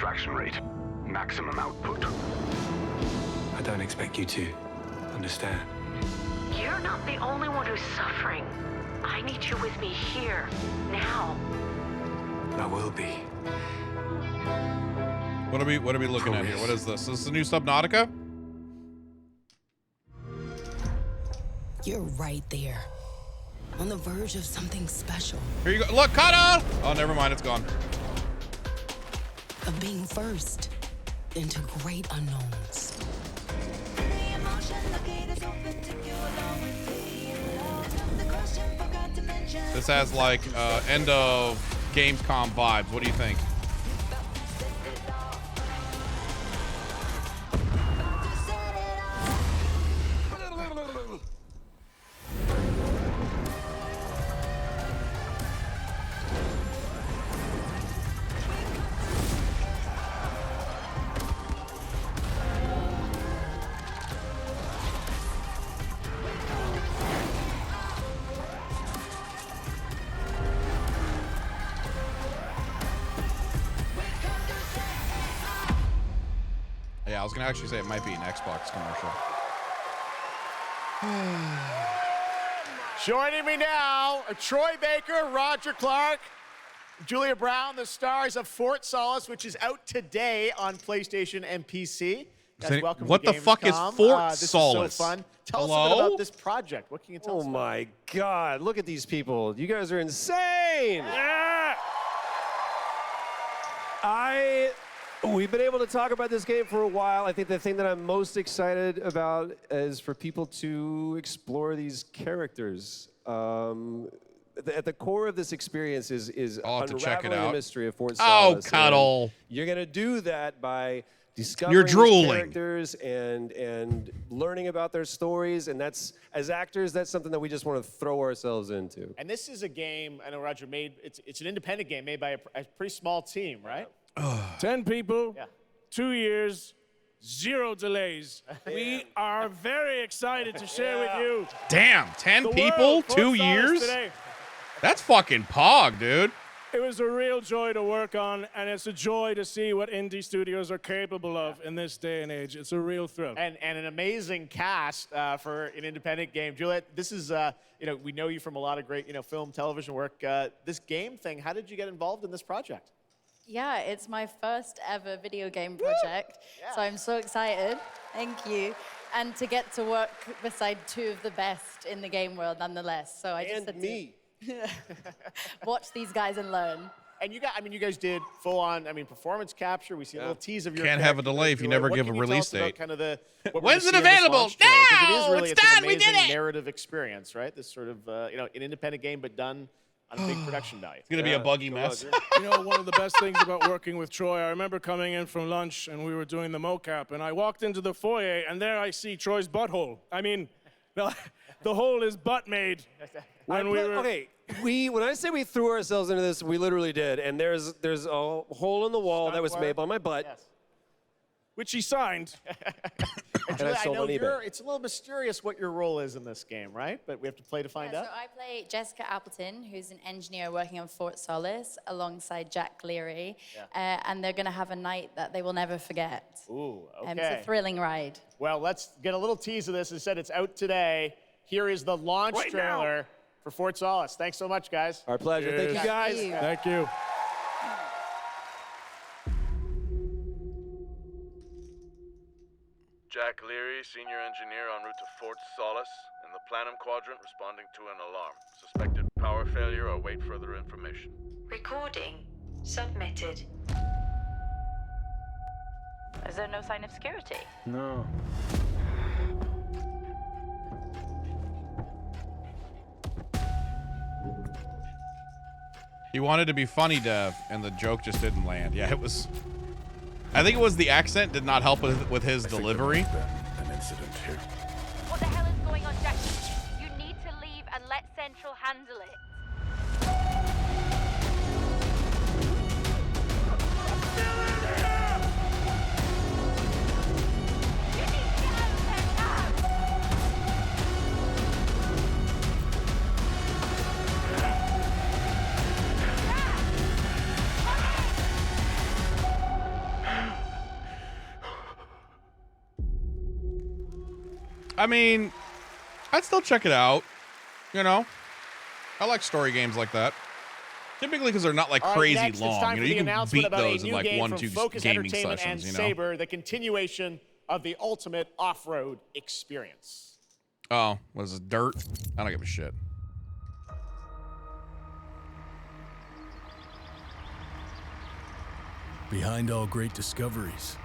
extraction rate. Maximum output. I don't expect you to understand. You're not the only one who's suffering. I need you with me here, now. I will be. What are we looking at here? What is this? Is this the new Subnautica? You're right there. On the verge of something special. Here you go. Look, Kata! Oh, never mind. It's gone. Of being first into great unknowns. This has like end of Gamescom vibes. What do you think? Yeah, I was gonna actually say it might be an Xbox commercial. Joining me now, Troy Baker, Roger Clark, Julia Brown, the stars of Fort Solis, which is out today on PlayStation and PC. Guys, welcome What to the fuck is Gamescom. Fort This Solace? is so fun. Tell Hello? us a bit about this project. What can you tell us Oh about? my God, look at these people. You guys are insane. Yeah! We've been able to talk about this game for a while. I think the thing that I'm most excited about is for people to explore these characters. At the core of this experience is I'll have to check it unraveling out. the mystery of Fort Oh, Solis. cuddle. And you're gonna do that by discovering You're these drooling. characters and learning about their stories. And that's, as actors, that's something that we just want to throw ourselves into. And this is a game, I know Roger made, it's an independent game made by a pretty small team, right? 10 people, Yeah. 2 years, 0 delays. We are very excited to share with you. Damn, 10 the people, world, 2 Fort Solis years? Today. That's fucking pog, dude. It was a real joy to work on, and it's a joy to see what indie studios are capable of in this day and age. It's a real thrill. And an amazing cast for an independent game. Juliet, this is, we know you from a lot of great, film, television work. This game thing, how did you get involved in this project? Yeah, it's my first ever video game project, so I'm so excited. Thank you. And to get to work beside 2 of the best in the game world nonetheless. So I just And had me. to watch these guys and learn. And you guys did full-on, performance capture. We see a little tease of your Can't have a character, delay if you Juliet. never What give can a you tell release us about date? Kind of what we're When's gonna it see in this available? launch trailer? 'Cause it is Now! really, It's an done! We did amazing it! narrative experience, right? This sort of, an independent game, but done on a big production value. It's gonna be a buggy mess. You know, one of the best things about working with Troy, I remember coming in from lunch and we were doing the mocap, and I walked into the foyer and there I see Troy's butthole. The hole is butt made. Okay, when I say we threw ourselves into this, we literally did. And there's a hole in the wall that was made by my butt. Yes. Which he signed. And And I Juliet, I sold know on eBay. it's a little mysterious what your role is in this game, right? But we have to play to find out. So I play Jessica Appleton, who's an engineer working on Fort Solis alongside Jack Leary. And they're going to have a night that they will never forget. Ooh, okay. It's a thrilling ride. Well, let's get a little tease of this. As I said, it's out today. Here is the launch Right now. trailer for Fort Solis. Thanks so much, guys. Our pleasure. Thank you, Cheers. guys. Thank you. Thank you. Jack Leary, senior engineer en route to Fort Solis, in the Planum Quadrant, responding to an alarm. Suspected power failure, or await further information. Recording submitted. Is there no sign of security? No. He wanted to be funny, Dev, and the joke just didn't land. Yeah, it was... I think it was the accent did not help with his delivery. An incident here. What the hell is going on, Jackie? You need to leave and let Central handle it. You need to get out of there now! I mean, I'd still check it out. You know, I like story games like that. Typically because they're not like crazy next, long. It's time You know, for you the can announcement beat about those a in new like game 1, from 2 Focus gaming Entertainment sessions. and You know. Saber, the continuation of the ultimate off-road experience. Oh, what is this, dirt? I don't give a shit. Behind all great discoveries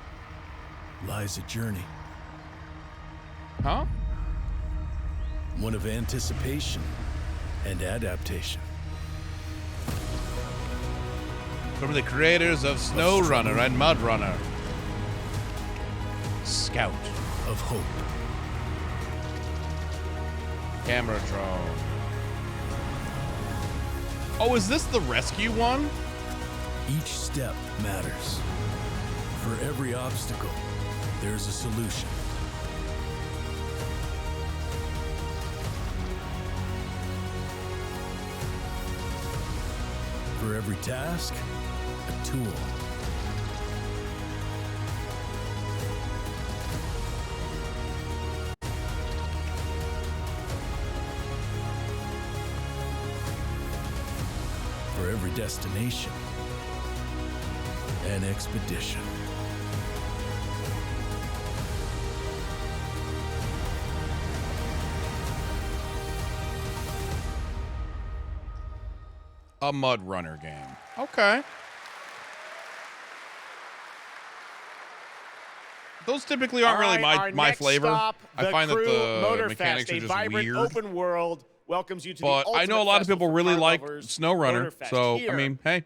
lies a journey. Huh? One of anticipation and adaptation. From the creators of SnowRunner and MudRunner. Scout. Of hope. Camera drone. Oh, is this the rescue one? Each step matters. For every obstacle, there's a solution. For every task, a tool. For every destination, an expedition. A MudRunner game. Okay. Those typically aren't really my flavor. Stop, I find that the Motor mechanics Fest, are a just vibrant weird. open world welcomes you to But the I know a lot of people really like SnowRunner, so I mean, hey,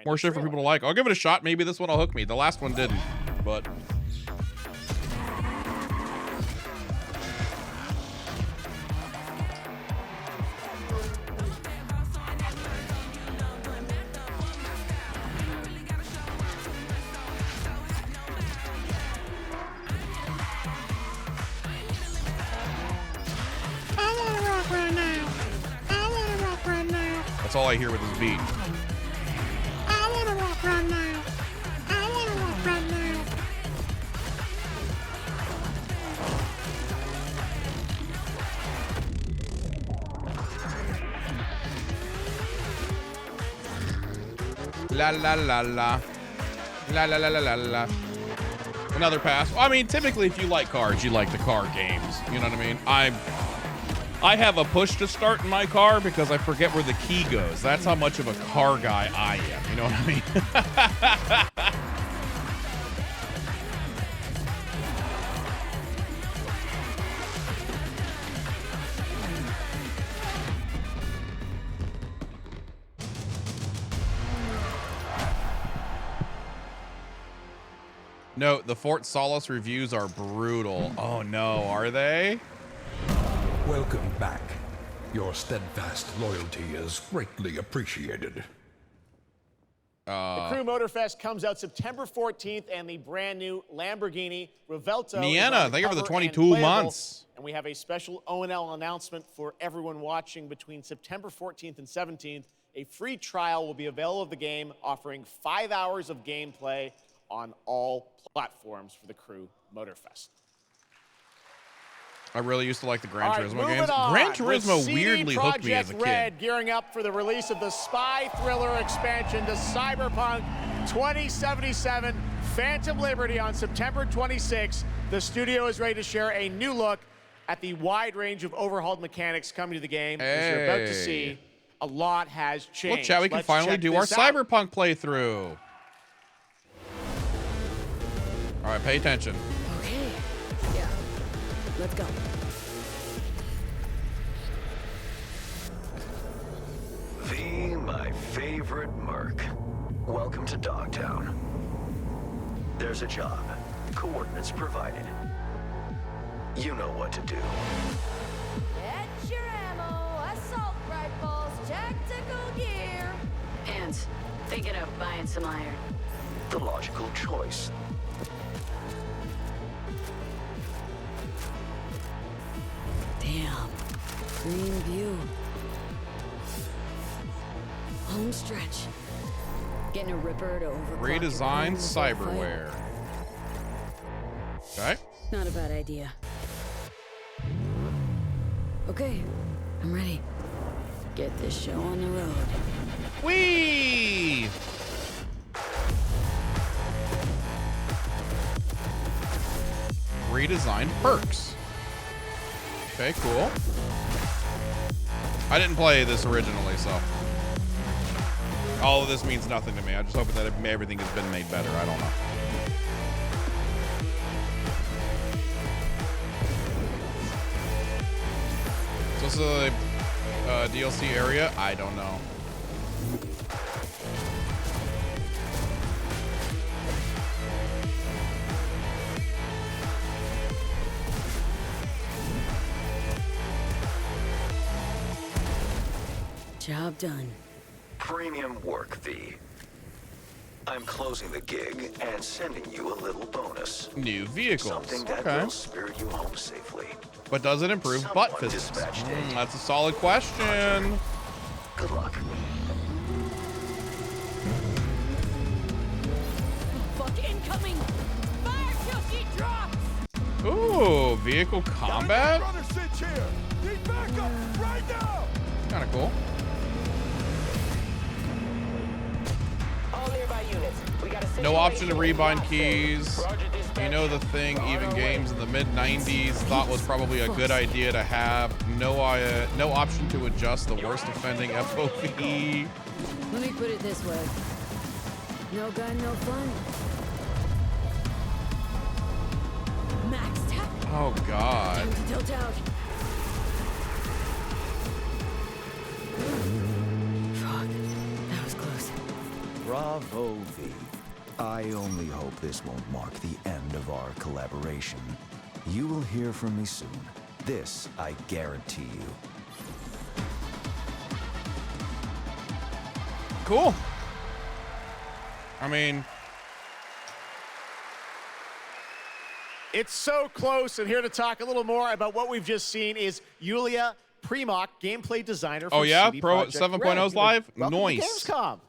more shit for people to like. I'll give it a shot. Maybe this one will hook me. The last one didn't, but. That's all I hear with this beat. I wanna rock right now. I wanna rock right now. La la la la. La la la la la la. Another pass. Well, I mean, typically if you like cars, you like the car games. You know what I mean? I have a push to start in my car because I forget where the key goes. That's how much of a car guy I am. You know what I mean? Note, the Fort Solace reviews are brutal. Oh no, are they? Welcome back. Your steadfast loyalty is greatly appreciated. The Crew Motorfest comes out September 14th, and the brand new Lamborghini Revelto. Niena, thank you for the 22 months. And we have a special O&L announcement for everyone watching between September 14th and 17th. A free trial will be available of the game, offering 5 hours of gameplay on all platforms for the Crew Motorfest. I really used to like the Gran Turismo moving games. on Gran with Turismo CD weirdly hooked me as a Projekt kid. Red gearing up for the release of the spy thriller expansion to Cyberpunk 2077 Phantom Liberty on September 26. The studio is ready to share a new look at the wide range of overhauled mechanics coming to the game. As you're about to see, a lot has changed. Look, chat, we can Let's finally check do our this out. Cyberpunk playthrough. All right, pay attention. Okay. Yeah. Let's go. V, my favorite merc. Welcome to Dogtown. There's a job. Coordinates provided. You know what to do. Get your ammo, assault rifles, tactical gear. Pants, thinking of buying some iron. The logical choice. Damn. Green view. Home stretch. Getting a ripper to overclock your Redesigned phone before cyberware. Okay. fight. Not a bad idea. Okay, I'm ready. Get this show on the road. Whee! Redesigned perks. Okay, cool. I didn't play this originally, so all of this means nothing to me. I'm just hoping that everything has been made better. I don't know. So this is a DLC area? I don't know. Job done. Premium work, V. I'm closing the gig and sending you a little bonus. New vehicles. Something that Okay. will spirit you home safely. But does it improve butt physics? That's a solid question. Good luck. Fuck incoming! Fire till she drops! Ooh, vehicle combat? Kinda cool. No option to rebind keys. You know, the thing even games in the mid-90s thought was probably a good idea to have. No option to adjust the worst offending FOV. Let me put it this way. No gun, no fun. Max tap. Oh, God. Time to tilt out. Fuck. That was close. Bravo, V. I only hope this won't mark the end of our collaboration. You will hear from me soon. This I guarantee you. Cool. I mean, it's so close, and here to talk a little more about what we've just seen is Yulia Primock, gameplay designer for oh yeah, CD Pro Projekt 7.0's Red. live. Welcome Nice. to Gamescom.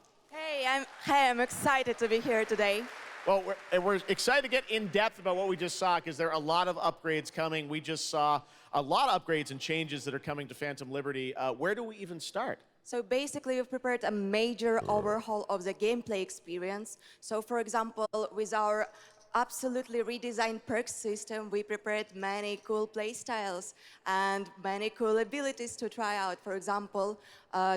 Hey, I'm excited to be here today. Well, we're excited to get in depth about what we just saw because there are a lot of upgrades coming. We just saw a lot of upgrades and changes that are coming to Phantom Liberty. Where do we even start? So basically, we've prepared a major overhaul of the gameplay experience. So for example, with our absolutely redesigned perks system, we prepared many cool playstyles and many cool abilities to try out. For example,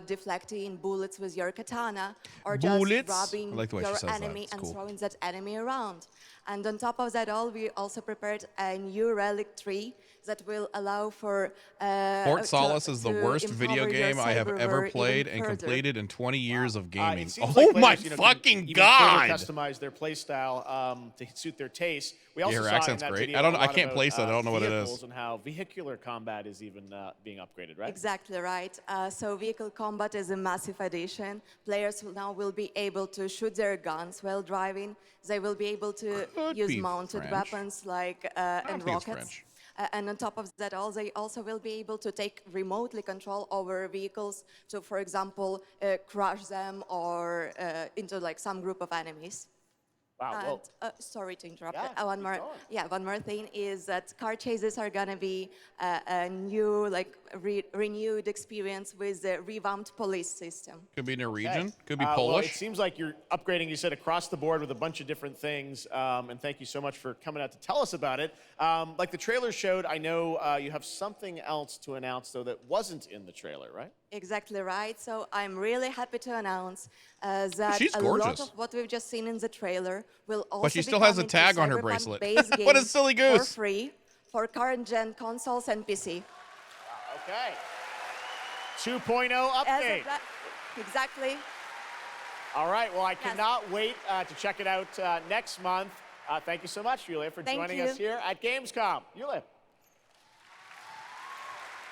deflecting bullets with your katana, or just robbing your enemy and cool. throwing that enemy around. And on top of that all, we also prepared a new relic tree that will allow for Fort Solace is the worst video empower your game I have cyber ever war played even and further. completed in 20 years of gaming. It seems Oh like my players, can fucking even God! further customize their playstyle to suit their taste. We also Yeah, her saw accent's in that great. video I don't. a I lot can't about, place that. I don't know what it vehicles is. And how vehicular combat is even being upgraded, right? Exactly right. So vehicle combat is a massive addition. Players will be able to shoot their guns while driving. They will be able to use mounted French. weapons like and think it's rockets. French. And on top of that all, they also will be able to take remotely control over vehicles to, for example, crush them or into like some group of enemies. Wow. And, sorry to interrupt. Yeah, One more. going. Yeah, one more thing is that car chases are gonna be a new, like, renewed experience with the revamped police system. Could be Norwegian. Okay. Could be Well, Polish. it seems like you're upgrading, you said, across the board with a bunch of different things. And thank you so much for coming out to tell us about it. Like the trailer showed, I know you have something else to announce, though, that wasn't in the trailer, right? Exactly right. So I'm really happy to announce that She's a lot gorgeous. of what we've just seen in the trailer will also But she be still has a coming to tag on her Cyberpunk bracelet. base What a games silly for goose. free for current-gen consoles and PC. Okay. 2.0 update. Exactly. All right. Well, I cannot wait to check it out next month. Thank you so much, Yulia, for Thank joining you. us here at Gamescom. Yulia.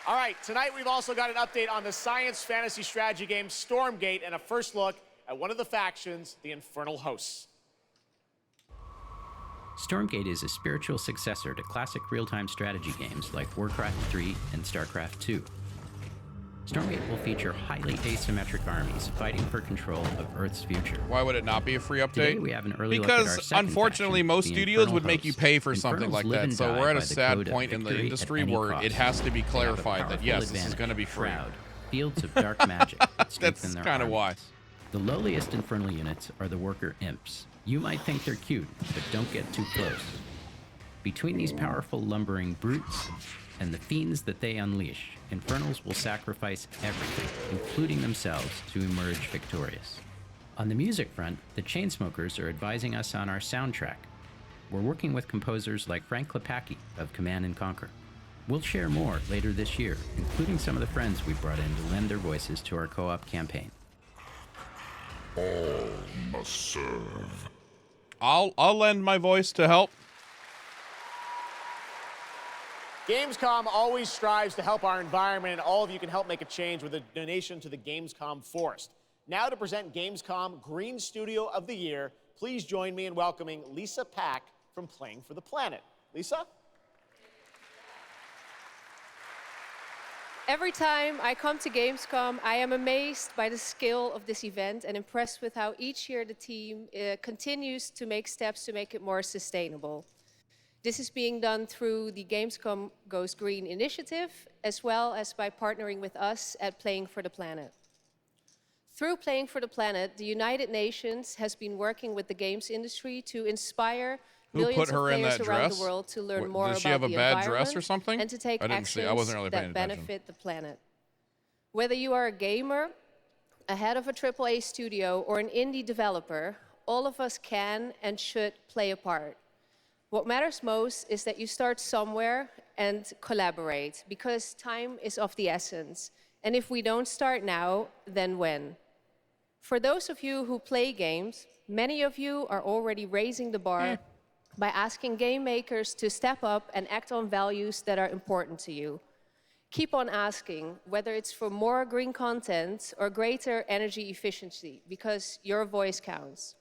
All right. Tonight, we've also got an update on the science fantasy strategy game Stormgate and a first look at one of the factions, the Infernal Hosts. Stormgate is a spiritual successor to classic real-time strategy games like Warcraft 3 and StarCraft 2. Stormgate will feature highly asymmetric armies fighting for control of Earth's future. Why would it not be a free update? Today we have an early look at our Because second unfortunately, faction, most the studios Infernal would make you Host. pay for something Infernals like live that. and So die we're at by a the sad code of point in the victory at industry any where cost. it has to be They have a clarified that powerful yes, this is advantage, going to be free. Shroud, fields of dark magic that strengthen their kind of why. armies. The lowliest Infernal units are the worker imps. You might think they're cute, but don't get too close. Between these powerful lumbering brutes and the fiends that they unleash, Infernals will sacrifice everything, including themselves, to emerge victorious. On the music front, the Chainsmokers are advising us on our soundtrack. We're working with composers like Frank Klepacki of Command & Conquer. We'll share more later this year, including some of the friends we brought in to lend their voices to our co-op campaign. All must serve. I'll lend my voice to help. Gamescom always strives to help our environment, and all of you can help make a change with a donation to the Gamescom Forest. Now to present Gamescom Green Studio of the Year, please join me in welcoming Lisa Pack from Playing for the Planet. Lisa? Every time I come to Gamescom, I am amazed by the scale of this event and impressed with how each year the team continues to make steps to make it more sustainable. This is being done through the Gamescom Goes Green initiative, as well as by partnering with us at Playing for the Planet. Through Playing for the Planet, the United Nations has been working with the games industry to inspire millions of players around the world to learn more about the environment and to take actions that benefit the planet. Whether you are a gamer, a head of a AAA studio, or an indie developer, all of us can and should play a part. What matters most is that you start somewhere and collaborate, because time is of the essence. And if we don't start now, then when? For those of you who play games, many of you are already raising the bar by asking game makers to step up and act on values that are important to you. Keep on asking, whether it's for more green content or greater energy efficiency, because your voice counts.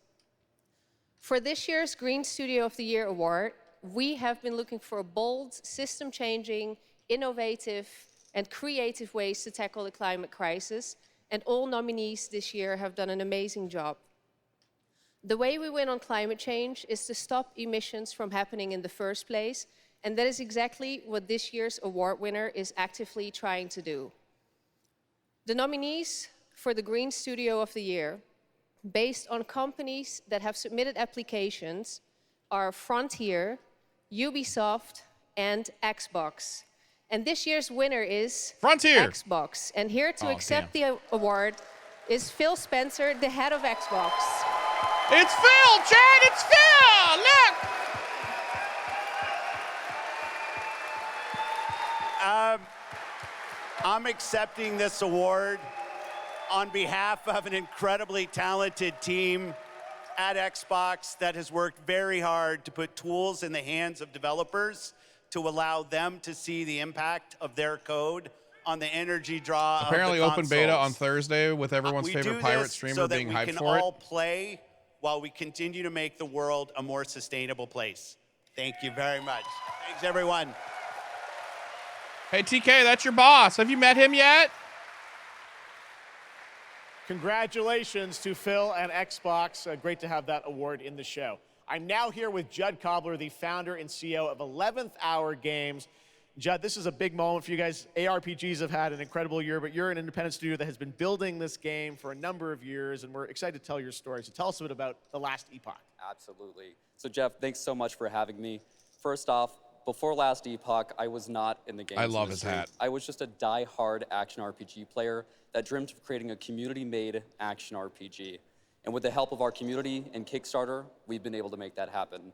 For this year's Green Studio of the Year award, we have been looking for bold, system-changing, innovative, and creative ways to tackle the climate crisis, and all nominees this year have done an amazing job. The way we win on climate change is to stop emissions from happening in the first place, and that is exactly what this year's award winner is actively trying to do. The nominees for the Green Studio of the Year, based on companies that have submitted applications, are Frontier, Ubisoft, and Xbox. And this year's winner is Frontier. Xbox. And here to accept the award is Phil Spencer, the head of Xbox. It's Phil, Chad, it's Phil! Look! I'm accepting this award on behalf of an incredibly talented team at Xbox that has worked very hard to put tools in the hands of developers to allow them to see the impact of their code on the energy draw Apparently of the open consoles. beta on Thursday with everyone's favorite pirate streamer being hyped for it. We do this so that we can all play while we continue to make the world a more sustainable place. Thank you very much. Thanks, everyone. Hey, TK, that's your boss. Have you met him yet? Congratulations to Phil and Xbox. Great to have that award in the show. I'm now here with Judd Cobbler, the founder and CEO of 11th Hour Games. Judd, this is a big moment for you guys. ARPGs have had an incredible year, but you're an independent studio that has been building this game for a number of years, and we're excited to tell your story. So tell us a bit about the last epoch. Absolutely. So Jeff, thanks so much for having me. First off, before last epoch, I was not in the games industry. I love his hat. I was just a die-hard action RPG player that dreamt of creating a community-made action RPG. And with the help of our community and Kickstarter, we've been able to make that happen.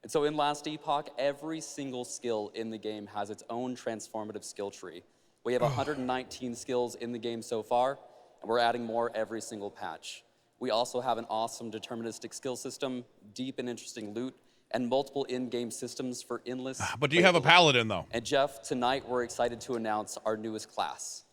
And so in last epoch, every single skill in the game has its own transformative skill tree. We have 119 skills in the game so far, and we're adding more every single patch. We also have an awesome deterministic skill system, deep and interesting loot, and multiple in-game systems for endless. But do you have a paladin, though? And Jeff, tonight we're excited to announce our newest class,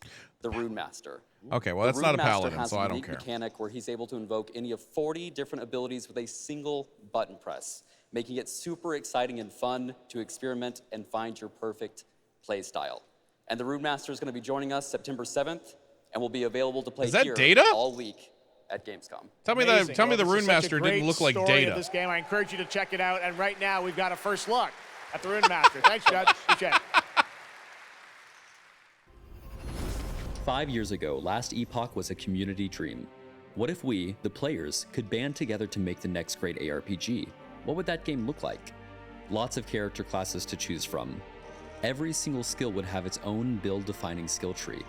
the Rune Master. Okay, well, that's not a paladin, so I don't care. The Rune Master has a unique mechanic where he's able to invoke any of 40 different abilities with a single button press, making it super exciting and fun to experiment and find your perfect play style. And the Rune Master is going to be joining us September 7th and will be available to play Is that here Data? all week at Gamescom. Tell me Amazing. Tell me the Well, Rune this is such a Master great didn't look like story Data. of this game. I encourage you to check it out. And right now, we've got a first look at the Rune Master. Thanks, Judge. Appreciate it. 5 years ago, Last Epoch was a community dream. What if we, the players, could band together to make the next great ARPG? What would that game look like? Lots of character classes to choose from. Every single skill would have its own build-defining skill tree.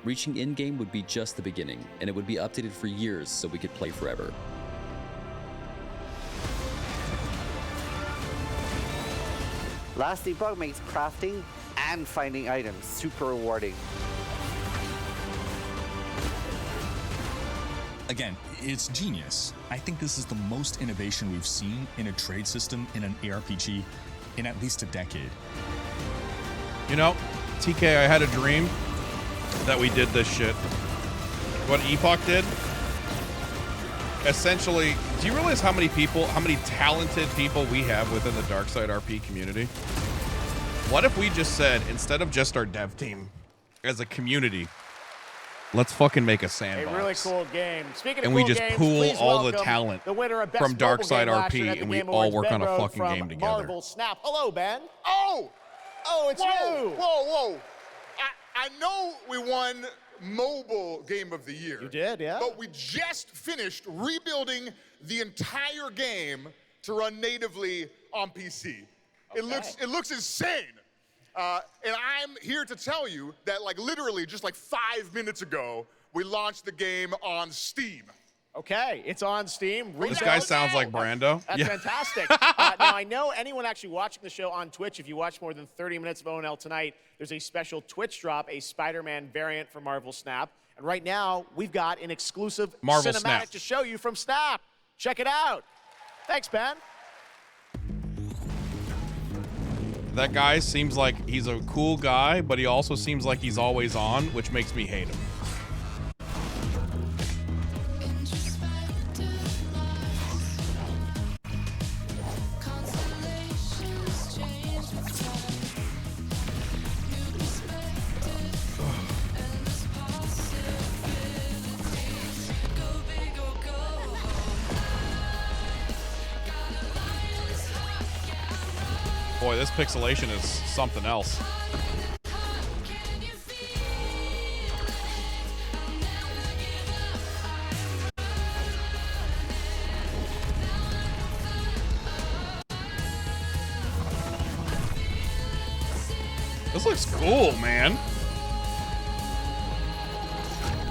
Reaching in-game would be just the beginning, and it would be updated for years so we could play forever. Last Epoch makes crafting and finding items super rewarding. Again, it's genius. I think this is the most innovation we've seen in a trade system in an ARPG in at least a decade. You know, TK, I had a dream that we did this shit. What Epoch did? Essentially, do you realize how many people, how many talented people we have within the DarksideRP community? What if we just said, instead of just our dev team, as a community, let's fucking make a sandbox. A really cool game. Speaking of And cool we just games, pool please all the welcome talent the winner of Best from Mobile Game last year DarksideRP at the and we Game all Awards, work Ben on a Rode fucking from game together. Marvel Snap. Hello, Ben. Oh, it's whoa, you. Whoa. I know we won Mobile Game of the Year. You did, yeah. But we just finished rebuilding the entire game to run natively on PC. Okay. It looks insane. And I'm here to tell you that literally just 5 minutes ago, we launched the game on Steam. Okay, it's on Steam. This guy sounds like Brando. That's Yeah. fantastic. Now, I know anyone actually watching the show on Twitch, if you watch more than 30 minutes of ONL tonight, there's a special Twitch drop, a Spider-Man variant for Marvel Snap. And right now, we've got an exclusive Marvel cinematic Snap. to show you from Snap. Check it out. Thanks, Ben. That guy seems like he's a cool guy, but he also seems like he's always on, which makes me hate him. Boy, this pixelation is something else. This looks cool, man.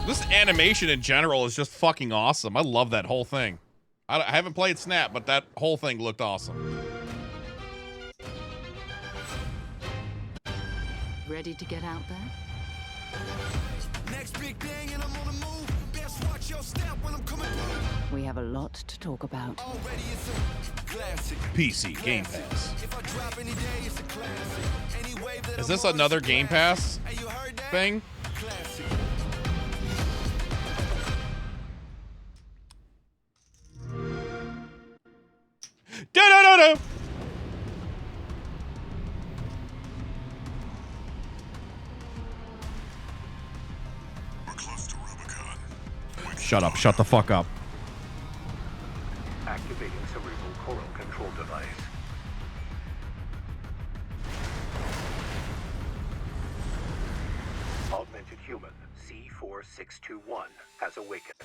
This animation in general is just fucking awesome. I love that whole thing. I haven't played Snap, but that whole thing looked awesome. Ready to get out there? Next big thing and I'm on the move. Best watch your step when I'm coming through. We have a lot to talk about. Already it's a classic. PC Game Pass. If I drop any day, it's a classic. Any wave that Is this another Game Pass thing? Classic. Da-da-da-da! Shut up. Shut the fuck up. Activating cerebral coral control device. Augmented human C4621 has awakened.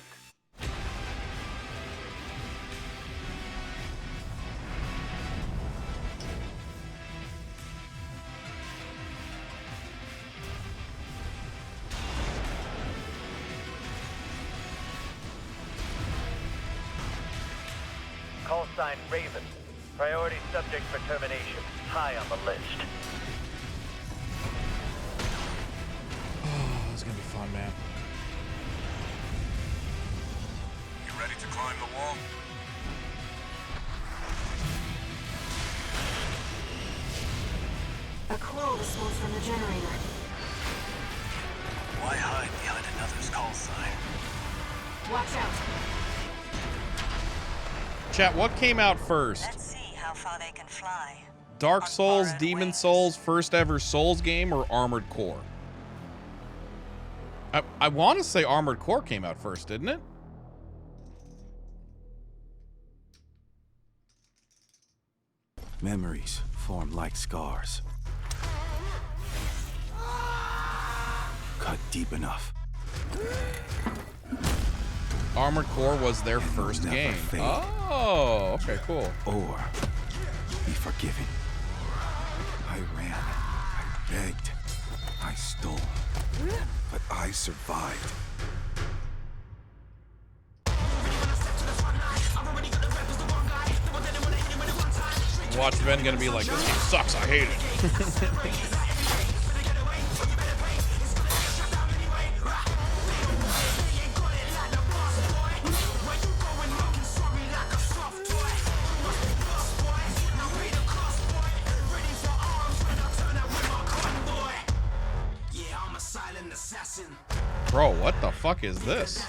Call sign Raven. Priority subject for termination. High on the list. Oh, this is gonna be fun, man. You ready to climb the wall? A call response from the generator. Why hide behind another's call sign? Watch out. Chat, what came out first? Let's see how far they can fly. Dark Souls, Demon Souls, first ever Souls game, or Armored Core? I want to say Armored Core came out first, didn't it? Memories form like scars. Cut deep enough. Armored Core was their first game. Fade. Oh, okay, cool. Or be forgiven. I ran. I begged. I stole. But I survived. Watch Ben gonna be like, this game sucks, I hate it. Bro, what the fuck is this?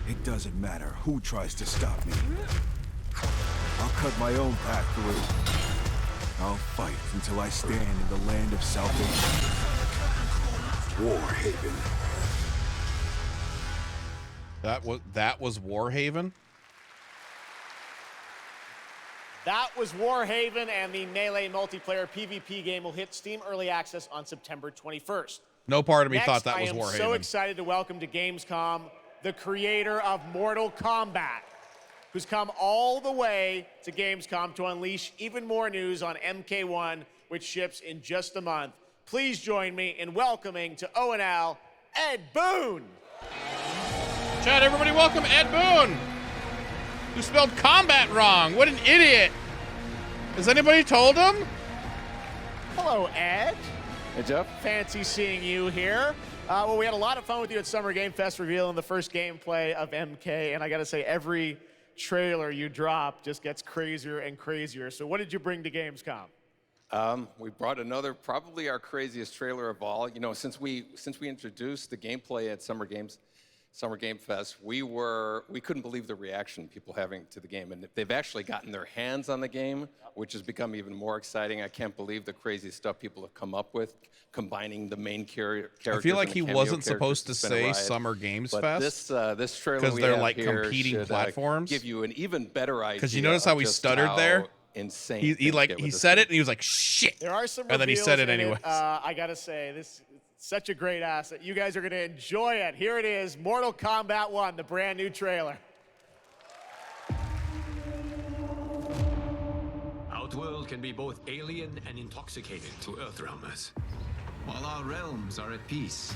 It doesn't matter who tries to stop me. I'll cut my own path through. I'll fight until I stand in the land of salvation. Warhaven. That was Warhaven? That was Warhaven, and the Melee multiplayer PvP game will hit Steam Early Access on September 21st. No part of me Next, thought that was I am Warhaven. so excited to welcome to Gamescom the creator of Mortal Kombat, who's come all the way to Gamescom to unleash even more news on MK1, which ships in just a month. Please join me in welcoming to ONL, Ed Boon. Chat, everybody welcome Ed Boon, who spelled combat wrong. What an idiot. Has anybody told him? Hello, Ed. Hey, Jeff. Fancy seeing you here. Well, we had a lot of fun with you at Summer Game Fest revealing the first gameplay of MK, and I gotta say, every trailer you drop just gets crazier and crazier. So what did you bring to Gamescom? We brought another, probably our craziest trailer of all. You know, since we introduced the gameplay at Summer Game Fest, we couldn't believe the reaction people having to the game, and they've actually gotten their hands on the game, which has become even more exciting. I can't believe the crazy stuff people have come up with, combining the main characters. I feel like and he the cameo wasn't characters. supposed to It's been a say riot. Summer Games But Fest this trailer because we they're have like here competing should, platforms. give you an even better idea. Because you notice how he of just stuttered how there? Insane. He things like get he with this said game. it and he was like, shit. There are some And then he said it reveals in anyways. I gotta say, this is such a great asset. You guys are gonna enjoy it. Here it is, Mortal Kombat 1, the brand new trailer. Outworld can be both alien and intoxicating to Earthrealmers. While our realms are at peace,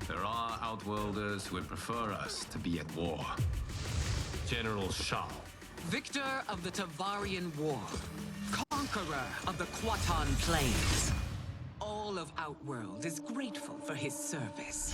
there are Outworlders who would prefer us to be at war. General Shao. Victor of the Tavarian War, conqueror of the Quatan Plains. All of Outworld is grateful for his service.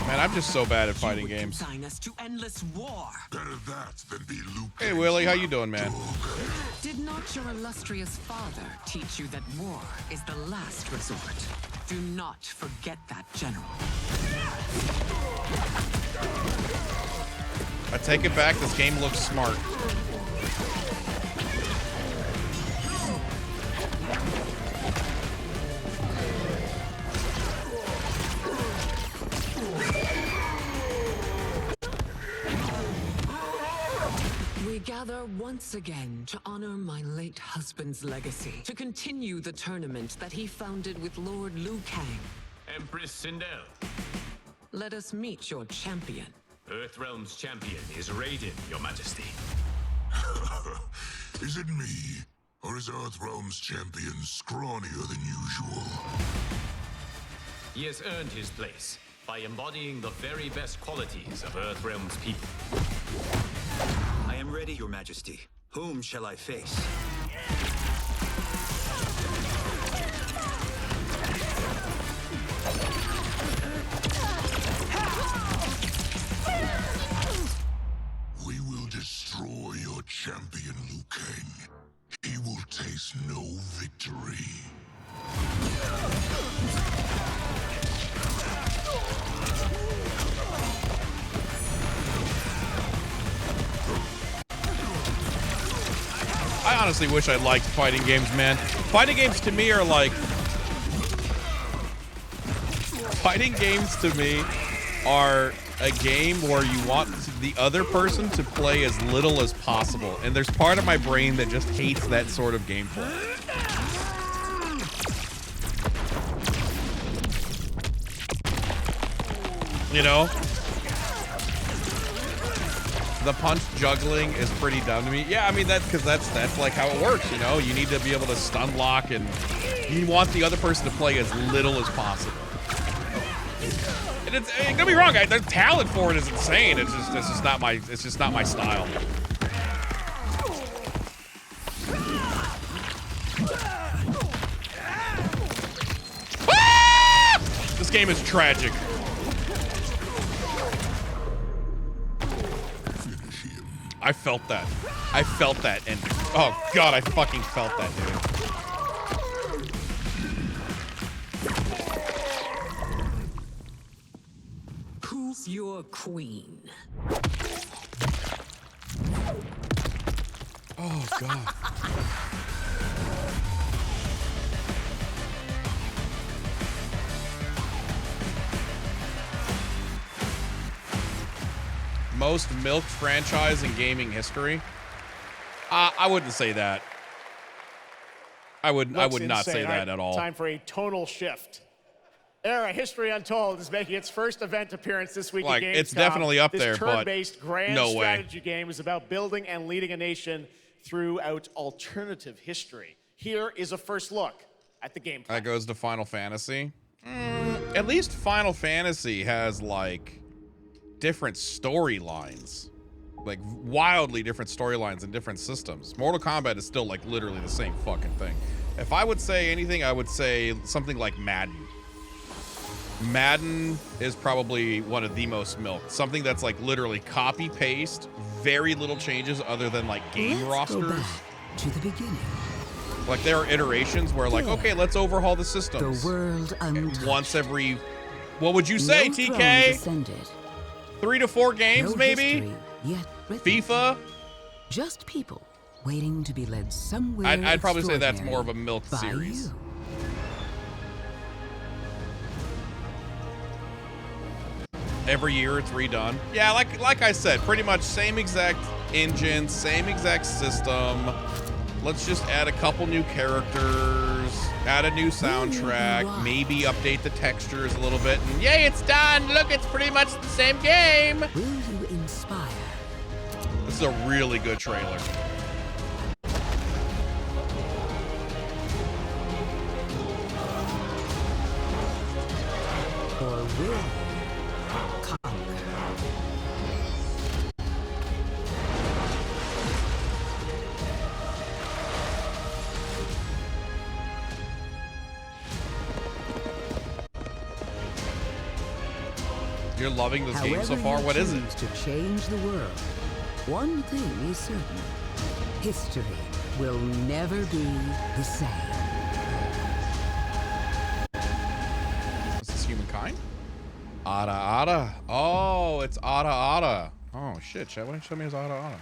Man, I'm just so bad at fighting games. Consign us to endless war. Better that than be Luke. Hey, Willie, how you doing, man? Did not your illustrious father teach you that war is the last resort? Do not forget that, General. I take it back. This game looks smart. We gather once again to honor my late husband's legacy, to continue the tournament that he founded with Lord Liu Kang. Empress Sindel. Let us meet your champion. Earthrealm's champion is Raiden, Your Majesty. Is it me? Or is Earthrealm's champion scrawnier than usual? He has earned his place by embodying the very best qualities of Earthrealm's people. I am ready, Your Majesty. Whom shall I face? no victory. I honestly wish I liked fighting games, man. Fighting games to me are like... Fighting games to me are a game where you want the other person to play as little as possible. And there's part of my brain that just hates that sort of gameplay. You know? The punch juggling is pretty dumb to me. Yeah, I mean, because that's like how it works, you know? You need to be able to stun lock, and you want the other person to play as little as possible. And it's, don't get me wrong, the talent for it is insane. It's just not my style. Ah! This game is tragic. I felt that. I felt that ending. Oh god, I fucking felt that, dude. Who's your queen? Oh god. Most milked franchise in gaming history? I wouldn't say that. I would not say that at all. Time for a tonal shift. Era History Untold is making its first event appearance this week at Gamescom. It's definitely up there, this but turn-based grand no way. strategy game is about building and leading a nation throughout alternative history. Here is a first look at the gameplay. That goes to Final Fantasy. At least Final Fantasy has like different storylines, like wildly different storylines and different systems. Mortal Kombat is still like literally the same fucking thing. If I would say anything, I would say something like Madden. Madden is probably one of the most milked. Something that's like literally copy paste, very little changes other than like game rosters. Go back to the beginning. Like there are iterations where like, okay, let's overhaul the systems. The world once every, what would you say, No TK? throne descended. 3 to 4 games, No maybe? history yet written. FIFA? Just people waiting to be led somewhere. I'd probably say that's more of a extraordinary milk by series. you. Every year it's redone. Yeah, like I said, pretty much same exact engine, same exact system. Let's just add a couple new characters, add a new soundtrack, maybe update the textures a little bit, and yay, it's done! Look, it's pretty much the same game! Will you inspire? This is a really good trailer. Or will conquer? You're loving this game so far? What is it? To change the world, one thing is certain: history will never be the same. Is this Humankind? Ada Ada. Oh, it's Ada Ada. Oh shit, Chad, why don't you show me his Ada Ada?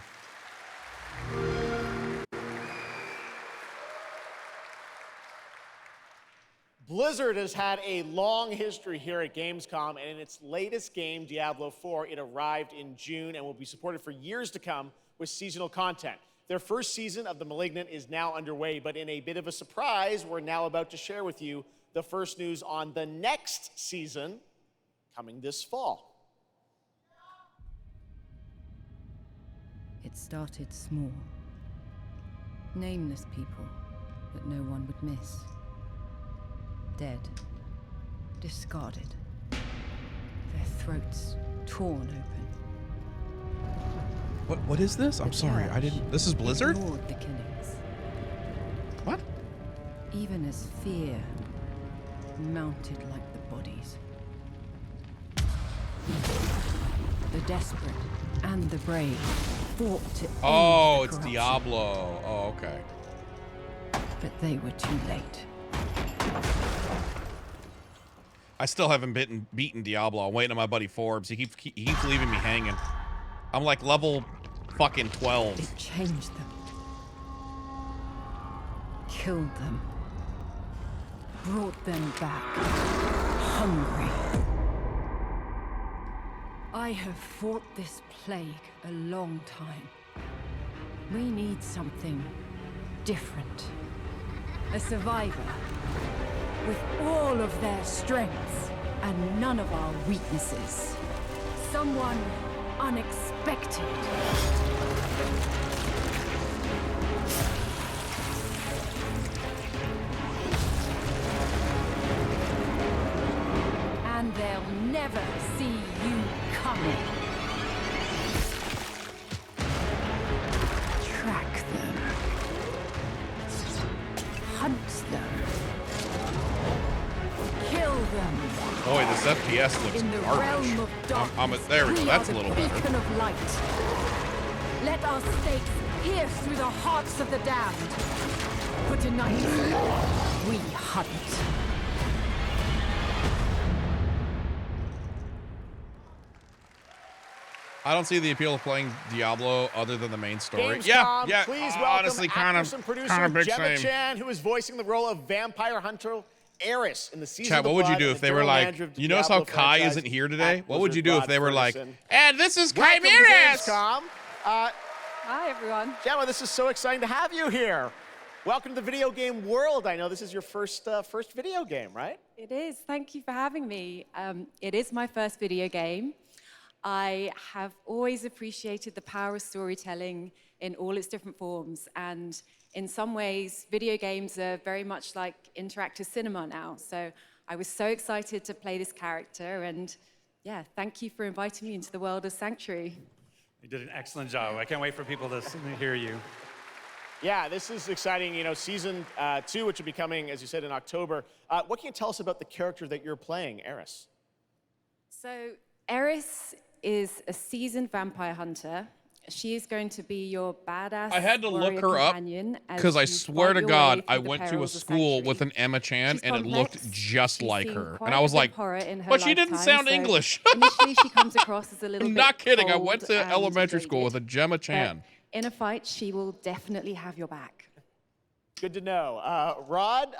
Blizzard has had a long history here at Gamescom, and in its latest game, Diablo 4, it arrived in June and will be supported for years to come with seasonal content. Their first season of The Malignant is now underway, but in a bit of a surprise, we're now about to share with you the first news on the next season coming this fall. It started small. Nameless people that no one would miss. Dead. Discarded. Their throats torn open. What is this? I'm sorry, I didn't. This is Blizzard? Ignored the killings. What? Even as fear mounted like the bodies. The desperate and the brave fought to end Oh, the it's corruption. Diablo. Oh, okay. But they were too late. I still haven't beaten Diablo. I'm waiting on my buddy Forbes. He keeps leaving me hanging. I'm like level fucking 12. It changed them. Killed them. Brought them back. Hungry. I have fought this plague a long time. We need something different. A survivor. With all of their strengths and none of our weaknesses. Someone unexpected. And they'll never see you coming. Track them. Hunt them. Kill them. Boy, this FPS looks In the garbage. realm of darkness, There we go. we That's are a little the better. beacon of light. Let our stakes pierce through the hearts of the damned. For tonight, we hunt. I don't see the appeal of playing Diablo other than the main story. Gamescom, Yeah. Please welcome Honestly, actress and producer kind of big Gemma same. Chan, who is voicing the role of vampire hunter Eris in the season Chat, of the what would you Blood do and if the they were general like, manager of you notice how Diablo Kai franchise isn't here today? at What would you Blizzard do if they were like, Ferguson. and this is Kai Welcome to Miras? Gamescom. Hi, everyone. Gemma, this is so exciting to have you here. Welcome to the video game world. I know this is your first video game, right? It is. Thank you for having me. It is my first video game. I have always appreciated the power of storytelling in all its different forms. And in some ways, video games are very much like interactive cinema now. So I was so excited to play this character. And yeah, thank you for inviting me into the world of Sanctuary. You did an excellent job. I can't wait for people to hear you. Yeah, this is exciting. You know, season 2, which will be coming, as you said, in October. What can you tell us about the character that you're playing, Eris? So Eris is a seasoned vampire hunter. She is going to be your badass I had to look warrior her up companion as because I you swear fight to your God, way I through the went to a perils of school Sanctuary. with an Emma Chan She's and it complex. looked just She's like seen her. quite And I a was bit of like, horror in her but she didn't lifetime, sound so English. Initially, she comes across as a little I'm bit not kidding. I went cold to and elementary school with a jaded, Gemma but Chan. in a fight, she will definitely have your back. Good to know. Rod,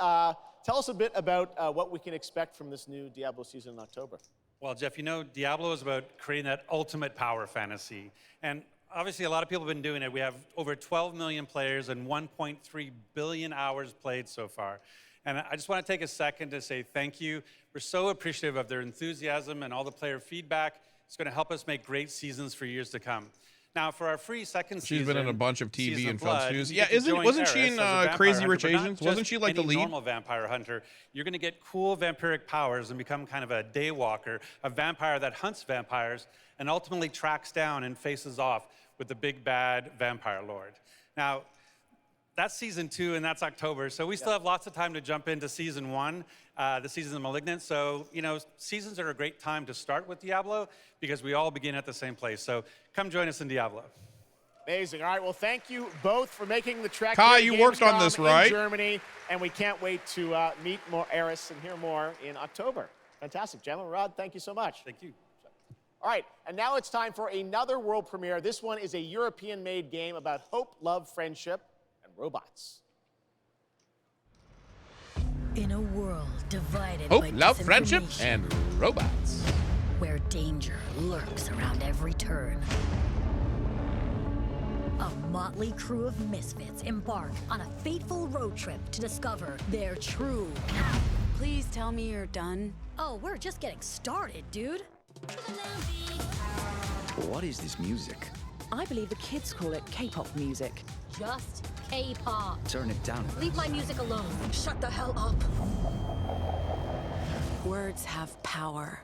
tell us a bit about what we can expect from this new Diablo season in October. Well, Jeff, you know, Diablo is about creating that ultimate power fantasy. And obviously, a lot of people have been doing it. We have over 12 million players and 1.3 billion hours played so far. And I just want to take a second to say thank you. We're so appreciative of their enthusiasm and all the player feedback. It's going to help us make great seasons for years to come. Now, for our free second season, She's been in a bunch of TV Season and of film Blood, studios. you Yeah, get to join wasn't she Eris in as a vampire Crazy hunter, Rich but not Asians? just Wasn't she like the any lead? normal vampire hunter. You're going to get cool vampiric powers and become kind of a daywalker, a vampire that hunts vampires and ultimately tracks down and faces off with the big bad vampire lord. Now, that's season 2 and that's October. So we still have lots of time to jump into season 1, the season of Malignant. So, you know, seasons are a great time to start with Diablo because we all begin at the same place. So come join us in Diablo. Amazing. All right, well, thank you both for making the trek Kai, here to you worked on Gamescom this, in right? Germany, and we can't wait to meet more Eris and hear more in October. Fantastic. Gentlemen, Rod, thank you so much. Thank you. All right, and now it's time for another world premiere. This one is a European-made game about hope, love, friendship, and robots. In a world divided Hope, by love, friendship, disinformation, and robots. where danger lurks around every turn. A motley crew of misfits embark on a fateful road trip to discover their true path. Please tell me you're done. Oh, we're just getting started, dude. What is this music? I believe the kids call it K-pop music. Just K-pop. Turn it down. Leave my music alone. Shut the hell up. Words have power.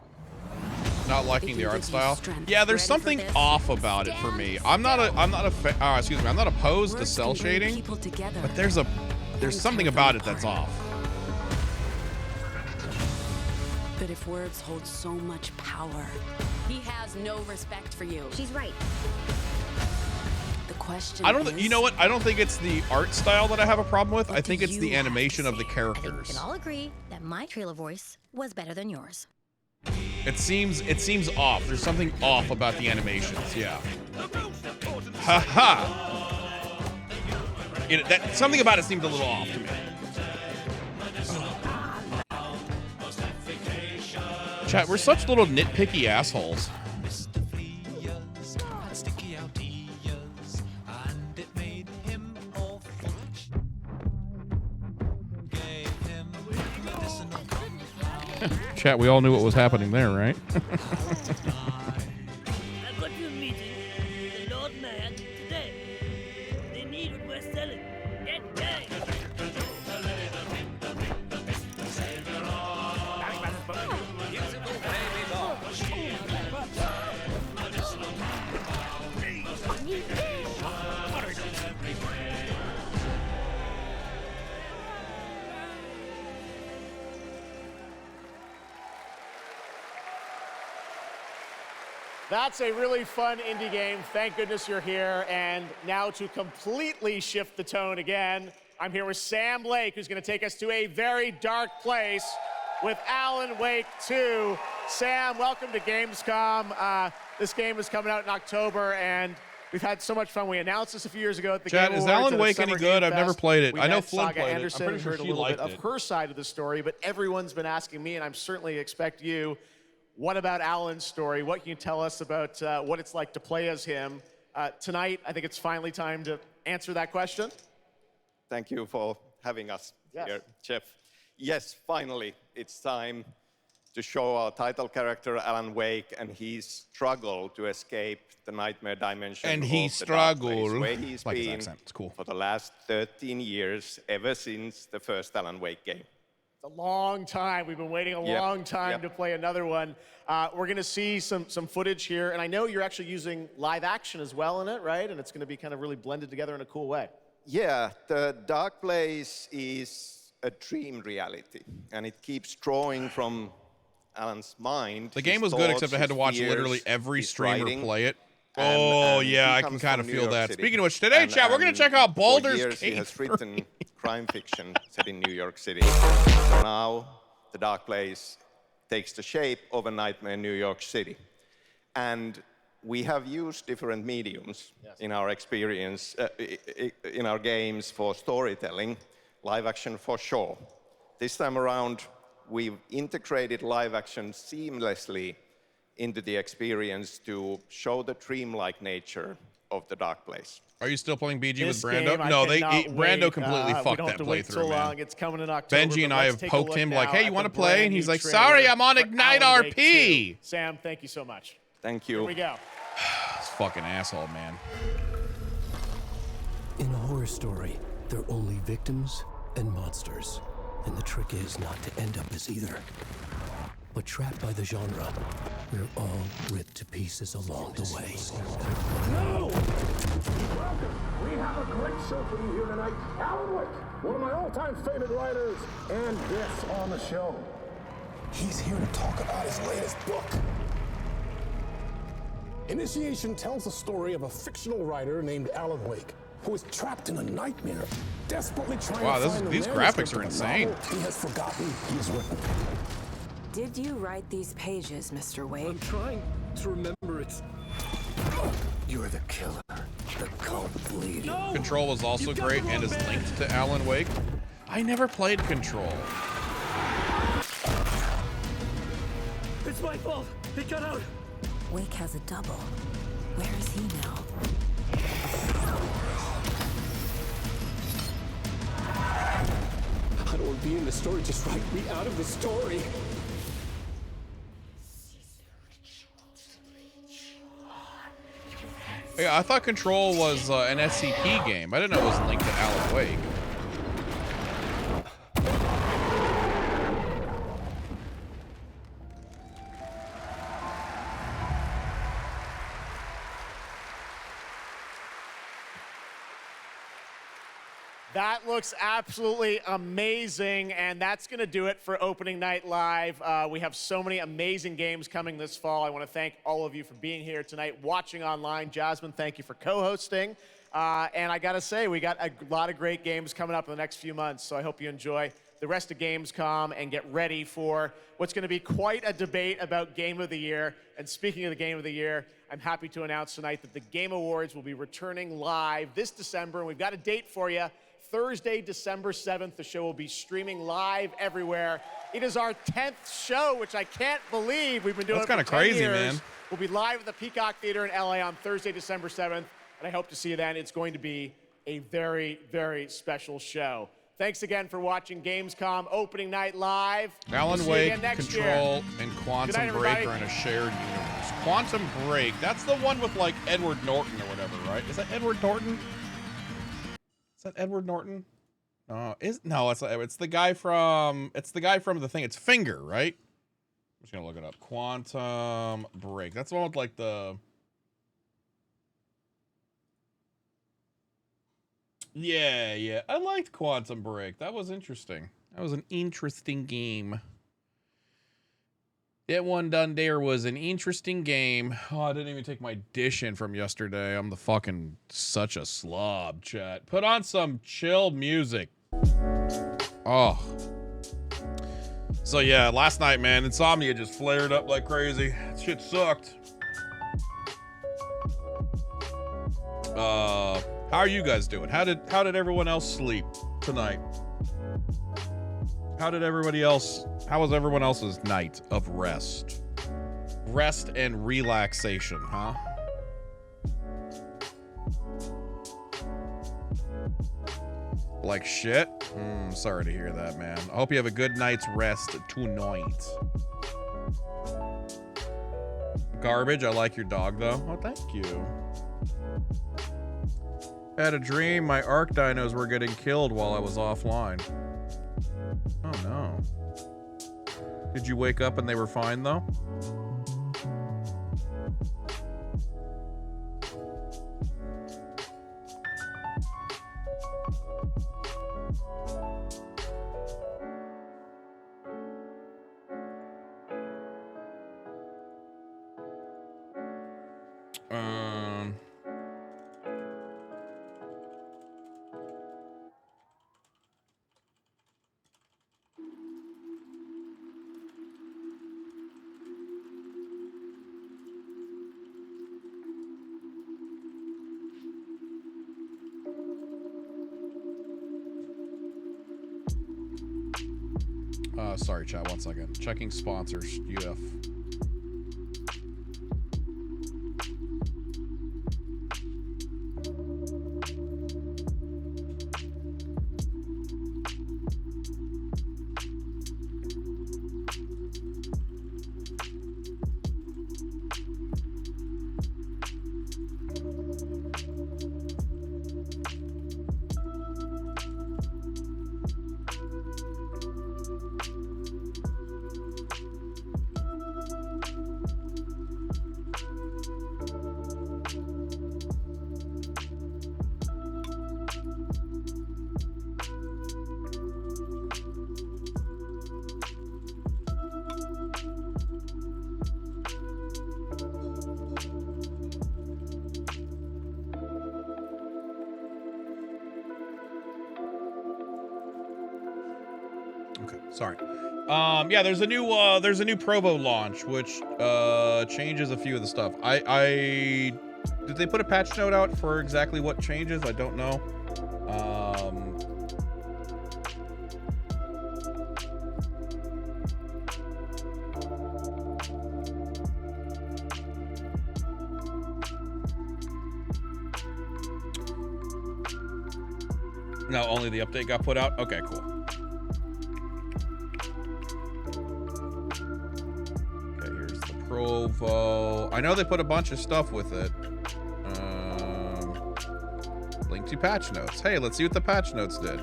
Not liking the art style. Yeah, there's something off about it for me. I'm not opposed to cell shading, but there's something about it that's off. But if words hold so much power, he has no respect for you. She's right. The question I don't. is, You know what? I don't think it's the art style that I have a problem with. I think do it's the you have animation to of the say? I think characters. we can all agree that my trailer voice was better than yours. It seems off. There's something off about the animations. Yeah. Ha ha. That something about it seemed a little off to me. Chat, we're such little nitpicky assholes. Chat, we all knew what was happening there, right? I've got you a meeting with the Lord Mayor today. They need what we're selling. Get going! That's a really fun indie game. Thank goodness you're here. And now to completely shift the tone again, I'm here with Sam Lake, who's going to take us to a very dark place with Alan Wake 2. Sam, welcome to Gamescom. This game is coming out in October, and we've had so much fun. We announced this a few years ago at the Chat, Game is Awards Alan and at Wake any Summer good? Game I've never Fest. played it. We I know met Flynn Saga played it. I'm Anderson pretty and sure heard a she little bit liked of it. her side of the story, but everyone's been asking me, and I'm certainly expect you, what about Alan's story? What can you tell us about what it's like to play as him? Tonight, I think it's finally time to answer that question. Thank you for having us here, Jeff. Yes, finally, it's time to show our title character, Alan Wake, and his struggle to escape the nightmare dimension And of he the dark place, struggled. where he's Like his been accent. It's cool. for the last 13 years, ever since the first Alan Wake game. It's a long time. We've been waiting a Yep, long time yep. to play another one. We're going to see some footage here, and I know you're actually using live action as well in it, right? And it's going to be kind of really blended together in a cool way. Yeah, the dark place is a dream reality, and it keeps drawing from Alan's mind. The game was good, except I had to watch literally every streamer play it. And Oh, yeah, he I can comes kind of from New feel York that. City. Speaking of which, today, chat, we're going to check out For Baldur's years, he Gate has 3. written crime fiction set in New York City. So now, the dark place takes the shape of a nightmare in New York City. And we have used different mediums in our experience, in our games for storytelling, live action for sure. This time around, we've integrated live action seamlessly into the experience to show the dreamlike nature of the dark place. Are you still playing BG This with Brando? game, No, I cannot Brando wait. completely We fucked don't have that to wait so playthrough, man. long. It's coming in October. Benji and but I let's have take a poked look him like, now hey, at you the want to play? brand And he's new like, trailer sorry, I'm on for Ignite Alan Wake RP. 2. Sam, thank you so much. Thank you. Here we go. This fucking asshole, man. In a horror story, there are only victims and monsters. And the trick is not to end up as either. But trapped by the genre, we're all ripped to pieces along the way. No! Welcome! We have a great show for you here tonight. Alan Wake, one of my all-time favorite writers, and this on the show. He's here to talk about his latest book. Initiation tells the story of a fictional writer named Alan Wake, who is trapped in a nightmare, desperately trying to find the these manuscript graphics are of a insane. novel he has forgotten he's written. Did you write these pages, Mr. Wake? I'm trying to remember it. You're the killer, the cult leader. Control was also great and is linked to Alan Wake. I never played Control. It's my fault. He got out. Wake has a double. Where is he now? I don't want to be in the story. Just write me out of the story. Yeah, I thought Control was an SCP game. I didn't know it was linked to Alan Wake. That looks absolutely amazing, and that's going to do it for Opening Night Live. We have so many amazing games coming this fall. I want to thank all of you for being here tonight, watching online. Jasmine, thank you for co-hosting. And I gotta say, we got a lot of great games coming up in the next few months, so I hope you enjoy the rest of Gamescom and get ready for what's gonna be quite a debate about Game of the Year. And speaking of the Game of the Year, I'm happy to announce tonight that the Game Awards will be returning live this December, and we've got a date for you. Thursday, December 7th, the show will be streaming live everywhere. It is our 10th show, which I can't believe we've been doing. That's kind kinda of crazy, years. man. We'll be live at the Peacock Theater in LA on Thursday, December 7th, and I hope to see you then. It's going to be a very, very special show. Thanks again for watching Gamescom opening night live. Alan We'll see you Wake, again next Control, year. and Good Quantum night, Break everybody. are in a shared universe. Quantum Break, that's the one with like Edward Norton or whatever, right? Is that Edward Norton? Is that Edward Norton? It's the guy from the thing. It's Finger, right? I'm just gonna look it up. Quantum Break. That's the one with like the. Yeah. I liked Quantum Break. That was interesting. That was an interesting game. That one done there was an interesting game. Oh, I didn't even take my dish in from yesterday. I'm such a slob, chat. Put on some chill music. Oh. So yeah, last night, man, insomnia just flared up like crazy. Shit sucked. How are you guys doing? How did everyone else sleep tonight? How was everyone else's night of rest? Rest and relaxation, huh? Like shit? Sorry to hear that, man. I hope you have a good night's rest tonight. Garbage, I like your dog though. Oh, thank you. I had a dream my Ark dinos were getting killed while I was offline. Oh no. Did you wake up and they were fine though? Sorry, chat, 1 second. Checking sponsors, UF. Sorry. Yeah, there's a new Provo launch, which changes a few of the stuff. Did they put a patch note out for exactly what changes? I don't know. No, only the update got put out? Okay, cool. Okay, here's the Provo. I know they put a bunch of stuff with it. Link to patch notes. Hey, let's see what the patch notes did.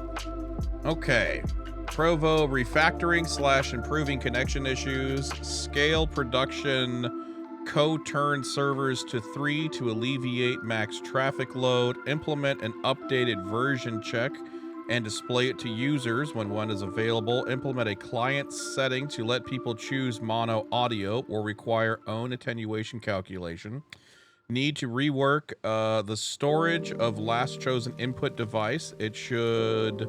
Okay. Provo refactoring / improving connection issues. Scale production co-turn servers to 3 to alleviate max traffic load. Implement an updated version check and display it to users when one is available. Implement a client setting to let people choose mono audio or require own attenuation calculation. need to rework the storage of last chosen input device. It should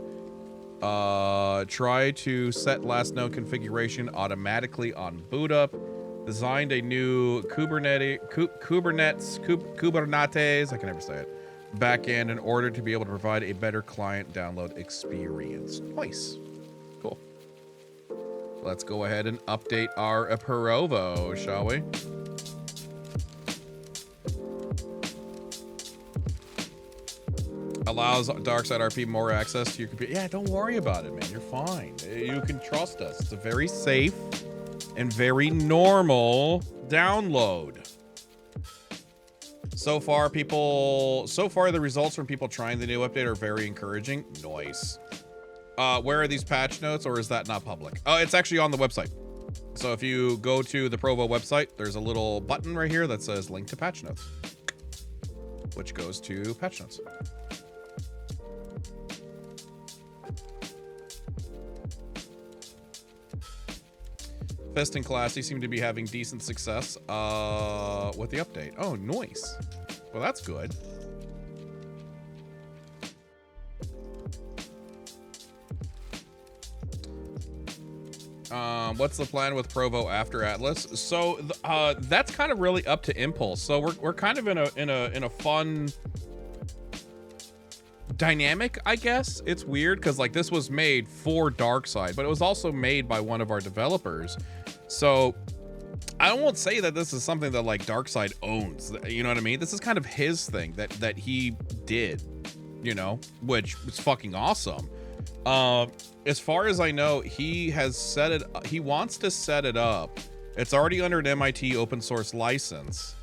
try to set last known configuration automatically on boot up. Designed a new Kubernetes, I can never say it, backend in order to be able to provide a better client download experience. Nice. Cool. Let's go ahead and update our Provo, shall we? Allows DarksideRP more access to your computer. Yeah, don't worry about it, man. You're fine. You can trust us. It's a very safe and very normal download. So far, the results from people trying the new update are very encouraging. Nice. Where are these patch notes, or is that not public? Oh, it's actually on the website. So if you go to the Provo website, there's a little button right here that says link to patch notes, which goes to patch notes. Fist and Classy seem to be having decent success with the update. Oh, nice. Well, that's good. What's the plan with Provo after Atlas? So that's kind of really up to Impulse. So we're kind of in a fun dynamic, I guess. It's weird because like this was made for Darkside, but it was also made by one of our developers. So I won't say that this is something that like Darkside owns. You know what I mean? This is kind of his thing that he did, you know, which was fucking awesome. As far as I know, he has set it. He wants to set it up. It's already under an MIT open source license.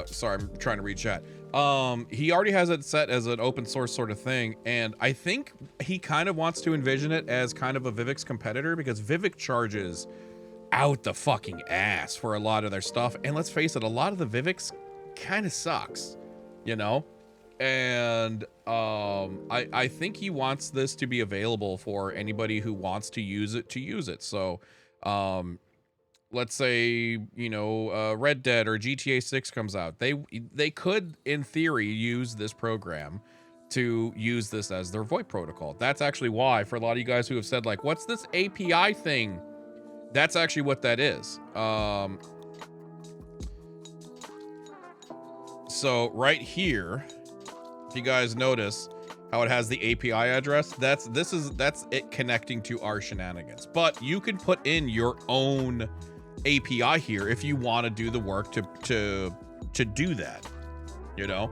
Sorry, I'm trying to read chat. He already has it set as an open source sort of thing, and I think he kind of wants to envision it as kind of a Vivek's competitor, because Vivek charges out the fucking ass for a lot of their stuff, and let's face it, a lot of the Vivek's kind of sucks, you know? And I think he wants this to be available for anybody who wants to use it. So let's say, you know, Red Dead or GTA 6 comes out, they could in theory use this program to use this as their VoIP protocol. That's actually why, for a lot of you guys who have said like, what's this API thing, that's actually what that is. So right here, if you guys notice how it has the API address, that's it connecting to our shenanigans. But you can put in your own API here if you want to do the work to do that, you know?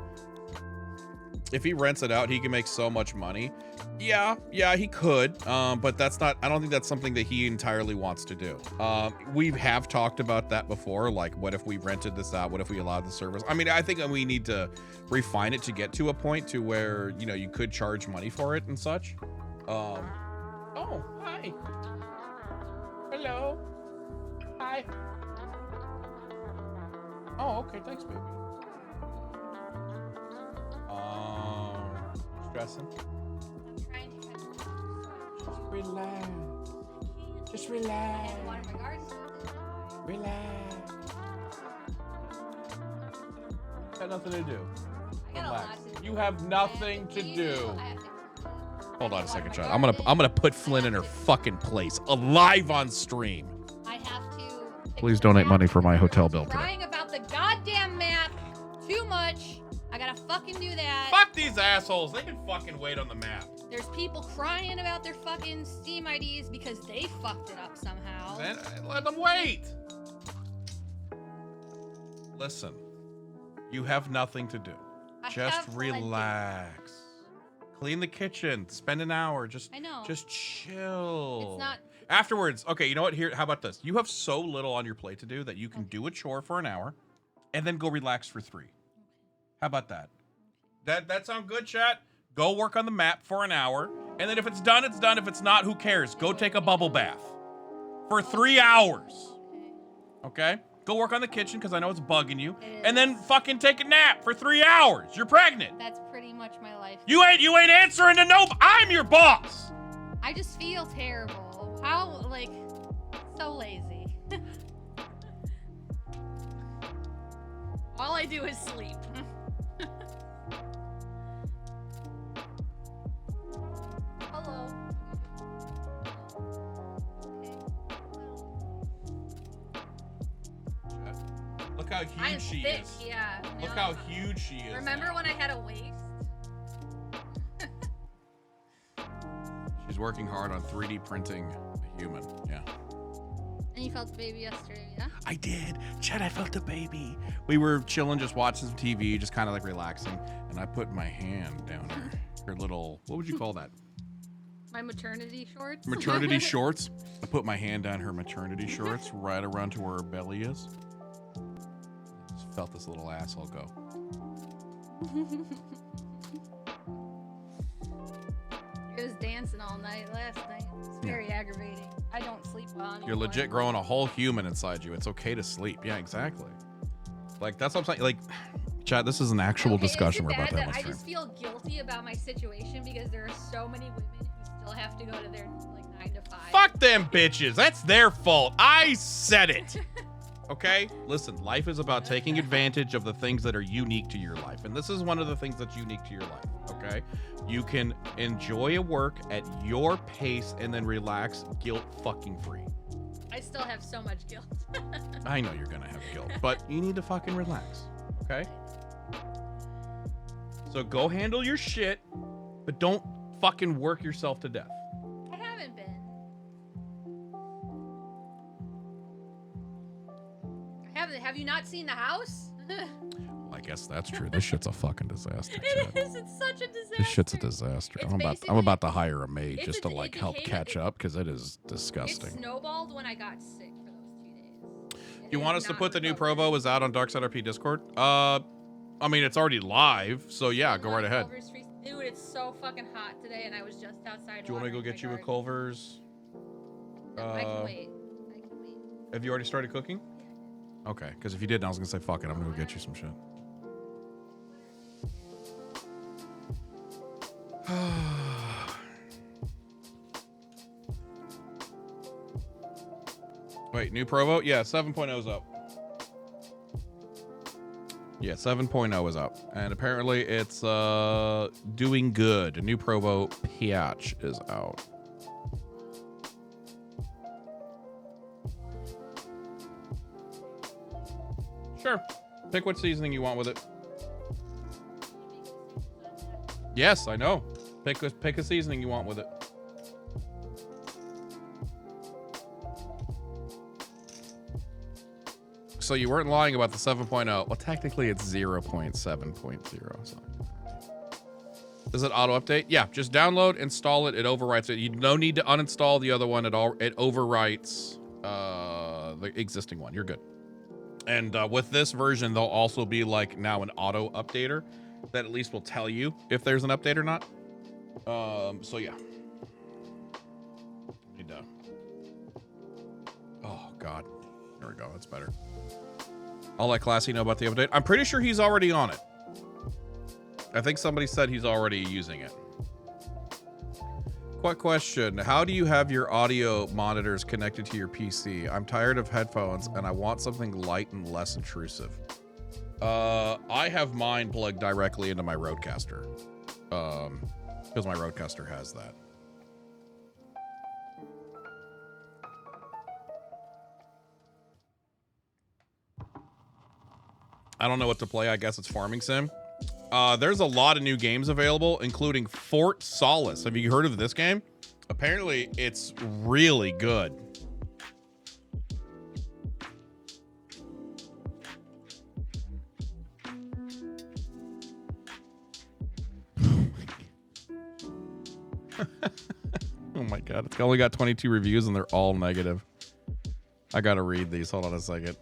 If he rents it out, he can make so much money. Yeah, he could, but that's not, I don't think that's something that he entirely wants to do. We have talked about that before, like what if we rented this out, what if we allowed the service? I mean, I think we need to refine it to get to a point to where, you know, you could charge money for it and such. Oh, hi. Hello. Hi. Oh, okay, thanks, baby. Stressing? Just relax. Just relax. Relax. Got nothing to do. Relax. You have nothing to do. Hold on a second, Chad. I'm gonna put Flynn in her fucking place, alive on stream. I have to. Please donate money for my hotel bill today. Crying about the goddamn map too much. I gotta fucking do that. Fuck these assholes. They can fucking wait on the map. There's people crying about their fucking Steam IDs because they fucked it up somehow. Let them wait. Listen, you have nothing to do. Just relax. Clean the kitchen. Spend an hour. I know. Just chill. It's not. Afterwards, okay, you know what? Here, how about this? You have so little on your plate to do that you can do a chore for an hour and then go relax for 3. How about that? That sound good, chat? Go work on the map for an hour, and then if it's done, it's done. If it's not, who cares? Go take a bubble bath for 3 hours. Okay? Go work on the kitchen, because I know it's bugging you. And then fucking take a nap for 3 hours. You're pregnant. That's pretty much my life. You ain't answering to no. I'm your boss. I just feel terrible. How, like, So lazy. All I do is sleep. Hello. Look how I'm huge she thick, is. yeah. Look no. how huge she is. Remember when I had a waist? She's working hard on 3D printing a human. Yeah. And you felt the baby yesterday, yeah? I did. Chad, I felt the baby. We were chilling, just watching some TV, just kind of like relaxing. And I put my hand down her little, what would you call that? My maternity shorts? Maternity shorts. I put my hand down her maternity shorts right around to where her belly is. Just felt this little asshole go. I was dancing all night last night. It's very aggravating. I don't sleep well anymore. You're legit growing a whole human inside you. It's okay to sleep. Yeah, exactly. Like, that's what I'm saying. Like, Chad, this is an actual discussion we're about to have on I stream. just feel guilty about my situation because there are so many women who still have to go to their like 9 to 5. Fuck them bitches. That's their fault. I said it. Okay? Listen, life is about taking advantage of the things that are unique to your life. And this is one of the things that's unique to your life. Okay? You can enjoy a work at your pace and then relax guilt fucking free. I still have so much guilt. I know you're gonna have guilt, but you need to fucking relax. Okay? So go handle your shit, but don't fucking work yourself to death. I haven't been. Have you not seen the house? I guess that's true. This shit's a fucking disaster. It Chad. is. It's such a disaster. This shit's a disaster. I'm about to hire a maid just to like it help became catch up because it is disgusting. It snowballed when I got sick for those 2 days. You want us to put the new Provo is out on DarksideRP Discord? I mean, it's already live, so yeah, go right ahead. Dude, it's so fucking hot today, and I was just outside. Do you want to go get you a Culver's? I can wait. Have you already started cooking? Okay, because if you didn't, I was gonna say fuck it. I'm gonna go get you some shit. Wait, new Provo? Yeah, 7.0 is up. Yeah, 7.0 is up. And apparently it's doing good. A new Provo patch is out. Sure. Pick what seasoning you want with it. Yes, I know. Pick a seasoning you want with it. So you weren't lying about the 7.0. Well, technically it's 0.7.0. So. Does it auto update? Yeah, just download, install it. It overwrites it. You no need to uninstall the other one. It overwrites the existing one. You're good. And with this version, there'll also be like now an auto updater that at least will tell you if there's an update or not. So yeah. Need to. Oh God. There we go. That's better. I'll let Classy know about the update. I'm pretty sure he's already on it. I think somebody said he's already using it. Quick question. How do you have your audio monitors connected to your PC? I'm tired of headphones and I want something light and less intrusive. I have mine plugged directly into my Rodecaster. Because my Rodecaster has that. I don't know what to play. I guess it's Farming Sim. There's a lot of new games available, including Fort Solace. Have you heard of this game? Apparently, it's really good. Oh my God. It's only got 22 reviews and they're all negative. I gotta read these. Hold on a second.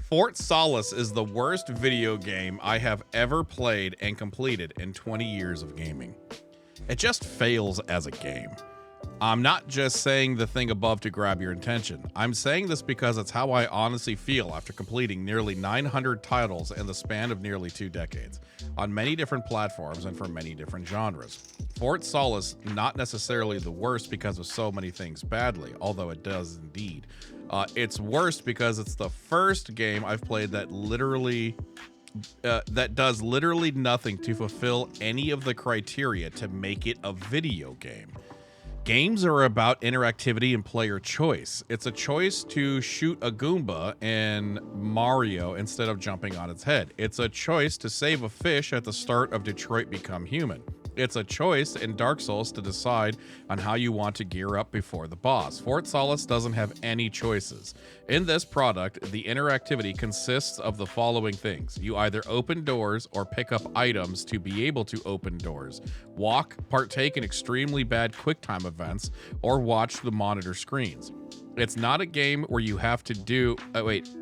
Fort Solace is the worst video game I have ever played and completed in 20 years of gaming. It just fails as a game. I'm not just saying the thing above to grab your attention. I'm saying this because it's how I honestly feel after completing nearly 900 titles in the span of nearly 2 decades, on many different platforms and for many different genres. Fort Solis, not necessarily the worst because of so many things badly, although it does indeed. It's worst because it's the first game I've played that does literally nothing to fulfill any of the criteria to make it a video game. Games are about interactivity and player choice. It's a choice to shoot a Goomba in Mario instead of jumping on its head. It's a choice to save a fish at the start of Detroit Become Human. It's a choice in Dark Souls to decide on how you want to gear up before the boss. Fort Solis doesn't have any choices. In this product, the interactivity consists of the following things. You either open doors or pick up items to be able to open doors, walk, partake in extremely bad QuickTime events, or watch the monitor screens. It's not a game where you have to do...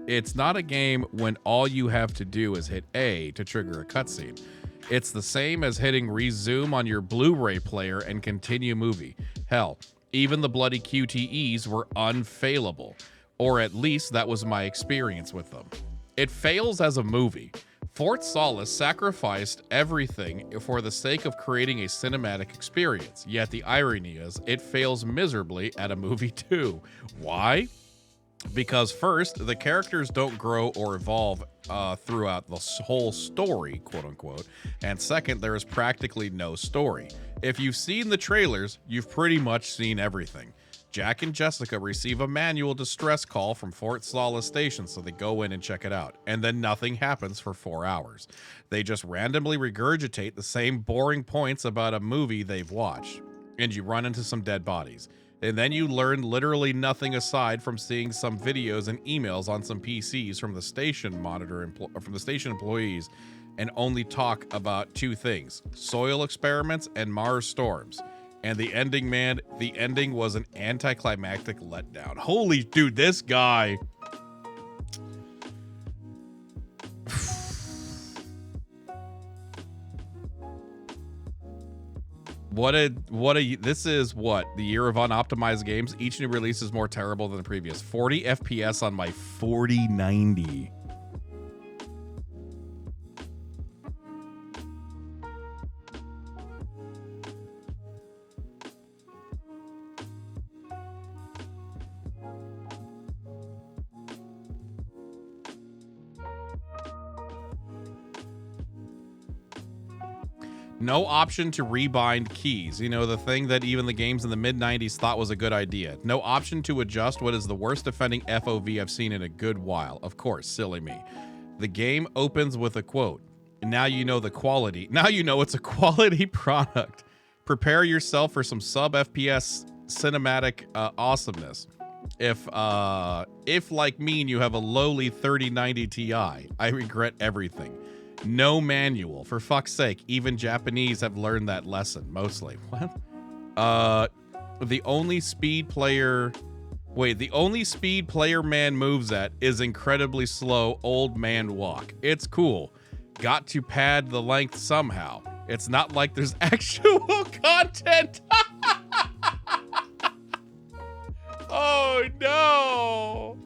It's not a game when all you have to do is hit A to trigger a cutscene. It's the same as hitting resume on your Blu-ray player and continue movie. Hell, even the bloody QTEs were unfailable. Or at least that was my experience with them. It fails as a movie. Fort Solis sacrificed everything for the sake of creating a cinematic experience. Yet the irony is, it fails miserably at a movie too. Why? Because first, the characters don't grow or evolve throughout the whole story, quote unquote. And second, there is practically no story. If you've seen the trailers, you've pretty much seen everything. Jack and Jessica receive a manual distress call from Fort Solis Station, so they go in and check it out. And then nothing happens for 4 hours. They just randomly regurgitate the same boring points about a movie they've watched. And you run into some dead bodies. And then you learn literally nothing aside from seeing some videos and emails on some PCs from the station from the station employees, and only talk about 2 things: soil experiments and Mars storms. And the ending, man, the ending was an anticlimactic letdown. Holy dude, this guy. This is what? The year of unoptimized games? Each new release is more terrible than the previous. 40 FPS on my 4090. No option to rebind keys. You know, the thing that even the games in the mid-90s thought was a good idea. No option to adjust what is the worst offending FOV I've seen in a good while. Of course, silly me. The game opens with a quote. Now you know the quality. Now you know it's a quality product. Prepare yourself for some sub-FPS cinematic awesomeness. If like me, you have a lowly 3090 Ti, I regret everything. No manual, for fuck's sake. Even Japanese have learned that lesson, mostly. What? The only speed player man moves at is incredibly slow old man walk. It's cool. Got to pad the length somehow. It's not like there's actual content. Oh no.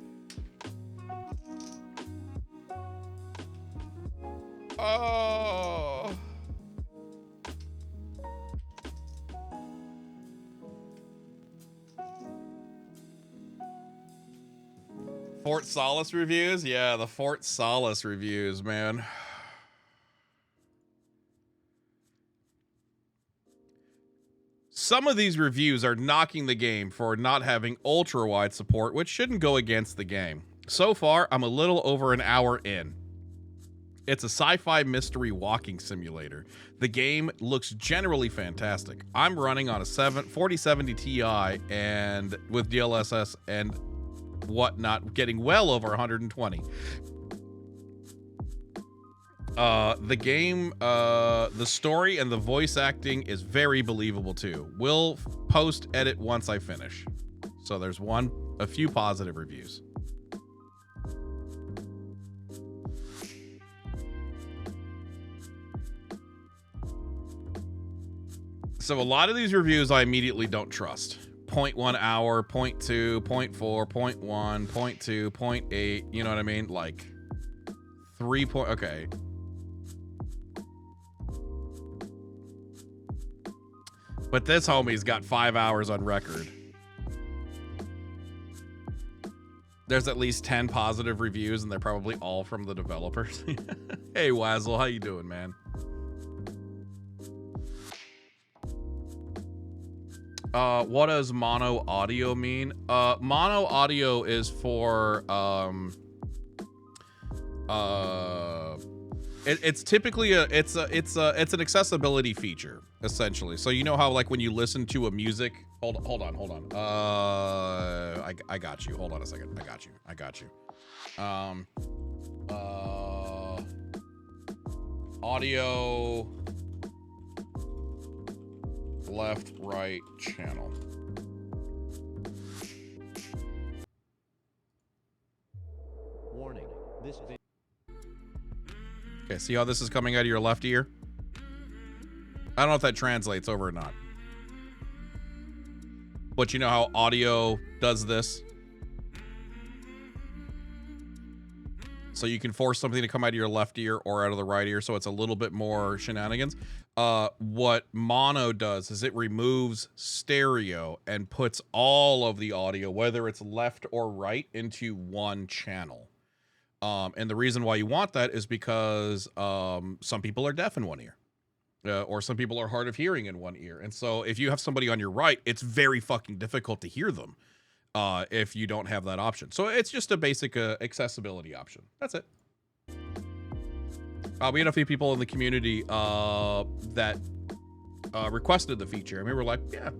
Oh. Fort Solis reviews? Yeah, the Fort Solis reviews, man. Some of these reviews are knocking the game for not having ultra-wide support, which shouldn't go against the game. So far, I'm a little over an hour in. It's a sci-fi mystery walking simulator. The game looks generally fantastic. I'm running on a 4070 Ti and with DLSS and whatnot, getting well over 120. The game, the story and the voice acting is very believable too. Will post edit once I finish. So there's a few positive reviews. So a lot of these reviews I immediately don't trust. 0.1 hour, 0.2, 0.4, 0.1, 0.2, 0.8, you know what I mean? Like 3 point, okay. But this homie's got 5 hours on record. There's at least 10 positive reviews, and they're probably all from the developers. Hey, Wazzle, how you doing, man? What does mono audio mean? Mono audio is for it's typically it's an accessibility feature, essentially. So you know how, like, when you listen to a music, hold on. I got you. Hold on a second. I got you. Audio left right channel. Warning. This video. Okay, see how this is coming out of your left ear? I don't know if that translates over or not. But you know how audio does this? So you can force something to come out of your left ear or out of the right ear, so it's a little bit more shenanigans. What mono does is it removes stereo and puts all of the audio, whether it's left or right, into one channel. And the reason why you want that is because some people are deaf in one ear. Or some people are hard of hearing in one ear. And so if you have somebody on your right, it's very fucking difficult to hear them if you don't have that option. So it's just a basic accessibility option. That's it. We had a few people in the community that requested the feature. And we were like, yeah,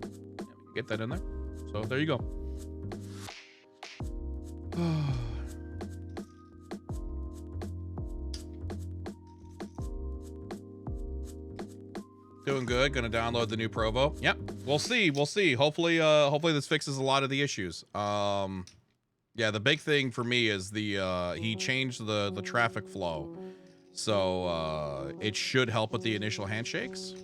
get that in there. So there you go. Doing good. Gonna download the new Provo. Yep. We'll see. Hopefully this fixes a lot of the issues. Yeah, the big thing for me is he changed the traffic flow. So it should help with the initial handshakes.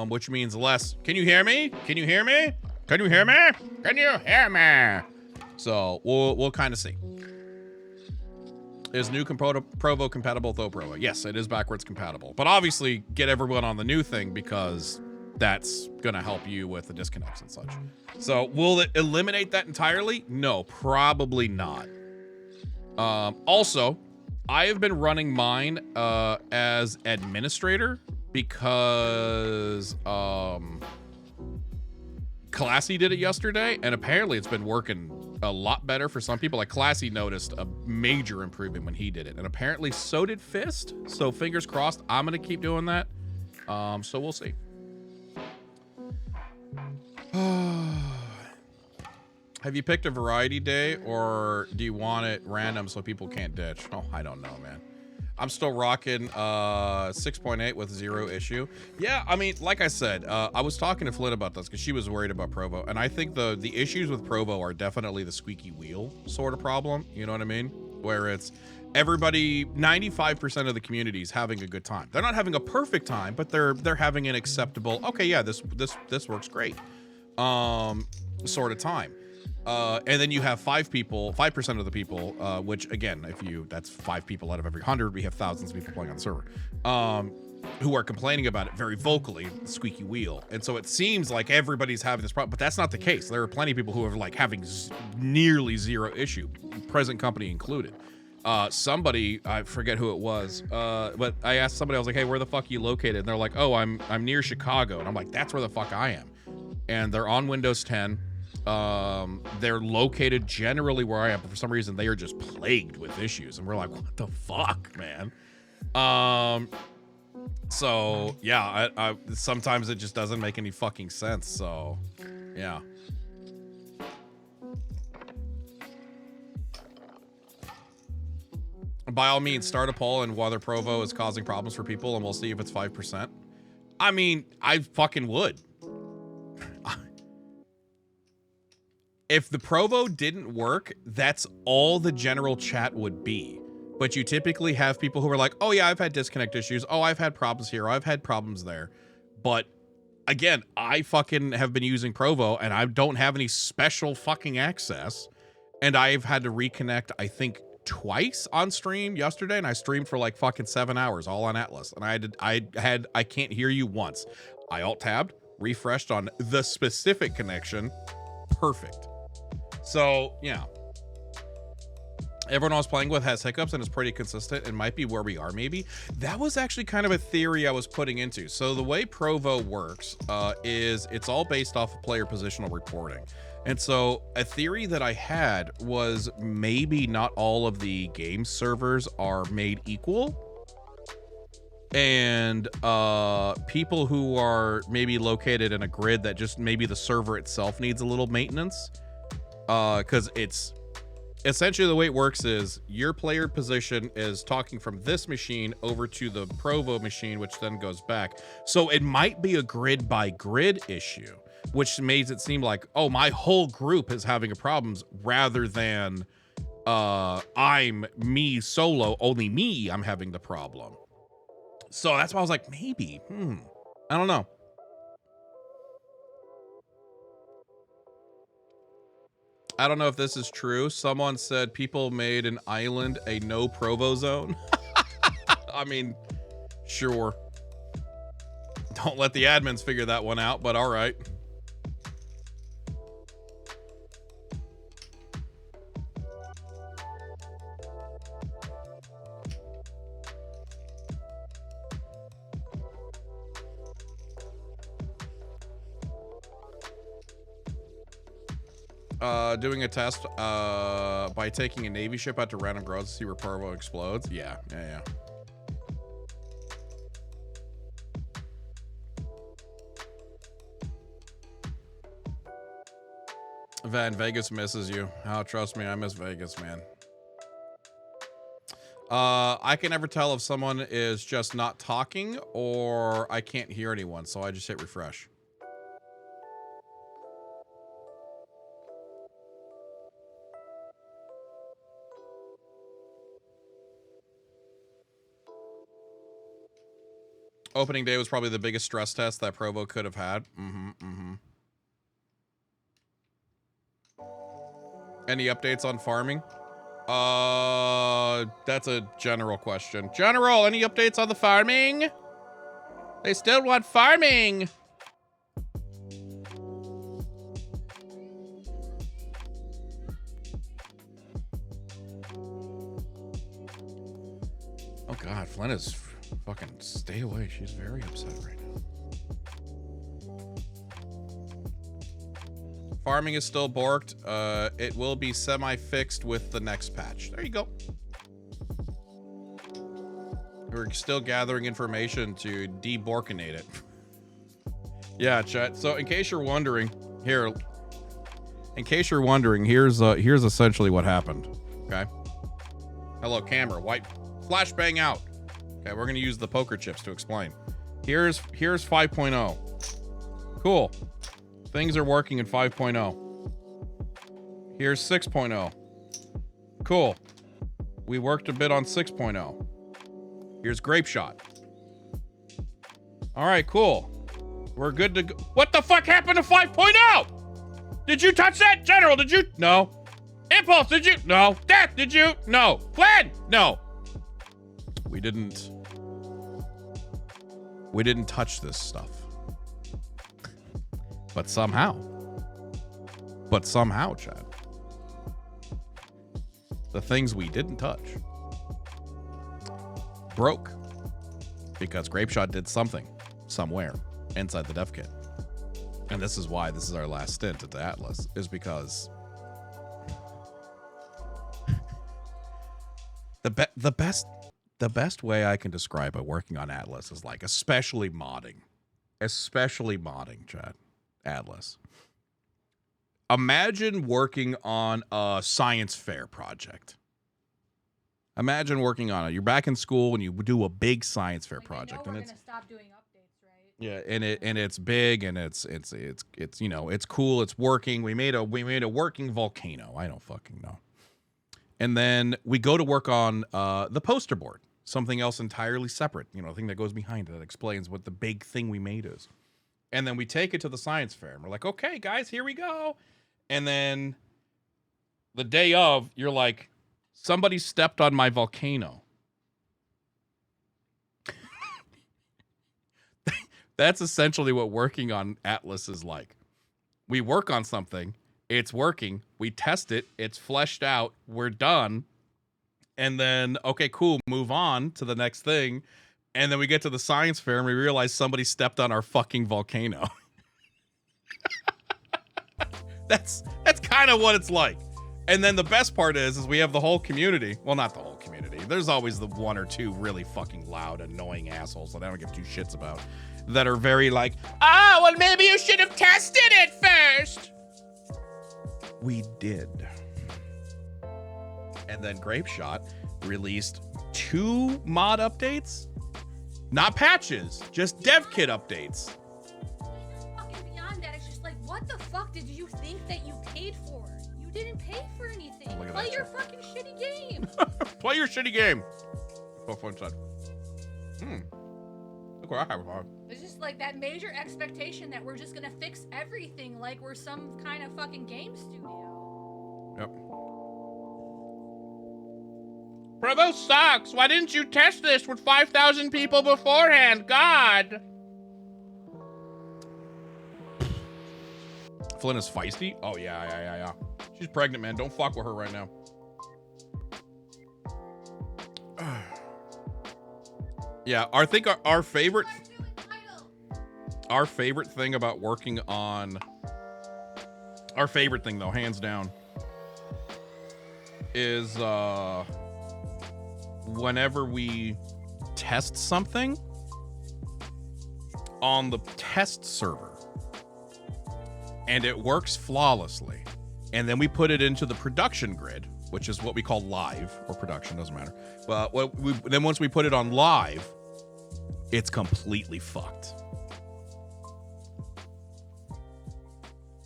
Which means less. Can you hear me? Can you hear me? Can you hear me? Can you hear me? So we'll kind of see. Is new Provo compatible with Provo? Yes, it is backwards compatible. But obviously, get everyone on the new thing because that's going to help you with the disconnects and such. So will it eliminate that entirely? No, probably not. Also, I have been running mine as administrator because Classy did it yesterday, and apparently it's been working a lot better for some people. Like Classy noticed a major improvement when he did it, and apparently so did Fist. So fingers crossed, I'm gonna keep doing that. So we'll see. Have you picked a variety day, or do you want it random so people can't ditch? Oh, I don't know, man. I'm still rocking 6.8 with 0 issue. Yeah, I mean, like I said, I was talking to Flynn about this because she was worried about Provo, and I think the issues with Provo are definitely the squeaky wheel sort of problem. You know what I mean? Where it's everybody, 95% of the community is having a good time. They're not having a perfect time, but they're having an acceptable. Okay, yeah, this works great. Sort of time. And then you have 5% of the people, which again, that's 5 people out of every 100, we have thousands of people playing on the server, who are complaining about it very vocally, the squeaky wheel. And so it seems like everybody's having this problem, but that's not the case. There are plenty of people who are like having nearly 0 issue, present company included. Somebody, I forget who it was, but I asked somebody, I was like, hey, where the fuck are you located? And they're like, oh, I'm near Chicago. And I'm like, that's where the fuck I am. And they're on Windows 10. They're located generally where I am, but for some reason they are just plagued with issues, and we're like, what the fuck, man? So yeah, I sometimes it just doesn't make any fucking sense. So yeah. By all means, start a poll and whether Provo is causing problems for people, and we'll see if it's 5%. I mean, I fucking would. If the Provo didn't work, that's all the general chat would be. But you typically have people who are like, oh yeah, I've had disconnect issues. Oh, I've had problems here. I've had problems there. But again, I fucking have been using Provo and I don't have any special fucking access. And I've had to reconnect, I think, twice on stream yesterday, and I streamed for like fucking 7 hours, all on Atlas. And I can't hear you once. I alt-tabbed, refreshed on the specific connection. Perfect. So, yeah. Everyone I was playing with has hiccups and is pretty consistent and might be where we are, maybe. That was actually kind of a theory I was putting into. So the way Provo works is it's all based off of player positional reporting. And so a theory that I had was maybe not all of the game servers are made equal. And people who are maybe located in a grid that just maybe the server itself needs a little maintenance. Because it's essentially the way it works is your player position is talking from this machine over to the Provo machine, which then goes back. So it might be a grid by grid issue, which makes it seem like, oh, my whole group is having a problems rather than I'm me solo, only me, I'm having the problem. So that's why I was like, maybe, I don't know. I don't know if this is true. Someone said people made an island a no Provo zone. I mean, sure. Don't let the admins figure that one out, but all right. Doing a test by taking a Navy ship out to random grounds to see where Provo explodes. Yeah. Van, Vegas misses you. Oh, trust me, I miss Vegas, man. I can never tell if someone is just not talking or I can't hear anyone, so I just hit refresh. Opening day was probably the biggest stress test that Provo could have had. Any updates on farming? That's a general question. General, any updates on the farming? They still want farming. Oh God, Flynn is fucking stay away. She's very upset right now. Farming is still borked. It will be semi-fixed with the next patch. There you go. We're still gathering information to deborkinate it. Yeah, chat. So in case you're wondering, here's essentially what happened. Okay. Hello, camera. White flashbang out. Okay, we're gonna use the poker chips to explain. Here's 5.0. Cool. Things are working in 5.0. Here's 6.0. Cool. We worked a bit on 6.0. Here's Grape Shot. All right, cool. We're good to go. What the fuck happened to 5.0? Did you touch that? General, did you? No. Impulse, did you? No. Death, did you? No. Glenn? No. We didn't touch this stuff. But somehow, Chad, the things we didn't touch broke because Grape Shot did something somewhere inside the dev kit. And this is why this is our last stint at the Atlas, is because the best way I can describe it working on Atlas is like especially modding, Chad. Atlas. Imagine working on a science fair project. Imagine working on it. You're back in school and you do a big science fair project, and it's gonna stop doing updates, right? Yeah, and it's big and it's you know, it's cool. It's working. We made a working volcano. I don't fucking know. And then we go to work on the poster board, something else entirely separate. You know, a thing that goes behind it that explains what the big thing we made is. And then we take it to the science fair. And we're like, okay, guys, here we go. And then the day of, you're like, somebody stepped on my volcano. That's essentially what working on Atlas is like. We work on something, it's working, we test it, it's fleshed out, we're done, and then, okay, cool, move on to the next thing, and then we get to the science fair and we realize somebody stepped on our fucking volcano. That's kind of what it's like. And then the best part is we have the whole community. Well, not the whole community. There's always the one or two really fucking loud, annoying assholes that I don't give two shits about, that are very like, oh, well, maybe you should have tested it first. We did. And then Grapeshot released 2 mod updates. Not patches, just dev kit updates. Fucking beyond that, it's just like, what the fuck did you think that you paid for? You didn't pay for anything. Look at Play that your shit. fucking shitty game. Play your shitty game. Go for inside. Look what I have. It's just like that major expectation that we're just gonna fix everything like we're some kind of fucking game studio. Yep. Provo sucks. Why didn't you test this with 5,000 people beforehand? God. Flynn is feisty? Oh, yeah. She's pregnant, man. Don't fuck with her right now. Yeah, I think our favorite thing about working on our favorite thing though, hands down, is whenever we test something on the test server and it works flawlessly, and then we put it into the production grid, which is what we call live or production, doesn't matter. But then once we put it on live, it's completely fucked.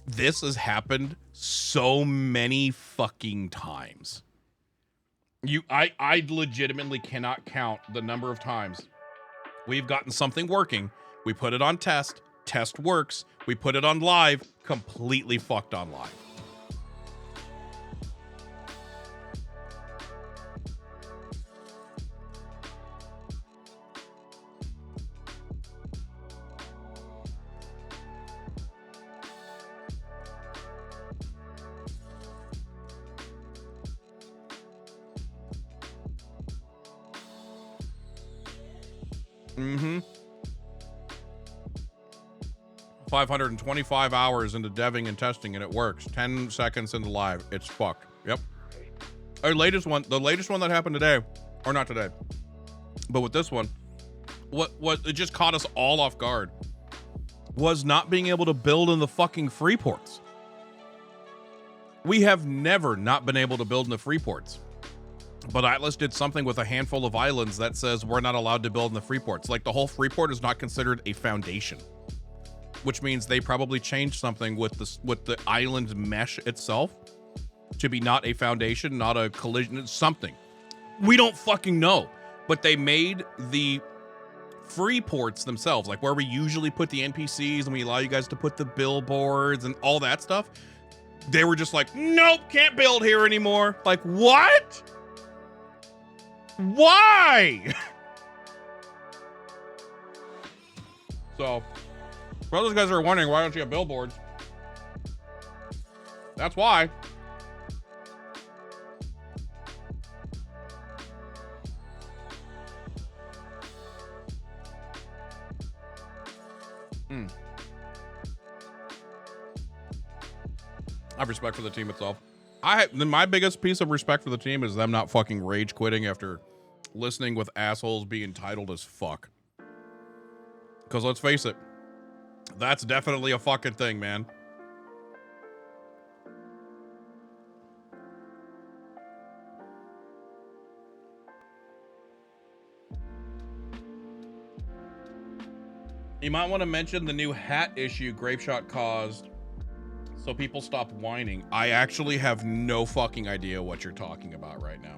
This has happened so many fucking times. I legitimately cannot count the number of times we've gotten something working, we put it on test works, we put it on live, completely fucked on live. Mm-hmm. 525 hours into deving and testing, and it works. 10 seconds into live, it's fucked. Yep. The latest one that happened today, or not today, but with this one, what it just caught us all off guard was not being able to build in the fucking free ports. We have never not been able to build in the free ports. But Atlas did something with a handful of islands that says we're not allowed to build in the free ports. Like, the whole free port is not considered a foundation, which means they probably changed something with the island mesh itself to be not a foundation, not a collision, something. We don't fucking know. But they made the free ports themselves, like where we usually put the NPCs and we allow you guys to put the billboards and all that stuff. They were just like, nope, can't build here anymore. Like, what? Why? So, for those guys that are wondering, why don't you have billboards? That's why. I have respect for the team itself. My biggest piece of respect for the team is them not fucking rage quitting after listening with assholes being entitled as fuck. Because let's face it, that's definitely a fucking thing, man. You might want to mention the new hat issue Grapeshot caused so people stop whining. I actually have no fucking idea what you're talking about right now.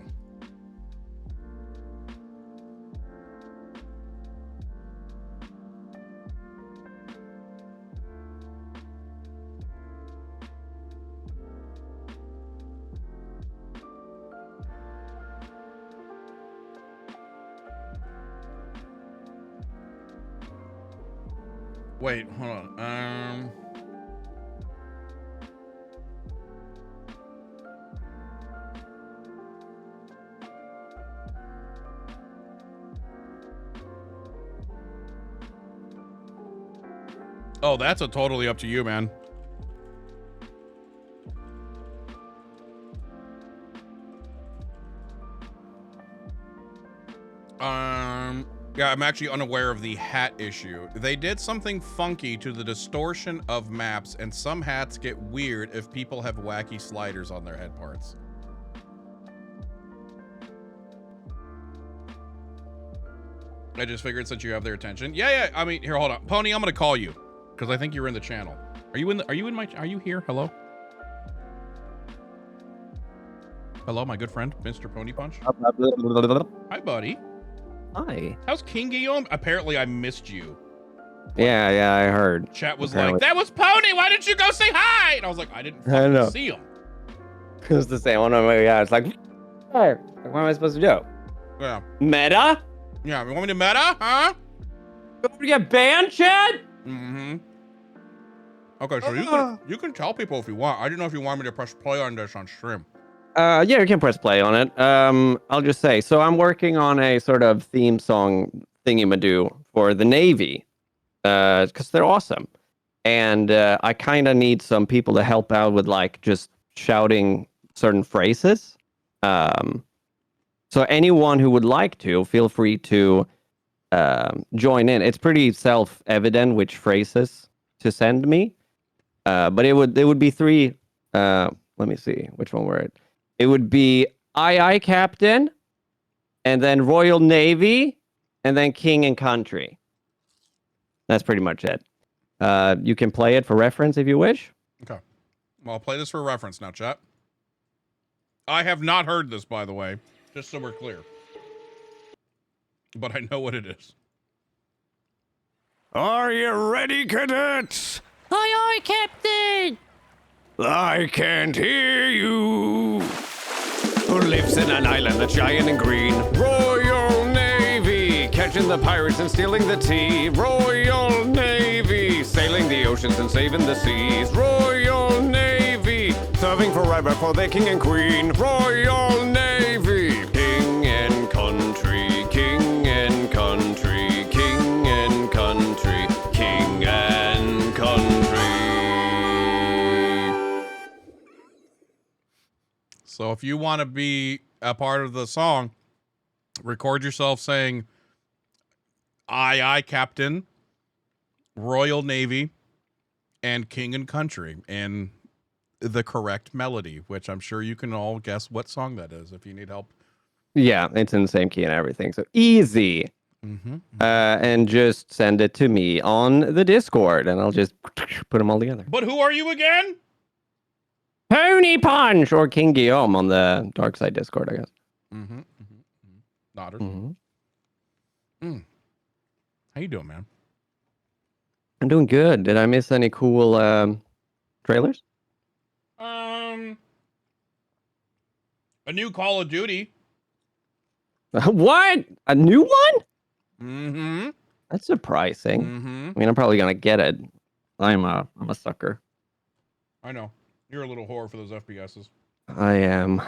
Wait, hold on. Oh, that's a totally up to you, man. Yeah, I'm actually unaware of the hat issue. They did something funky to the distortion of maps, and some hats get weird if people have wacky sliders on their head parts. I just figured since you have their attention. Yeah, I mean, here, hold on. Pony, I'm gonna call you because I think you're in the channel. Are you here? Hello? Hello, my good friend, Mr. Pony Punch. Hi, buddy. Hi. How's King Guillaume? Apparently, I missed you. Yeah, I heard. Chat was Apparently. like, that was Pony. Why didn't you go say hi? And I was like, I didn't I know. fucking see him. It was the same one. Yeah, it's like, hey, what am I supposed to do? Yeah. Meta? Yeah, you want me to meta? Huh? You get banned, Chad? Mm-hmm. Okay, so you can tell people if you want. I didn't know if you want me to press play on this on stream. Yeah, you can press play on it. I'll just say, so I'm working on a sort of theme song thingy-ma-do for the Navy, because they're awesome. And I kind of need some people to help out with like just shouting certain phrases. So anyone who would like to, feel free to join in. It's pretty self-evident which phrases to send me, but it would be three. Let me see which one were it. It would be aye, Captain, and then Royal Navy, and then King and Country. That's pretty much it. You can play it for reference if you wish. Okay. Well, I'll play this for reference now, chat. I have not heard this, by the way, just so we're clear. But I know what it is. Are you ready, cadets? Aye, aye, Captain! I can't hear you. Who lives in an island that's giant and green? Royal Navy, catching the pirates and stealing the tea. Royal Navy, sailing the oceans and saving the seas. Royal Navy, serving forever for the king and queen. Royal Navy, king and country, king and country, king and country, king and country. So if you want to be a part of the song, record yourself saying, aye, Captain, Royal Navy, and King and Country in the correct melody, which I'm sure you can all guess what song that is if you need help. Yeah, it's in the same key and everything. So easy. And just send it to me on the Discord, and I'll just put them all together. But who are you again? Pony Punch or King Guillaume on the Dark Side Discord, I guess. Nodders. How you doing, man? I'm doing good. Did I miss any cool trailers? A new Call of Duty. What? A new one? Mm-hmm. That's surprising. I mean, I'm probably gonna get it. I'm a sucker. I know. You're a little whore for those FPSs. I am.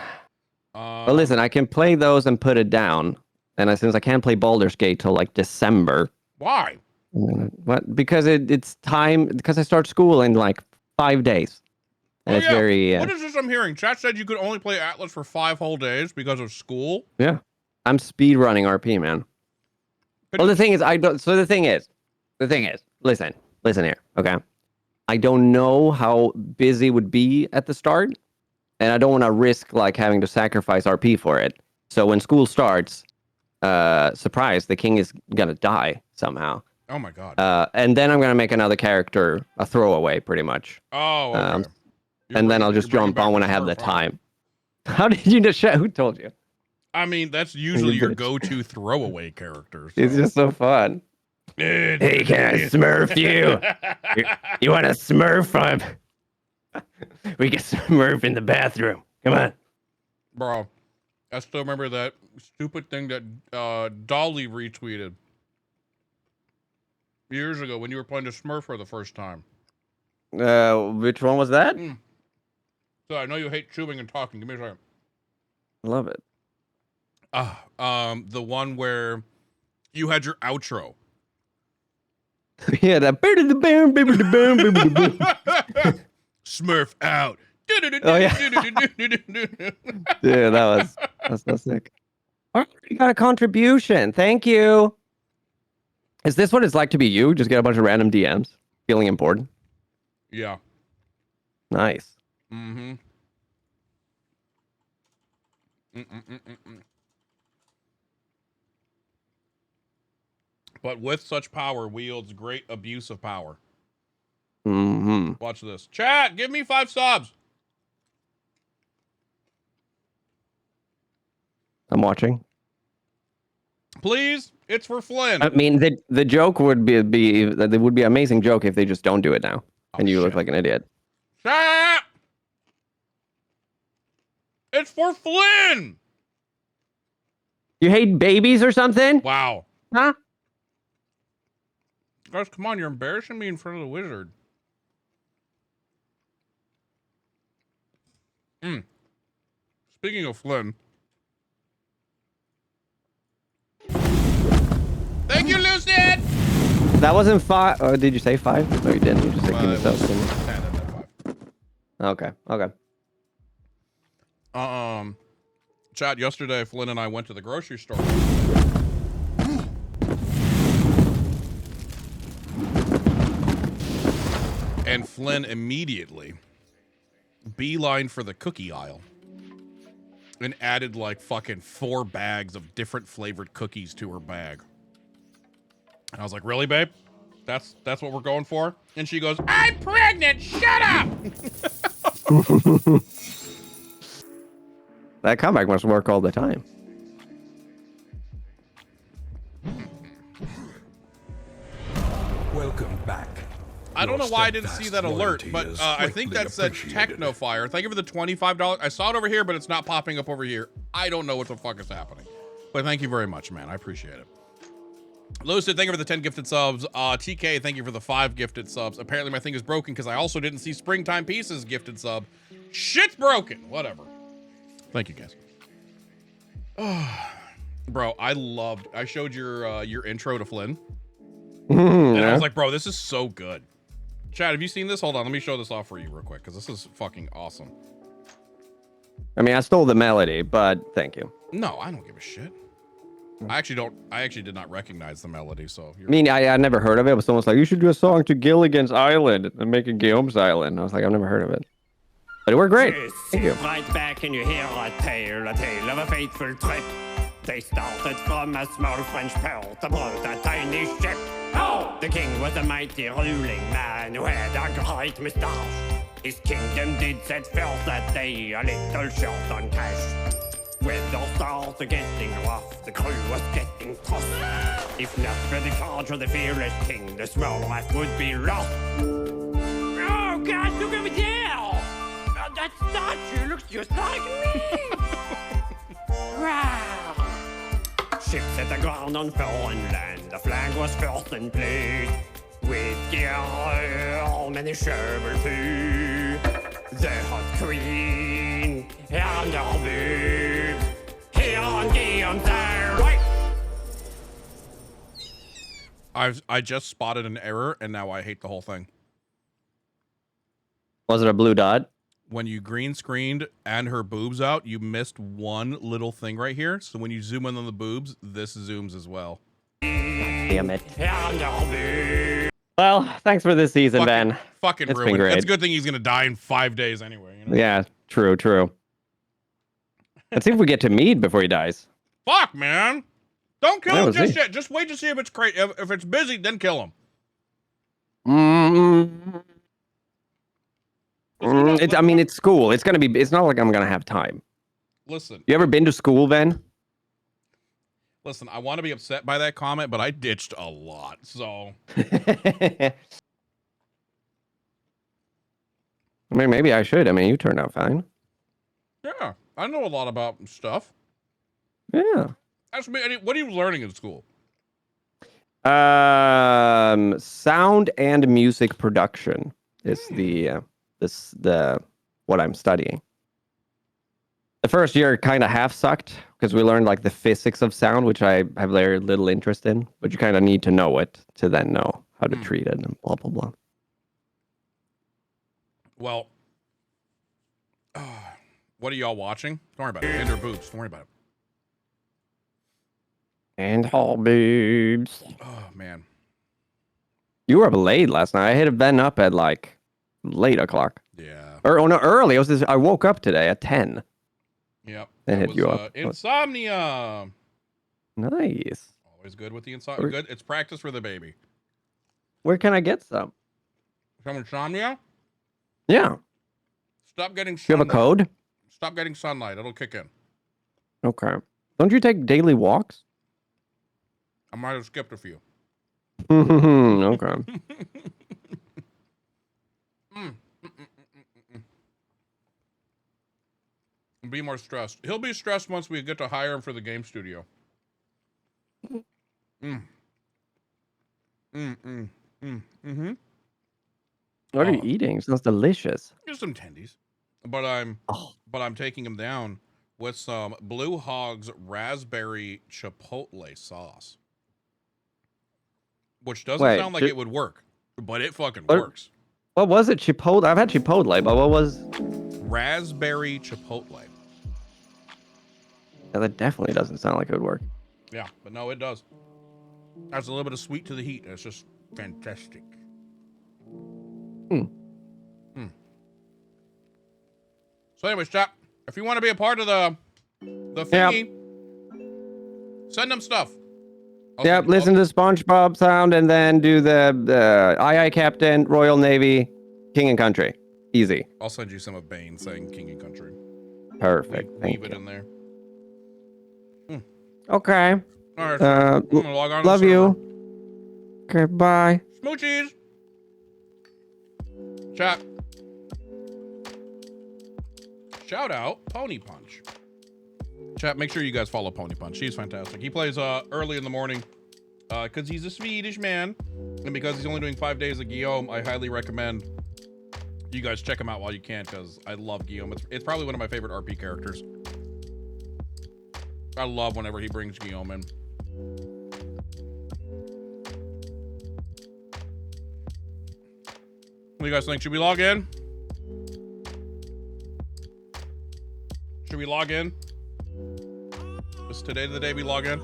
But listen, I can play those and put it down. And since I can't play Baldur's Gate till like December. Why? What? Because it's time. Because I start school in like 5 days. And it's very. What is this I'm hearing? Chat said you could only play Atlas for 5 whole days because of school. Yeah, I'm speed running RP, man. Well, the thing is, I don't. So the thing is, listen here, okay. I don't know how busy it would be at the start, and I don't want to risk like having to sacrifice RP for it. So when school starts, surprise, the king is gonna die somehow. Oh my god. And then I'm gonna make another character a throwaway, pretty much. Oh. Okay. And then I'll just jump on when I have the time. How did you just Who told you? I mean, that's usually your go-to throwaway character. So. It's just so fun. Hey, can I smurf you? You want to smurf from? We can smurf in the bathroom. Come on. Bro, I still remember that stupid thing that Dolly retweeted. years ago when you were playing the Smurf for the first time. Which one was that? So I know you hate chewing and talking. Give me a second. Love it. The one where you had your outro. Yeah, that. Smurf out. Oh yeah. Yeah, that's so sick. Oh, you got a contribution. Thank you. Is this what it's like to be you? Just get a bunch of random DMs, feeling important. Yeah. Nice. Mm-hmm. But with such power wields great abuse of power. Mm-hmm. Watch this. Chat, give me 5 subs. I'm watching. Please, it's for Flynn. I mean, the joke would be it would be an amazing joke if they just don't do it now, and you look like an idiot. Chat! It's for Flynn. You hate babies or something? Wow. Huh? Guys, come on, you're embarrassing me in front of the wizard. Speaking of Flynn. Thank you, Lucid! That wasn't 5. Oh, did you say 5? No, you didn't. You just said give me subs. 10 and then 5. Okay. Okay. Chat, yesterday, Flynn and I went to the grocery store. And Flynn immediately beeline for the cookie aisle and added like fucking 4 bags of different flavored cookies to her bag. And I was like, really, babe? That's what we're going for? And she goes, I'm pregnant! Shut up! That comeback must work all the time. Welcome back. I don't know why I didn't see that alert, but I think that said Technofire. Thank you for the $25. I saw it over here, but it's not popping up over here. I don't know what the fuck is happening. But thank you very much, man. I appreciate it. Lucid, thank you for the 10 gifted subs. TK, thank you for the 5 gifted subs. Apparently my thing is broken because I also didn't see Springtime Pieces gifted sub. Shit's broken. Whatever. Thank you, guys. Bro, I showed your intro to Flynn. And I was like, bro, this is so good. Chad, have you seen this? Hold on, let me show this off for you real quick, because this is fucking awesome. I mean, I stole the melody, but thank you. No, I don't give a shit. I actually did not recognize the melody, so I mean, I never heard of it, but someone's like, you should do a song to Gilligan's Island and make it Guillaume's Island. I was like, I've never heard of it. But it worked great. Thank you. Right back and you hear a tale of a fateful trip. They started from a small French port aboard a tiny ship. Oh! The king was a mighty ruling man who had a great moustache. His kingdom did set forth that day a little short on cash. With the stars are getting rough, the crew was getting tough. If not for the courage of the fearless king, the small life would be lost. Oh, God, look over there! That statue looks just like me! Wow! Ships hit the ground on foreign land, the flag was first in place. With Guillaume and the shovel too. The hot queen and her boobs. Here on Guillaume's right. I just spotted an error, and now I hate the whole thing. Was it a blue dot? When you green screened and her boobs out, you missed one little thing right here. So when you zoom in on the boobs, this zooms as well. Damn it. Well, thanks for this season, Ben. Fucking It's been ruined. great. It's a good thing he's gonna die in 5 days anyway. You know? Yeah, true. Let's see if we get to meet before he dies. Fuck, man. Don't kill Where him was just he? yet. Just wait to see if it's crazy. If it's busy, then kill him. I mean, it's school. It's gonna be. It's not like I'm gonna have time. Listen. You ever been to school, Ben? Listen, I want to be upset by that comment, but I ditched a lot, so. I mean, maybe I should. I mean, you turned out fine. Yeah, I know a lot about stuff. Yeah. Ask me, what are you learning in school? Sound and music production is the what I'm studying. The first year kind of half sucked because we learned like the physics of sound, which I have very little interest in, but you kind of need to know it to then know how to treat it and blah, blah, blah. Well, what are y'all watching? Don't worry about it. And her boobs. Don't worry about it. And all boobs. Oh, man. You were up late last night. I had been up at like late o'clock. Yeah. Or no, early. I woke up today at 10. Yep. And hit you up. Insomnia. Nice. Always good with the insomnia. Good. It's practice for the baby. Where can I get some? Some insomnia? Yeah. Stop getting sunlight. You have a code? Stop getting sunlight. It'll kick in. Okay. Don't you take daily walks? I might have skipped a few. Okay. Be more stressed. He'll be stressed once we get to hire him for the game studio. What are you eating? It sounds delicious. Just some tendies. But I'm taking him down with some Blue Hog's raspberry chipotle sauce. Which doesn't sound like it would work, but it fucking works. What was it? Chipotle? I've had Chipotle, but what was? Raspberry chipotle. Yeah, that definitely doesn't sound like it would work. Yeah, but no, it does. Adds a little bit of sweet to the heat, and it's just fantastic. So anyways, chat, if you want to be a part of the thingy, send them stuff. Yep, listen to SpongeBob sound and then do the Aye Aye Captain, Royal Navy, King and Country. Easy. I'll send you some of Bane saying King and Country. Perfect. Leave it in there. Okay. All right. I'm gonna log on. Love you. Okay, bye. Smoochies. Chat. Shout out Pony Punch. Chat, make sure you guys follow Pony Punch. He's fantastic. He plays early in the morning because he's a Swedish man. And because he's only doing 5 days of Guillaume, I highly recommend you guys check him out while you can because I love Guillaume. It's probably one of my favorite RP characters. I love whenever he brings Guillaume in. What do you guys think? Should we log in? Should we log in? Is today the day we log in?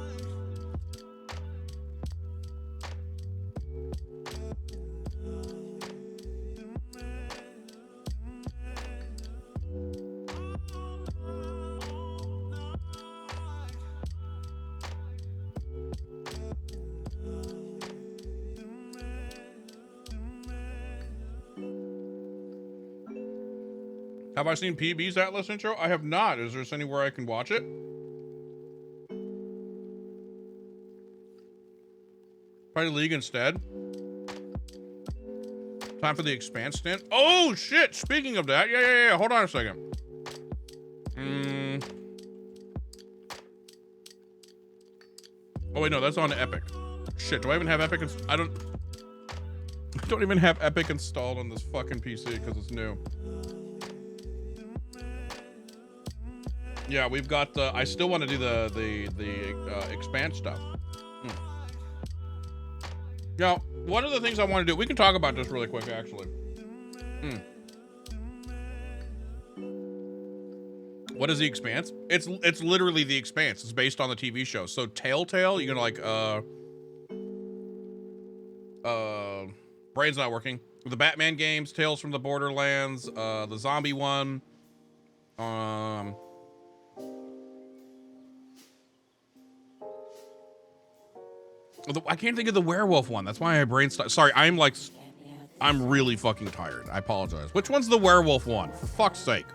Have I seen PB's Atlas intro? I have not. Is there anywhere I can watch it? Probably League instead. Time for the Expanse stand. Oh, shit. Speaking of that. Yeah. Hold on a second. Oh, wait, no. That's on Epic. Shit. Do I even have Epic? I don't even have Epic installed on this fucking PC because it's new. Yeah, we've got the. I still want to do the Expanse stuff. Yeah, one of the things I want to do. We can talk about this really quick, actually. What is the Expanse? It's literally the Expanse. It's based on the TV show. So Telltale, you're gonna like brain's not working. The Batman games, Tales from the Borderlands, the zombie one. I can't think of the werewolf one. That's why my brain stopped. Sorry, I'm really fucking tired. I apologize. Which one's the werewolf one? For fuck's sake.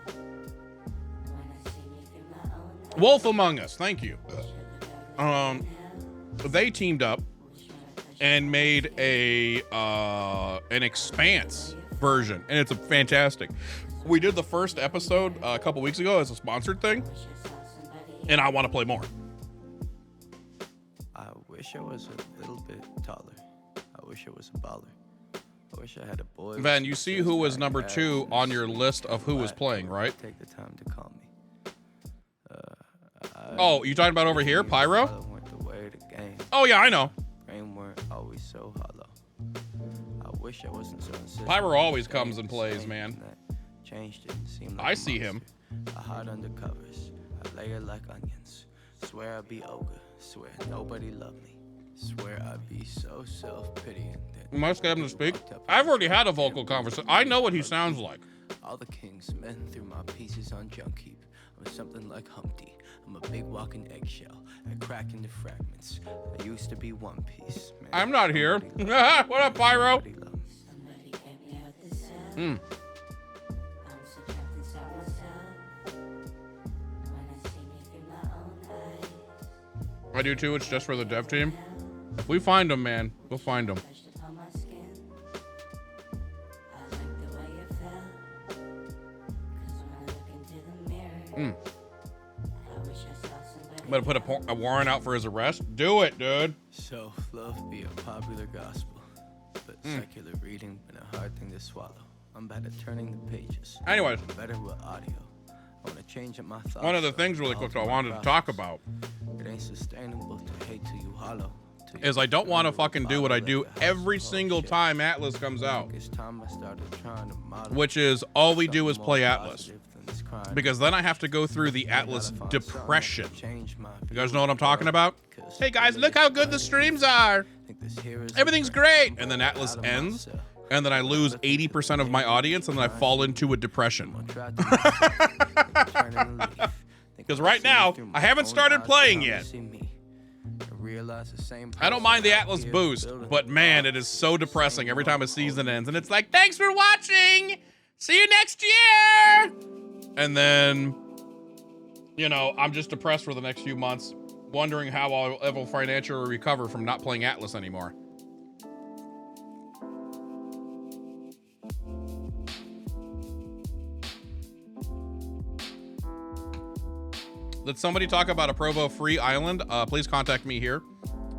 Wolf Among Us. Thank you. They teamed up and made an Expanse version, and it's a fantastic. We did the first episode a couple weeks ago as a sponsored thing, and I want to play more. wish I was a little bit taller. I wish I was a baller. I wish I had a boy. Van, you see who was number 2 on your list of who was playing, right? Take the time to call me. Oh, you talking about over here, Pyro? Oh yeah, I know. Brain weren't always so hollow. I wish I wasn't so insistent. Pyro always comes and plays, man. Change didn't seem like I see him. I hide under covers. I layer like onions. Swear I'd be ogre. Swear nobody loved me. Swear I'd be so self-pitying. We must get him to speak. I've already had a vocal conversation. I know what he sounds like. All the king's men threw my pieces on junk heap. I'm something like Humpty. I'm a big walking eggshell. I crack into fragments. I used to be One Piece. Man, I'm not here. What up, Pyro? Hmm. I do too. It's just for the dev team. If we find them, man, we'll find them. Mm. Better put a warrant out for his arrest. Do it, dude. Self-love be a popular gospel, but secular reading been a hard thing to swallow. I'm bad at turning the pages. Anyways. I'm better with audio. I want to change up my thoughts. One of the things really quick I wanted to talk about It ain't sustainable to hate till you hollow. is I don't want to fucking do what I do every single time Atlas comes out, which is all we do is play Atlas. Because then I have to go through the Atlas depression. You guys know what I'm talking about? Hey guys, look how good the streams are. Everything's great. And then Atlas ends. And then I lose 80% of my audience and then I fall into a depression. Because right now, I haven't started playing yet. I don't mind the Atlas boost, but man, it is so depressing every time a season ends. And it's like, thanks for watching. See you next year. And then, you know, I'm just depressed for the next few months, wondering how I'll ever financially recover from not playing Atlas anymore. Did somebody talk about a Provo free island? Please contact me here.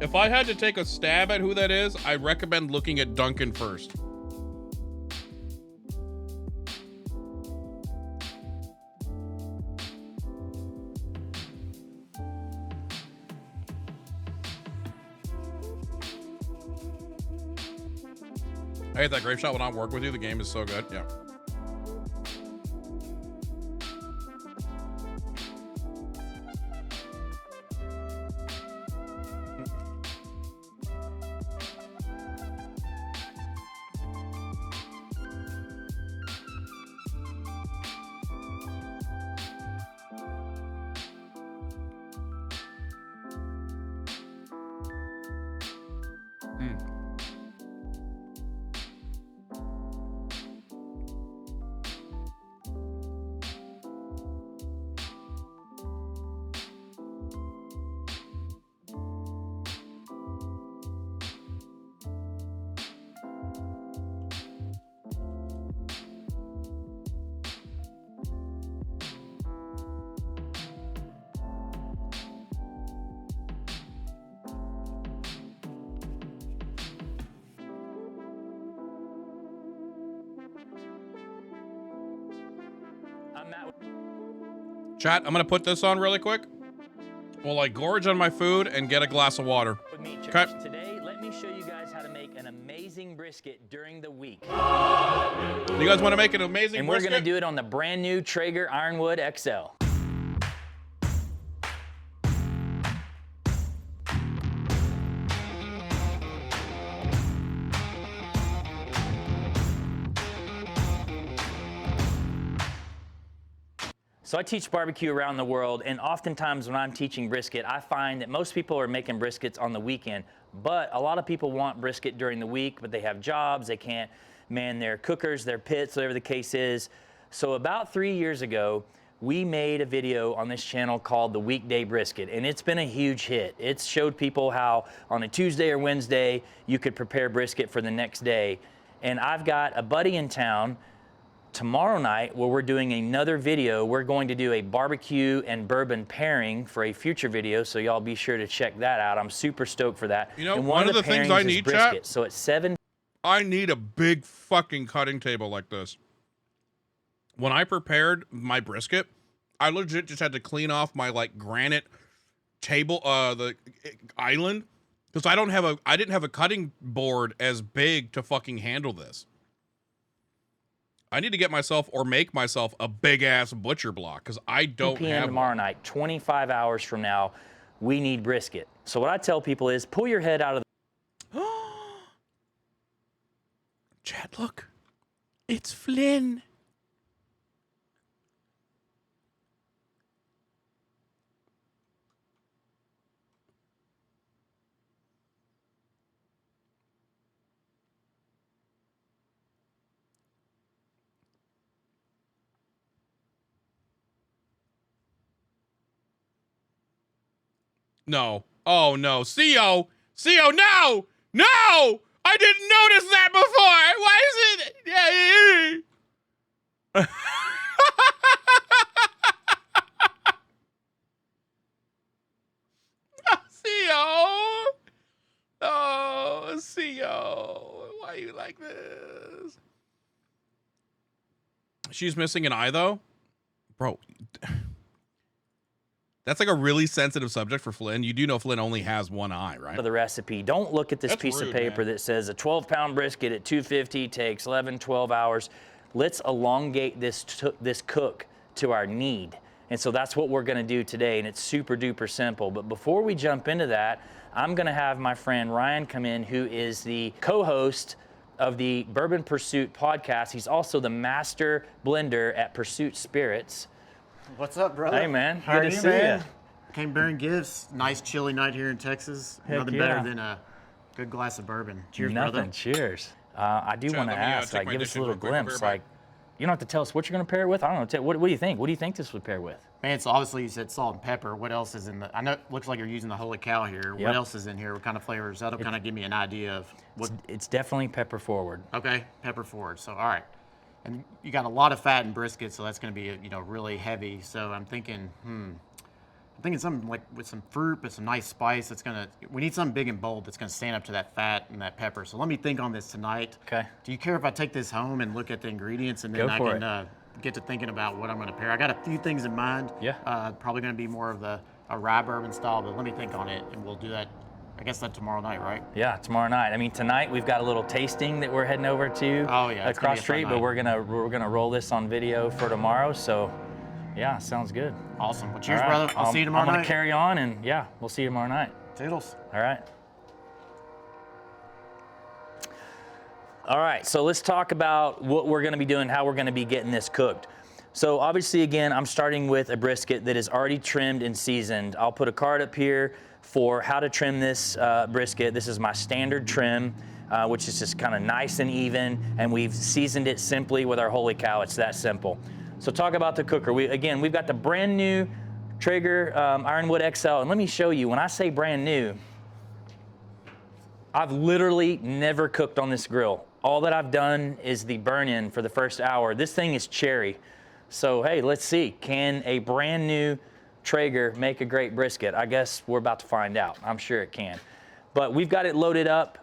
If I had to take a stab at who that is, I recommend looking at Duncan first. I hate that grape shot when I work with you. The game is so good. Yeah. Chat, I'm gonna put this on really quick. We'll like gorge on my food and get a glass of water. With me, Church. Okay. Today, let me show you guys how to make an amazing brisket during the week. You guys want to make an amazing and brisket? we're gonna do it on the brand new Traeger Ironwood XL. So I teach barbecue around the world, and oftentimes when I'm teaching brisket, I find that most people are making briskets on the weekend, but a lot of people want brisket during the week, but they have jobs, they can't man their cookers, their pits, whatever the case is. So about 3 years ago, we made a video on this channel called The Weekday Brisket, and it's been a huge hit. It's showed people how on a Tuesday or Wednesday, you could prepare brisket for the next day. And I've got a buddy in town, tomorrow night, where we're doing another video, we're going to do a barbecue and bourbon pairing for a future video, so y'all be sure to check that out. I'm super stoked for that. You know, and one of the things I need, chat, so it's 7. I need a big fucking cutting table like this. When I prepared my brisket, I legit just had to clean off my like granite table, the island, because I didn't have a cutting board as big to fucking handle this. I need to get myself or make myself a big ass butcher block because I don't p.m. have tomorrow one. night, 25 hours from now, we need brisket. So what I tell people is pull your head out of the Chat, look. It's Flynn. No. Oh, no. CO! CO, no! No! I didn't notice that before! Why is it... CO! Oh, CO. Why are you like this? She's missing an eye, though? Bro... That's like a really sensitive subject for Flynn. You do know Flynn only has one eye, right? The recipe. Don't look at this That's piece rude, of paper that says a 12-pound brisket at 250 takes 11, 12 hours. Let's elongate this cook to our need. And so that's what we're going to do today, and it's super duper simple. But before we jump into that, I'm going to have my friend Ryan come in, who is the co-host of the Bourbon Pursuit podcast. He's also the master blender at Pursuit Spirits. What's up, brother? Hey, man. How Good are to you, see man? you. Came bearing gifts. Nice chilly night here in Texas. Heck Nothing yeah. better than a good glass of bourbon. Cheers, brother. Nothing. Cheers. I do want to ask, like, give us a little glimpse, like, you don't have to tell us what you're going to pair it with. I don't know. What do you think? What do you think this would pair with? Man, so obviously you said salt and pepper. What else is in the? I know it looks like you're using the holy cow here. Yep. What else is in here? What kind of flavors? That'll kind of give me an idea of what. It's definitely pepper forward. Okay, pepper forward. So all right, and you got a lot of fat in brisket, so that's going to be really heavy. So I'm thinking, I'm thinking something like with some fruit, but some nice spice. We need something big and bold that's gonna stand up to that fat and that pepper. So let me think on this tonight. Okay. Do you care if I take this home and look at the ingredients and then Go I for can get to thinking about what I'm gonna pair? I got a few things in mind. Yeah. Probably gonna be more of a rye bourbon style, but let me think on it and we'll do that. I guess that tomorrow night, right? Yeah, tomorrow night. I mean, tonight we've got a little tasting that we're heading over to. Oh yeah. Across street, but we're gonna roll this on video for tomorrow. So, yeah, sounds good. Awesome. Well, cheers, brother. I'll see you tomorrow night. I'm night. gonna carry on, and yeah, we'll see you tomorrow night. Toodles. All right. All right, so let's talk about what we're gonna be doing, how we're gonna be getting this cooked. So obviously, again, I'm starting with a brisket that is already trimmed and seasoned. I'll put a card up here for how to trim this brisket. This is my standard trim, which is just kind of nice and even, and we've seasoned it simply with our holy cow. It's that simple. So talk about the cooker. We've got the brand new Traeger Ironwood XL, and let me show you, when I say brand new, I've literally never cooked on this grill. All that I've done is the burn-in for the first hour. This thing is cherry. So, hey, let's see. Can a brand new Traeger make a great brisket? I guess we're about to find out. I'm sure it can. But we've got it loaded up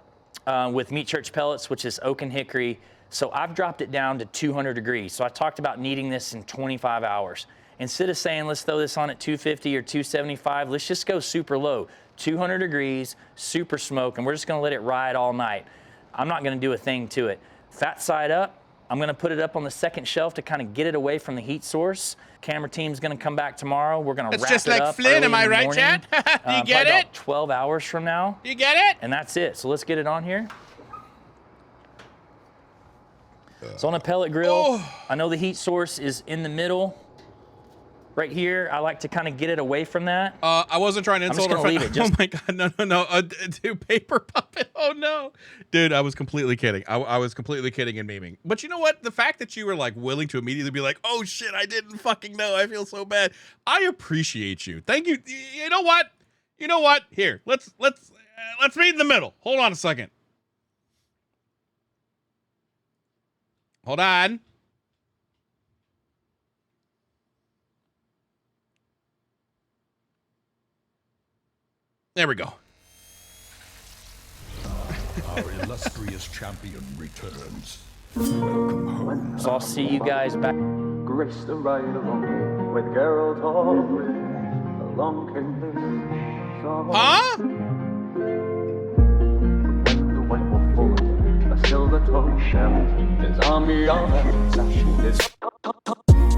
with Meat Church pellets, which is oak and hickory. So I've dropped it down to 200 degrees. So I talked about needing this in 25 hours. Instead of saying, let's throw this on at 250 or 275, let's just go super low. 200 degrees, super smoke, and we're just gonna let it ride all night. I'm not gonna do a thing to it. Fat side up, I'm gonna put it up on the second shelf to kind of get it away from the heat source. Camera team's gonna come back tomorrow. We're gonna wrap it up. It's just like Flynn, am I right, Chad? Do you get it? About 12 hours from now. You get it? And that's it. So let's get it on here. So on a pellet grill, I know the heat source is in the middle. Right here, I like to kind of get it away from that. I wasn't trying to insult I'm just gonna our leave it. Oh my God, no. Dude, paper puppet. Oh no. Dude, I was completely kidding. I was completely kidding and memeing. But you know what? The fact that you were like willing to immediately be like, oh shit, I didn't fucking know. I feel so bad. I appreciate you. Thank you. You know what? Here, let's meet in the middle. Hold on a second. Hold on. There we go. Our illustrious champion returns. Welcome home. So I'll see you guys back. Grace the ride along with Geralt of Rivia. Along came this song. Huh? When the white wolf followed a silver-tongued shell, his army on a sash.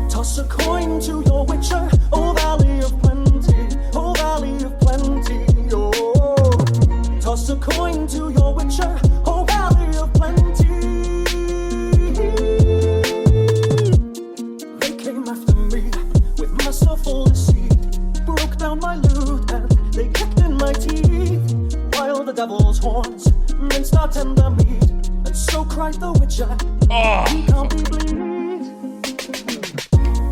Toss a coin to your witcher, oh valley of plenty, oh valley of plenty, oh. Toss a coin to your witcher, oh valley of plenty. They came after me with masterful deceit, broke down my loot and they kicked in my teeth, while the devil's horns minced our tender meat, and so cried the witcher, he can't be bleed.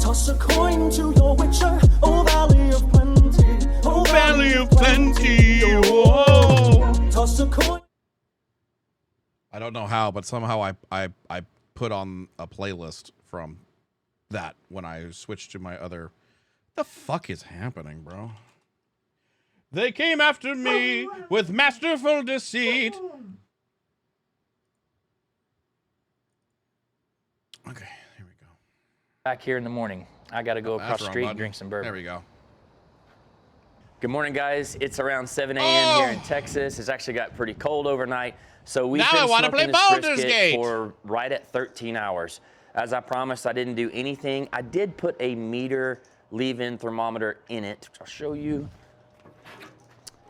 Toss a coin to your witcher, oh valley of plenty, oh valley of plenty, whoa. Toss a coin. I don't know how, but somehow I put on a playlist from that when I switched to my other. The fuck is happening, bro? They came after me with masterful deceit. Okay. Back here in the morning. I got to go across the street and drink some bourbon. There we go. Good morning, guys. It's around 7 a.m. here in Texas. It's actually got pretty cold overnight. So we've been smoking this brisket for right at 13 hours. As I promised, I didn't do anything. I did put a meter leave-in thermometer in it, which I'll show you.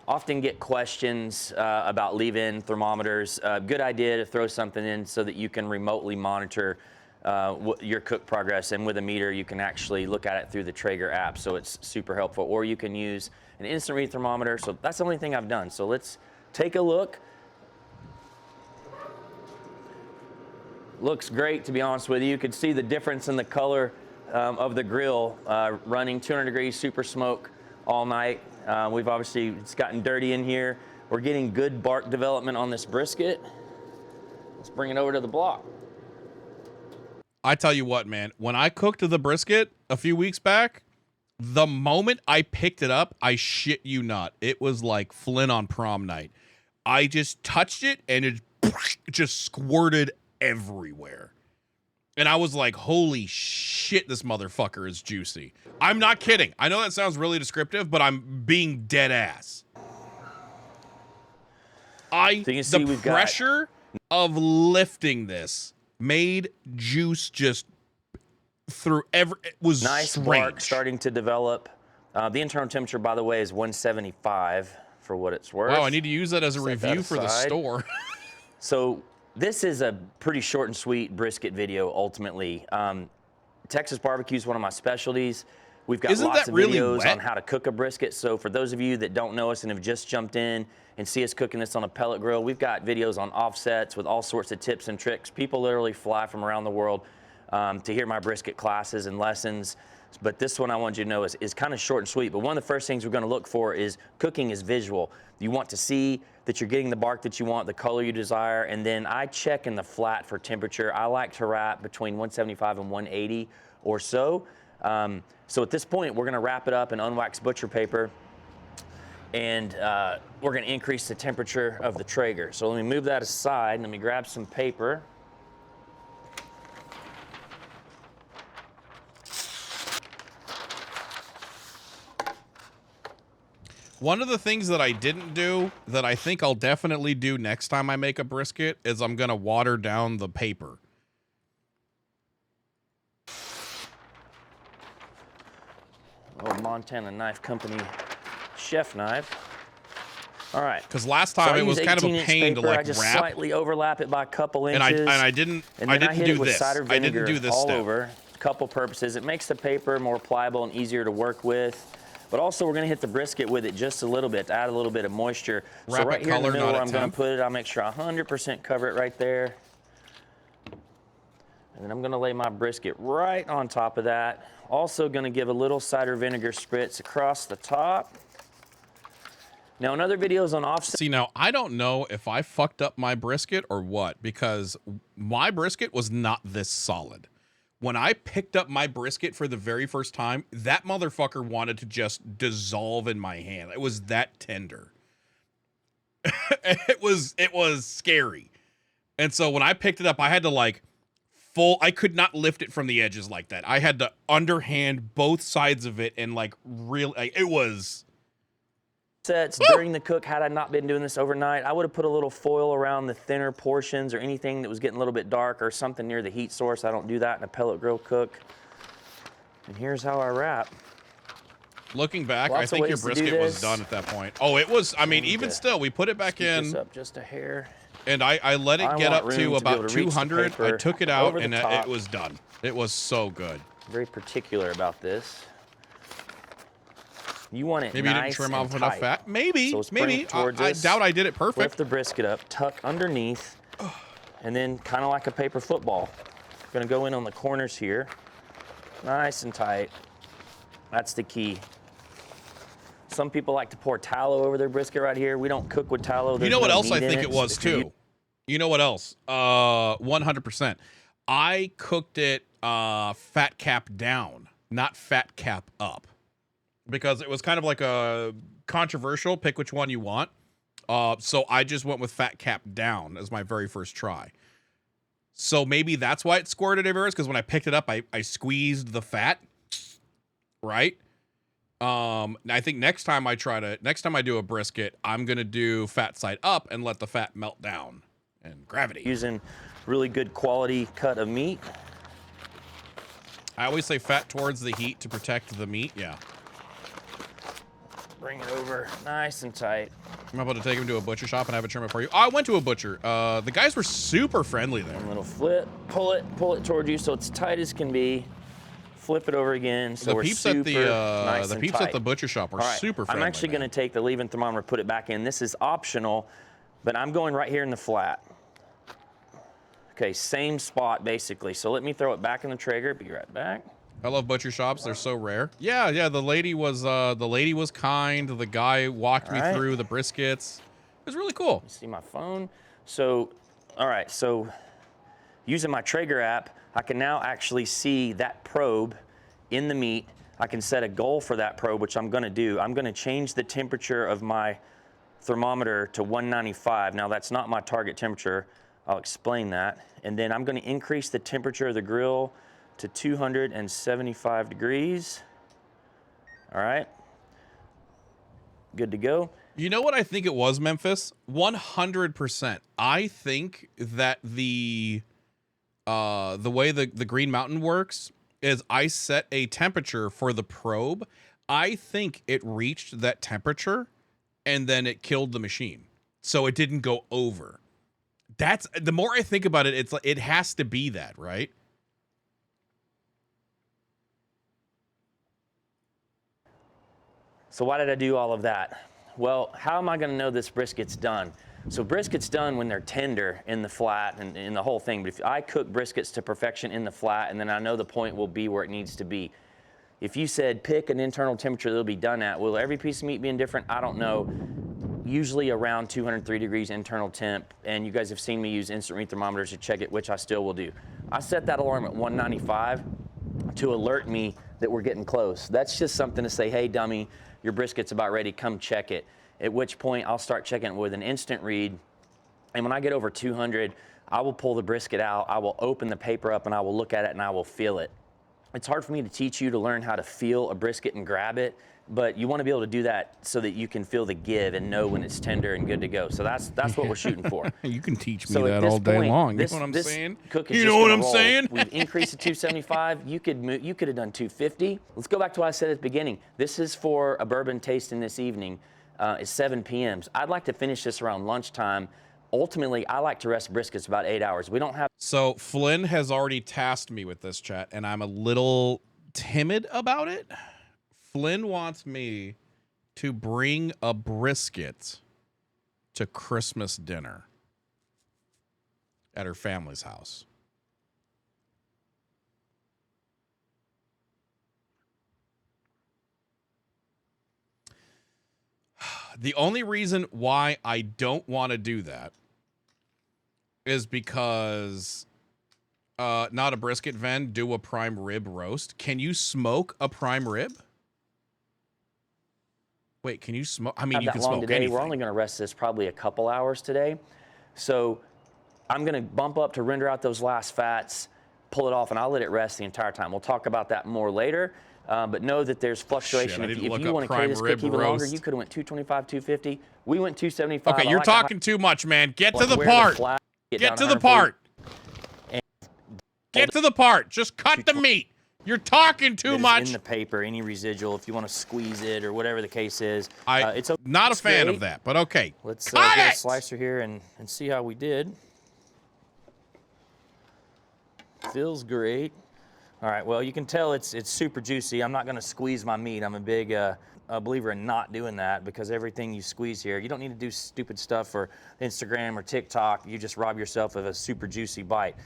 Often get questions about leave-in thermometers. Good idea to throw something in so that you can remotely monitor your cook progress, and with a meter you can actually look at it through the Traeger app, so it's super helpful. Or you can use an instant read thermometer. So that's the only thing I've done. So let's take a look. Looks great, to be honest with you. You could see the difference in the color of the grill running 200 degrees super smoke all night. We've obviously, it's gotten dirty in here. We're getting good bark development on this brisket. Let's bring it over to the block. I tell you what, man, when I cooked the brisket a few weeks back, the moment I picked it up, I shit you not, it was like Flynn on prom night. I just touched it and it just squirted everywhere. And I was like, holy shit, this motherfucker is juicy. I'm not kidding. I know that sounds really descriptive, but I'm being dead ass. The pressure of lifting this made juice just through every. It was nice bark starting to develop. The internal temperature, by the way, is 175 for what it's worth. Wow, I need to use that as a review for the store. So this is a pretty short and sweet brisket video. Ultimately, Texas barbecue is one of my specialties. We've got lots of videos on how to cook a brisket. So for those of you that don't know us and have just jumped in and see us cooking this on a pellet grill, we've got videos on offsets with all sorts of tips and tricks. People literally fly from around the world to hear my brisket classes and lessons. But this one I want you to know is kind of short and sweet. But one of the first things we're going to look for is cooking is visual. You want to see that you're getting the bark that you want, the color you desire, and then I check in the flat for temperature. I like to wrap between 175 and 180 or so. So at this point, we're going to wrap it up in unwaxed butcher paper, and we're going to increase the temperature of the Traeger. So let me move that aside. Let me grab some paper. One of the things that I didn't do that I think I'll definitely do next time I make a brisket is I'm going to water down the paper. Oh, Montana Knife Company chef knife. All right. Because last time it was kind of a pain to like I just wrap. Slightly overlap it by a couple inches. And I didn't do this. I didn't do this all step. over. A couple purposes. It makes the paper more pliable and easier to work with. But also we're going to hit the brisket with it just a little bit to add a little bit of moisture. Wrap so right it here in the color, middle not where at I'm going temp. to put it, I'll make sure I 100% cover it right there. And then I'm going to lay my brisket right on top of that. Also going to give a little cider vinegar spritz across the top. Now in other videos on offset. See, now I don't know if I fucked up my brisket or what, because my brisket was not this solid. When I picked up my brisket for the very first time, that motherfucker wanted to just dissolve in my hand. It was that tender. It was scary. And so when I picked it up, I had to like I could not lift it from the edges like that. I had to underhand both sides of it and like really, like, it was. Sets during the cook, had I not been doing this overnight, I would have put a little foil around the thinner portions or anything that was getting a little bit dark or something near the heat source. I don't do that in a pellet grill cook. And here's how I wrap. Looking back, I think your brisket was done at that point. Oh, it was. I mean, even still, we put it back in. This up just a hair. And I let it get up to about 200. I took it out and it was done. It was so good. Very particular about this. You want it maybe nice you didn't trim and off enough tight. fat. Maybe, so maybe. I doubt I did it perfect. Lift the brisket up, tuck underneath, and then kind of like a paper football. Gonna go in on the corners here, nice and tight. That's the key. Some people like to pour tallow over their brisket right here. We don't cook with tallow. You know what else I think it was too? You know what else? 100%. I cooked it fat cap down, not fat cap up. Because it was kind of like a controversial, pick which one you want. So I just went with fat cap down as my very first try. So maybe that's why it squirted everywhere, because when I picked it up, I squeezed the fat, right? I think next time I do a brisket, I'm gonna do fat side up and let the fat melt down and gravity. Using really good quality cut of meat. I always say fat towards the heat to protect the meat. Yeah. Bring it over nice and tight. I'm about to take him to a butcher shop and have it trim it for you. I went to a butcher. The guys were super friendly there. One little flip, pull it towards you so it's tight as can be. Flip it over again. So the peeps at the butcher shop were super friendly. I'm actually going to take the leave-in thermometer, put it back in. This is optional, but I'm going right here in the flat. Okay, same spot basically. So let me throw it back in the Traeger. Be right back. I love butcher shops. They're so rare. Yeah. The lady was kind. The guy walked me through the briskets. It was really cool. See my phone. So, all right. So, using my Traeger app, I can now actually see that probe in the meat. I can set a goal for that probe, which I'm going to do. I'm going to change the temperature of my thermometer to 195. Now, that's not my target temperature. I'll explain that. And then I'm going to increase the temperature of the grill to 275 degrees. All right. Good to go. You know what I think it was, Memphis? 100%. I think that the way the Green Mountain works is I set a temperature for the probe. I think it reached that temperature and then it killed the machine. So it didn't go over. That's the more I think about it, it's like it has to be that, right? So why did I do all of that? Well, how am I going to know this brisket's done? So brisket's done when they're tender in the flat and in the whole thing. But if I cook briskets to perfection in the flat, and then I know the point will be where it needs to be. If you said pick an internal temperature they'll be done at, will every piece of meat be indifferent? I don't know. Usually around 203 degrees internal temp, and you guys have seen me use instant read thermometers to check it, which I still will do. I set that alarm at 195 to alert me that we're getting close. That's just something to say, hey, dummy, your brisket's about ready, come check it. At which point I'll start checking it with an instant read. And when I get over 200, I will pull the brisket out, I will open the paper up and I will look at it and I will feel it. It's hard for me to teach you to learn how to feel a brisket and grab it, but you want to be able to do that so that you can feel the give and know when it's tender and good to go. So that's what we're shooting for. You can teach me that all day long. You know what I'm saying? You know what I'm saying? We've increased to 275. You could have done 250. Let's go back to what I said at the beginning. This is for a bourbon tasting this evening. It's 7 p.m. I'd like to finish this around lunchtime. Ultimately, I like to rest briskets about 8 hours. We don't have. So Flynn has already tasked me with this, chat, and I'm a little timid about it. Flynn wants me to bring a brisket to Christmas dinner at her family's house. The only reason why I don't want to do that is because not a brisket, Ven, do a prime rib roast. Can you smoke a prime rib? Wait, can you smoke? I mean, you that can long smoke today. anything. We're only going to rest this probably a couple hours today. So I'm going to bump up to render out those last fats, pull it off, and I'll let it rest the entire time. We'll talk about that more later. But know that there's fluctuation. If you want to carry this cook even longer, you could have went 225, 250. We went 275. Okay, you're talking too much, man. Get to the part. Get to the part. Get to the part. Just cut the meat. You're talking too much. In the paper, any residual, if you want to squeeze it or whatever the case is. It's not a fan of that, but okay. Let's get a slicer here and see how we did. Feels great. All right, well, you can tell it's super juicy. I'm not going to squeeze my meat. I'm a big believer in not doing that because everything you squeeze here, you don't need to do stupid stuff for Instagram or TikTok. You just rob yourself of a super juicy bite.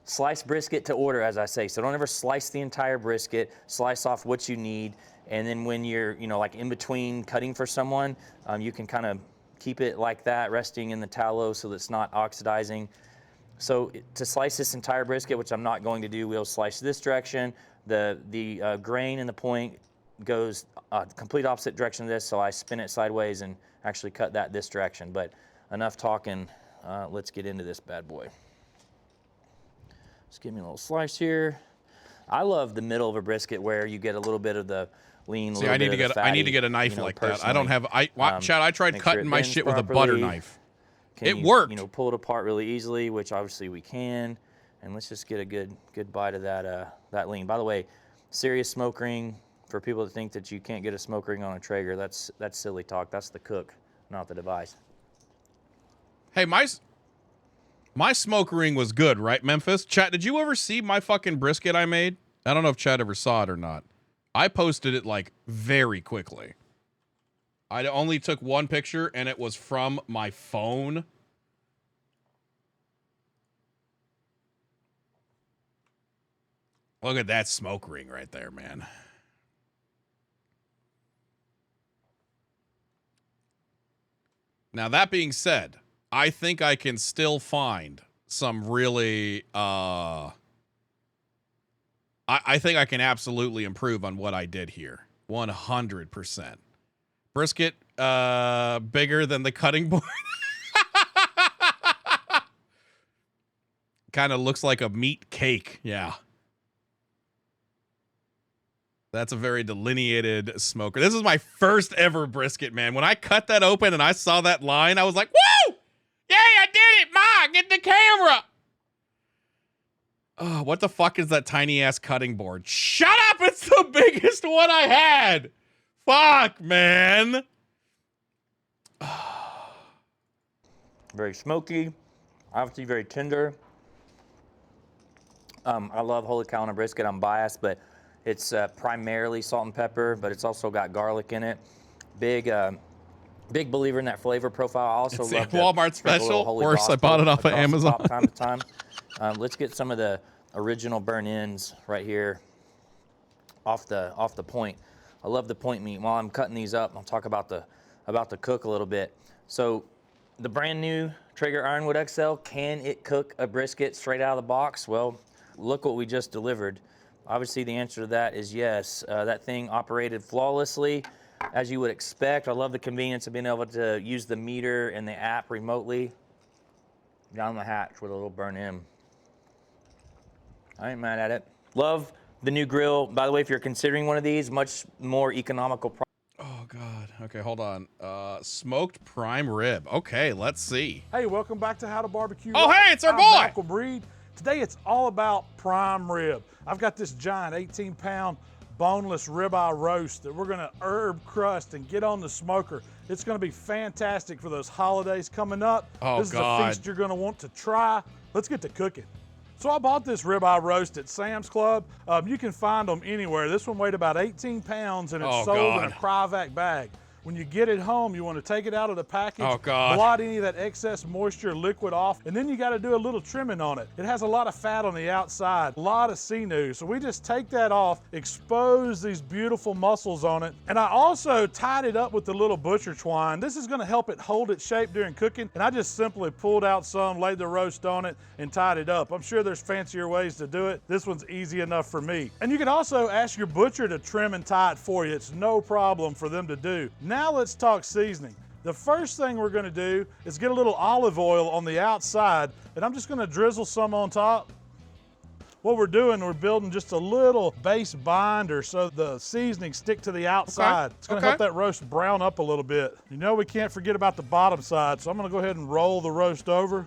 Slice brisket to order, as I say. So don't ever slice the entire brisket. Slice off what you need. And then when you're, like in between cutting for someone, you can kind of keep it like that, resting in the tallow so that it's not oxidizing. So to slice this entire brisket, which I'm not going to do, we'll slice this direction. The grain and the point goes complete opposite direction of this, so I spin it sideways and actually cut that this direction. But enough talking, let's get into this bad boy. Just give me a little slice here. I love the middle of a brisket where you get a little bit of the lean, See, I need to get a knife like that. I don't have. Chad, I tried cutting my shit with a butter knife. It worked. Pull it apart really easily, which obviously we can. And let's just get a good bite of that lean. By the way, serious smoke ring, for people that think that you can't get a smoke ring on a Traeger, that's silly talk. That's the cook, not the device. Hey, my smoke ring was good, right, Memphis? Chat, did you ever see my fucking brisket I made? I don't know if Chad ever saw it or not. I posted it like very quickly. I only took one picture, and it was from my phone. Look at that smoke ring right there, man. Now, that being said, I think I can still find some really, I think I can absolutely improve on what I did here. 100%. Brisket, bigger than the cutting board. Kind of looks like a meat cake. Yeah. That's a very delineated smoker. This is my first ever brisket, man. When I cut that open and I saw that line, I was like, woo! Yeah, I did it, Ma! Get the camera! Oh, what the fuck is that tiny ass cutting board? Shut up! It's the biggest one I had! Fuck, man! Very smoky, obviously very tender. I love holy cow on a brisket. I'm biased, but it's primarily salt and pepper, but it's also got garlic in it. Big believer in that flavor profile. I also it's love a Walmart special. Worse, I bought it off of Amazon. Time to time. Let's get some of the original burn ends right here off the point. I love the point meat. While I'm cutting these up, I'll talk about the cook a little bit. So the brand new Traeger Ironwood XL, can it cook a brisket straight out of the box? Well, look what we just delivered. Obviously, the answer to that is yes. That thing operated flawlessly, as you would expect. I love the convenience of being able to use the meter and the app remotely. Down the hatch with a little burn in. I ain't mad at it. Love the new grill. By the way, if you're considering one of these, much more economical. Oh, God. Okay, hold on. Smoked prime rib. Okay, let's see. Hey, welcome back to How to Barbecue. Oh, hey, it's our boy. Michael Breed. Today, it's all about prime rib. I've got this giant 18-pound boneless ribeye roast that we're going to herb crust and get on the smoker. It's going to be fantastic for those holidays coming up. Oh, this God. is a feast you're going to want to try. Let's get to cooking. So I bought this ribeye roast at Sam's Club. You can find them anywhere. This one weighed about 18 pounds and it's sold in a Cryovac bag. When you get it home, you want to take it out of the package, Oh, God. blot any of that excess moisture liquid off, and then you got to do a little trimming on it. It has a lot of fat on the outside, a lot of sinew. So we just take that off, expose these beautiful muscles on it, and I also tied it up with the little butcher twine. This is going to help it hold its shape during cooking, and I just simply pulled out some, laid the roast on it, and tied it up. I'm sure there's fancier ways to do it. This one's easy enough for me. And you can also ask your butcher to trim and tie it for you. It's no problem for them to do. Now let's talk seasoning. The first thing we're gonna do is get a little olive oil on the outside, and I'm just gonna drizzle some on top. What we're doing, we're building just a little base binder so the seasoning stick to the outside. It's gonna help that roast brown up a little bit. You know we can't forget about the bottom side, so I'm gonna go ahead and roll the roast over.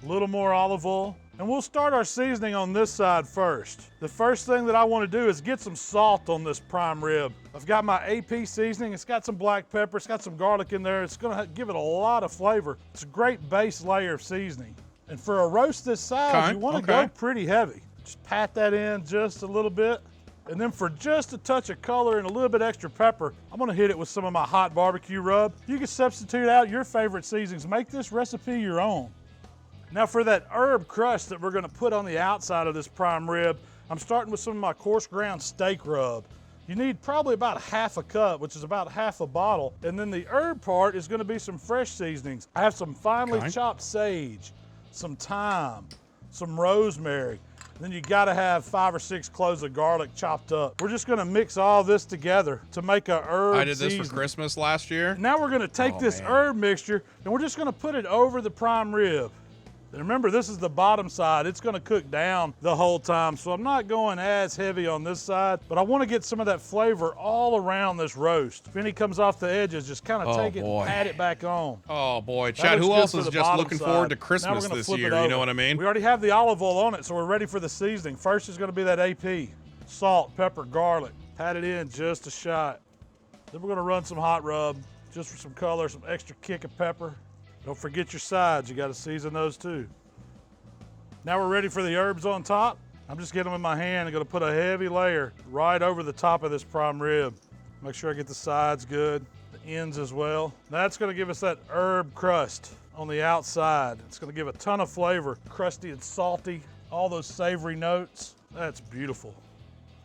A little more olive oil. And we'll start our seasoning on this side first. The first thing that I want to do is get some salt on this prime rib. I've got my AP seasoning. It's got some black pepper. It's got some garlic in there. It's going to give it a lot of flavor. It's a great base layer of seasoning. And for a roast this size, you want to go pretty heavy. Just pat that in just a little bit. And then for just a touch of color and a little bit extra pepper, I'm gonna hit it with some of my hot barbecue rub. You can substitute out your favorite seasonings. Make this recipe your own. Now for that herb crust that we're gonna put on the outside of this prime rib, I'm starting with some of my coarse ground steak rub. You need probably about half a cup, which is about half a bottle. And then the herb part is gonna be some fresh seasonings. I have some finely chopped sage, some thyme, some rosemary. Then you gotta have 5 or 6 cloves of garlic chopped up. We're just gonna mix all this together to make a herb I did this seasoning. for Christmas last year. Now we're gonna take this herb mixture and we're just gonna put it over the prime rib. And remember, this is the bottom side. It's gonna cook down the whole time, so I'm not going as heavy on this side, but I wanna get some of that flavor all around this roast. If any comes off the edges, just kind of take it and pat it back on. Oh boy, Chad, who else is just looking forward to Christmas this year? You know what I mean? We already have the olive oil on it, so we're ready for the seasoning. First is gonna be that AP. Salt, pepper, garlic. Pat it in just a shot. Then we're gonna run some hot rub, just for some color, some extra kick of pepper. Don't forget your sides, you gotta season those too. Now we're ready for the herbs on top. I'm just getting them in my hand and gonna put a heavy layer right over the top of this prime rib. Make sure I get the sides good, the ends as well. That's gonna give us that herb crust on the outside. It's gonna give a ton of flavor, crusty and salty, all those savory notes. That's beautiful.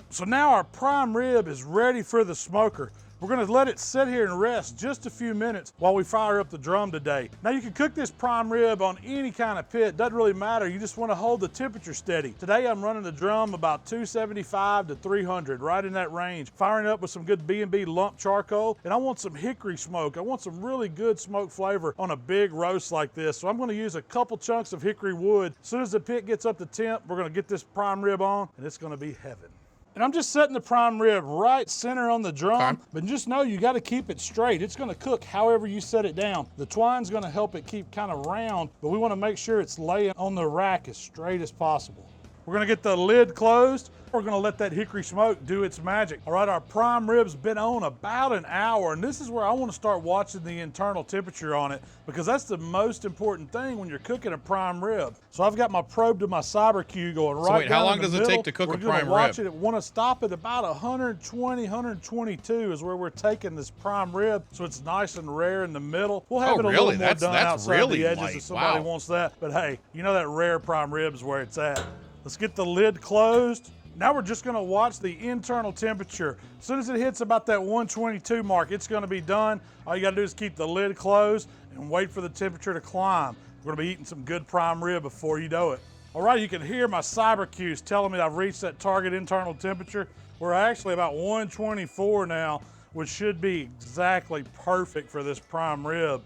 So now our prime rib is ready for the smoker. We're gonna let it sit here and rest just a few minutes while we fire up the drum today. Now you can cook this prime rib on any kind of pit, doesn't really matter. You just wanna hold the temperature steady. Today I'm running the drum about 275 to 300, right in that range. Firing up with some good B&B lump charcoal, and I want some hickory smoke. I want some really good smoke flavor on a big roast like this. So I'm gonna use a couple chunks of hickory wood. As soon as the pit gets up to temp, we're gonna get this prime rib on, and it's gonna be heaven. And I'm just setting the prime rib right center on the drum, but just know you gotta keep it straight. It's gonna cook however you set it down. The twine's gonna help it keep kind of round, but we wanna make sure it's laying on the rack as straight as possible. We're gonna get the lid closed. We're gonna let that hickory smoke do its magic. All right, our prime rib's been on about an hour, and this is where I wanna start watching the internal temperature on it, because that's the most important thing when you're cooking a prime rib. So I've got my probe to my CyberQ going right down. So wait, how long does it take to cook a prime rib? We're gonna watch it. Wanna stop at about 120, 122 is where we're taking this prime rib, so it's nice and rare in the middle. We'll have it a little more done outside the edges if somebody wants that. But hey, you know that rare prime rib is where it's at. Let's get the lid closed. Now we're just gonna watch the internal temperature. As soon as it hits about that 122 mark, it's gonna be done. All you gotta do is keep the lid closed and wait for the temperature to climb. We're gonna be eating some good prime rib before you know it. All right, you can hear my CyberQs telling me I've reached that target internal temperature. We're actually about 124 now, which should be exactly perfect for this prime rib.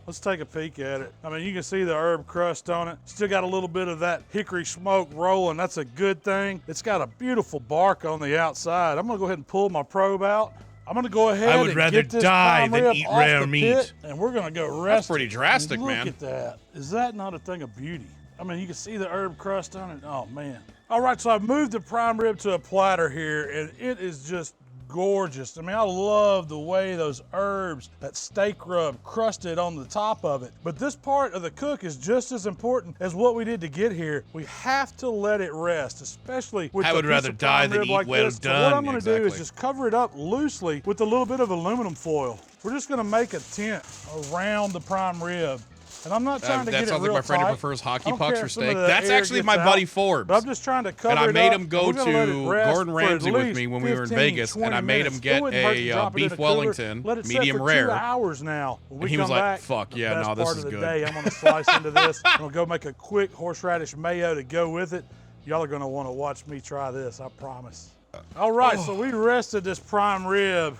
Let's take a peek at it. I mean, you can see the herb crust on it. Still got a little bit of that hickory smoke rolling. That's a good thing. It's got a beautiful bark on the outside. I'm gonna go ahead and pull my probe out. I'm gonna go ahead and get this prime rib off the pit, and we're gonna go rest. That's pretty drastic, man. Look at that. Is that not a thing of beauty? I mean, you can see the herb crust on it. Oh, man. All right, so I've moved the prime rib to a platter here, and it is just gorgeous. I mean, I love the way those herbs, that steak rub crusted on the top of it. But this part of the cook is just as important as what we did to get here. We have to let it rest, especially with I would rather die than eat well this. done. So what I'm gonna do is Exactly. just cover it up loosely with a little bit of aluminum foil. We're just gonna make a tent around the prime rib. And I'm not trying to get it real tight. That sounds like my friend who prefers hockey I don't pucks care or if some steak. of the That's air actually gets my out, buddy Forbes. but I'm just trying to cover And I it made up, him go we're gonna let it to rest Gordon for at Ramsay with least me when we were in 15, Vegas, and 20 I made him minutes. get It wouldn't hurt to a drop it in beef a cooler, Wellington, let it sit medium for rare. 2 hours now. When we And he was come like, back, fuck the yeah, best no, this part is of the good. day, I'm gonna slice into this. I'm gonna go make a quick horseradish mayo to go with it. Y'all are gonna wanna watch me try this, I promise. All right, so we rested this prime rib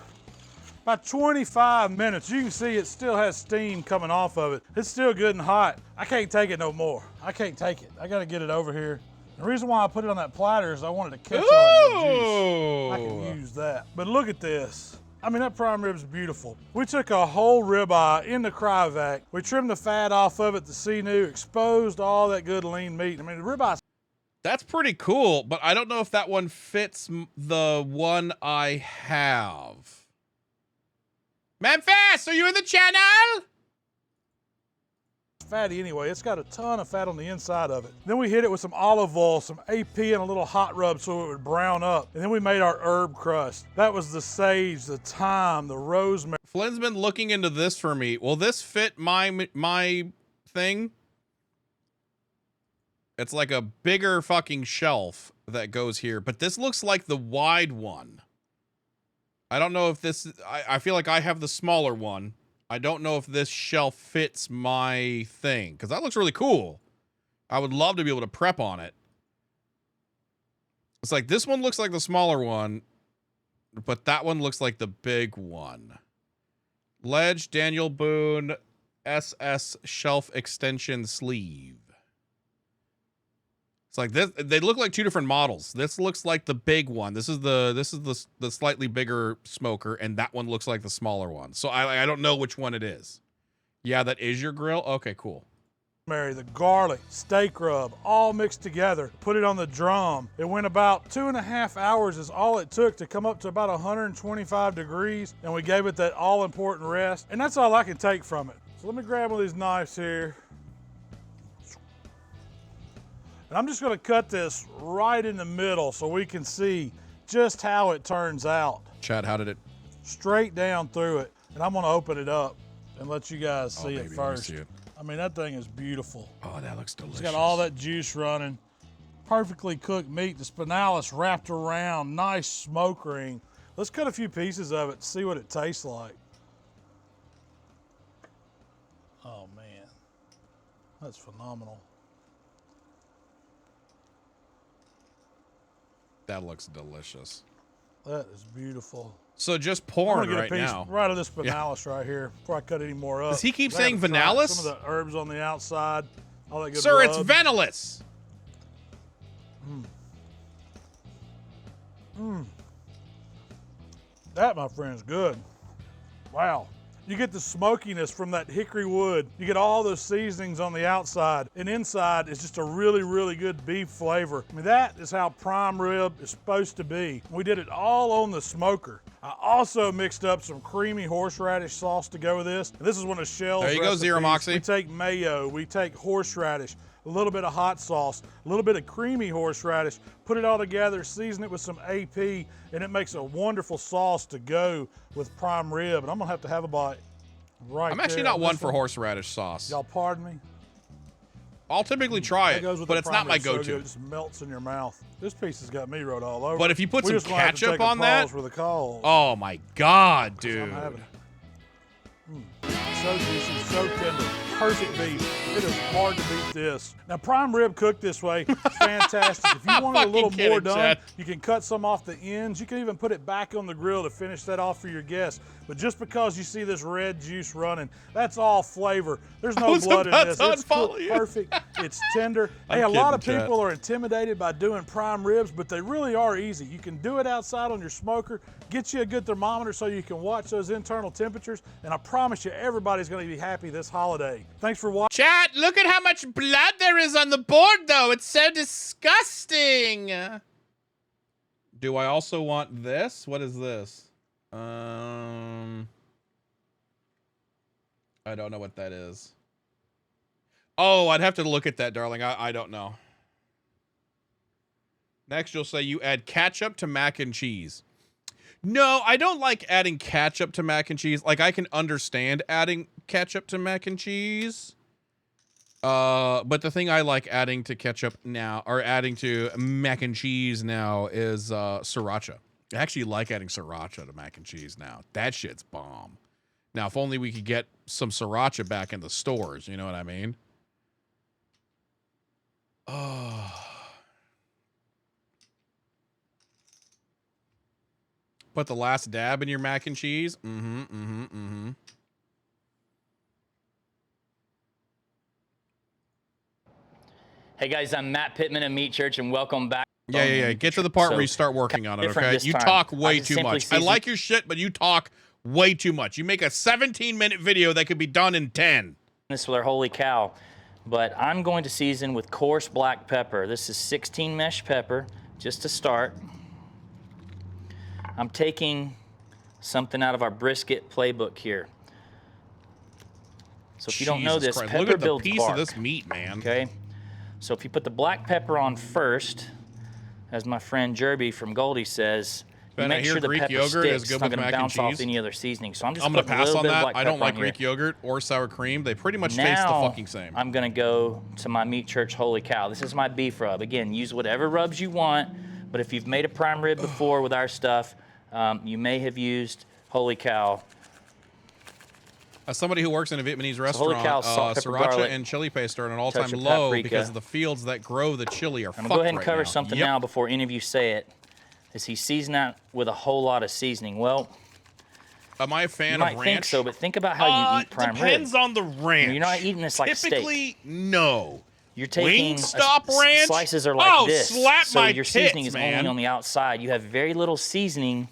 about 25 minutes. You can see it still has steam coming off of it. It's still good and hot. I can't take it no more. I can't take it. I gotta get it over here. The reason why I put it on that platter is I wanted to catch all that good juice. I can use that. But look at this. I mean, that prime rib's beautiful. We took a whole ribeye in the cryovac. We trimmed the fat off of it, the sinew, exposed all that good lean meat. I mean, the ribeye's That's pretty cool, but I don't know if that one fits the one I have. Memphis, are you in the channel? fatty anyway. It's got a ton of fat on the inside of it. Then we hit it with some olive oil, some AP, and a little hot rub so it would brown up. And then we made our herb crust. That was the sage, the thyme, the rosemary. Flynn's been looking into this for me. Will this fit my thing? It's like a bigger fucking shelf that goes here, but this looks like the wide one. I don't know if this, I feel like I have the smaller one. I don't know if this shelf fits my thing, because that looks really cool. I would love to be able to prep on it. It's like, this one looks like the smaller one, but that one looks like the big one. Ledge, Daniel Boone, SS shelf extension sleeve. It's like this, they look like two different models. This looks like the big one. This is the slightly bigger smoker, and that one looks like the smaller one. So I don't know which one it is. Yeah, that is your grill. Okay, cool. The garlic, steak rub, all mixed together. Put it on the drum. It went about 2.5 hours is all it took to come up to about 125 degrees, and we gave it that all-important rest. And that's all I can take from it. So let me grab one of these knives here. And I'm just gonna cut this right in the middle so we can see just how it turns out. Chad, how did it? Straight down through it. And I'm gonna open it up and let you guys see it baby, let me first. see it. I mean, that thing is beautiful. Oh, that looks delicious. It's got all that juice running. Perfectly cooked meat, the spinalis wrapped around, nice smoke ring. Let's cut a few pieces of it, see what it tastes like. Oh man, that's phenomenal. That looks delicious. That is beautiful. So just I'm porn gonna get right a piece now. right of this Venalis right here before I cut any more up. Does he keep I saying haven't tried Venalis? some of the herbs on the outside, all that good Sir, rub. it's Venalis. That, my friend, is good. Wow. You get the smokiness from that hickory wood. You get all those seasonings on the outside, and inside is just a really, really good beef flavor. I mean, that is how prime rib is supposed to be. We did it all on the smoker. I also mixed up some creamy horseradish sauce to go with this. This is one of Shell's There you go, recipes. Zero Moxie. We take mayo, we take horseradish, a little bit of hot sauce, a little bit of creamy horseradish, put it all together, season it with some AP, and it makes a wonderful sauce to go with prime rib. And I'm gonna have to have a bite right I'm actually there not on one this for horseradish sauce. Y'all pardon me? I'll typically try That it, goes with but the it's not prime my rib, so go-to. good, it just melts in your mouth. This piece has got me wrote all over. But if you put We some just gonna have to ketchup take a on that, pause for the call. oh my god, 'Cause dude. I'm having so juicy, so tender, perfect beef. It is hard to beat this. Now, prime rib cooked this way, fantastic. If you want it a little Fucking more kidding, done, Chad. you can cut some off the ends. You can even put it back on the grill to finish that off for your guests. But just because you see this red juice running, that's all flavor. There's no was blood in about this. to It's unfollow cooked you. perfect. It's tender. I'm Hey, a lot of kidding, Chad. people are intimidated by doing prime ribs, but they really are easy. You can do it outside on your smoker, get you a good thermometer so you can watch those internal temperatures, and I promise you everybody's going to be happy this holiday. Thanks for watching. Chat, look at how much blood there is on the board, though. It's so disgusting. Do I also want this? What is this? I don't know what that is. Oh, I'd have to look at that, darling. I don't know. Next, you'll say you add ketchup to mac and cheese. No, I don't like adding ketchup to mac and cheese. Like, I can understand adding ketchup to mac and cheese. But the thing I like adding to ketchup now, or adding to mac and cheese now, is sriracha. I actually like adding sriracha to mac and cheese now. That shit's bomb. Now, if only we could get some sriracha back in the stores, you know what I mean? Oh. Put the last dab in your mac and cheese. Hey guys, I'm Matt Pittman of Meat Church, and welcome back. Yeah. Get to the part where you start working on it, okay? You talk way too much. I like your shit, but you talk way too much. You make a 17-minute video that could be done in 10. This with our holy cow, but I'm going to season with coarse black pepper. This is 16 mesh pepper, just to start. I'm taking something out of our brisket playbook here. So if you don't know this, pepper look at the builds piece bark. of this meat, man. Okay, so if you put the black pepper on first, as my friend Jerby from Goldie says, you make sure the Greek pepper yogurt sticks. is good It's not with going to mac and bounce off cheese. any other seasoning. So I'm just I'm gonna putting a pass little on bit of that. black I don't pepper like on Greek here. yogurt or sour cream. They pretty much Now, taste the fucking same. I'm gonna go to my Meat Church Holy Cow. This is my beef rub. Again, use whatever rubs you want, but if you've made a prime rib before with our stuff, you may have used Holy Cow. As somebody who works in a Vietnamese Holy restaurant, Cow, salt, pepper, sriracha garlic, and chili paste are at an touch all-time of low paprika. because the fields that grow the chili are I'm fucked gonna go ahead and right cover now. something Yep. now before any of you say it. Is he seasoned that with a whole lot of seasoning? Well, am I a fan you of might ranch? think so, but think about how you eat prime rib. Depends on the ranch. You're not eating this like a steak. Typically, no. You're taking Wingstop ranch? slices are like Oh, this. slap so my your tits, seasoning is man. only on the outside. You have very little seasoning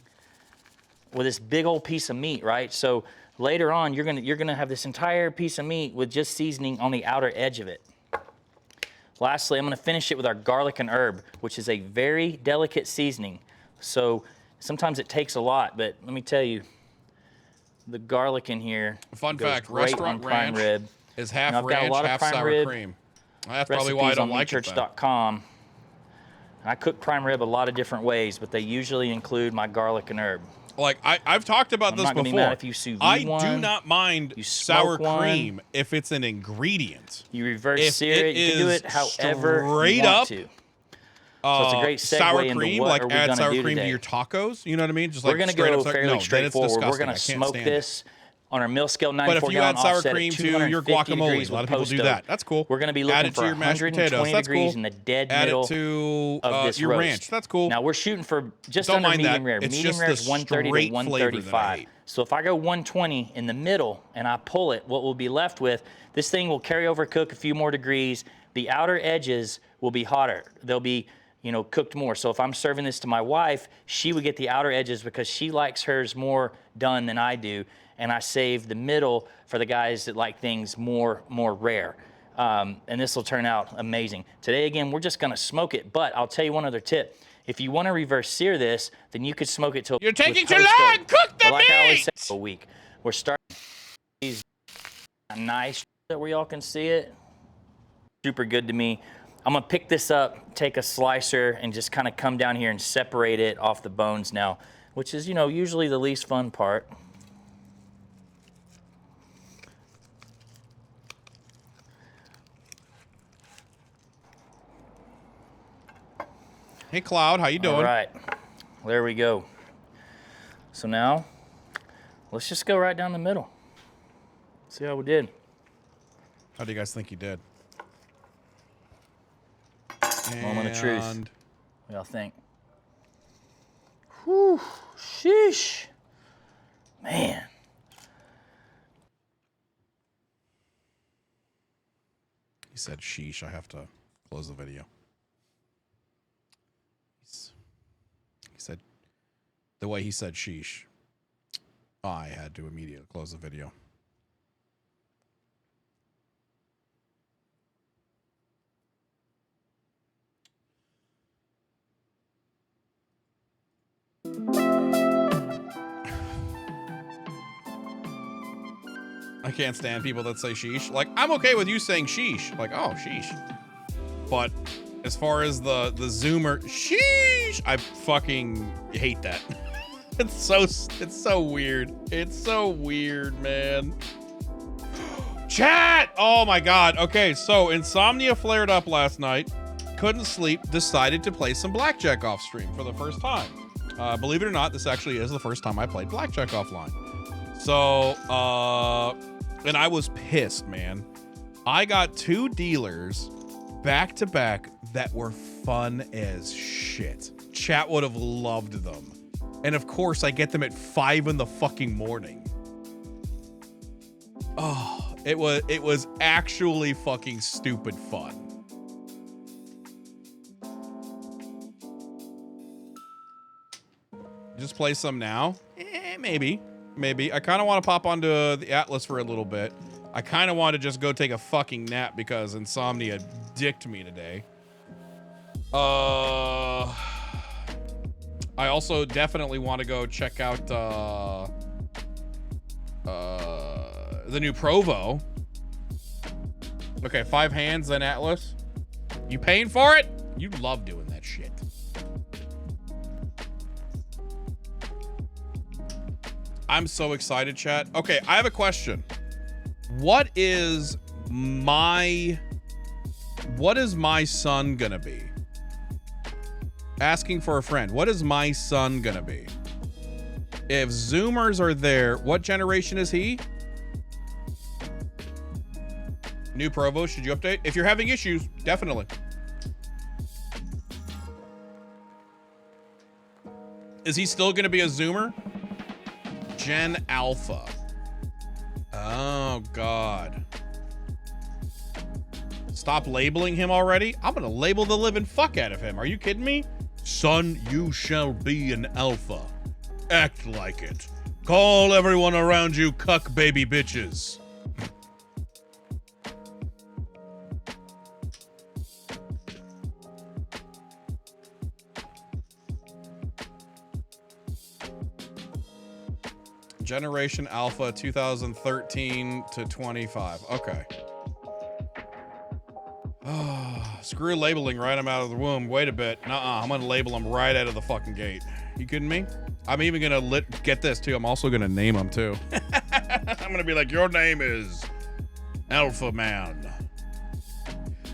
with this big old piece of meat, right? So later on, you're gonna have this entire piece of meat with just seasoning on the outer edge of it. Lastly, I'm gonna finish it with our garlic and herb, which is a very delicate seasoning. So sometimes it takes a lot, but let me tell you, the garlic in here. Fun goes fact: great restaurant on prime ranch rib. is half Now, I've got a ranch, lot of half prime sour rib cream. That's probably why I don't like it. Then. meatchurch.com. I cook prime rib a lot of different ways, but they usually include my garlic and herb. Like I've talked about I'm this not gonna before. be mad if you sous I vide do one, not mind you sour smoke one. cream if it's an ingredient. You reverse If sear it. You can do is it however straight you want up, to. So it's a great segue sour into cream, what like are we add gonna sour do cream today. to your tacos. You know what I mean? Just We're like gonna straight go up sour- fairly no, then it's straightforward. We're disgusting. gonna I can't smoke stand it. this on our mill scale But 94 if you gallon add sour offset at cream to your 250 guacamole, degrees a lot with of people do post that. oak. That's cool. We're gonna be Add looking it for to your mashed 120 potatoes. That's degrees cool. in the dead Add middle it to of this your roast. ranch. That's cool. Now we're shooting for just Don't under mind medium that. rare. It's Medium just rare the is 130 straight to flavor that I 135. hate. So if I go 120 in the middle and I pull it, what we'll be left with, this thing will carry over cook a few more degrees. The outer edges will be hotter. They'll be, cooked more. So if I'm serving this to my wife, she would get the outer edges because she likes hers more done than I do. And I save the middle for the guys that like things more rare. And this will turn out amazing. Today, again, we're just gonna smoke it, but I'll tell you one other tip. If you wanna reverse sear this, then you could smoke it till You're taking with too post long! oak. Cook the But like I always meat! say, a week. We're starting these nice that where y'all can see it. Super good to me. I'm gonna pick this up, take a slicer, and just kind of come down here and separate it off the bones now, which is, usually the least fun part. Hey, Cloud, how you doing? All right, there we go. So now, let's just go right down the middle. See how we did. How do you guys think you did? Moment of truth. What do y'all think? Whew, sheesh. Man. He said sheesh. I have to close the video. He said, the way he said sheesh, I had to immediately close the video. I can't stand people that say sheesh. Like, I'm okay with you saying sheesh. Like, oh, sheesh. But as far as the zoomer, sheesh, I fucking hate that. It's so weird. It's so weird, man. Chat! Oh my God. Okay, so insomnia flared up last night. Couldn't sleep. Decided to play some blackjack off stream for the first time. Believe it or not, this actually is the first time I played blackjack offline. So, and I was pissed, man. I got 2 dealers back to back that were fun as shit. Chat would have loved them. And of course, I get them at 5 in the fucking morning. Oh, it was actually fucking stupid fun. Just play some now? Maybe. I kind of want to pop onto the Atlas for a little bit. I kind of want to just go take a fucking nap because insomnia dicked me today. I also definitely want to go check out the new Provo. Okay, 5 hands, then Atlas. You paying for it? You love doing that shit. I'm so excited, chat. Okay, I have a question. What is my son gonna be? Asking for a friend. What is my son gonna be? If Zoomers are there, what generation is he? New Provo, should you update? If you're having issues, definitely. Is he still gonna be a Zoomer? Gen Alpha. Oh, God. Stop labeling him already? I'm gonna label the living fuck out of him. Are you kidding me? Son, you shall be an alpha. Act like it. Call everyone around you cuck baby bitches. Generation Alpha 2013 to 25. Okay. Oh, screw labeling right him out of the womb. Wait a bit. Nuh-uh. I'm gonna label him right out of the fucking gate. You kidding me? I'm even gonna get this too. I'm also gonna name him too. I'm gonna be like, your name is Alpha Man.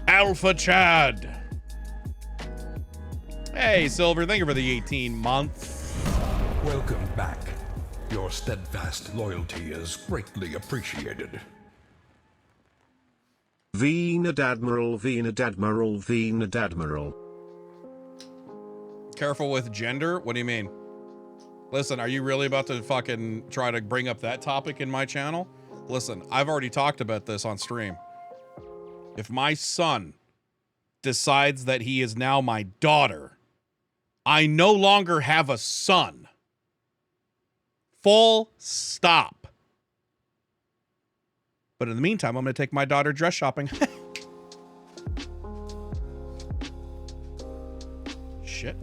Alpha Chad. Hey, Silver. Thank you for the 18 months. Welcome back. Your steadfast loyalty is greatly appreciated. Admiral. Careful with gender? What do you mean? Listen, are you really about to fucking try to bring up that topic in my channel? Listen, I've already talked about this on stream. If my son decides that he is now my daughter, I no longer have a son. Full stop. But in the meantime, I'm going to take my daughter dress shopping. Shit.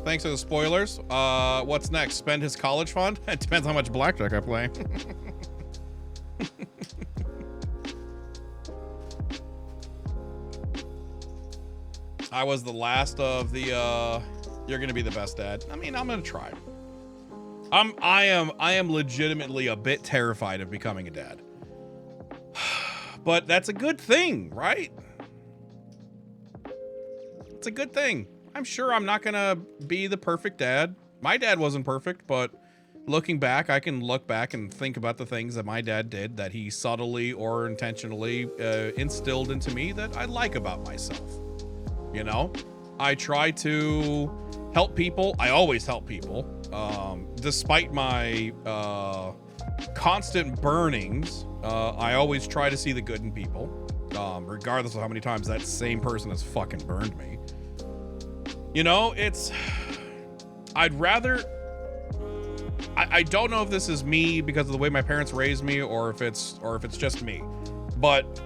Thanks for the spoilers. What's next? Spend his college fund? It depends how much blackjack I play. I was the last of the you're gonna be the best dad. I mean, I'm gonna try. I am legitimately a bit terrified of becoming a dad. But that's a good thing, right? It's a good thing. I'm sure I'm not gonna be the perfect dad. My dad wasn't perfect, but looking back, I can look back and think about the things that my dad did that he subtly or intentionally instilled into me that I like about myself. You know, I try to help people. I always help people. Despite my constant burnings, I always try to see the good in people, regardless of how many times that same person has fucking burned me. You know, I'd rather, I don't know if this is me because of the way my parents raised me or if it's just me, but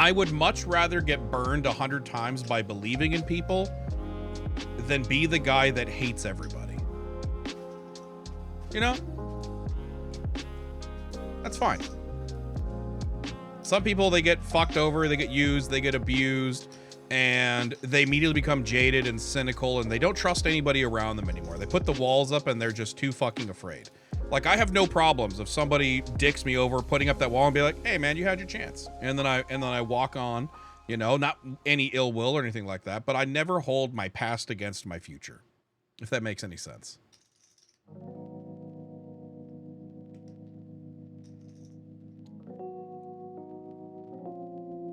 I would much rather get burned 100 times by believing in people than be the guy that hates everybody. You know? That's fine. Some people, they get fucked over, they get used, they get abused, and they immediately become jaded and cynical, and they don't trust anybody around them anymore. They put the walls up and they're just too fucking afraid. Like, I have no problems if somebody dicks me over putting up that wall and be like, hey man, you had your chance. And then I walk on, you know, not any ill will or anything like that, but I never hold my past against my future, if that makes any sense.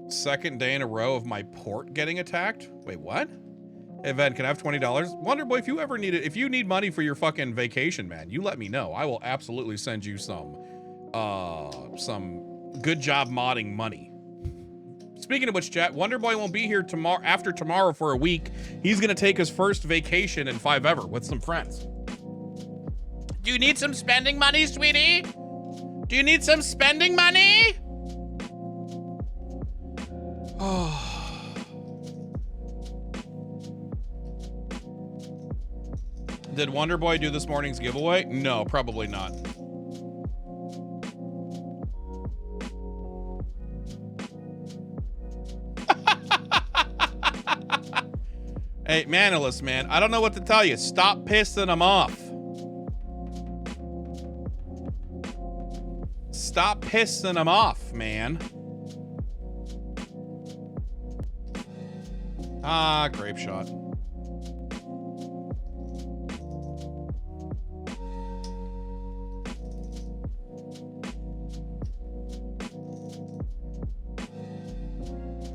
Second day in a row of my port getting attacked. Wait, what? Hey, Ven, can I have $20? Wonderboy, if you ever need it, if you need money for your fucking vacation, man, you let me know. I will absolutely send you some good job modding money. Speaking of which, chat, Wonderboy won't be here after tomorrow for a week. He's gonna take his first vacation in 5 ever with some friends. Do you need some spending money, sweetie? Do you need some spending money? Oh. Did Wonderboy do this morning's giveaway? No, probably not. Hey, Venalis, man, I don't know what to tell you. Stop pissing them off. Stop pissing them off, man. Ah, grape shot.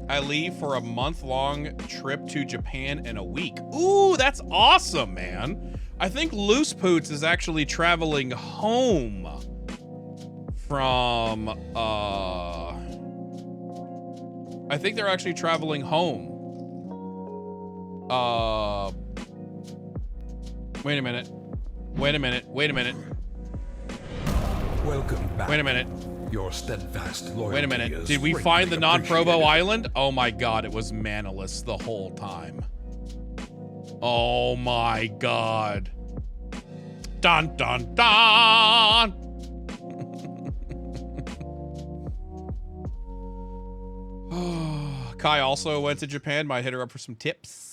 I leave for a month-long trip to Japan in a week. Ooh, that's awesome, man. I think Loose Poots is actually traveling home from, I think they're actually traveling home. Wait a minute. Wait a minute. Wait a minute. Welcome back. Wait a minute. Your steadfast loyalty. Wait a minute. is Did we greatly find the non-Provo appreciated. island? Oh my god, it was Venalis the whole time. Oh my god. Dun dun dun! Kai also went to Japan. Might hit her up for some tips.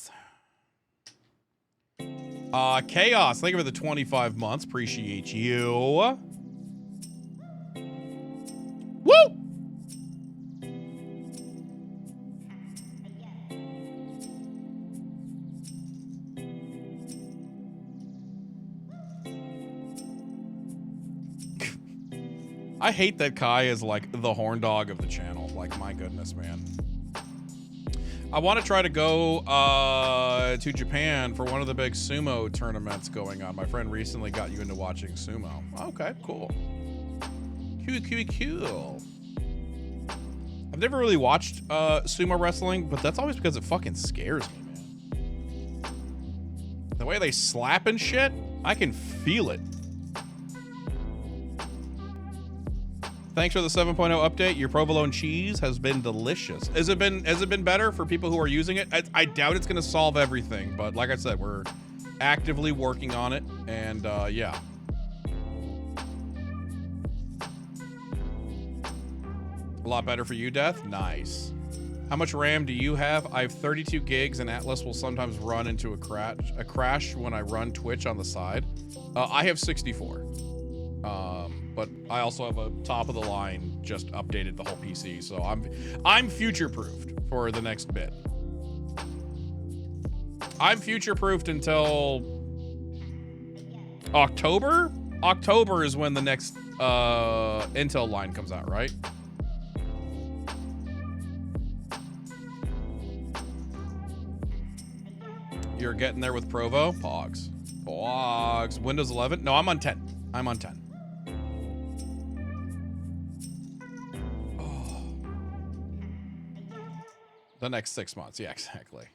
Chaos, thank you for the 25 months. Appreciate you. Woo! I hate that Kai is like the horn dog of the channel. Like, my goodness, man. I want to try to go to Japan for one of the big sumo tournaments going on. My friend recently got you into watching sumo. Okay, cool. Cool. I've never really watched sumo wrestling, but that's always because it fucking scares me, man. The way they slap and shit, I can feel it. Thanks for the 7.0 update. Your provolone cheese has been delicious. Has it been better for people who are using it? I doubt it's gonna solve everything, but like I said, we're actively working on it, and yeah. A lot better for you, Death? Nice. How much RAM do you have? I have 32 gigs, and Atlas will sometimes run into a crash when I run Twitch on the side. I have 64. But I also have a top of the line, just updated the whole PC, so I'm future-proofed for the next bit. I'm future-proofed until October? October is when the next Intel line comes out, right? You're getting there with Provo? Pogs. Pogs. Windows 11? No, I'm on 10. I'm on 10. Oh. The next 6 months. Yeah, exactly.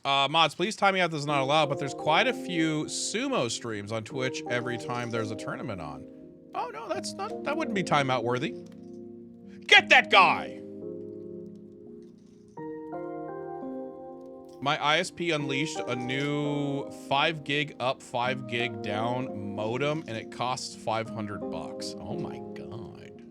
Mods, please time me out. This is not allowed, but there's quite a few sumo streams on Twitch every time there's a tournament on. Oh, no, that wouldn't be timeout worthy. Get that guy! My ISP unleashed a new 5 gig up, 5 gig down modem, and it costs $500. Oh my god.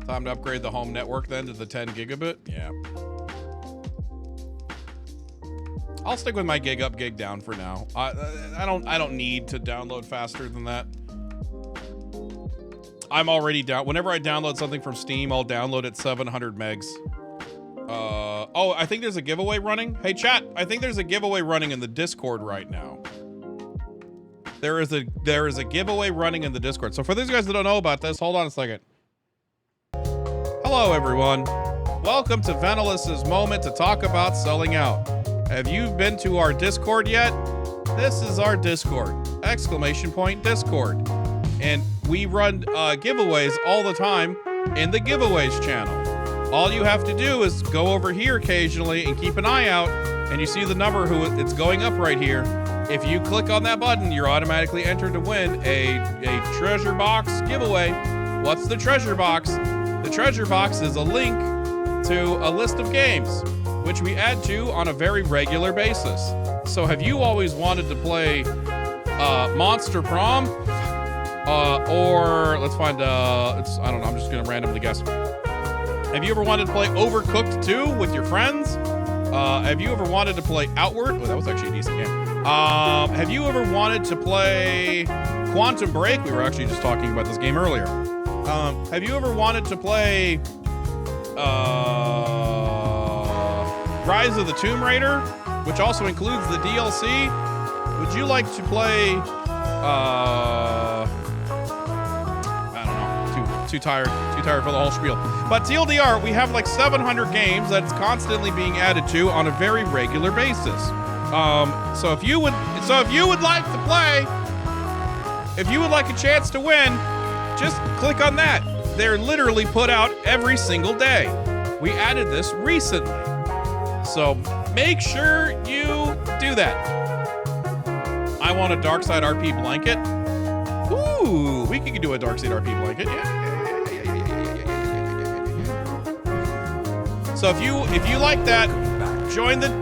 Time to upgrade the home network then to the 10 gigabit? Yeah. I'll stick with my gig up, gig down for now. I don't need to download faster than that. I'm already down. Whenever I download something from Steam, I'll download it 700 megs. Oh, I think there's a giveaway running. Hey chat, I think there's a giveaway running in the Discord right now. There is a giveaway running in the Discord. So for those guys that don't know about this, hold on a second. Hello everyone. Welcome to Venalis' moment to talk about selling out. Have you been to our Discord yet? This is our Discord. !Discord. And we run giveaways all the time in the giveaways channel. All you have to do is go over here occasionally and keep an eye out, and you see the number it's going up right here. If you click on that button, you're automatically entered to win a treasure box giveaway. What's the treasure box? The treasure box is a link to a list of games, which we add to on a very regular basis. So have you always wanted to play Monster Prom? Or let's find, I don't know, I'm just gonna randomly guess. Have you ever wanted to play Overcooked 2 with your friends? Have you ever wanted to play Outward? Oh, that was actually a decent game. Have you ever wanted to play Quantum Break? We were actually just talking about this game earlier. Have you ever wanted to play Rise of the Tomb Raider, which also includes the DLC? Would you like to play, I don't know, too tired for the whole spiel. But TLDR, we have like 700 games that's constantly being added to on a very regular basis. So if you would like to play, if you would like a chance to win, just click on that. They're literally put out every single day. We added this recently. So make sure you do that. I want a DarksideRP blanket. Ooh, we could do a DarksideRP blanket. Yeah. So if you like that,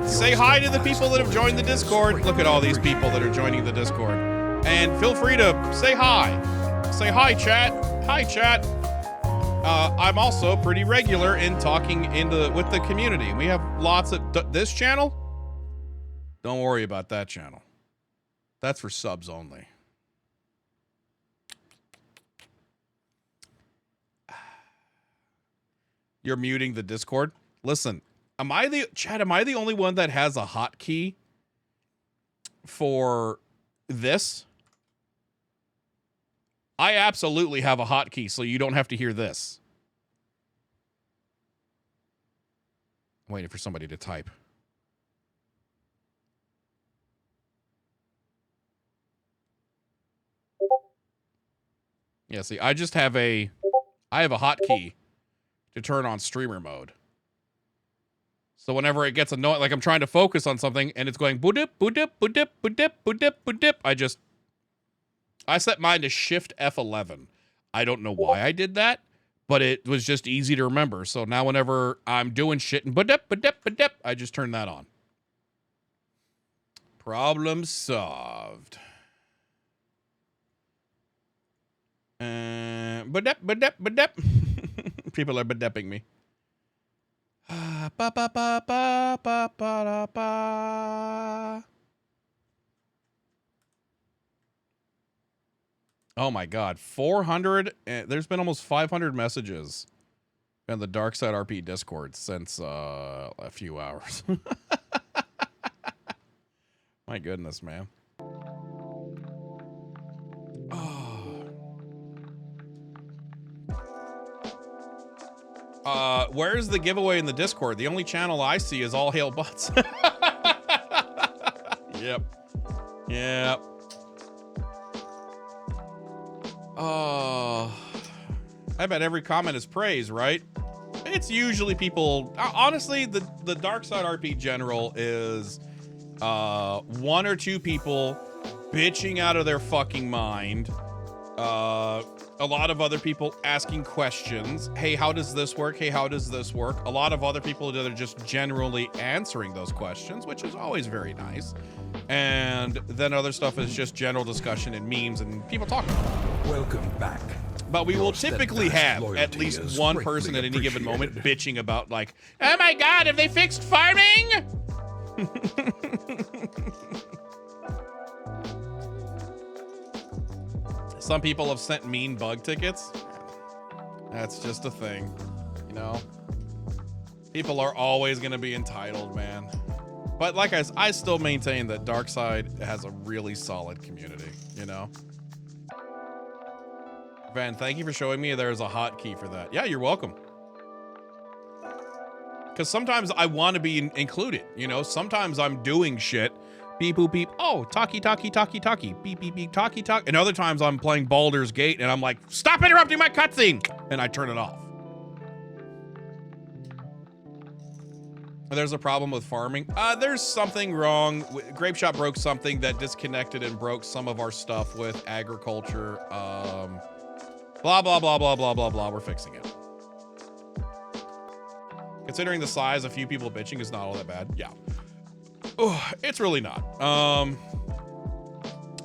say hi to the people that have joined the Discord. Look at all these people that are joining the Discord. And feel free to say hi. Say hi, chat. Hi, chat. I'm also pretty regular in talking with the community. We have lots of this channel. Don't worry about that channel. That's for subs only. You're muting the Discord. Listen, am I the only one that has a hotkey for this? I absolutely have a hotkey, so you don't have to hear this. I'm waiting for somebody to type. Yeah, see, I have a hotkey to turn on streamer mode. So whenever it gets annoying, like I'm trying to focus on something and it's going boodip, boodip, boodip, boodip, boodip, boodip, I set mine to Shift F11. I don't know why I did that, but it was just easy to remember. So now whenever I'm doing shit and boodip, boodip, boodip, I just turn that on. Problem solved. Badep, badep, badep. People are badepping me. Ba, ba, ba, ba, ba, ba, ba. Oh my God, 400. There's been almost 500 messages in the DarksideRP Discord since a few hours. My goodness, man. Where's the giveaway in the Discord? The only channel I see is All Hail Butts. Yep. Yep. Oh, I bet every comment is praise, right? It's usually people. Honestly, the DarksideRP general is 1 or 2 people bitching out of their fucking mind. A lot of other people asking questions. Hey, how does this work? Hey, how does this work? A lot of other people that are just generally answering those questions, which is always very nice. And then other stuff is just general discussion and memes and people talking. Welcome back. But we will typically have at least one person at any given moment bitching about like, oh my God, have they fixed farming? Some people have sent mean bug tickets. That's just a thing, you know? People are always going to be entitled, man. But like I still maintain that Darkside has a really solid community, you know? Van, thank you for showing me there's a hotkey for that. Yeah, you're welcome. Because sometimes I want to be included, you know? Sometimes I'm doing shit. Beep, boop, beep. Oh, talkie, talkie, talkie, talkie. Beep, beep, beep, talkie, talkie. And other times I'm playing Baldur's Gate and I'm like, stop interrupting my cutscene! And I turn it off. There's a problem with farming. There's something wrong. Grape Shop broke something that disconnected and broke some of our stuff with agriculture. Blah, blah, blah, blah, blah, blah, blah. We're fixing it. Considering the size, a few people bitching is not all that bad. Yeah. Oh, it's really not.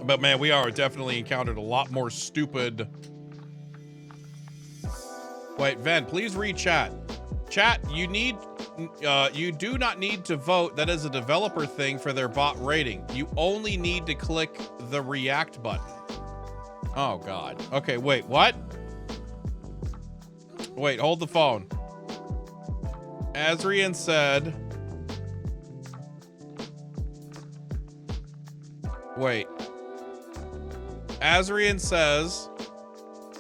But man, we are definitely encountered a lot more stupid. Wait, Ven, please read chat. Chat, you do not need to vote. That is a developer thing for their bot rating. You only need to click the react button. Oh God. Okay, wait, what? Wait, hold the phone. Azrian said, wait. Azrian says,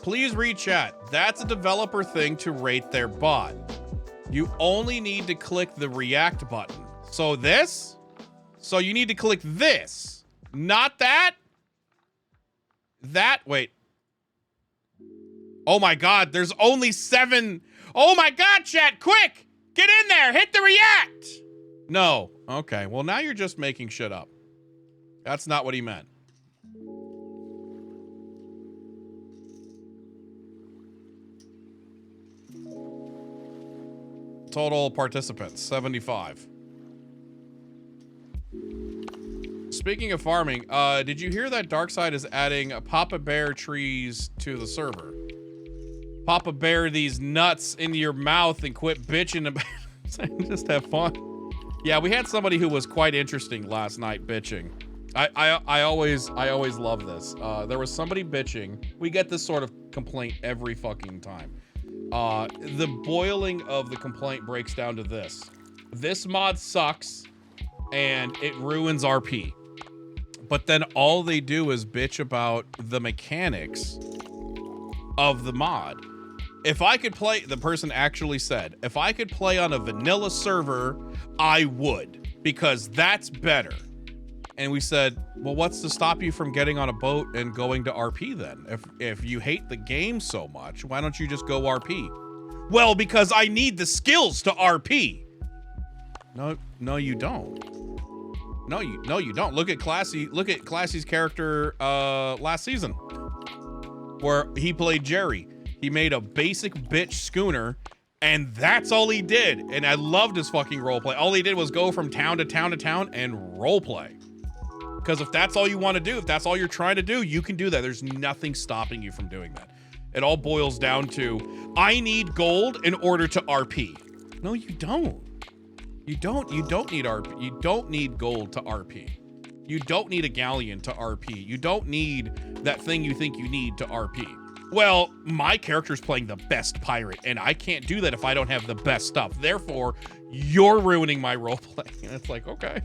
please read chat. That's a developer thing to rate their bot. You only need to click the react button. So this? So you need to click this, not that? That, wait. Oh my God, there's only 7. Oh my God, chat, quick! Get in there, hit the react! No, okay, well now you're just making shit up. That's not what he meant. Total participants, 75. Speaking of farming, did you hear that Darkside is adding Papa Bear trees to the server? Papa Bear these nuts into your mouth and quit bitching about just have fun. Yeah, we had somebody who was quite interesting last night bitching. I always love this. There was somebody bitching. We get this sort of complaint every fucking time. The boiling of the complaint breaks down to this. This mod sucks and it ruins RP. But then all they do is bitch about the mechanics of the mod. If I could play, the person actually said, if I could play on a vanilla server, I would, because that's better. And we said, well, what's to stop you from getting on a boat and going to RP then? If you hate the game so much, why don't you just go RP? Well, because I need the skills to RP. No, you don't. No, you don't. Look at Classy's character last season, where he played Jerry. He made a basic bitch schooner, and that's all he did. And I loved his fucking roleplay. All he did was go from town to town to town and roleplay. Because if that's all you want to do, if that's all you're trying to do, you can do that. There's nothing stopping you from doing that. It all boils down to, I need gold in order to RP. No, you don't. You don't need RP. You don't need gold to RP. You don't need a galleon to RP. You don't need that thing you think you need to RP. Well, my character's playing the best pirate, and I can't do that if I don't have the best stuff. Therefore, you're ruining my roleplay. And it's like, okay.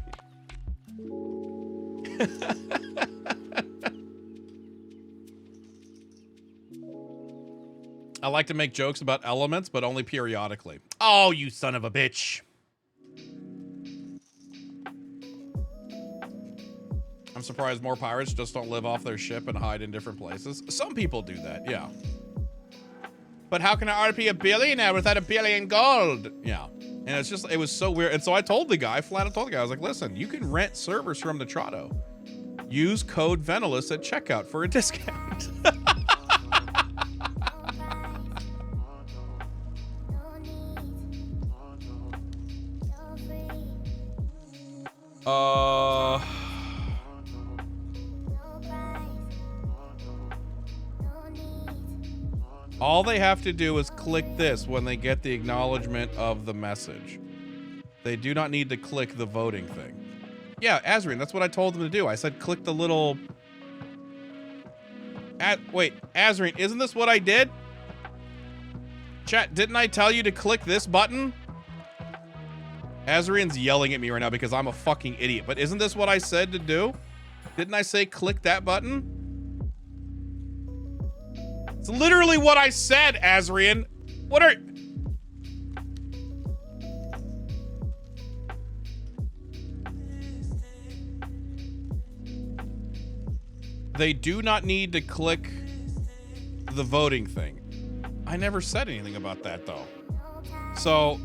I like to make jokes about elements, but only periodically. Oh, you son of a bitch. I'm surprised more pirates just don't live off their ship and hide in different places. Some people do that, yeah. But how can I RP a billionaire without a billion gold? Yeah, And it's just, it was so weird. And so I told the guy, flat out told the guy, I was like, listen, you can rent servers from the Trotto. Use code Venalis at checkout for a discount. All they have to do is click this when they get the acknowledgement of the message. They do not need to click the voting thing. Yeah, Azrian, that's what I told them to do. I said click the little... Wait, Azrian, isn't this what I did? Chat, didn't I tell you to click this button? Azrian's yelling at me right now because I'm a fucking idiot. But isn't this what I said to do? Didn't I say click that button? It's literally what I said, Azrian. What are... They do not need to click the voting thing. I never said anything about that, though. So,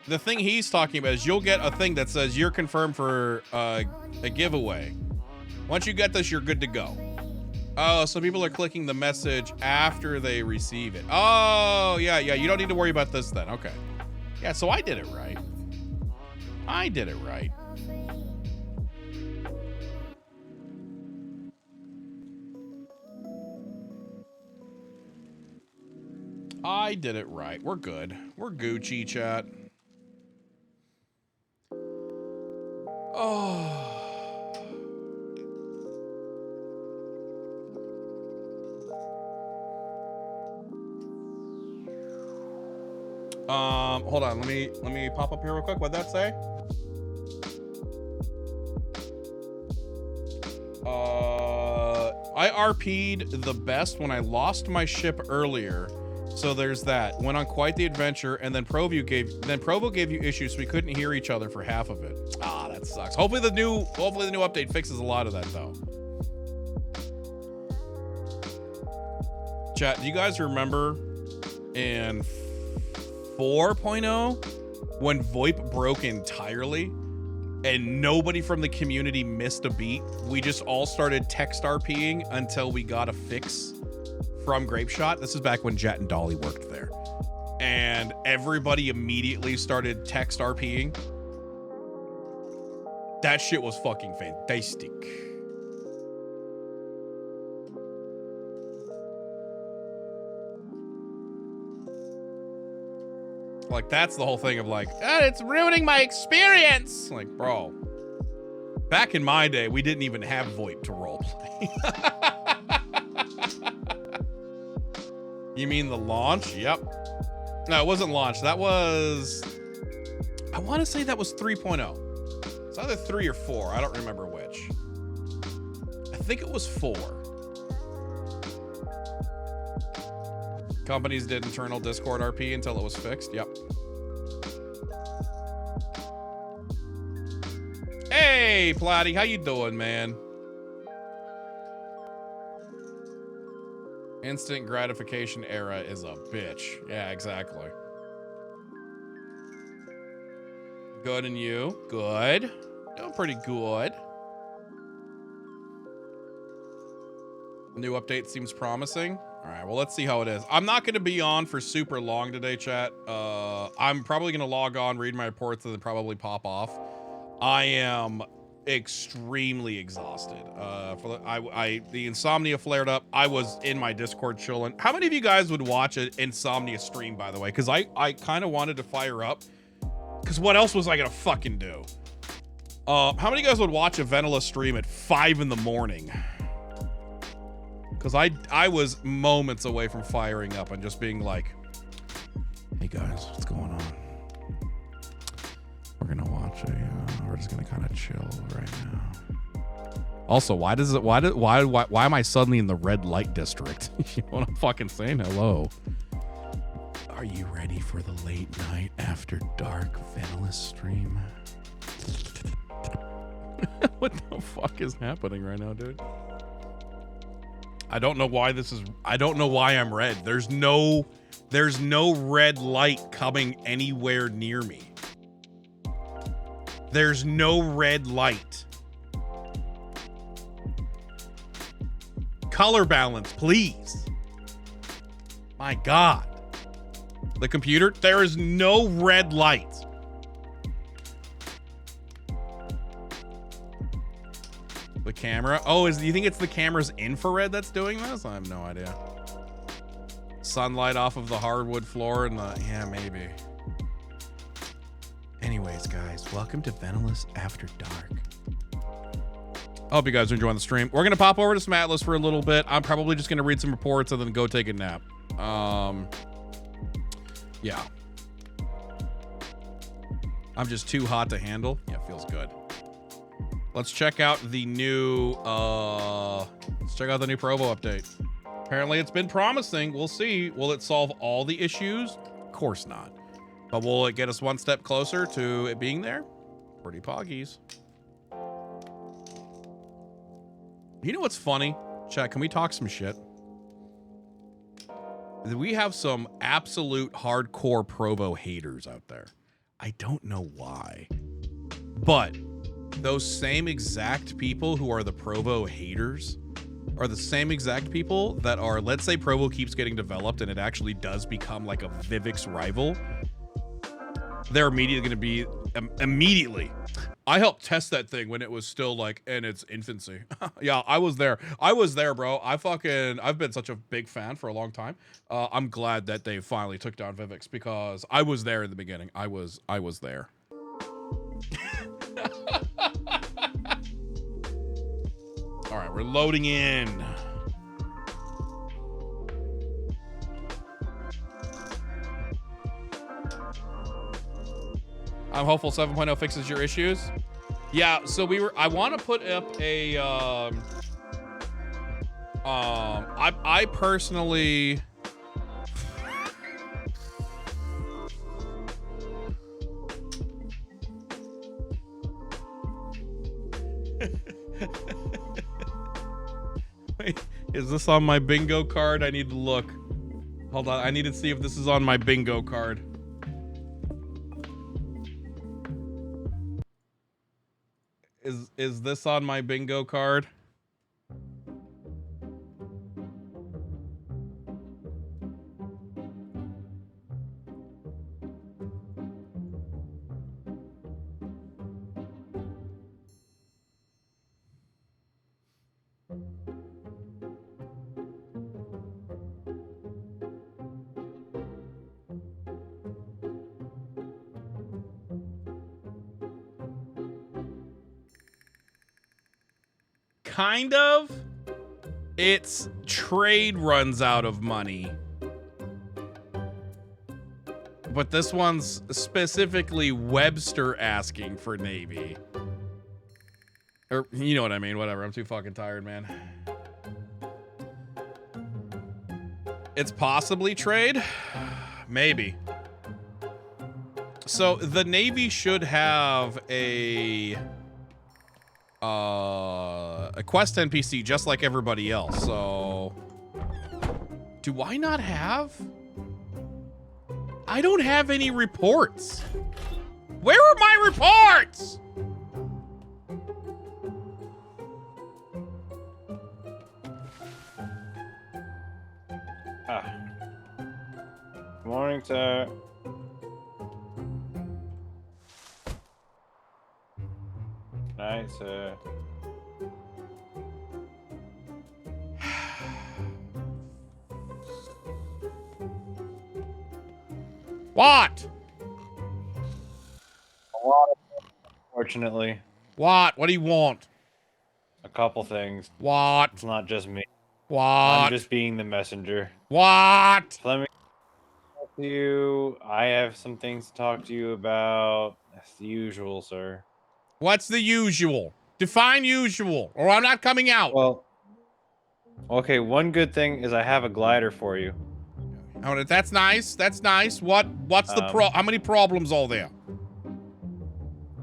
the thing he's talking about is you'll get a thing that says you're confirmed for a giveaway. Once you get this, you're good to go. Oh, so people are clicking the message after they receive it. Oh, yeah, you don't need to worry about this then. Okay. Yeah, so I did it right. I did it right. I did it right. We're good. We're Gucci, chat. Oh. Hold on. Let me pop up here real quick. What'd that say? I RP'd the best when I lost my ship earlier. So there's that. Went on quite the adventure, and then Provo gave you issues, so we couldn't hear each other for half of it. Ah, that sucks. Hopefully the new update fixes a lot of that though. Chat, do you guys remember in 4.0 when VoIP broke entirely and nobody from the community missed a beat? We just all started text RPing until we got a fix from Grapeshot. This is back when Jet and Dolly worked there. And everybody immediately started text RPing. That shit was fucking fantastic. Like, that's the whole thing of like, it's ruining my experience. Like, bro, back in my day, we didn't even have VoIP to roleplay. You mean the launch? Yep. No, it wasn't launch. That was... I want to say that was 3.0. It's either 3 or 4. I don't remember which. I think it was 4. Companies did internal Discord RP until it was fixed. Yep. Hey, Platty. How you doing, man? Instant gratification era is a bitch. Yeah, exactly. Good, and you? Good. Doing pretty good. New update seems promising. All right, well, let's see how it is. I'm not going to be on for super long today, chat. I'm probably going to log on, read my reports, and then probably pop off. I am extremely exhausted. The insomnia flared up. I was in my Discord chilling. How many of you guys would watch an insomnia stream, by the way? Because I kind of wanted to fire up. Because what else was I gonna fucking do? How many of you guys would watch a Venalis stream at 5 in the morning? Because I was moments away from firing up and just being like, hey guys, what's going on? We're gonna watch we're just gonna kind of chill right now. Also, why am I suddenly in the red light district? You know what I'm fucking saying? Hello. Are you ready for the late night after dark Venalis stream? What the fuck is happening right now, dude? I don't know why I don't know why I'm red. There's no red light coming anywhere near me. There's no red light. Color balance, please. My God. The computer, there is no red light. The camera. Oh, do you think it's the camera's infrared that's doing this? I have no idea. Sunlight off of the hardwood floor and the, yeah, maybe. Anyways, guys, welcome to Venalis After Dark. I hope you guys are enjoying the stream. We're gonna pop over to some Atlas for a little bit. I'm probably just gonna read some reports and then go take a nap. Yeah. I'm just too hot to handle. Yeah, feels good. Let's check out the new Provo update. Apparently it's been promising. We'll see. Will it solve all the issues? Of course not. But will it get us one step closer to it being there? Pretty poggies. You know what's funny? Chat, can we talk some shit? We have some absolute hardcore Provo haters out there. I don't know why. But those same exact people who are the Provo haters are the same exact people that are, let's say Provo keeps getting developed and it actually does become like a Vivix rival. They're immediately going to be, immediately. I helped test that thing when it was still like in its infancy. Yeah, I was there. I was there, bro. I've been such a big fan for a long time. I'm glad that they finally took down Vivix because I was there in the beginning. I was there. All right, we're loading in. I'm hopeful 7.0 fixes your issues. Yeah, so I want to put up a I personally Wait, is this on my bingo card? I need to look. Hold on, I need to see if this is on my bingo card. Is this on my bingo card? Kind of. Its trade runs out of money. But this one's specifically Webster asking for Navy. Or, you know what I mean, whatever. I'm too fucking tired, man. It's possibly trade? Maybe. So the Navy should have a quest NPC just like everybody else. So do I not have? I don't have any reports. Where are my reports? Good morning, sir. Night, sir. What? A lot of things, unfortunately. What? What do you want? A couple things. What? It's not just me. What? I'm just being the messenger. What? Let me talk to you. I have some things to talk to you about. That's the usual, sir. What's the usual? Define usual, or I'm not coming out. Well, okay, one good thing is I have a glider for you. Oh, that's nice. That's nice. What's the how many problems are there?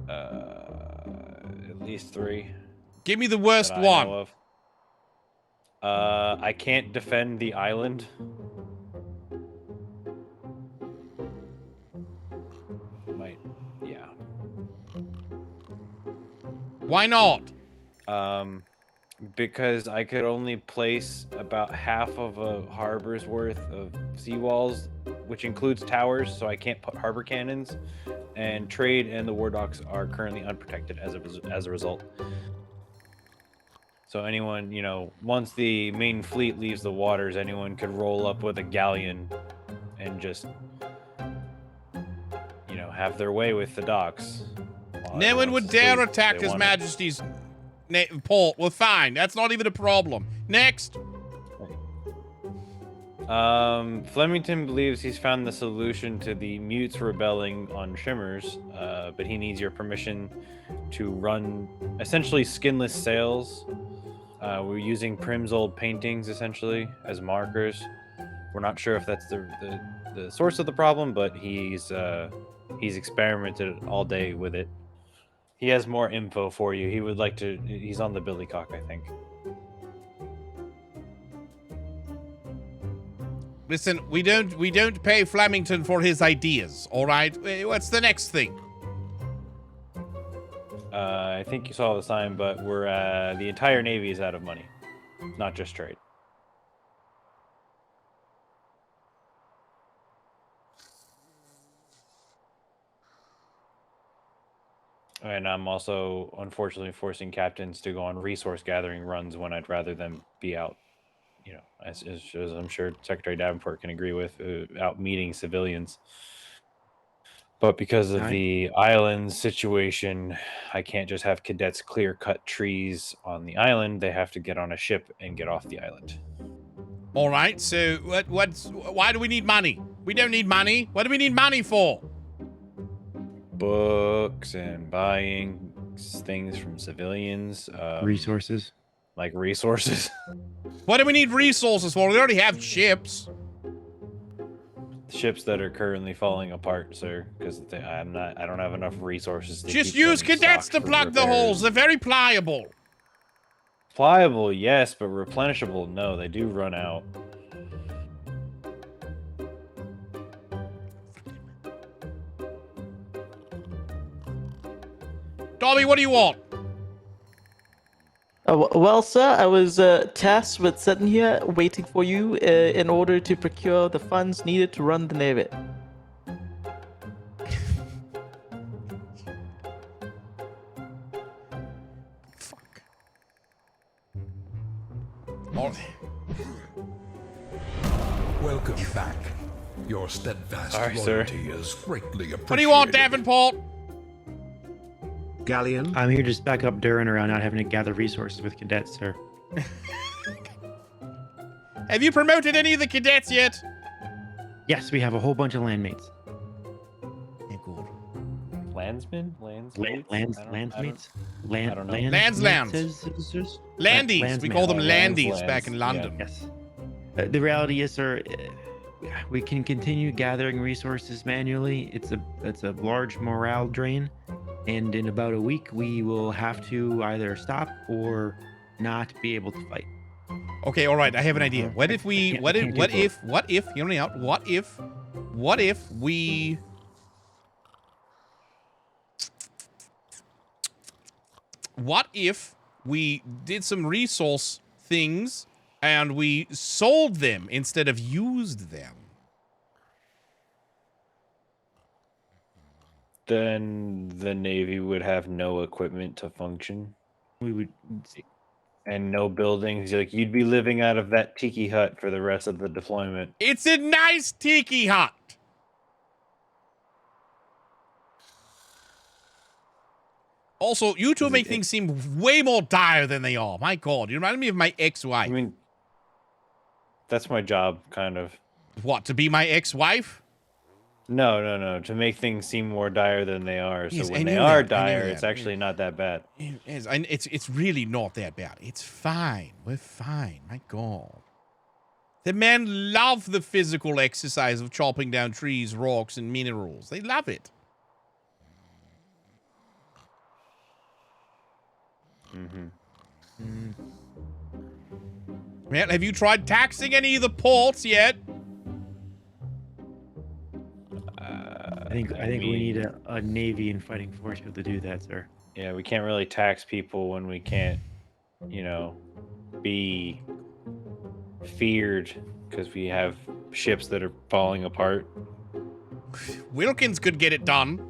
At least 3. Give me the worst that I one. know of. I can't defend the island. Why not? Because I could only place about half of a harbor's worth of seawalls, which includes towers, so I can't put harbor cannons. And trade and the war docks are currently unprotected as a result. So anyone, you know, once the main fleet leaves the waters, anyone could roll up with a galleon and just, you know, have their way with the docks. No one would dare attack His Majesty's port. Well, fine. That's not even a problem. Next. Flemington believes he's found the solution to the mutes rebelling on Shimmers, but he needs your permission to run essentially skinless sails. We're using Prim's old paintings essentially as markers. We're not sure if that's the source of the problem, but he's experimented all day with it. He has more info for you. He would like to. He's on the Billycock, I think. Listen, we don't pay Flemington for his ideas, all right? What's the next thing? I think you saw the sign, but we're the entire Navy is out of money, not just trade. And I'm also unfortunately forcing captains to go on resource gathering runs when I'd rather them be out. You know, as I'm sure Secretary Davenport can agree with, out meeting civilians. But because of the island situation, I can't just have cadets clear cut trees on the island. They have to get on a ship and get off the island. All right, so why do we need money? We don't need money. What do we need money for? Books and buying things from civilians. Resources. Like resources. What do we need resources for? We already have ships. Ships that are currently falling apart, sir, because I don't have enough resources to just keep use them cadets to stocked for plug the repairs. holes. They're very pliable. Pliable, yes, but replenishable, no. They do run out. Dobby, what do you want? Well, sir, I was tasked with sitting here waiting for you in order to procure the funds needed to run the Navy. Fuck. Welcome back. Your steadfast Sorry, sir. loyalty is greatly appreciated. What do you want, Davenport? Galleon? I'm here just back up Durin around not having to gather resources with cadets, sir. Have you promoted any of the cadets yet? Yes, we have a whole bunch of landmates. Landsmen? Landsmates? Landies. We call them landies back in London. Yes. The reality is, sir, we can continue gathering resources manually. It's a large morale drain. And in about a week, we will have to either stop or not be able to fight. Okay, all right. I have an idea. What if we? What if? Hear me out. What if we? What if we did some resource things and we sold them instead of used them? Then the Navy would have no equipment to function. We would, and no buildings. Like, you'd be living out of that tiki hut for the rest of the deployment. It's a nice tiki hut. Also, you two make things seem way more dire than they are. My God, you remind me of my ex-wife. I mean, that's my job, kind of. What, to be my ex-wife? No. To make things seem more dire than they are. Yes, So I when knew they are that. I knew dire, that. it's actually not that bad. Yes, and it's really not that bad. It's fine. We're fine. My God. The men love the physical exercise of chopping down trees, rocks, and minerals. They love it. Well, have you tried taxing any of the ports yet? I think we need a Navy and fighting force to be able to do that, sir. Yeah, we can't really tax people when we can't, you know, be feared because we have ships that are falling apart. Wilkins could get it done.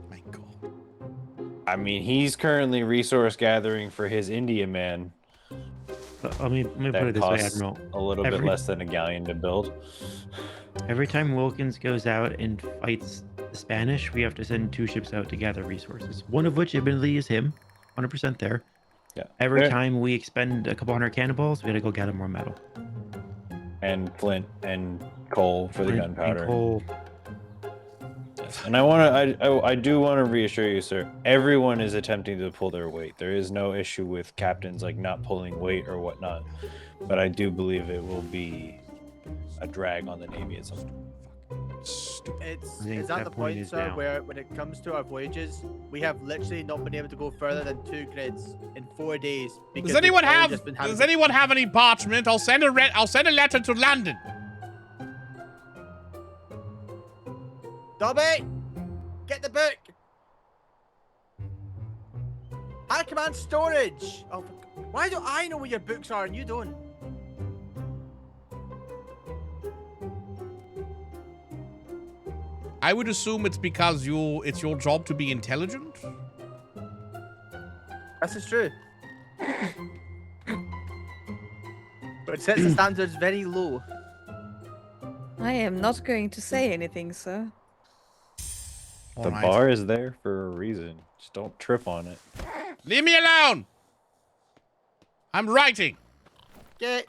I mean, he's currently resource gathering for his India man. Let me put That it this way, costs Admiral. a little bit less than a galleon to build. Every time Wilkins goes out and fights the Spanish, we have to send 2 ships out to gather resources. One of which, admittedly, is him. 100% there. Yeah. Every Fair. time we expend a couple hundred cannonballs, we gotta go gather more metal. And flint and coal for the Flint and gunpowder. coal. And I do want to reassure you, sir. Everyone is attempting to pull their weight. There is no issue with captains like not pulling weight or whatnot. But I do believe it will be a drag on the Navy at some point. It's at the point, sir, where when it comes to our voyages, we have literally not been able to go further than 2 grids in 4 days. Does anyone have any parchment? I'll send a letter to London. Dobby, get the book. High command storage. Oh, why do I know where your books are and you don't? I would assume it's because it's your job to be intelligent. This is true. But it sets the standards very low. I am not going to say anything, sir. The bar is there for a reason. Just don't trip on it. Leave me alone! I'm writing. Get.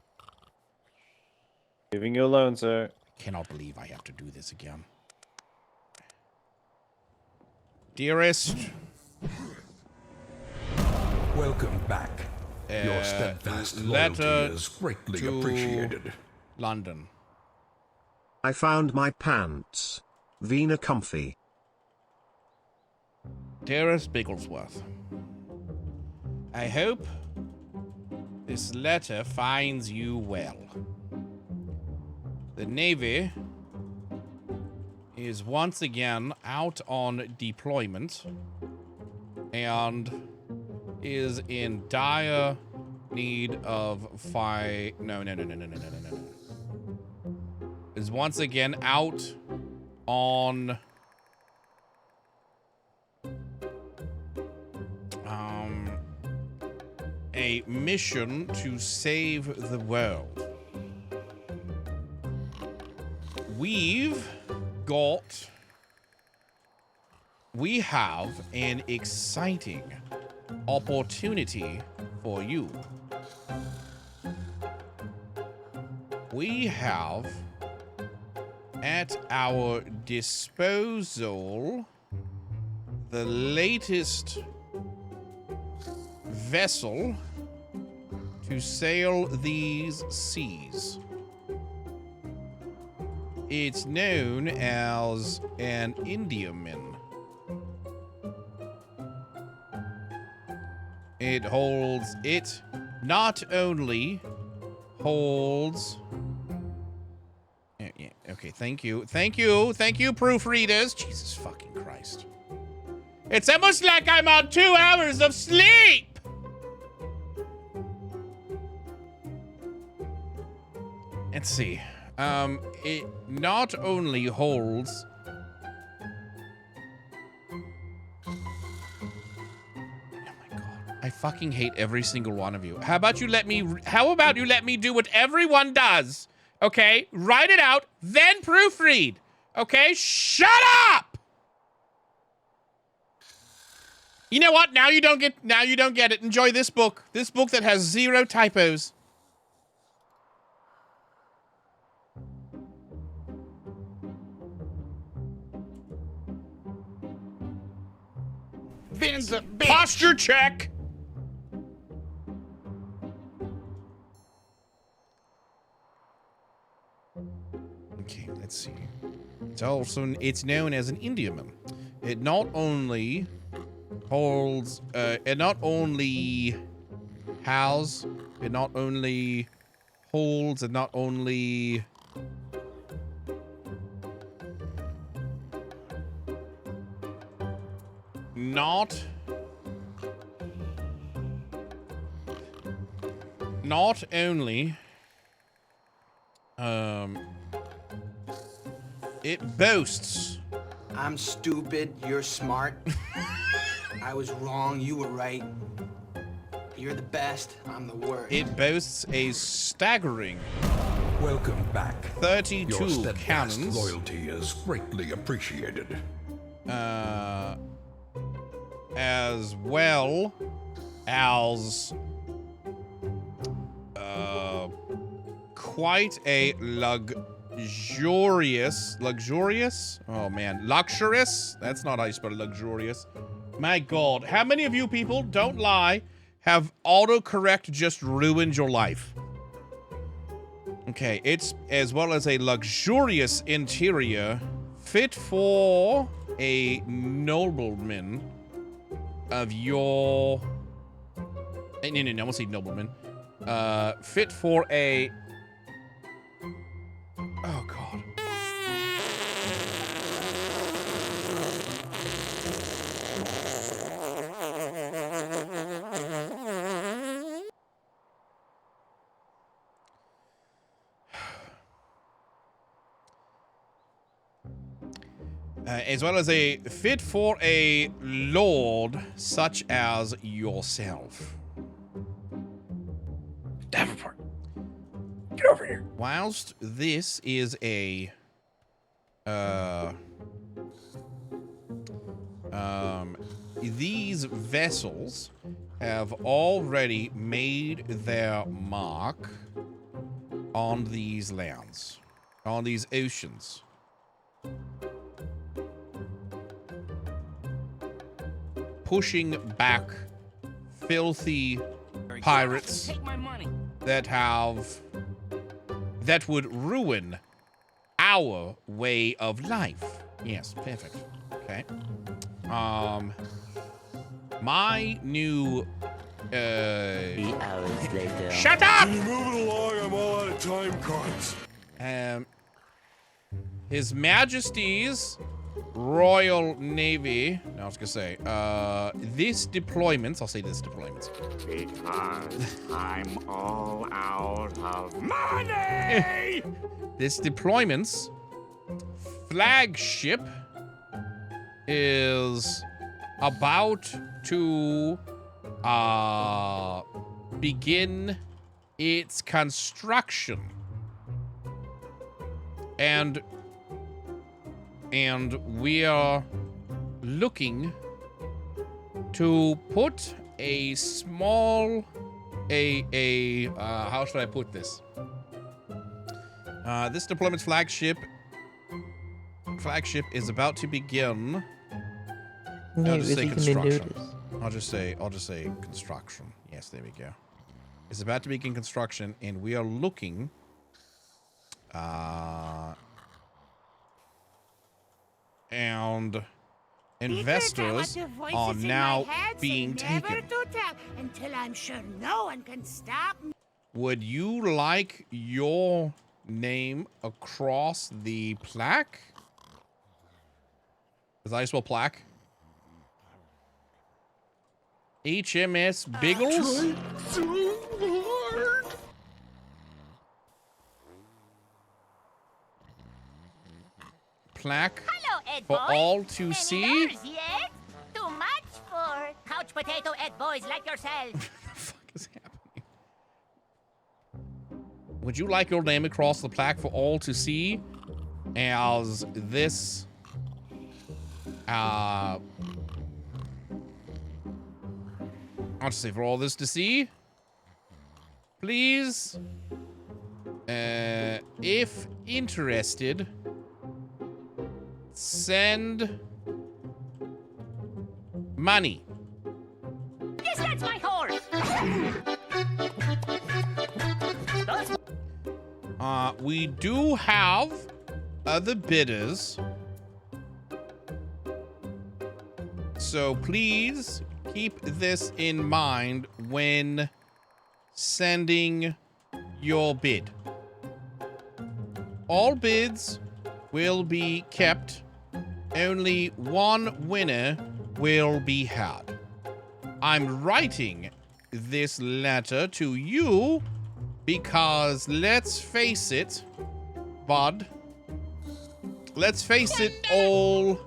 Leaving you alone, sir. I cannot believe I have to do this again. Dearest. Welcome back. Your steadfast loyalty Letter is greatly to appreciated. London. I found my pants. Vena comfy. Dearest Bigglesworth, I hope this letter finds you well. The Navy is once again out on deployment and is in dire need of is once again out on a mission to save the world. We have an exciting opportunity for you. We have at our disposal the latest vessel to sail these seas. It's known as an Indiaman. It not only holds... Yeah, okay, thank you, proofreaders. Jesus fucking Christ. It's almost like I'm on 2 hours of sleep! Let's see. It not only holds... I fucking hate every single one of you. How about you let me do what everyone does? Okay? Write it out, then proofread. Okay? Shut up! You know what? Now you don't get it. Enjoy this book. This book that has 0 typos. Posture check. Okay, let's see. It's known as an Indiaman. It not only holds, it not only holds, it not only not only it boasts. I'm stupid, you're smart. I was wrong, you were right. You're the best, I'm the worst. It boasts a staggering Welcome back. 32 Your steadfast cannons. loyalty is greatly appreciated. As well as quite a luxurious, oh man, luxurious, that's not how you spell luxurious. My god, how many of you people, don't lie, have autocorrect just ruined your life? Okay, it's as well as a luxurious interior fit for a nobleman of your... No, I won't say nobleman. Fit for a... Oh, God. As well as a fit for a lord such as yourself. Davenport, get over here. Whilst this is a these vessels have already made their mark on these lands, on these oceans. Pushing back filthy pirates that would ruin our way of life. Yes, perfect. Okay. My new 3 hours later. Shut up! Can you move it along? I'm all out of time cards. His Majesty's Royal Navy. No, I was gonna say, this deployment. I'll say this deployment. Because I'm all out of money! This deployment's flagship is about to begin its construction. And we are looking to put a small, how should I put this? This deployment's flagship is about to begin. I'll just say construction. I'll just say construction. Yes, there we go. It's about to begin construction, and we are looking, and investors are now being taken. Until I'm sure no one can stop me. Would you like your name across the plaque? Is that spell plaque? HMS Biggles? Plaque for all to see? Yet? Too much for couch potato Ed boys like yourself. What the fuck is happening? Would you like your name across the plaque for all to see? As this I'll just say for all this to see. Please, if interested, send money. Yes, that's my horse. We do have other bidders. So please keep this in mind when sending your bid. All bids will be kept. Only one winner will be had. I'm writing this letter to you Because let's face it, bud. Let's face it, all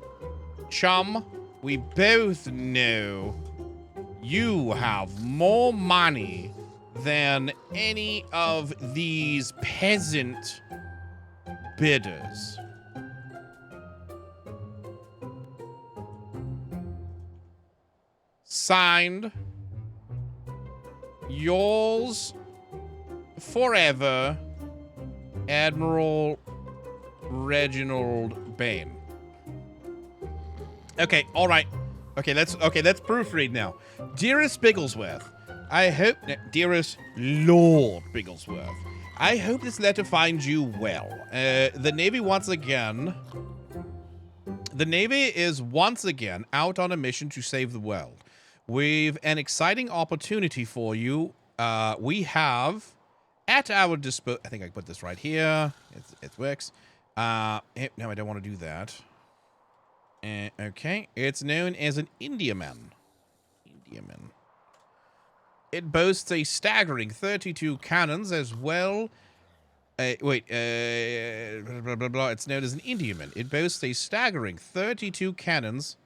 chum. We both know you have more money than any of these peasant bidders. Signed, yours forever, Admiral Reginald Bane. Okay, all right. Okay, let's proofread now. Dearest Bigglesworth, I hope, dearest Lord Bigglesworth, I hope this letter finds you well. The Navy is once again out on a mission to save the world. We've an exciting opportunity for you. We have at our disposal. I think I put this right here. It works. No, I don't want to do that. Okay, it's known as an Indiaman. It boasts a staggering 32 cannons as well. Blah, blah, blah. It's known as an Indiaman. It boasts a staggering 32 cannons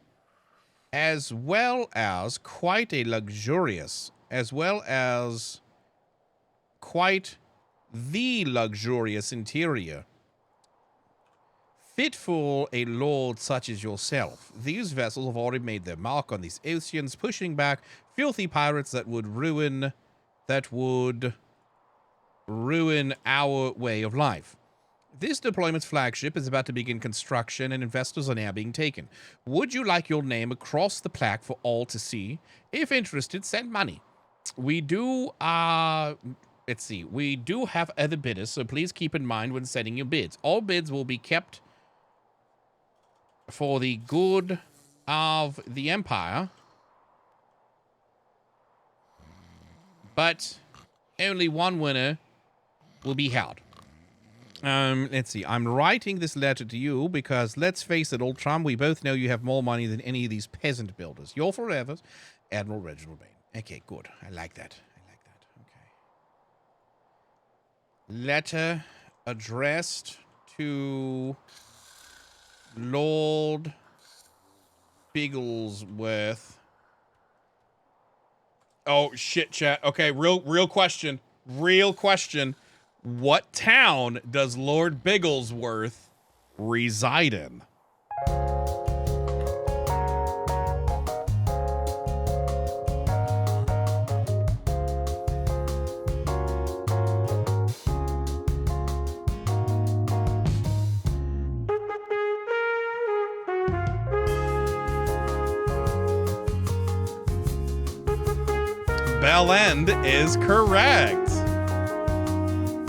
as well as quite the luxurious interior. Fit for a lord such as yourself. These vessels have already made their mark on these oceans, pushing back filthy pirates that would ruin our way of life. This deployment's flagship is about to begin construction, and investors are now being taken. Would you like your name across the plaque for all to see? If interested, send money. We do have other bidders, so please keep in mind when setting your bids. All bids will be kept for the good of the Empire, but only one winner will be held. Let's see. I'm writing this letter to you because, let's face it, old chum, we both know you have more money than any of these peasant builders. You're forever Admiral Reginald Bane. Okay, good. I like that. Okay. Letter addressed to Lord Bigglesworth. Oh, shit, chat. Okay, real question. What town does Lord Bigglesworth reside in? Bell End is correct.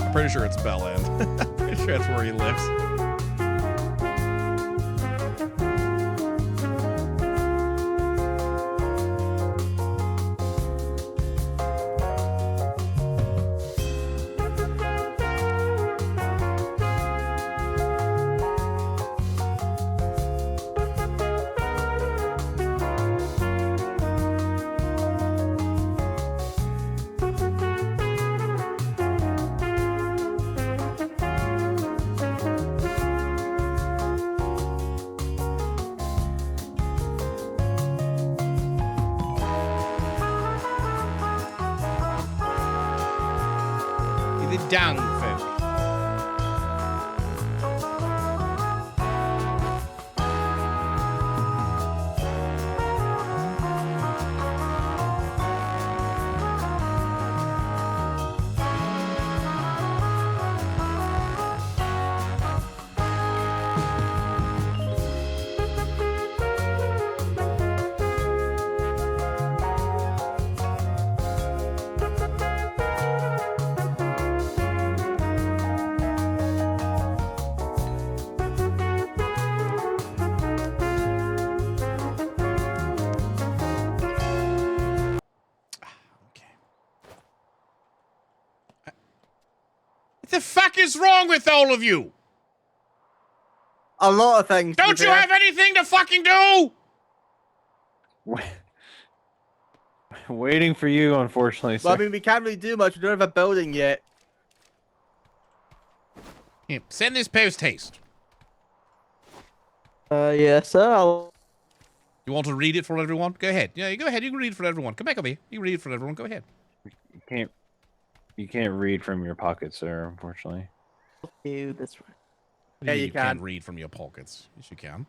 I'm pretty sure it's Bell End. I'm pretty sure that's where he lives. Down folk. What the fuck is wrong with all of you? A lot of things. Don't you have anything to fucking do? Waiting for you, unfortunately, sir. Well, I mean, we can't really do much. We don't have a building yet. Here, send this post haste. Yes, sir. You want to read it for everyone? Go ahead. Yeah, you go ahead. You can read it for everyone. Come back over here. You can read it for everyone. Go ahead. You can't read from your pocket, sir, unfortunately. You, that's right. Yeah, you can't read from your pockets. Yes, you can.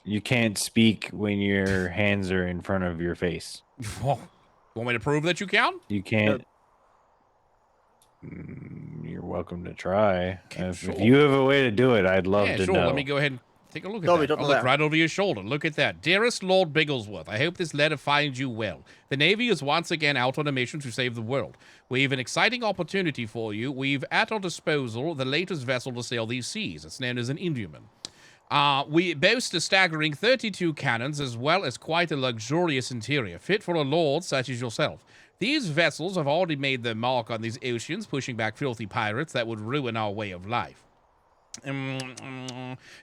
You can't speak when your hands are in front of your face. Oh, you want me to prove that you can? You can't. You're welcome to try. If you have a way to do it, I'd love to sure. know. Let me go ahead and take a look at No, we that. don't I'll know look that. right over your shoulder. Look at that. Dearest Lord Bigglesworth, I hope this letter finds you well. The Navy is once again out on a mission to save the world. We have an exciting opportunity for you. We've at our disposal the latest vessel to sail these seas. It's known as an Indiaman. We boast a staggering 32 cannons as well as quite a luxurious interior, fit for a lord such as yourself. These vessels have already made their mark on these oceans, pushing back filthy pirates that would ruin our way of life.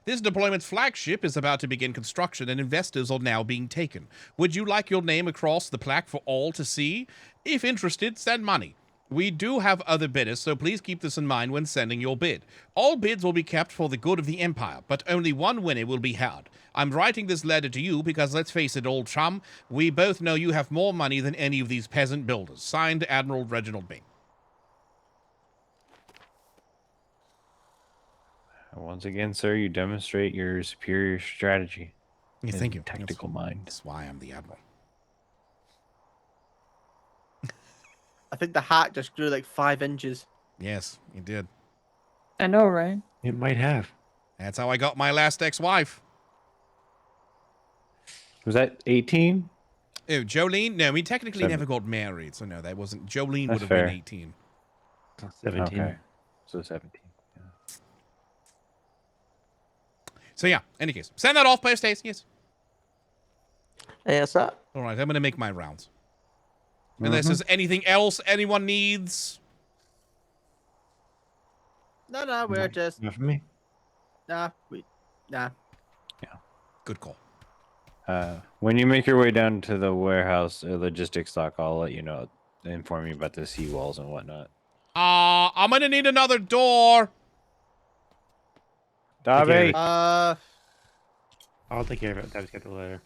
This deployment's flagship is about to begin construction and investors are now being taken. Would you like your name across the plaque for all to see? If interested, send money. We do have other bidders, so please keep this in mind when sending your bid. All bids will be kept for the good of the Empire, but only one winner will be had. I'm writing this letter to you because, let's face it, old chum, we both know you have more money than any of these peasant builders. Signed, Admiral Reginald Bane. Once again, sir, you demonstrate your superior strategy. Yeah, thank you. Tactical mind. That's why I'm the Admiral. I think the hat just grew like 5 inches. Yes, you did. I know, right? It might have. That's how I got my last ex-wife. Was that 18? Oh, Jolene? No, we technically 7. never got married, so no, that wasn't. Jolene That's would have fair. been 18. 17. Okay. So 17. So yeah, any case. Send that off post haste, yes. Yes, sir. All right, I'm going to make my rounds. Unless there's anything else anyone needs. No, we're just. Not for me. Nah. Yeah. Good call. When you make your way down to the warehouse logistics dock, I'll let you know, inform you about the seawalls and whatnot. I'm going to need another door. Dobby. I'll take care of it. Dobby's got the letter.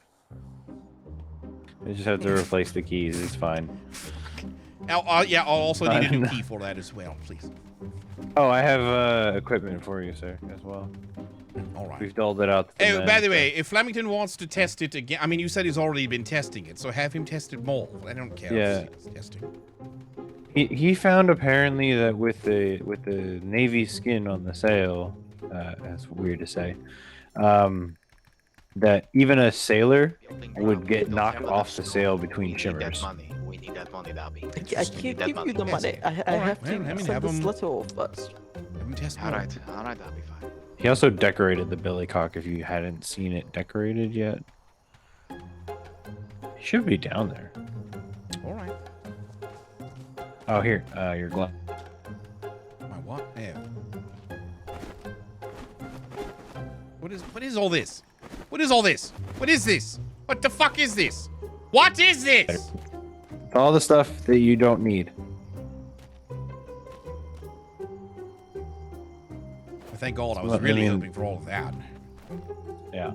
You just have to replace the keys. It's fine. Yeah, I'll also need a new key for that as well, please. Oh, I have equipment for you, sir, as well. All right. We've doled it out. To the Oh, men, by the so- way, if Flemington wants to test it again, I mean, you said he's already been testing it, so have him test it more. I don't care. Yeah. If he's testing. He found apparently that with the navy skin on the sail, that's weird to say, that even a sailor would get knocked off the sail between shimmers. We need that money, Dobby. I can't give you the money. I have to send this letter off first. All right, Dobby, fine. He also decorated the billycock. If you hadn't seen it decorated yet, he should be down there. All right. Oh, here, your glove. My what? Oh. What is all this? What is all this? What is this? What the fuck is this? What is this? It's all the stuff that you don't need. Thank God, I was Well, I really mean- hoping for all of that. Yeah.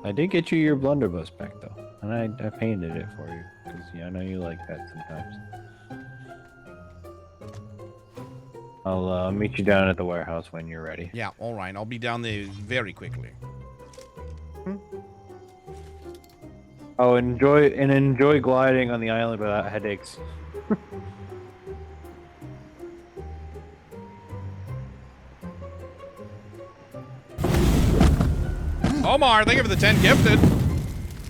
I did get you your blunderbuss back though, and I painted it for you because I know you like that sometimes. I'll meet you down at the warehouse when you're ready. Yeah, all right. I'll be down there very quickly. Oh, enjoy gliding on the island without headaches. Omar, thank you for the 10 gifted.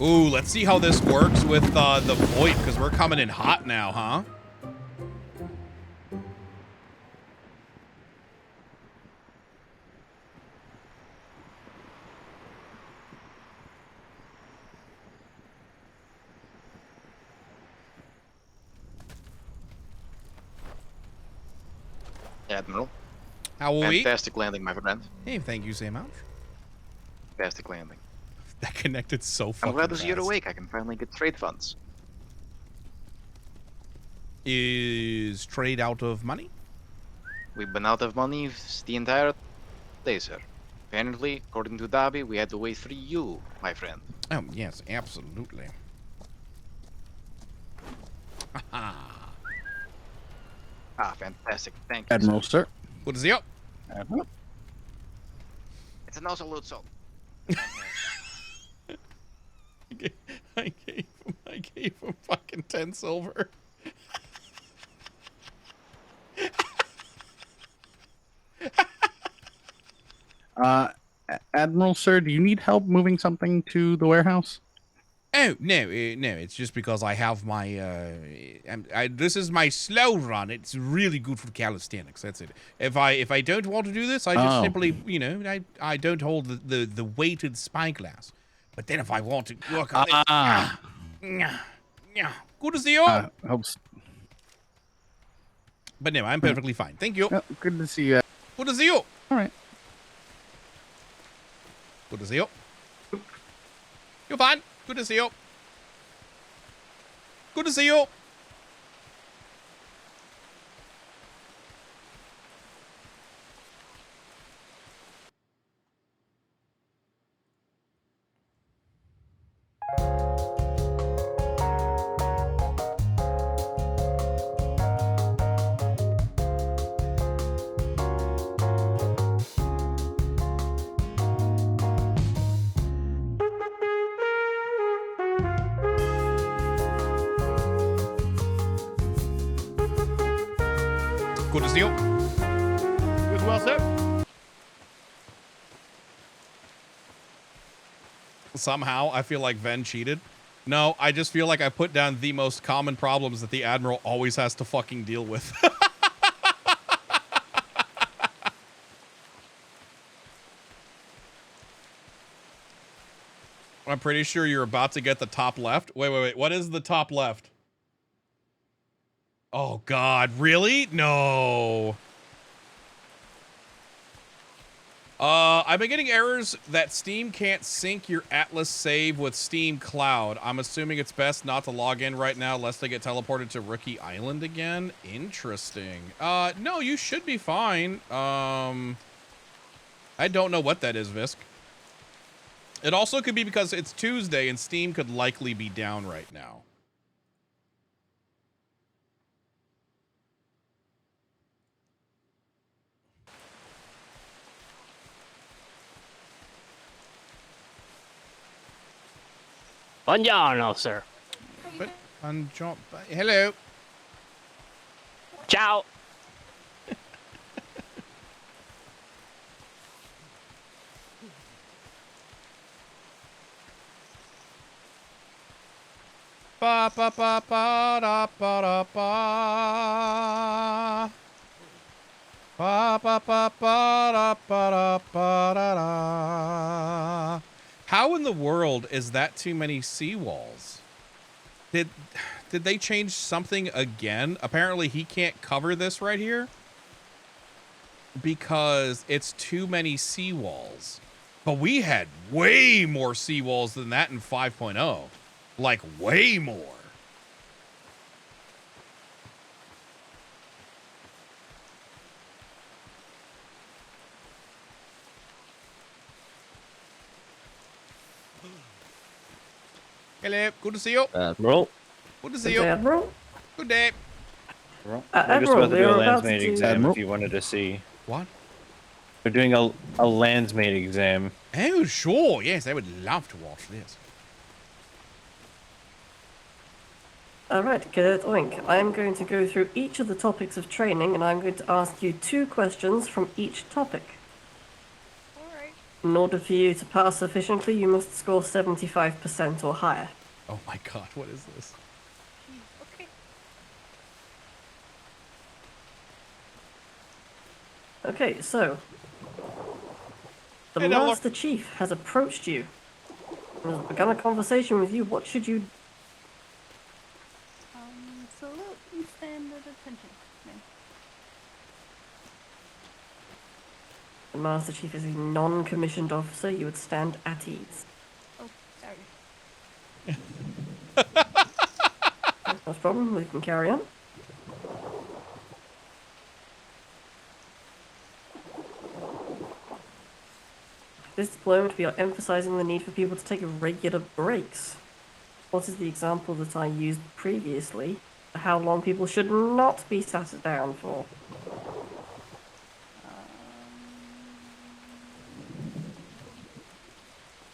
Ooh, let's see how this works with the void, because we're coming in hot now, huh? Admiral. How are we? Fantastic landing, my friend. Hey, thank you so much. Fantastic landing. That connected so fucking I'm glad to see you're fast. awake. I can finally get trade funds. Is trade out of money? We've been out of money the entire day, sir. Apparently, according to Darby, we had to wait for you, my friend. Oh, yes, absolutely. Ah, fantastic. Thank you, Admiral, sir. What is he up? It's a no salute, so. I gave him fucking 10 silver. Admiral, sir, do you need help moving something to the warehouse? Oh, no, no, it's just because I have my, this is my slow run. It's really good for calisthenics, that's it. If I don't want to do this, I just simply, you know, I don't hold the weighted spyglass. But then if I want to work on this, good to see you. But no, I'm perfectly fine. Thank you. Good to see you. Good to see you. All right. Good to see you. You're fine. Good to see you. Good to see you. Good to see you. Good, well, sir. Somehow, I feel like Ven cheated. No, I just feel like I put down the most common problems that the Admiral always has to fucking deal with. I'm pretty sure you're about to get the top left. Wait. What is the top left? Oh, God. Really? No. I've been getting errors that Steam can't sync your Atlas save with Steam Cloud. I'm assuming it's best not to log in right now lest I get teleported to Rookie Island again. Interesting. No, you should be fine. I don't know what that is, Visk. It also could be because it's Tuesday and Steam could likely be down right now. Buongiorno, sir. But hello. Ciao. Ba ba ba ba da ba da ba. Ba ba ba ba da ba da ba da da. How in the world is that too many seawalls? Did they change something again? Apparently he can't cover this right here because it's too many seawalls. But we had way more seawalls than that in 5.0. Like way more. Hello, good to see you. Admiral. Good to see you. Admiral? Good day. We're just Admiral, about to do they're a about landsmate to do- exam Admiral? if you wanted to see. What? They're doing a landsmate exam. Oh, sure. Yes, I would love to watch this. Alright, Cadet Oink. I'm going to go through each of the topics of training and I'm going to ask you 2 questions from each topic. In order for you to pass efficiently, you must score 75% or higher. Oh my god, what is this? Okay, so the Hey, Devil. Master Chief has approached you and has begun a conversation with you. What should you Salute and stand at attention. ma'am. The Master Chief is a non-commissioned officer. You would stand at ease. Oh, sorry. No problem. We can carry on. This deployment, we are emphasizing the need for people to take regular breaks. What is the example that I used previously for how long people should not be sat down for?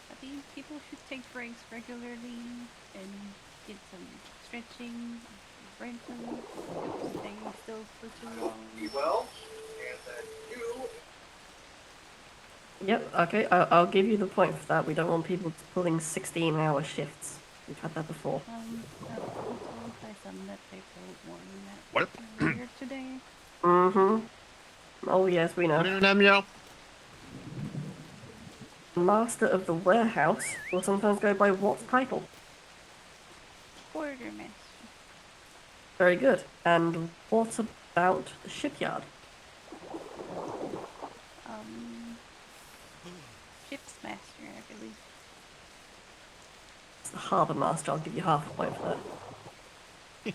I think people should take breaks regularly and get some stretching, breathing, staying still for too long. Well, and then you. Yep, okay, I'll give you the point for that. We don't want people pulling 16-hour shifts. We've had that before. I was told by some that they felt warning that What? earlier today. Mm-hmm. Oh yes, we know. Master of the warehouse will sometimes go by what title? Quartermaster. Very good. And what about the shipyard? Ship's master, I believe. It's the harbour master. I'll give you half a point for that.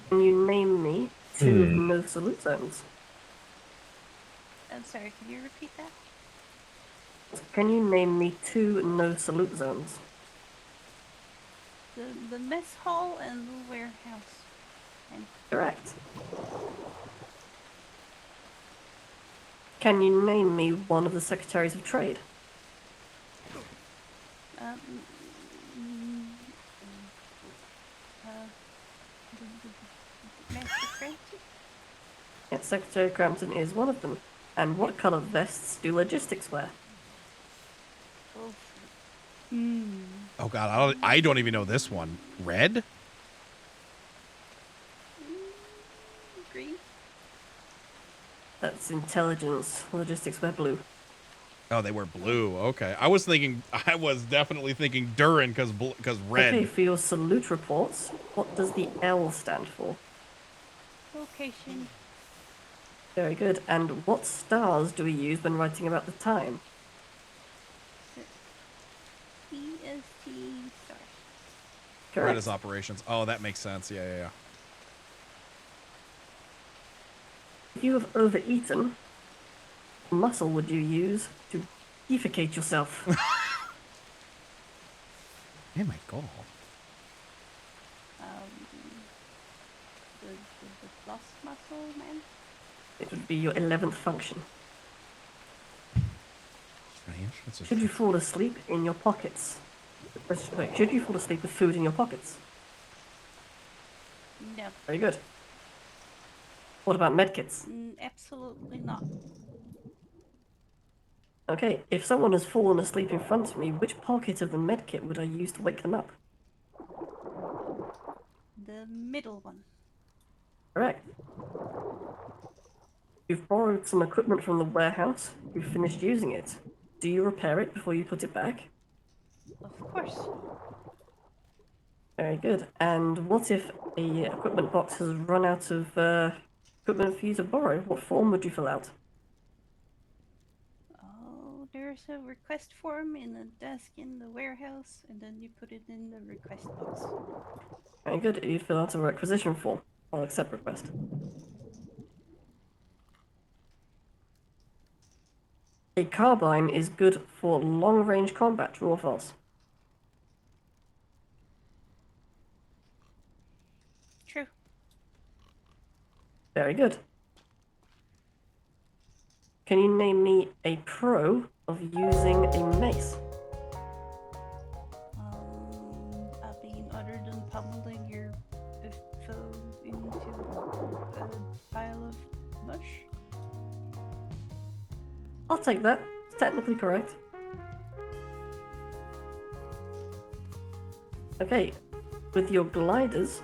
Can you name me two no salute zones? I'm sorry, can you repeat that? Can you name me two no salute zones? The mess hall and the warehouse. And Correct. Can you name me one of the secretaries of trade? the Master Crampton? Yes, Secretary Crampton is one of them. And what colour vests do logistics wear? Oh god, I don't even know this one. Red? Green? That's intelligence. Logistics wear blue. Oh, they were blue. Okay. I was definitely thinking Durin because red. Okay, for your salute reports, what does the L stand for? Location. Very good. And what stars do we use when writing about the time? EST star. Correct. Red is operations. Oh, that makes sense. Yeah. If you have overeaten, what muscle would you use to defecate yourself? Oh my god. The plus muscle, man. It would be your 11th function. Strange. Should you fall asleep in your pockets? Wait, should you fall asleep with food in your pockets? No. Very good. What about medkits? Absolutely not. Okay, if someone has fallen asleep in front of me, which pocket of the medkit would I use to wake them up? The middle one. Correct. You've borrowed some equipment from the warehouse. You've finished using it. Do you repair it before you put it back? Of course. Very good. And what if a equipment box has run out of equipment for you to borrow? What form would you fill out? Oh, there's a request form in the desk in the warehouse, and then you put it in the request box. Very good. You fill out a requisition form. I'll accept request. A carbine is good for long-range combat, true or false? True. Very good. Can you name me a pro of using a mace? I mean, other than pummeling your foe into a pile of mush. I'll take that. It's technically correct. Okay, with your gliders,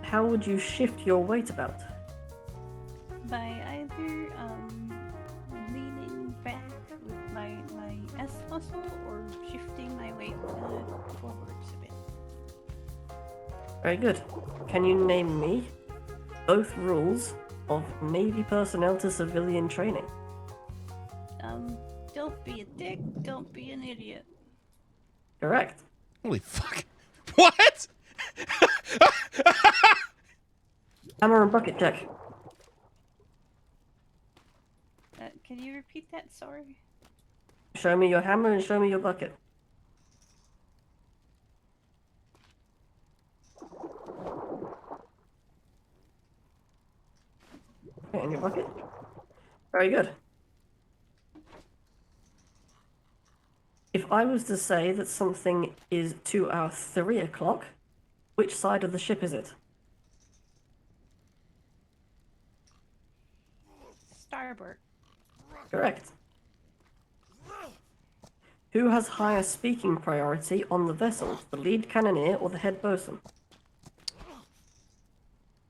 how would you shift your weight about? By either leaning back with my S muscle or shifting my weight forwards a bit. Very good. Can you name me both rules of Navy personnel to civilian training? Don't be a dick, don't be an idiot. Correct. Holy fuck. What? Hammer and bucket check. Can you repeat that? Sorry. Show me your hammer and show me your bucket. Okay, and your bucket. Very good. If I was to say that something is to our 3 o'clock, which side of the ship is it? Starboard. Correct. Who has higher speaking priority on the vessel, the lead cannoneer or the head bosun?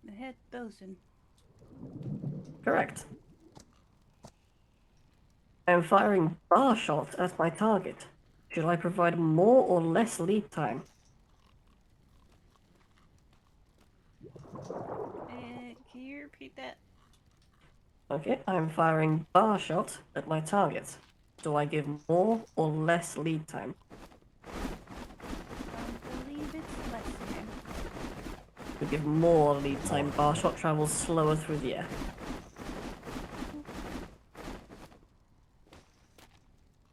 The head bosun. Correct. I am firing bar shot at my target. Should I provide more or less lead time? Can you repeat that? Okay, I'm firing bar shot at my target. Do I give more or less lead time? I believe it's less time. We give more lead time. Bar shot travels slower through the air.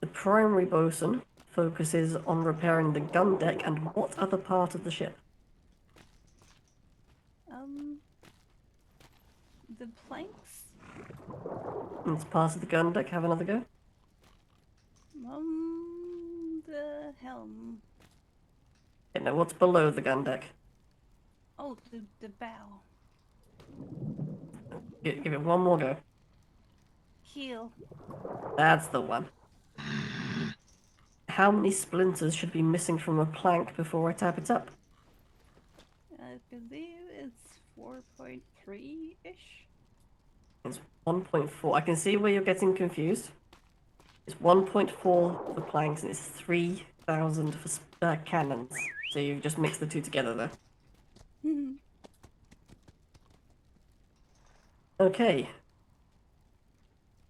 The primary bosun focuses on repairing the gun deck and what other part of the ship? The planks? It's part of the gun deck. Have another go. The helm. Okay, now what's below the gun deck? Oh, the bow. Give it one more go. Keel. That's the one. How many splinters should be missing from a plank before I tap it up? I believe it's 4.3-ish. It's 1.4. I can see where you're getting confused. It's 1.4 for planks and it's 3,000 for cannons. So you've just mixed the two together there. Okay.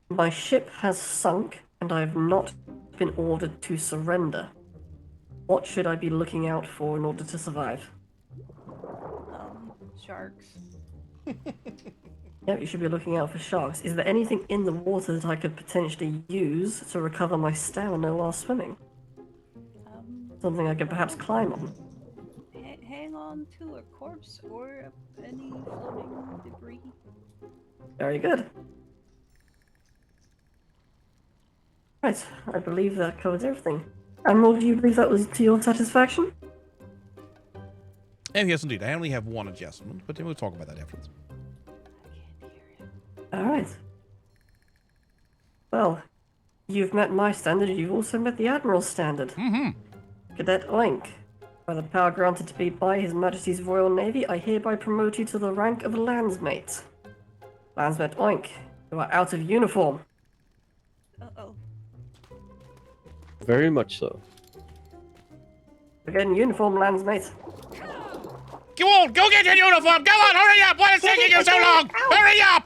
My ship has sunk and I have not been ordered to surrender. What should I be looking out for in order to survive? Sharks. Yeah, you should be looking out for sharks. Is there anything in the water that I could potentially use to recover my stamina while swimming? Something I could perhaps climb on? Hang on to a corpse or any floating debris. Very good. Right, I believe that covers everything. Admiral, do you believe that was to your satisfaction? And yes, indeed. I only have one adjustment, but we'll talk about that afterwards. Alright. Well, you've met my standard, you've also met the Admiral's standard. Cadet Oink. By the power granted to me by His Majesty's Royal Navy, I hereby promote you to the rank of Landsmate. Landsmate Oink, you are out of uniform. Uh-oh. Very much so. Again, uniform, Landsmate. Go on, go get your uniform! Go on, hurry up! What is taking you so long? Hurry up!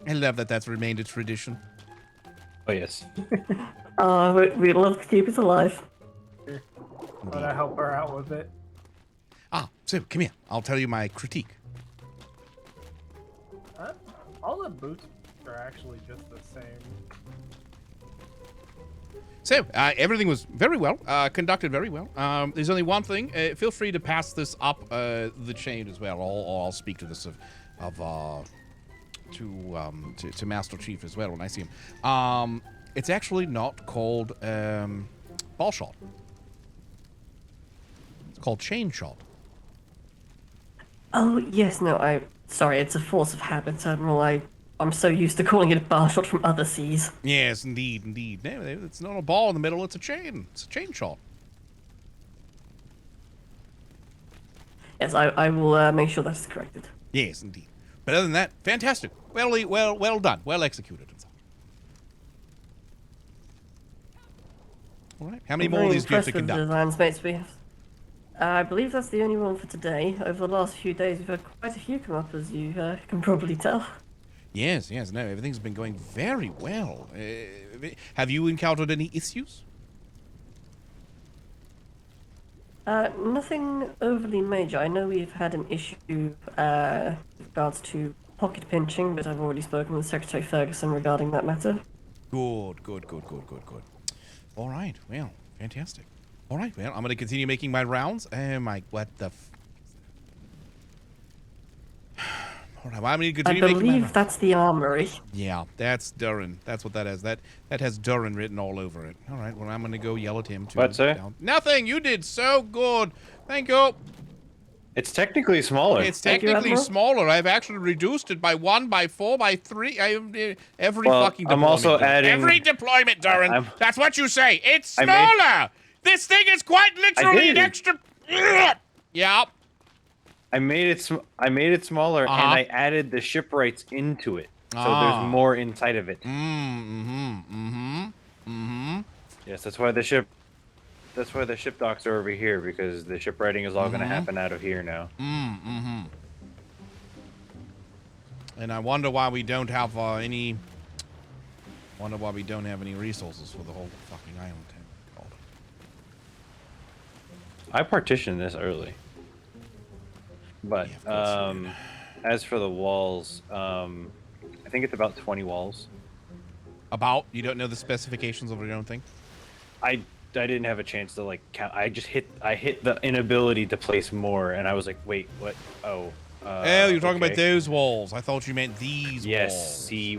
I love that that's remained a tradition. Oh, yes. We love to keep it alive. But I help her out with it. So come here. I'll tell you my critique. All the boots are actually just the same. So, everything was very well, conducted very well. There's only one thing. Feel free to pass this up the chain as well. I'll speak to this to Master Chief as well when I see him. It's actually not called ball shot. It's called chain shot. Oh, yes, no, sorry, it's a force of habit, Admiral. I'm so used to calling it a bar shot from other seas. Yes, indeed, indeed. No, it's not a ball in the middle, it's a chain. It's a chain shot. Yes, I will make sure that's corrected. Yes, indeed. But other than that, fantastic. Well done. Well executed. All right. How many more of these do you have to conduct? Landsmates we have. I believe that's the only one for today. Over the last few days, we've had quite a few come up, as you can probably tell. Yes, no, everything's been going very well. Have you encountered any issues? Nothing overly major. I know we've had an issue with regards to pocket pinching, but I've already spoken with Secretary Ferguson regarding that matter. Good. All right, well, fantastic. All right, well, I'm going to continue making my rounds. What the All right, well, I'm going to continue making my believe rounds. that's the armory. Yeah, that's Durin. That's what that is. That has Durin written all over it. All right, well, I'm going to go yell at him too. What's that? Nothing. You did so good. Thank you. It's technically smaller. It's technically smaller. I've actually reduced it by 1, by 4, by 3. Every fucking deployment. I'm also adding... Every deployment, Durin. That's what you say. It's smaller. This thing is quite literally an extra... Yeah. I made it smaller, and I added the shipwrights into it, so there's more inside of it. Yes, that's why the ship docks are over here, because the shipwrighting is all going to happen out of here now. And I wonder why we don't have any. Wonder why we don't have any resources for the whole fucking island. I partitioned this early. But as for the walls, I think it's about 20 walls. About? You don't know the specifications of your own thing? I didn't have a chance to like count. I hit the inability to place more, and I was like, wait, what? Oh. You're talking about those walls. I thought you meant these walls. Yes, sea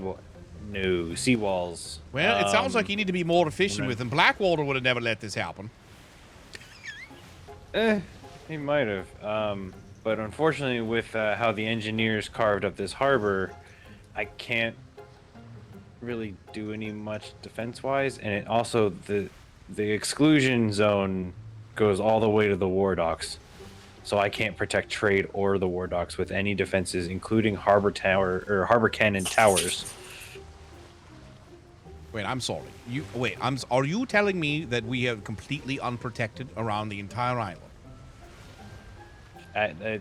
walls. Well, it sounds like you need to be more efficient with them. Blackwater would have never let this happen. He might have. But unfortunately, with how the engineers carved up this harbor, I can't really do any much defense-wise, and it also the exclusion zone goes all the way to the war docks, so I can't protect trade or the war docks with any defenses, including harbor cannon towers. Wait, I'm sorry. Are you telling me that we are completely unprotected around the entire island?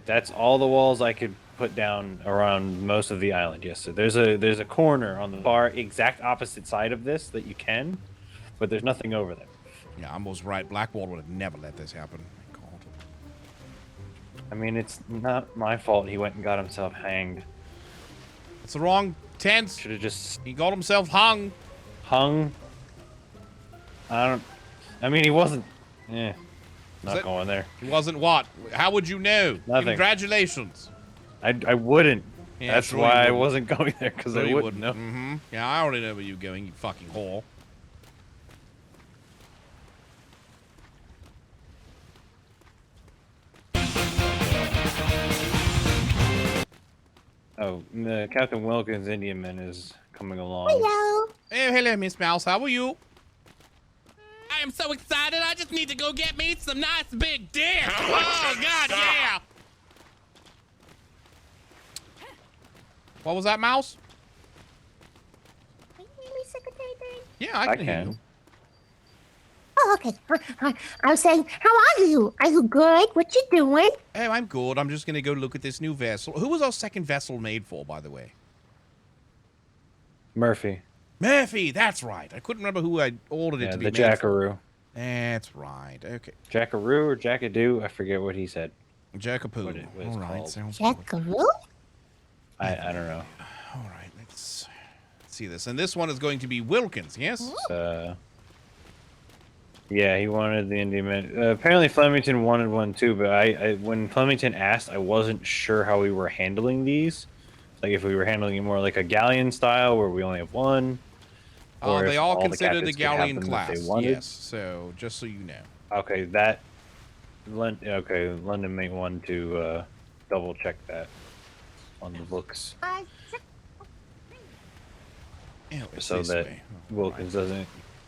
That's all the walls I could put down around most of the island. Yes, so there's a corner on the far exact opposite side of this that you can, but there's nothing over there. Yeah, I almost right. Blackwater would have never let this happen. God. I mean, it's not my fault he went and got himself hanged. It's the wrong tense. Should have just... He got himself hung. Hung? I mean, he wasn't... Not going there. He wasn't what? How would you know? Nothing. Congratulations. I wouldn't. Yeah, That's sure why I wasn't going there, because I wouldn't know. Yeah, I already know where you're going, you fucking whore. Oh, Captain Wilkins' Indian man is coming along. Hello. Oh, hello, Miss Mouse. How are you? I am so excited. I just need to go get me some nice big dick. Oh, God, yeah. What was that, Mouse? Can you hear me, Secretary Bane? Yeah, I can hear you. Oh, okay. I was saying, how are you? Are you good? What you doing? Oh, I'm good. I'm just going to go look at this new vessel. Who was our second vessel made for, by the way? Murphy. Murphy, that's right. I couldn't remember who I ordered it to be the made Jackaroo. for. That's right. Okay. Jackaroo or Jackadoo? I forget what he said. Jackapoo. What it was All right. called. Sounds Jackaroo? I don't know. All right. Let's see this. And this one is going to be Wilkins, yes? Yeah, he wanted the Indian man. Apparently Flemington wanted one too, but when Flemington asked, I wasn't sure how we were handling these. Like if we were handling it more like a galleon style where we only have one. They all consider the captains could have galleon them if class. they wanted. Yes. So just so you know. Okay, London may want to double check that on the books. So that Wilkins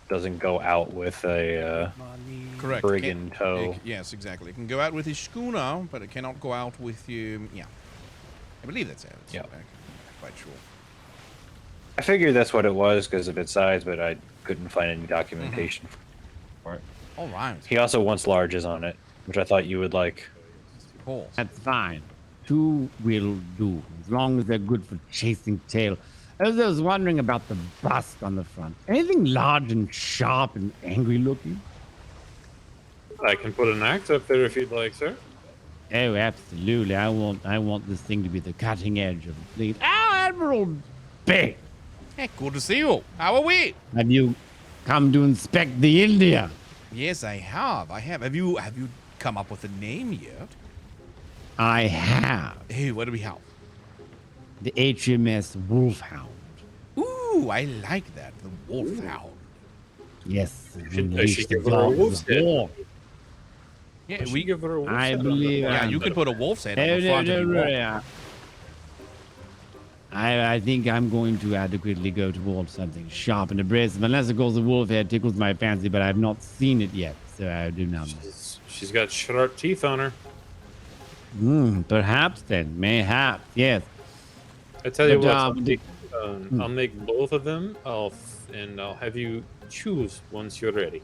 doesn't go out with a Correct. brig in tow. Yes, exactly. It can go out with his schooner, but it cannot go out with you. Yeah. I believe that's it. Yeah. I'm not quite sure. I figured that's what it was because of its size, but I couldn't find any documentation for it. All right. He also wants larges on it, which I thought you would like. That's fine. 2 will do, as long as they're good for chasing tail. As I was wondering about the bust on the front. Anything large and sharp and angry looking? I can put an axe up there if you'd like, sir. Oh, absolutely. I want this thing to be the cutting edge of the fleet. Oh, Admiral Bane! Hey, good to see you. How are we? Have you come to inspect the India? Yes, I have. Have you come up with a name yet? I have. Hey, what do we have? The HMS Wolfhound. Ooh, I like that. The Wolfhound. Yes. I should give her a wolf's head. Yeah, we give her a wolf's I head. believe. Yeah, you could put a wolf's head on the front of your wall. I think I'm going to adequately go towards something sharp and abrasive, unless of course the wolf head tickles my fancy, but I've not seen it yet, so I do not know. She's got sharp teeth on her. Perhaps then, mayhaps, yes. I tell you But, what, I'll make both of them, and I'll have you choose once you're ready.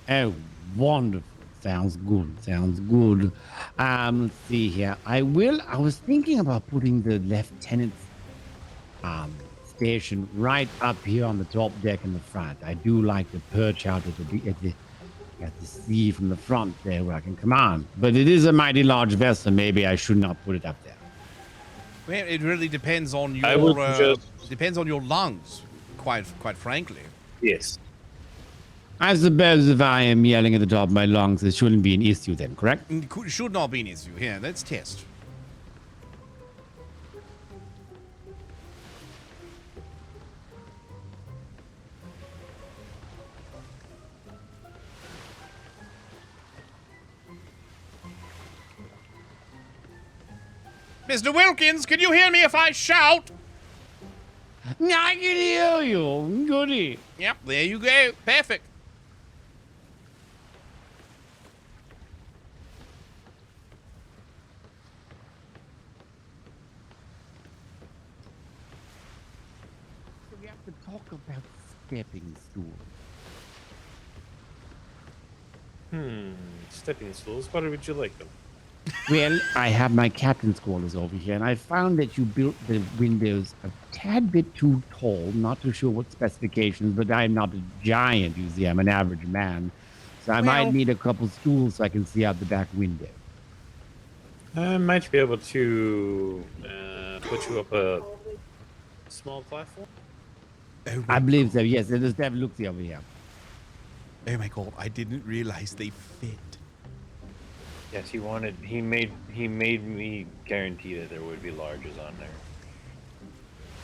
Oh, wonderful. Sounds good. Sounds good. Let's see here. I was thinking about putting the lieutenant's station right up here on the top deck in the front. I do like to perch out at the sea from the front there where I can command. But it is a mighty large vessel. Maybe I should not put it up there. Well, it really depends on your depends on your lungs, quite frankly. Yes. I suppose if I am yelling at the top of my lungs, it shouldn't be an issue then, correct? Should not be an issue. Here, let's test. Mr. Wilkins, can you hear me if I shout? I can hear you. Goody. Yep, there you go. Perfect. So we have to talk about stepping stools. Stepping stools. What would you like them? Well, I have my captain's quarters over here, and I found that you built the windows a tad bit too tall. Not too sure what specifications, but I'm not a giant, you see. I'm an average man. So I might need a couple stools so I can see out the back window. I might be able to put you up a small platform. I believe so, yes. Let's have a look-see over here. Oh my god, I didn't realize they fit. Yes, he made me guarantee that there would be larges on there.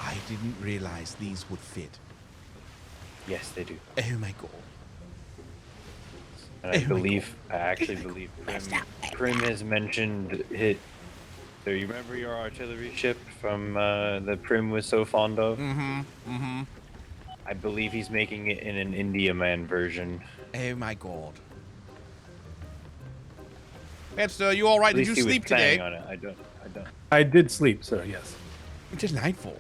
I didn't realize these would fit. Yes, they do. Oh my god. And I actually believe Prim has mentioned it. So you remember your artillery ship from that Prim was so fond of? Mm-hmm. I believe he's making it in an India Man version. Oh my god. Webster, you all right? Did you sleep today? On it. I don't. I did sleep, sir. Yes. Delightful.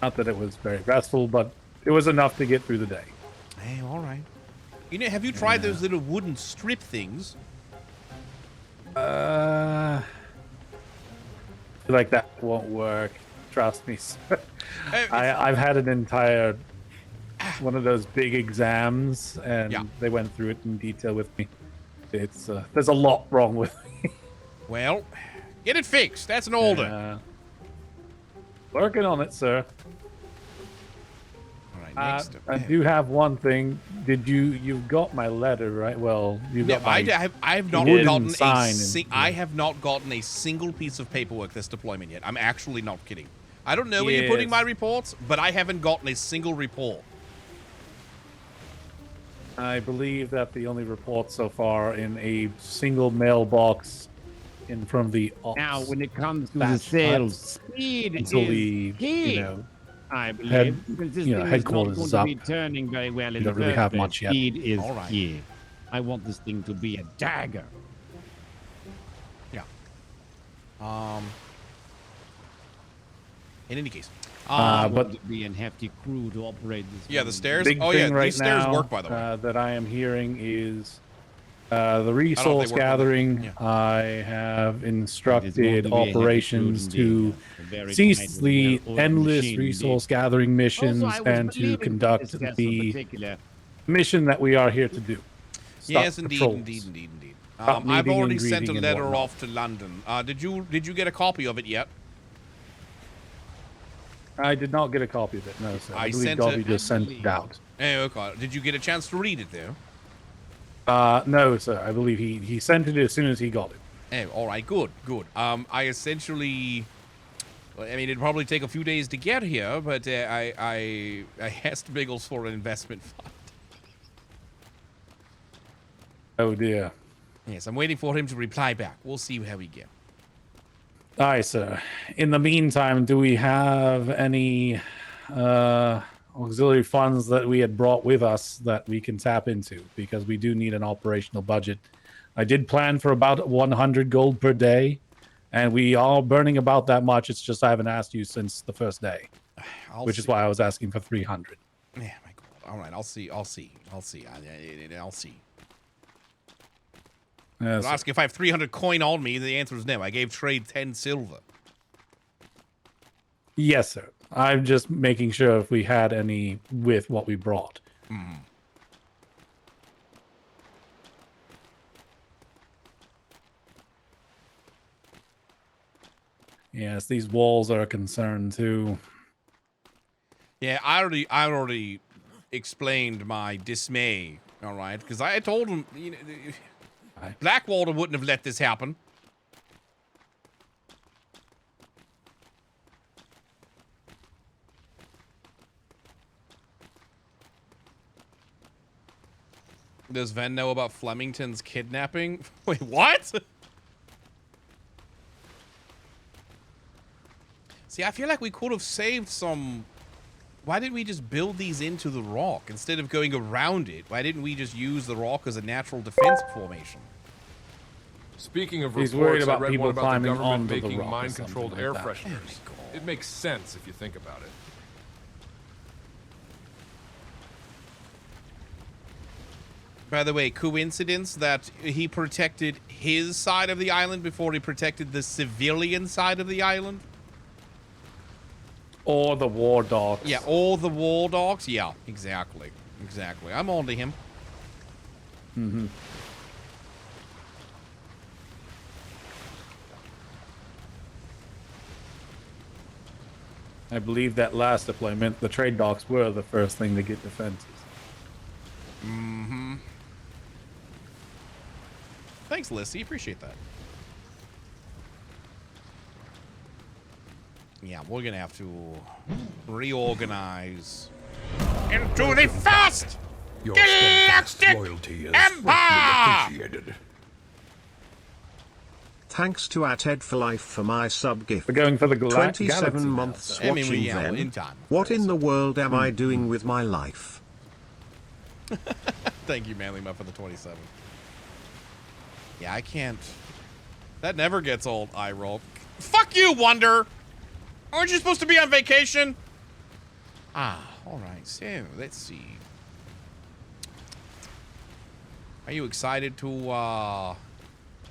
Not that it was very restful, but it was enough to get through the day. Hey, all right. You know, have you tried those little wooden strip things? I feel like that won't work. Trust me, sir. I've had an entire one of those big exams, and they went through it in detail with me. It's there's a lot wrong with me. Well, get it fixed. That's an order. Working on it, sir. All right, next. I do have one thing. You've got my letter, right? Well, you've got I have not gotten I have not gotten a single piece of paperwork this deployment yet. I'm actually not kidding. I don't know where you're putting my reports, but I haven't gotten a single report. I believe that the only report so far in a single mailbox in front of the ops. Now, when it comes to the sales, speed is key. I believe headquarters is up. Be turning very well in you don't really have much yet. Speed is key. I want this thing to be a dagger. Yeah. In any case, but to be a hefty crew to operate this. Yeah, the stairs. Big thing right these stairs now, work, by the way. that I am hearing is the resource gathering. I have instructed operations to cease the endless resource gathering missions and to conduct the mission that we are here to do. Stop Yes, indeed, patrols. indeed. Stop I've meeting already and sent a greeting and letter whatnot. off to London. Did you get a copy of it yet? I did not get a copy of it, no, sir. I believe sent Dobby it. just sent it out. Oh, okay. Did you get a chance to read it though? No, sir. I believe he sent it as soon as he got it. Oh, all right, good. I essentially, well, I mean, it'd probably take a few days to get here, but I asked Biggles for an investment fund. Oh dear. Yes, I'm waiting for him to reply back. We'll see how we get. Aye, sir. In the meantime, do we have any auxiliary funds that we had brought with us that we can tap into? Because we do need an operational budget. I did plan for about 100 gold per day, and we are burning about that much. It's just I haven't asked you since the first day, which is why I was asking for 300. Yeah, my God. All right, I'll see. I'll see. Yes, I'll ask if I have 300 coin on me. The answer is no. I gave trade 10 silver. yes, sir. I'm just making sure if we had any with what we brought. Mm. Yes, these walls are a concern too. Yeah, I already explained my dismay. All right, because I told him, you know, Blackwater wouldn't have let this happen. Does Ven know about Flemington's kidnapping? Wait, what? See, I feel like we could have saved some... Why didn't we just build these into the rock instead of going around it? Why didn't we just use the rock as a natural defense formation? Speaking of He's reports, worried about I read people one about the climbing government onto the making rock or mind-controlled something air like that. fresheners. It makes sense if you think about it. By the way, coincidence that he protected his side of the island before he protected the civilian side of the island? Or the war dogs. Yeah, or the war dogs? Yeah, exactly. Exactly. I'm on to him. Mm-hmm. I believe that last deployment, the trade docks were the first thing to get defenses. Mm-hmm. Thanks, Lissy. Appreciate that. Yeah, we're gonna have to reorganize into the first Your galactic steadfast loyalty is empire! greatly appreciated. Thanks to Ted for life for my sub gift. We're going for the 27 galaxy now, months so- I mean, watching yeah, them. in time. What in the world am I doing with my life? Thank you, Manly Muff, for the 27. Yeah, I can't. That never gets old, eye roll. Fuck you, Wonder! Aren't you supposed to be on vacation? Ah, alright, so let's see. Are you excited to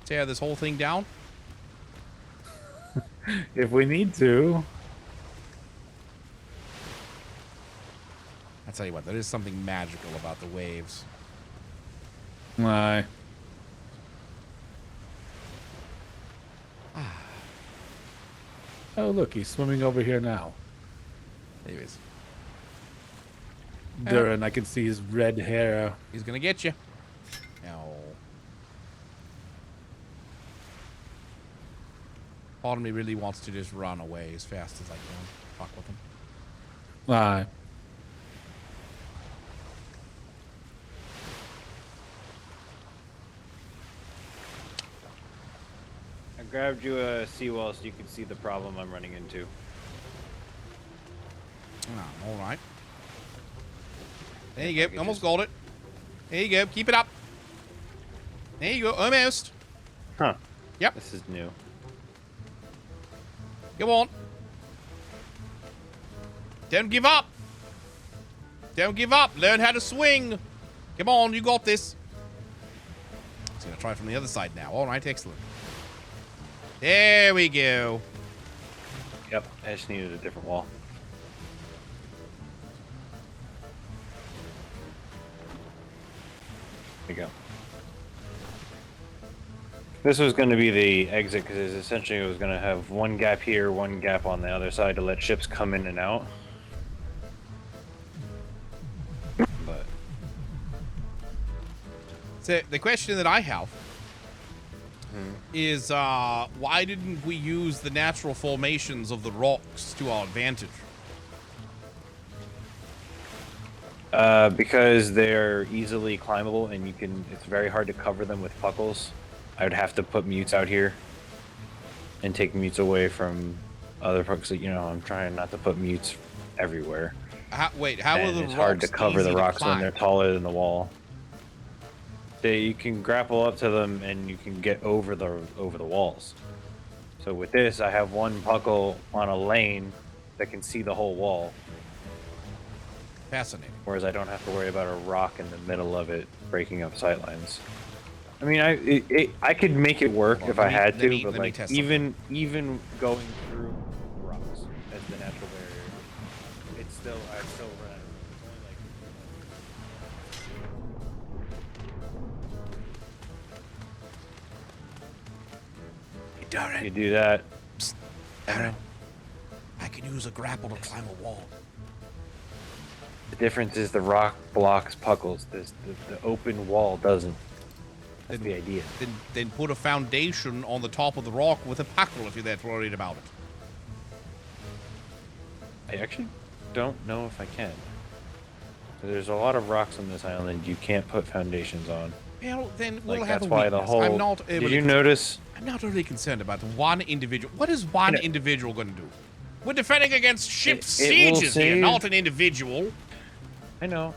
tear this whole thing down? If we need to. I tell you what, there is something magical about the waves. Aye. Oh, look, he's swimming over here now. Anyways. Durin, I can see his red hair. He's gonna get you. Ow. Part of me really wants to just run away as fast as I can. Fuck with him. Aye. I grabbed you a seawall so you can see the problem I'm running into. Oh, all right. There you go. Almost got it. There you go. Keep it up. There you go. Almost. Huh. Yep. This is new. Come on. Don't give up. Don't give up. Learn how to swing. Come on. You got this. Just gonna try from the other side now. All right. Excellent. There we go. Yep. I just needed a different wall. There you go. This was going to be the exit because essentially it was going to have one gap here, one gap on the other side to let ships come in and out. But so the question that I have is why didn't we use the natural formations of the rocks to our advantage? Because they're easily climbable and it's very hard to cover them with puckles. I would have to put mutes out here and take mutes away from other puckles. You know, I'm trying not to put mutes everywhere. How are the it's rocks hard to cover the easy to rocks when climb? they're taller than the wall. You can grapple up to them and you can get over the walls. So with this, I have one puckle on a lane that can see the whole wall. Fascinating. Whereas I don't have to worry about a rock in the middle of it breaking up sightlines. I mean, I could make it work if I had to, but like even going through rocks as the natural barrier, I'd still run out of room. It's only like you do that. Darren, I can use a grapple to climb a wall. The difference is the rock blocks puckles. The open wall doesn't. That's the idea. Then put a foundation on the top of the rock with a puckle if you're that worried about it. I actually don't know if I can. There's a lot of rocks on this island you can't put foundations on. Well, then we'll have that's a why weakness. the whole. I'm not Did you notice? I'm not really concerned about one individual. What is one individual going to do? We're defending against ship sieges here, not an individual. I know.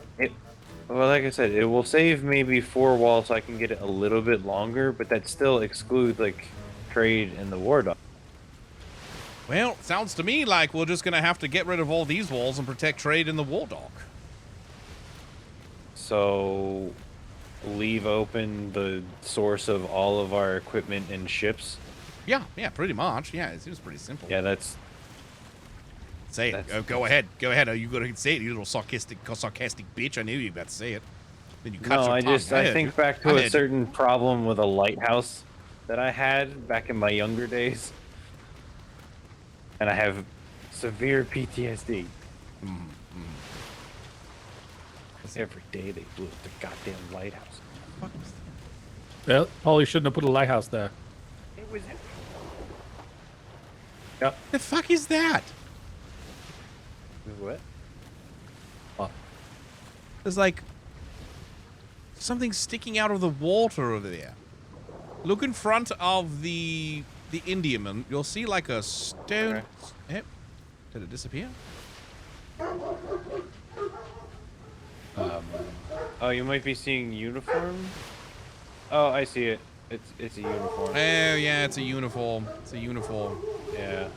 Well, like I said, it will save maybe 4 walls so I can get it a little bit longer, but that still excludes like trade and the war dock. Well, sounds to me like we're just gonna have to get rid of all these walls and protect trade in the war dock. So, leave open the source of all of our equipment and ships. Yeah, pretty much. Yeah, it seems pretty simple. Yeah, that's. Say it. Go ahead. Go ahead. Are you going to say it, you little sarcastic bitch? I knew you were about to say it. Then you cut your tongue. I think back to a certain problem with a lighthouse that I had back in my younger days. And I have severe PTSD. Every day they blew up the goddamn lighthouse. Well, Paulie shouldn't have put a lighthouse there. It was. Yep. The fuck is that? What? There's like something sticking out of the water over there. Look in front of the Indiaman. You'll see like a stone. Okay. Yep. Did it disappear? Oh, you might be seeing uniform. Oh, I see it. It's a uniform. Oh yeah, it's a uniform. It's a uniform. Yeah.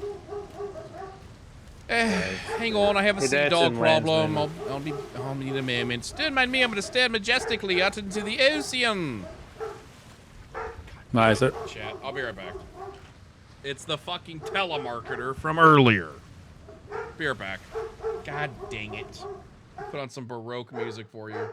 Hang on, I have a sea dog problem. I'll need a moment. Don't mind me, I'm gonna stare majestically out into the ocean. Nice. Chat, I'll be right back. It's the fucking telemarketer from earlier. Be right back. God dang it. Put on some Baroque music for you.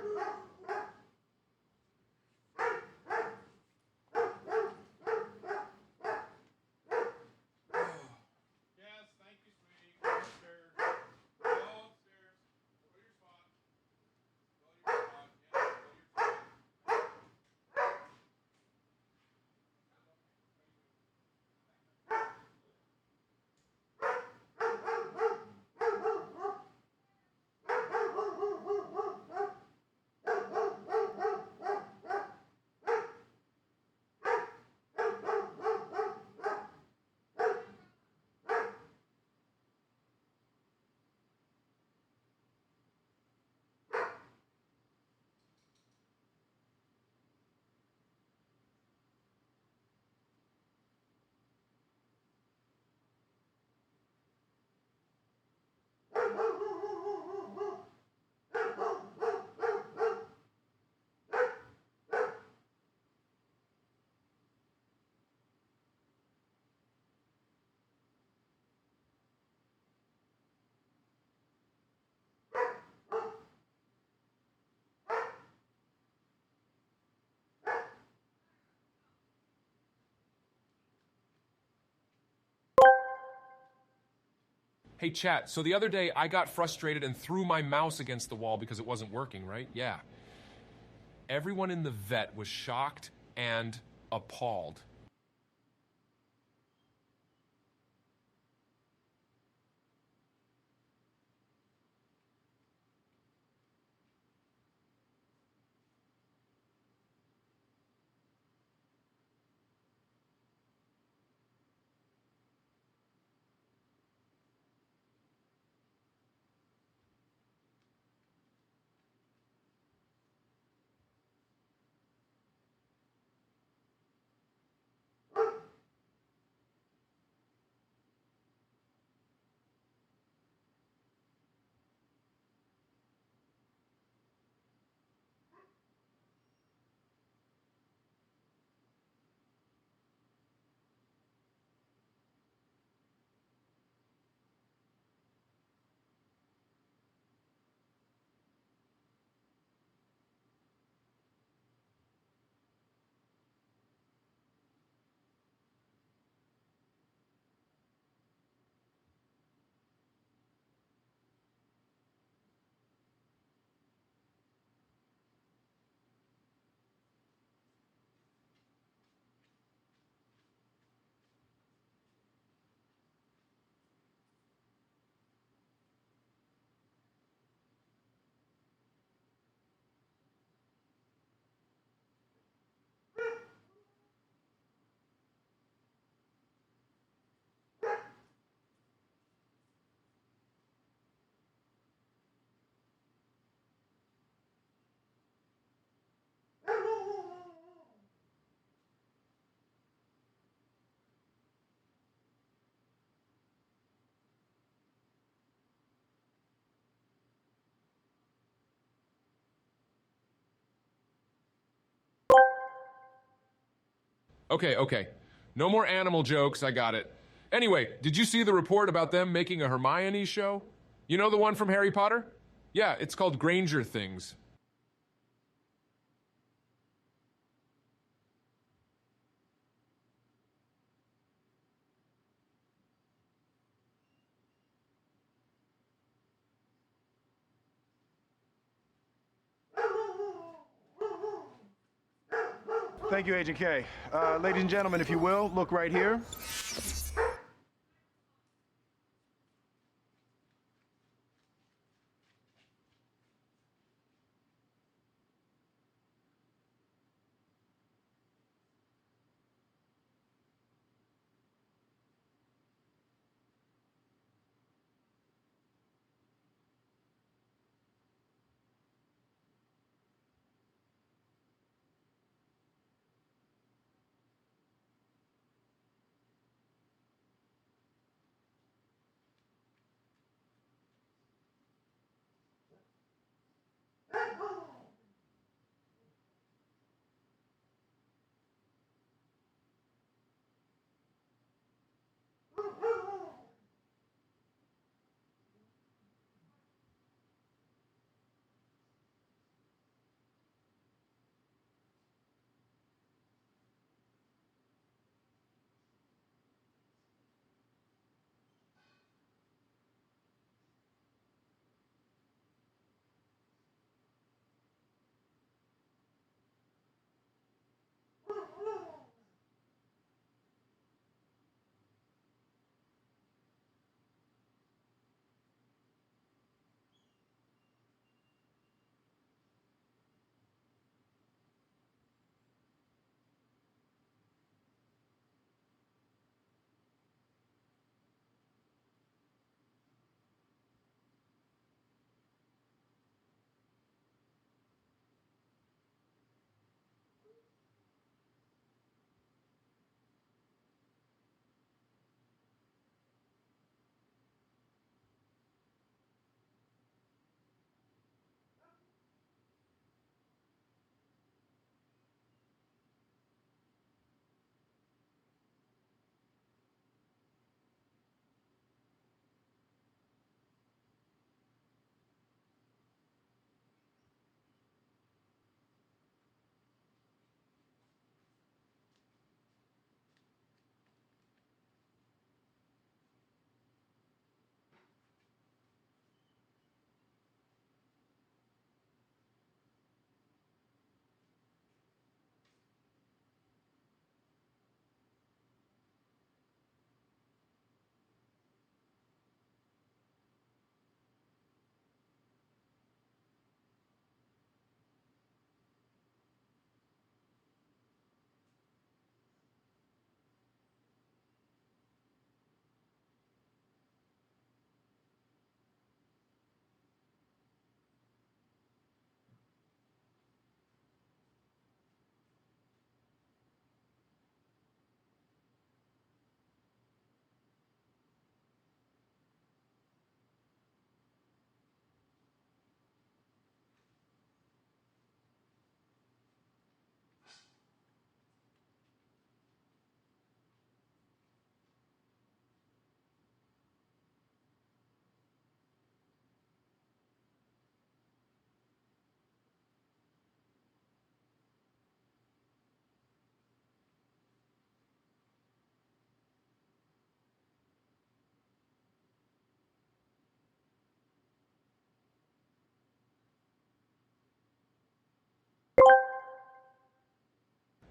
Hey, chat, so the other day I got frustrated and threw my mouse against the wall because it wasn't working, right? Yeah. Everyone in the vet was shocked and appalled. Okay. No more animal jokes, I got it. Anyway, did you see the report about them making a Hermione show? You know the one from Harry Potter? Yeah, it's called Granger Things. Thank you, Agent K. Ladies and gentlemen, if you will, look right here.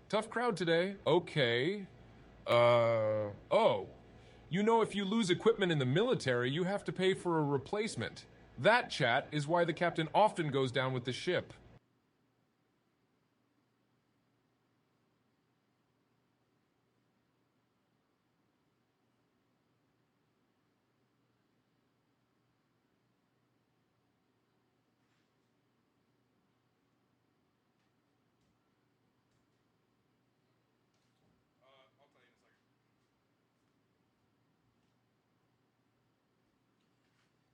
Tough crowd today. Okay. Oh. You know, if you lose equipment in the military, you have to pay for a replacement. That, chat, is why the captain often goes down with the ship.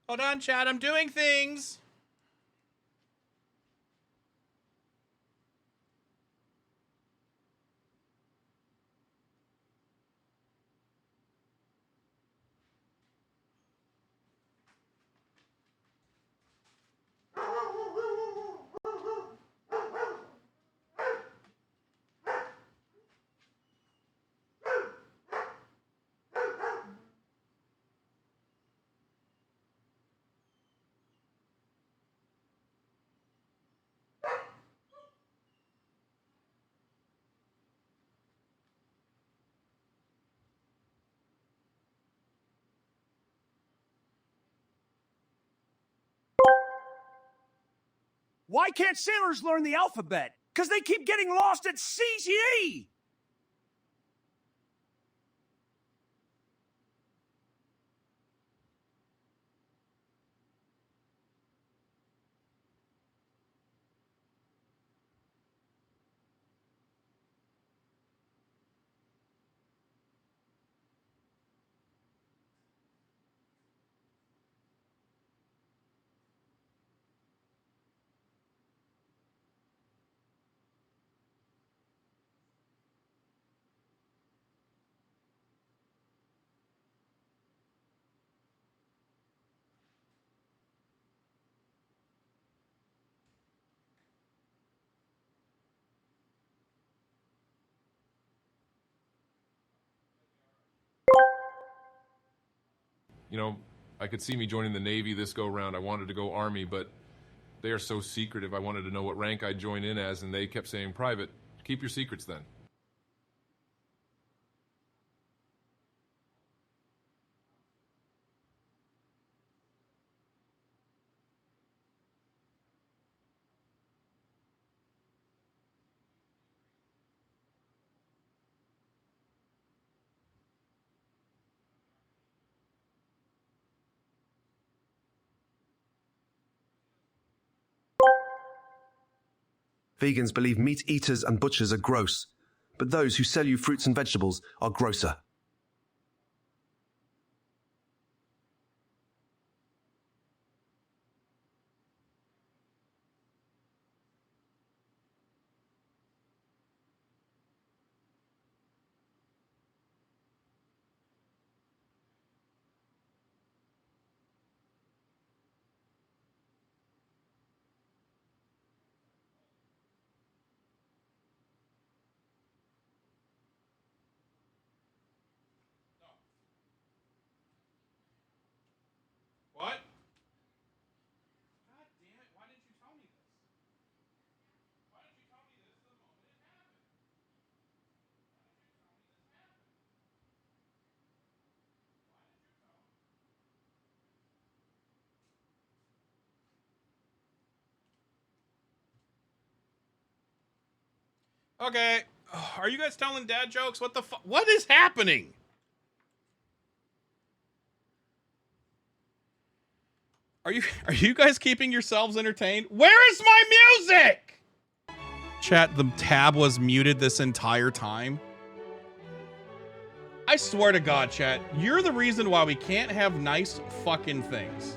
Hold on, chat. I'm doing things. Why can't sailors learn the alphabet? Because they keep getting lost at CGE! You know, I could see me joining the Navy this go-round. I wanted to go Army, but they are so secretive. I wanted to know what rank I'd join in as, and they kept saying private. Keep your secrets then. Vegans believe meat eaters and butchers are gross, but those who sell you fruits and vegetables are grosser. What? God damn it, why didn't you tell me this? Why didn't you tell me this the moment it happened? Why did you tell me this happened? Why did you tell me? Okay. Are you guys telling dad jokes? What the fuck? What is happening? Are you guys keeping yourselves entertained? Where is my music? Chat, the tab was muted this entire time. I swear to God, chat, you're the reason why we can't have nice fucking things.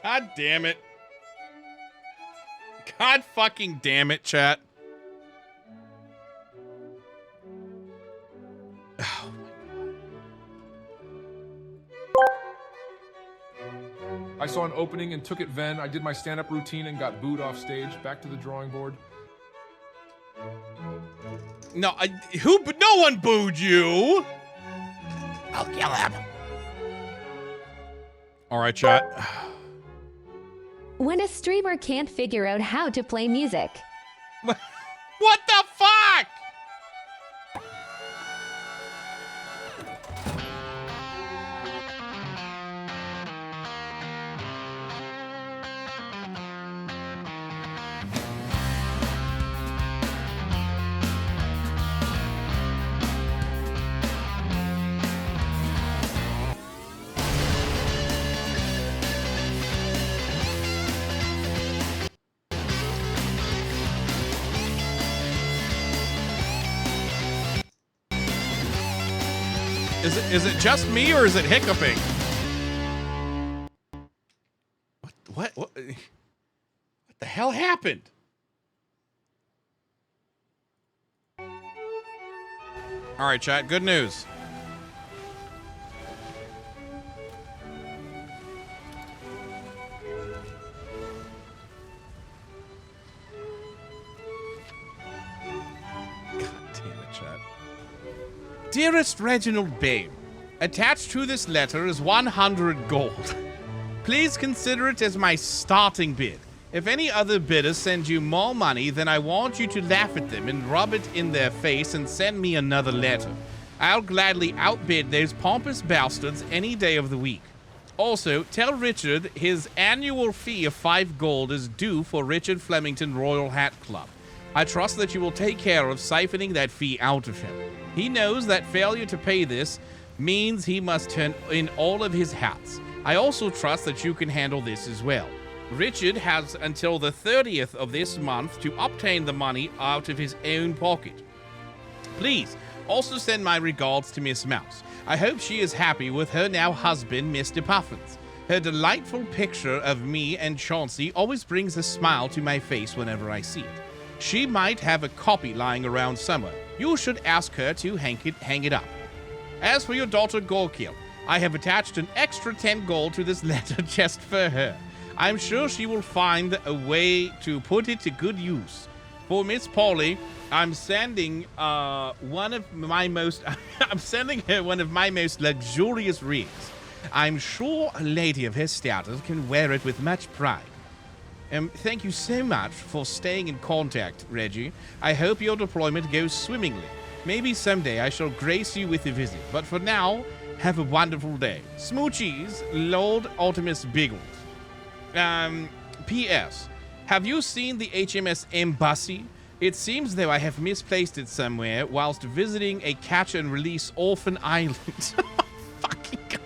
God damn it. God fucking damn it, chat. saw an opening and took it Ven. I did my stand-up routine and got booed off stage. Back to the drawing board. No, no one booed you. I'll kill him. All right, chat. When a streamer can't figure out how to play music. What the fuck? Is it just me or is it hiccuping? What the hell happened? All right, chat, good news. Dearest Reginald Bane, attached to this letter is 100 gold. Please consider it as my starting bid. If any other bidders send you more money, then I want you to laugh at them and rub it in their face and send me another letter. I'll gladly outbid those pompous bastards any day of the week. Also, tell Richard his annual fee of 5 gold is due for Richard Flemington Royal Hat Club. I trust that you will take care of siphoning that fee out of him. He knows that failure to pay this means he must turn in all of his hats. I also trust that you can handle this as well. Richard has until the 30th of this month to obtain the money out of his own pocket. Please, also send my regards to Miss Mouse. I hope she is happy with her now husband, Mr. Puffins. Her delightful picture of me and Chauncey always brings a smile to my face whenever I see it. She might have a copy lying around somewhere. You should ask her to hang it up. As for your daughter Gorkiel, I have attached an extra 10 gold to this letter just for her. I'm sure she will find a way to put it to good use. For Miss Polly, I'm sending I'm sending her one of my most luxurious rings. I'm sure a lady of her status can wear it with much pride. Thank you so much for staying in contact, Reggie. I hope your deployment goes swimmingly. Maybe someday I shall grace you with a visit, but for now, have a wonderful day. Smoochies, Lord Optimus Biggles. P.S. Have you seen the HMS Embassy? It seems though I have misplaced it somewhere whilst visiting a catch and release orphan island. Fucking God.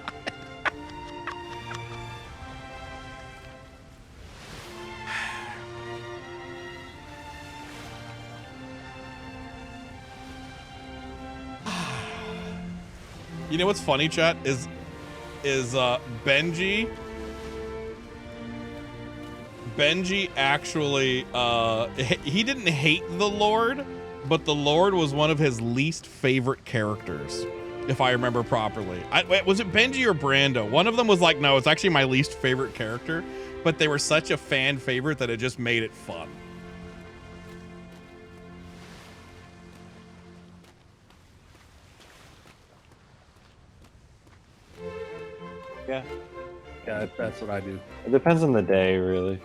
You know what's funny, chat, is Benji actually he didn't hate the Lord, but the Lord was one of his least favorite characters, if I remember properly. Was it Benji or Brando? One of them was like, no, it's actually my least favorite character, but they were such a fan favorite that it just made it fun. Yeah, that's what I do. It depends on the day, really.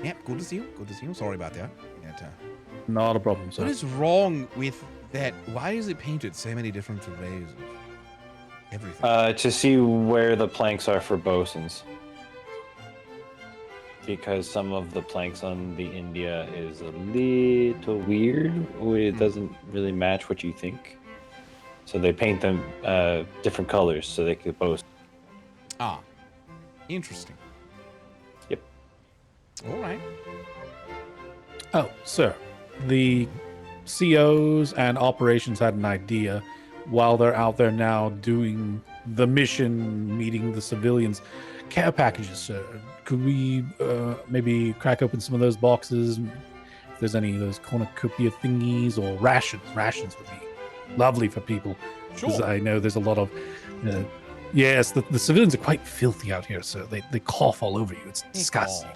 Yeah, good to see you. Good to see you. Sorry about that. Not a problem, sir. What is wrong with that? Why is it painted so many different ways of everything? To see where the planks are for bosuns. Because some of the planks on the India is a little weird, or it doesn't really match what you think. So they paint them different colors so they could boast. Ah, interesting. Yep. All right. Oh, sir. The COs and operations had an idea while they're out there now doing the mission, meeting the civilians. Care packages, sir. Could we maybe crack open some of those boxes? If there's any of those cornucopia thingies or rations. Rations would be lovely for people. Because Sure. I know there's a lot of Yes, the civilians are quite filthy out here, sir. They cough all over you. It's disgusting.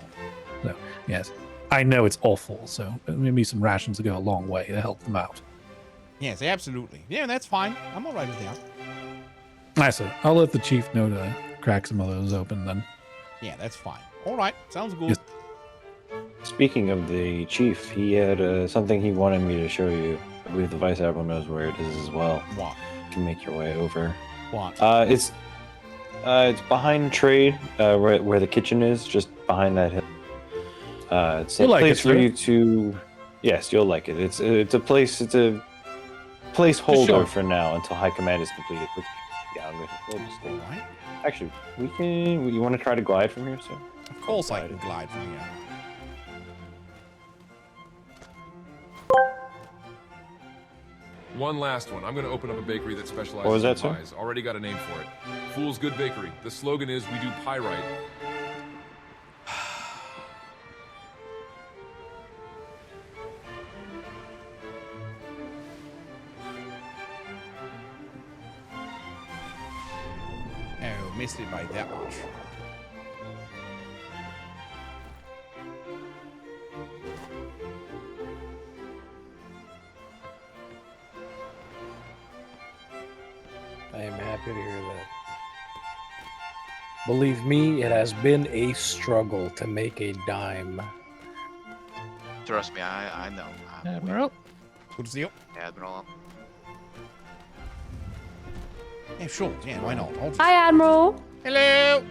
So, yes, I know it's awful. So maybe some rations will go a long way to help them out. Yes, absolutely. Yeah, that's fine. I'm all right with that. Nice, sir. I'll let the chief know to crack some of those open then. Yeah, that's fine. All right, sounds good. Yes. Speaking of the chief, he had something he wanted me to show you. I believe the Vice Admiral knows where it is as well. What? You can make your way over. What? It's behind trade, where the kitchen is, just behind that hill. It's a place for you to. Yes, you'll like it. It's a place. It's a placeholder for now until High Command is completed. Yeah, we'll just stay. Right. Actually, we can. You want to try to glide from here, sir? Of course, I can glide from here. One last one. I'm going to open up a bakery that specializes What was that, in sir? pies. Already got a name for it. Fool's Good Bakery. The slogan is, we do pie right. Oh, missed it by that much. I am happy to hear that. Believe me, it has been a struggle to make a dime. Trust me, I know. Admiral? Good to see you. Admiral. Yeah, sure. Yeah, why not? Hi, Admiral. Hello.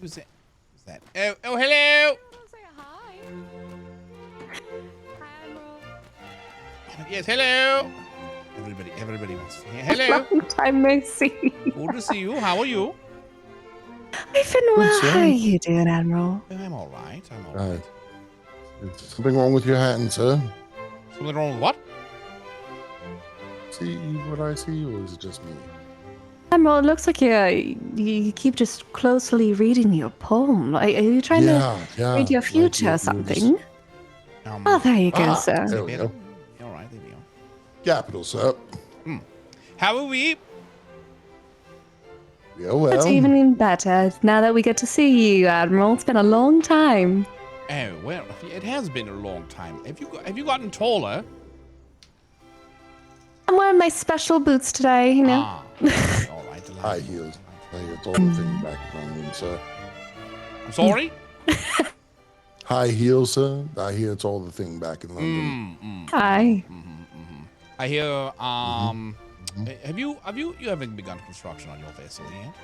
Who's that? Who's that? Oh, hello. Yes, hello. Everybody wants to hear. Hello. Long time no see. Good to see you. How are you? I've been well. How are you doing, Admiral? I'm all right. I'm all right. Is something wrong with your hand, sir? Something wrong with what? See what I see, or is it just me? Admiral, it looks like you keep just closely reading your poem. Are you trying to read your future or something? Oh, there you go, sir. There we go. All right, there we go. Capital, sir. How are we? Yeah, well. It's even better now that we get to see you, Admiral. It's been a long time. Oh well, it has been a long time. Have you gotten taller? I'm wearing my special boots today, you know. All right. High heels. I hear it's all the thing back on you, sir. I'm sorry? High heels, sir. I hear it's all the thing back in London. Hi. I hear. Have you haven't begun construction on your vessel yet?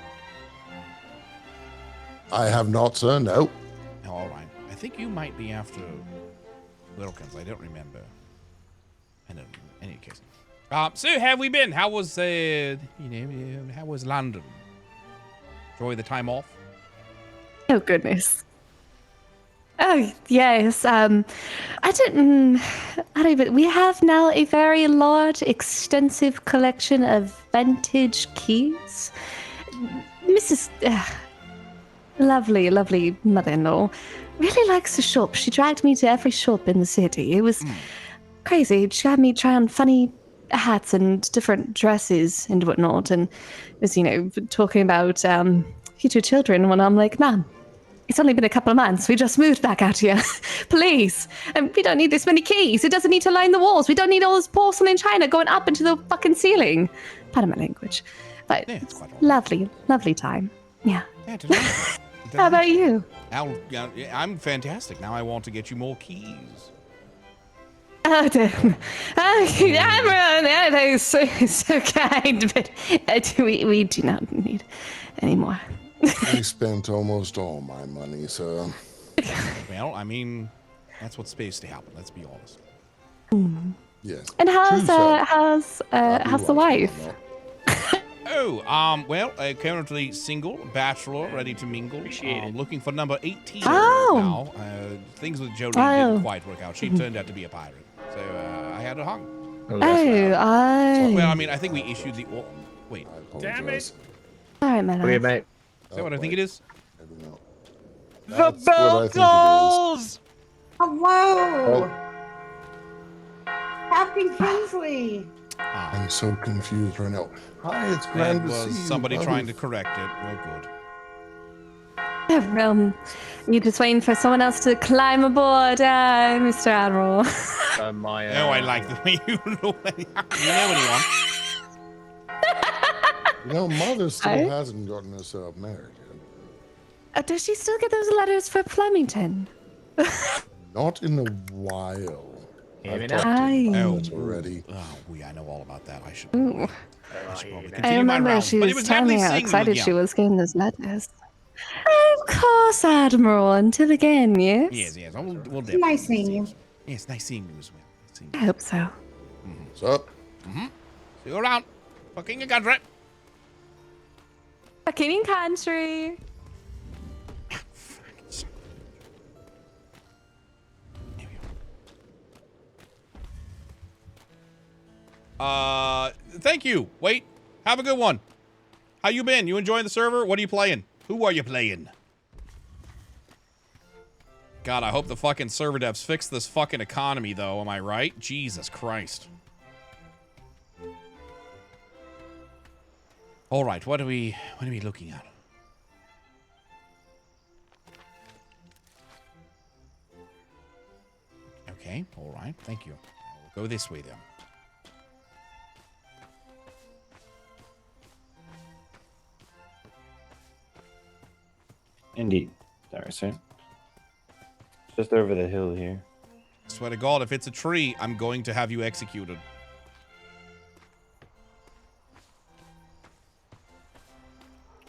I have not, sir. No. Oh, all right. I think you might be after Wilkins. I don't remember. In any case. So have we been? How was how was London? Enjoy the time off? Oh goodness. Oh yes. We have now a very large, extensive collection of vintage keys. Mrs. Lovely mother-in-law really likes to shop. She dragged me to every shop in the city. It was crazy. She had me try on funny hats and different dresses and whatnot, and was talking about future children when I'm like, Mom, it's only been a couple of months. We just moved back out here. Please. And we don't need this many keys. It doesn't need to line the walls. We don't need all this porcelain china going up into the fucking ceiling. Pardon my language. But it's lovely time. Yeah. How about you? I'm fantastic. Now I want to get you more keys. Oh, damn. That is so kind, but we do not need any more. I spent almost all my money, sir. Well, I mean, that's what's supposed to happen. Let's be honest. Yes. And how's the wife? Well, currently single, bachelor, ready to mingle. Looking for number 18 Oh. now. Things with Jolene didn't quite work out. She turned out to be a pirate, so I had her hung. Well, I mean, I think we issued the. Wait. Damn it! All right, my love. Okay, mate. Is that what I think it is? The bell tolls! Hello! Captain Kinsley! I'm so confused right now. Hi, it's grand It to was see you. somebody buddy. trying to correct it. Well, good. You're just waiting for someone else to climb aboard, Mr. Admiral. Oh, I like the way you know. You know anyone? You know, Mother still Hi. hasn't gotten herself married Does she still get those letters for Flemington? yet. Not in a while. I've Hi. talked to him about it already. I know all about that. I should Ooh. probably I continue my remember rounds. she But was it was telling lovely me how seeing you excited again. she was getting those letters. Of course, Admiral. Until again, yes? Yes. We'll definitely Nice seeing you. Yes, nice seeing you as well. Nice seeing I hope so. What's up? See you around. Fucking a country. Fucking in country. Thank you. Wait. Have a good one. How you been? You enjoying the server? What are you playing? Who are you playing? God, I hope the fucking server devs fix this fucking economy, though. Am I right? Jesus Christ. All right, what are we looking at? Okay, all right, thank you. We'll go this way then. Indeed. Sorry, sir. Just over the hill here. Swear to God, if it's a tree, I'm going to have you executed.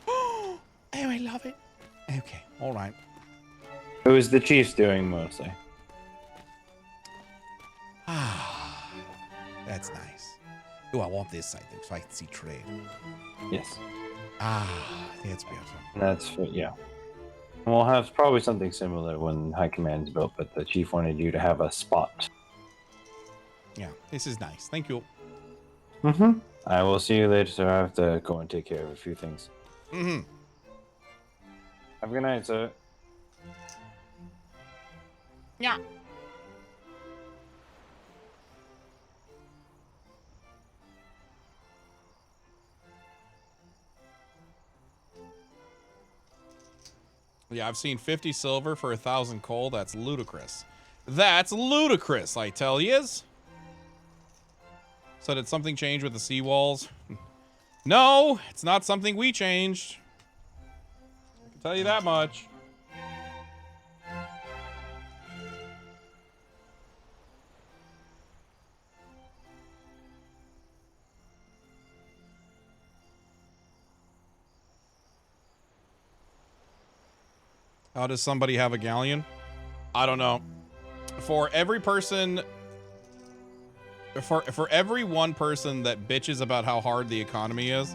Oh, I love it. Okay, all right. It was the Chiefs doing mostly. Ah, that's nice. Oh, I want this side though, so I can see trade. Yes. Ah, that's better. That's for, yeah. We'll have probably something similar when High Command's built, but the Chief wanted you to have a spot. Yeah, this is nice. Thank you. Mm-hmm. I will see you later, so I have to go and take care of a few things. Mm-hmm. Have a good night, sir. Yeah. Yeah, I've seen 50 silver for 1,000 coal. That's ludicrous. That's ludicrous, I tell yez. So did something change with the seawalls? No, it's not something we changed. I can tell you that much. How does somebody have a galleon? I don't know. For every person, for every one person that bitches about how hard the economy is,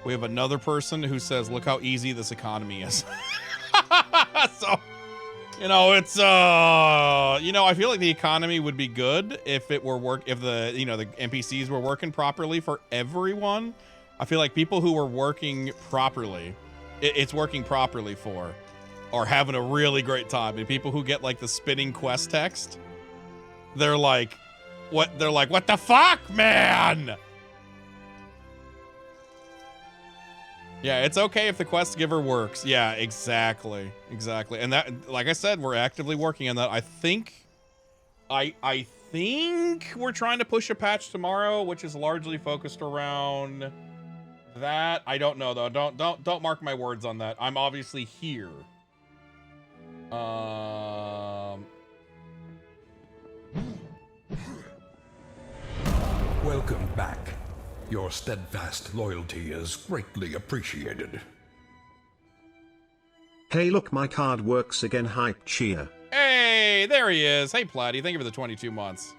we have another person who says, "Look how easy this economy is." So, you know, it's you know, I feel like the economy would be good if it were if the, you know, the NPCs were working properly for everyone. I feel like people who are working properly, it's working properly for, are having a really great time. And people who get like the spinning quest text, they're like, what? They're like, what the fuck, man? Yeah, it's okay if the quest giver works. Yeah, exactly. Exactly. And that, like I said, we're actively working on that. I think we're trying to push a patch tomorrow, which is largely focused around that. I don't know though. Don't mark my words on that. I'm obviously here. Welcome back. Your steadfast loyalty is greatly appreciated. Hey look, my card works again, hype cheer. Hey, there he is. Hey, Platy, thank you for the 22 months.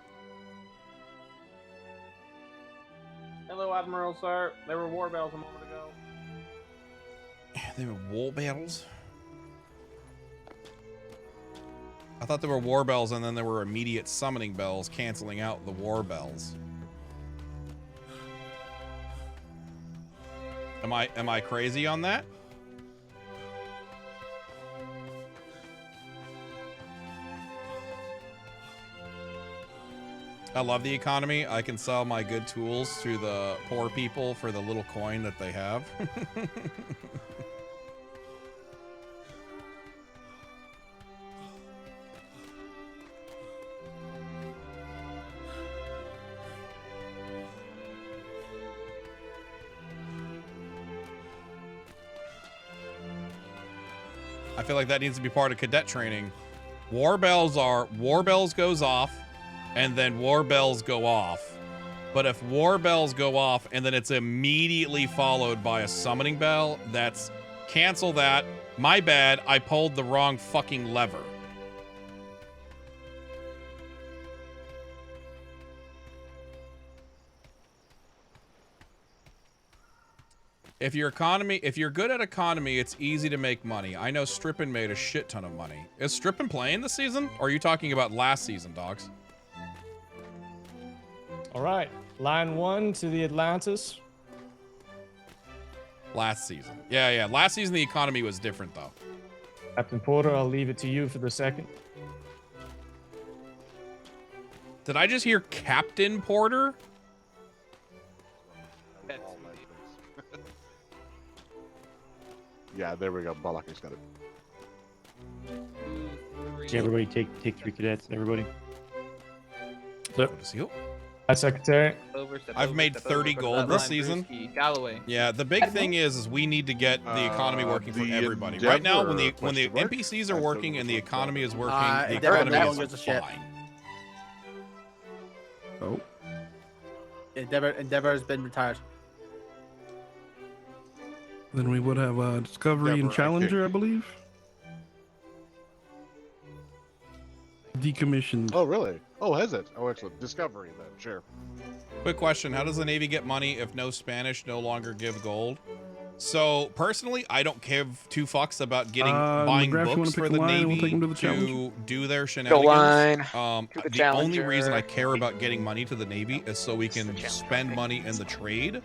Hello, Admiral, sir. There were war bells a moment ago. They were war bells? I thought there were war bells and then there were immediate summoning bells canceling out the war bells. Am I crazy on that? I love the economy. I can sell my good tools to the poor people for the little coin that they have. I feel like that needs to be part of cadet training. War bells goes off, and then war bells go off. But if war bells go off and then it's immediately followed by a summoning bell, that's cancel that. My bad, I pulled the wrong fucking lever. If you're good at economy, it's easy to make money. I know Strippin made a shit ton of money. Is Strippin playing this season? Or are you talking about last season, dogs? All right, line 1 to the Atlantis. Last season. Yeah. Last season, the economy was different, though. Captain Porter, I'll leave it to you for the second. Did I just hear Captain Porter? Yeah, there we go. Balak's got it. Yeah, everybody take 3 cadets, everybody. Hi, Secretary. I've made 30 gold this season. Galloway. Yeah, the big thing is we need to get the economy working for everybody. Right now, when the NPCs are working and the economy is working, the economy is fine. Oh. Endeavor has been retired. Then we would have Discovery and Challenger, I believe. Decommissioned. Oh, really? Oh, has it? Oh, excellent. Discovery, then. Sure. Quick question. How does the Navy get money if no Spanish no longer give gold? So, personally, I don't give 2 fucks about buying books for the Navy to do their shenanigans. The only reason I care about getting money to the Navy is so we can spend money in the trade,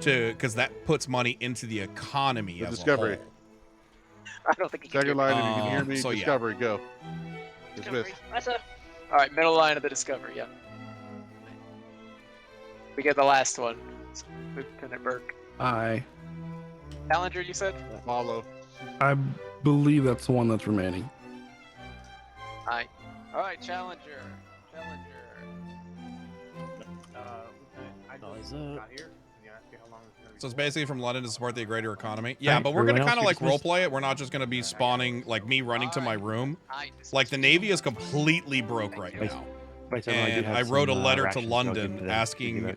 because that puts money into the economy as Discovery. a whole. I don't think you can Second line, if you can hear me, so yeah. Discovery, go. Dismiss. All right, middle line of the Discovery. Yeah. We get the last one. Lieutenant Burke. Aye. Challenger, you said? Follow. I believe that's the one that's remaining. Aye. All right, Challenger. So it's basically from London to support the greater economy. Yeah, but we're gonna kind of like roleplay it. We're not just gonna be spawning like me running to my room. Like the Navy is completely broke right now. And I wrote a letter to London asking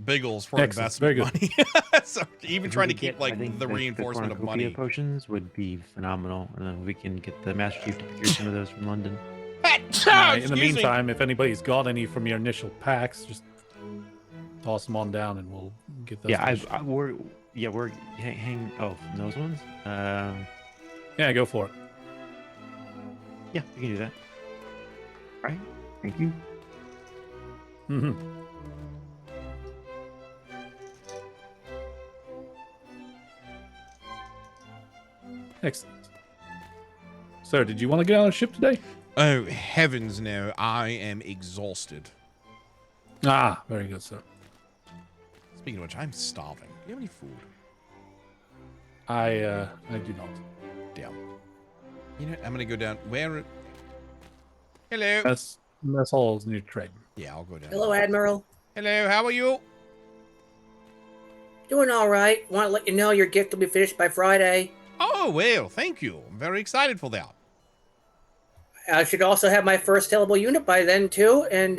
Biggles for investment money. So even trying to keep like the reinforcement of money. Potions would be phenomenal, and then we can get the Master Chief to procure some of those from London. In the meantime, if anybody's got any from your initial packs, just toss them on down, and we'll get those. Yeah, we're hang. Oh, those ones. Yeah, go for it. Yeah, we can do that. All right. Thank you. Mm-hmm. Excellent. Sir, did you want to get on a ship today? Oh, heavens no. I am exhausted. Ah, very good, sir. Speaking of which, I'm starving. Do you have any food? I do not. Damn. You know, I'm gonna go down. Where? Hello. That's hall's new trade. Yeah, I'll go down. Hello, Admiral. Hello, how are you? Doing all right. Want to let you know your gift will be finished by Friday. Oh, well, thank you. I'm very excited for that. I should also have my first sellable unit by then, too, and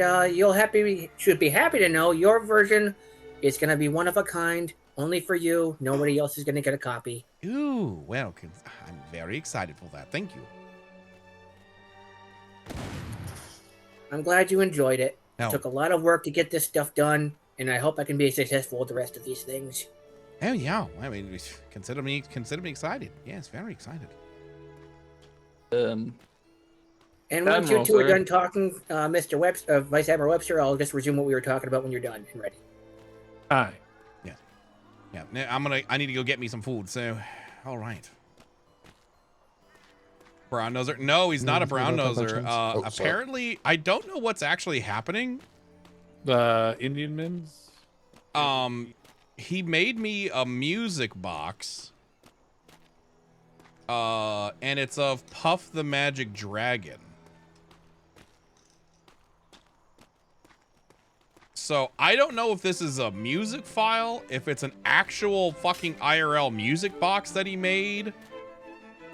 should be happy to know your version is going to be one of a kind, only for you. Nobody else is going to get a copy. Ooh, well, I'm very excited for that. Thank you. I'm glad you enjoyed it. Oh. It took a lot of work to get this stuff done, and I hope I can be successful with the rest of these things. Oh, yeah. I mean, consider me excited. Yes, very excited. And once you two are done talking, Mr. Webster, Vice Admiral Webster, I'll just resume what we were talking about when you're done and ready. Aye. Yeah. Yeah. Now, I need to go get me some food. So, all right. Brown noser? No, he's not a brown noser. Apparently, I don't know what's actually happening, Indian Mims? He made me a music box. And it's of Puff the Magic Dragon. So I don't know if this is a music file, if it's an actual fucking IRL music box that he made.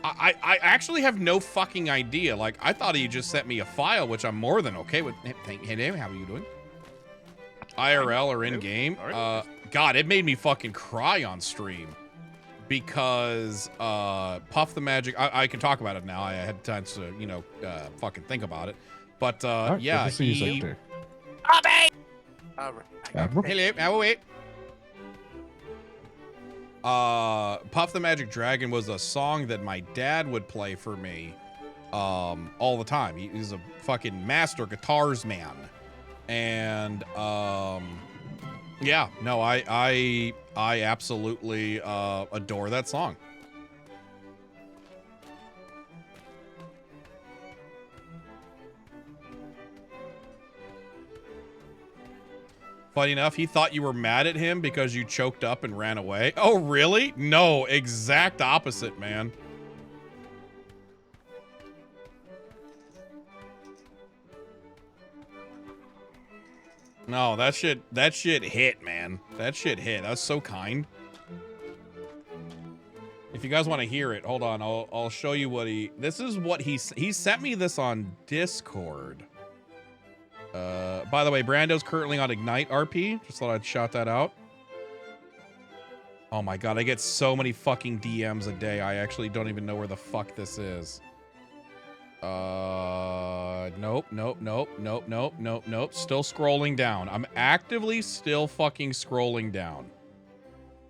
I actually have no fucking idea. Like, I thought he just sent me a file, which I'm more than okay with. Hey, Dave, how are you doing? IRL or in-game? God, it made me fucking cry on stream. Because Puff the Magic, I can talk about it now. I had time to, you know, fucking think about it. But yeah, he... Hello, now wait. Puff the Magic Dragon was a song that my dad would play for me all the time. He's a fucking master guitars man. And yeah, no, I absolutely adore that song. Funny enough, he thought you were mad at him because you choked up and ran away. Oh, really? No, exact opposite, man. No, that shit hit, man. That shit hit. That was so kind. If you guys want to hear it, hold on. I'll show you what this is what he sent me this on Discord. By the way, Brando's currently on Ignite RP. Just thought I'd shout that out. Oh my god, I get so many fucking DMs a day. I actually don't even know where the fuck this is. Nope. Still scrolling down. I'm actively still fucking scrolling down.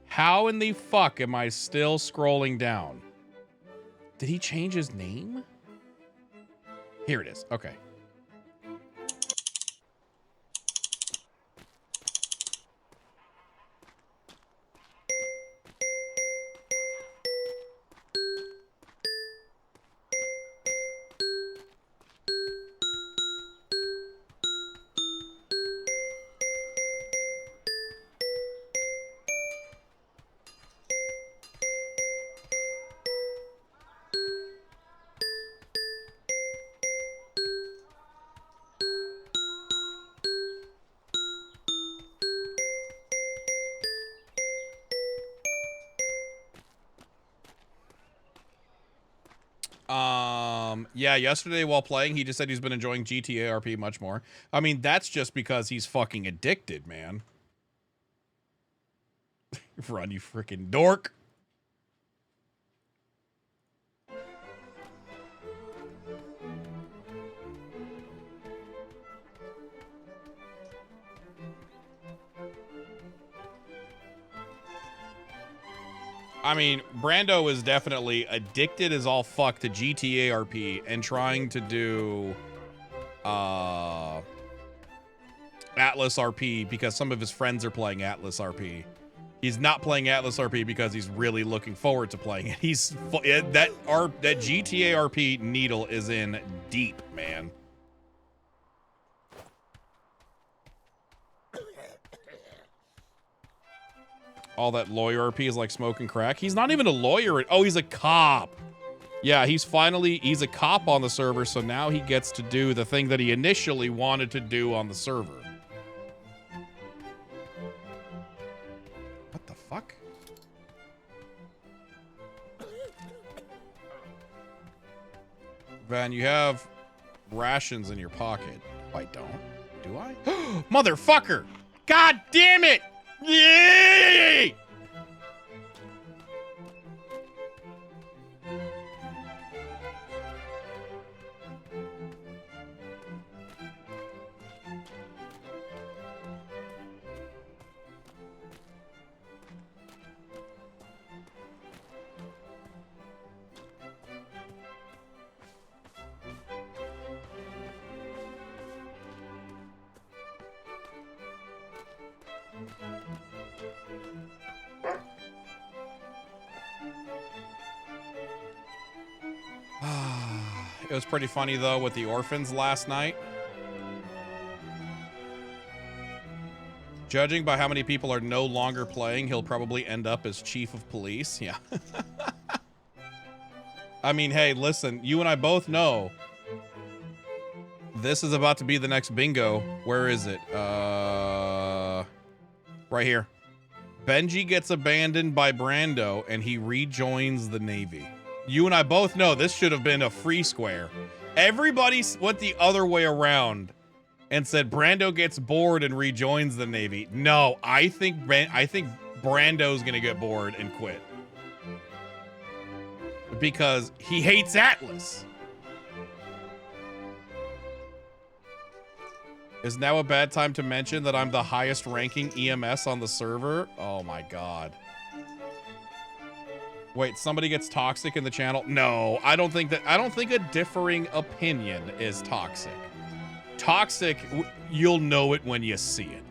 How in the fuck am I still scrolling down? Did he change his name? Here it is. Okay. Yeah, yesterday while playing, he just said he's been enjoying GTA RP much more. I mean, that's just because he's fucking addicted, man. Run, you freaking dork. I mean, Brando is definitely addicted as all fuck to GTA RP and trying to do Atlas RP because some of his friends are playing Atlas RP. He's not playing Atlas RP because he's really looking forward to playing it. He's that GTA RP needle is in deep, man. All that lawyer RP is like smoking crack. He's not even a lawyer. Oh, he's a cop. Yeah, he's a cop on the server, so now he gets to do the thing that he initially wanted to do on the server. What the fuck? Van, you have rations in your pocket. Oh, I don't. Do I? Motherfucker! God damn it! Yay! It was pretty funny, though, with the orphans last night. Judging by how many people are no longer playing, he'll probably end up as chief of police. Yeah. I mean, hey, listen, you and I both know this is about to be the next bingo. Where is it? Right here. Benji gets abandoned by Brando and he rejoins the Navy. You and I both know this should have been a free square. Everybody went the other way around and said Brando gets bored and rejoins the Navy. No, I think Brando's gonna get bored and quit. Because he hates Atlas. Is now a bad time to mention that I'm the highest ranking EMS on the server? Oh my god. Wait, somebody gets toxic in the channel? No, I don't think a differing opinion is toxic. Toxic, you'll know it when you see it.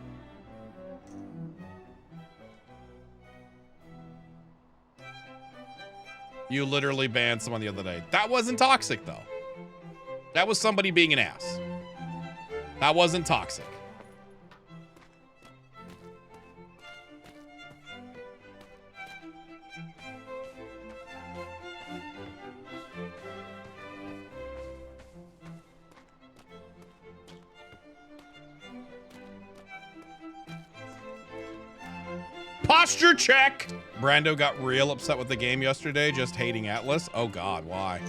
You literally banned someone the other day. That wasn't toxic, though. That was somebody being an ass. That wasn't toxic. Posture check! Brando got real upset with the game yesterday, just hating Atlas. Oh god, why?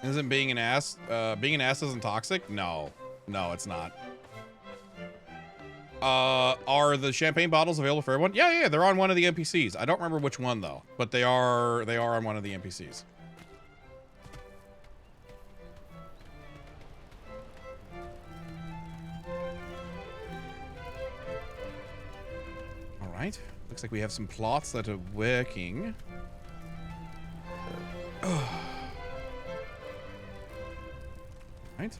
Isn't being an ass isn't toxic? No. No, it's not. Are the champagne bottles available for everyone? Yeah, they're on one of the NPCs. I don't remember which one though, but they are on one of the NPCs. All right. Looks like we have some plots that are working. Right.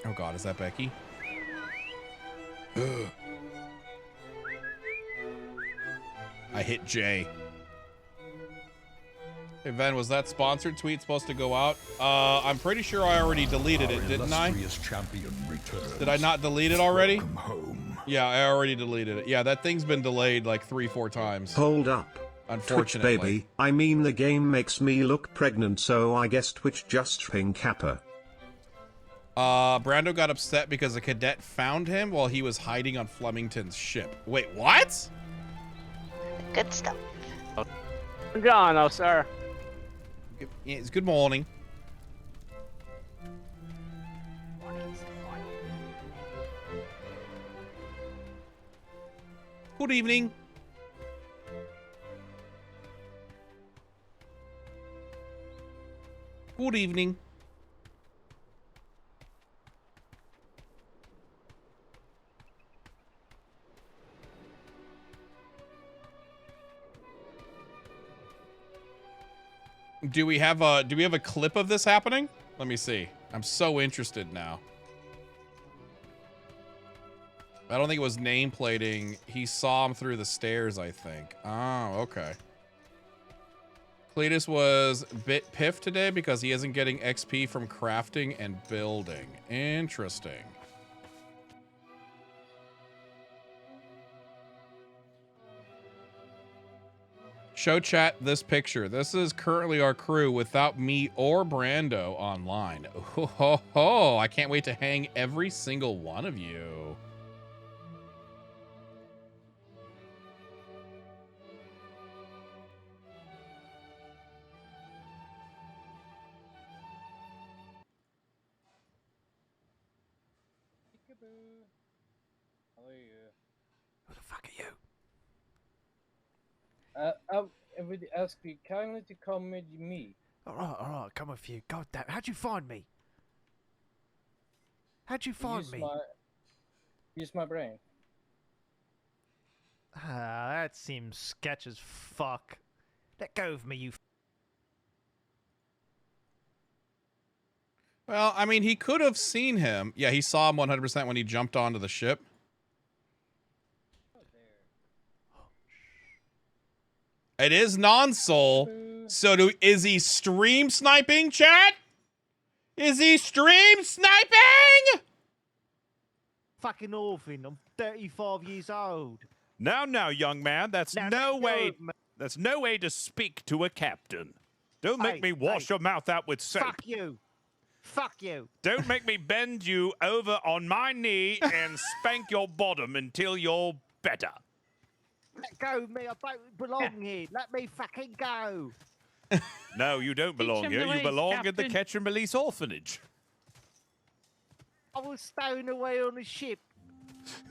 Oh god, is that Becky? I hit J. Hey, Ven, was that sponsored tweet supposed to go out? I'm pretty sure I already deleted it, didn't I? Did I not delete it already? Yeah, I already deleted it. Yeah, that thing's been delayed like 3-4 times. Hold up. Unfortunately. Twitch baby, I mean the game makes me look pregnant, so I guess Twitch just ping Kappa. Brando got upset because a cadet found him while he was hiding on Flemington's ship. Wait, what? Good stuff. Gone, oh sir. It's good morning. Good evening. Good evening. Do we have a clip of this happening? Let me see. I'm so interested now. I don't think it was nameplating. He saw him through the stairs, I think. Oh, okay. Cletus was a bit piffed today because he isn't getting XP from crafting and building. Interesting. Show chat this picture. This is currently our crew without me or Brando online. Oh, ho, ho. I can't wait to hang every single one of you. Who the fuck are you? I would ask you kindly to come with me. Alright, come with you. God damn, how'd you find me? How'd you find me? Use my brain. That seems sketch as fuck. Let go of me, you Well, I mean, he could have seen him. Yeah, he saw him 100% when he jumped onto the ship. It is non-soul. So is he stream sniping, chat? Is he stream sniping? Fucking orphan. I'm 35 years old. Now, young man, that's no way to speak to a captain. Don't make me wash your mouth out with soap. Fuck you. Fuck you. Don't make me bend you over on my knee and spank your bottom until you're better. Let go of me. I don't belong here. Let me fucking go. No, you don't belong here. You belong in the Catch and Release orphanage. I was stowed away on the ship.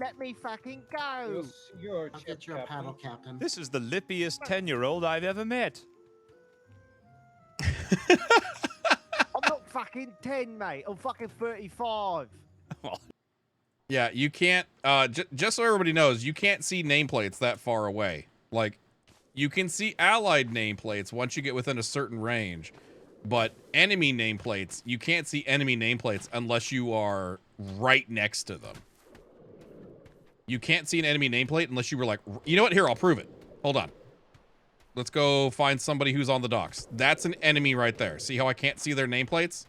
Let me fucking go. You're I'll get you a paddle, Captain. This is the lippiest 10-year-old I've ever met. I'm not fucking 10, mate. I'm fucking 35. Yeah, you can't, just so everybody knows, you can't see nameplates that far away. Like, you can see allied nameplates once you get within a certain range, but enemy nameplates, you can't see enemy nameplates unless you are right next to them. You can't see an enemy nameplate unless you were like, you know what, here, I'll prove it. Hold on. Let's go find somebody who's on the docks. That's an enemy right there. See how I can't see their nameplates?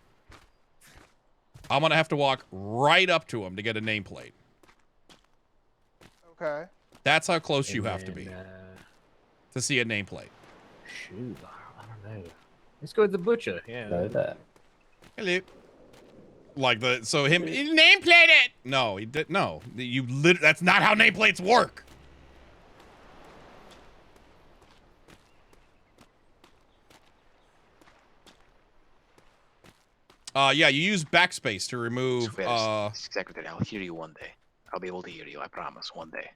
I'm gonna have to walk right up to them to get a nameplate. Okay. That's how close you have to be to see a nameplate. Shoot, I don't know. Let's go with the butcher. Yeah. Hello. Like so him nameplate it. No, he did no. That's not how nameplates work. Yeah, you use backspace to remove. Secretary, I'll hear you one day. I'll be able to hear you. I promise. One day.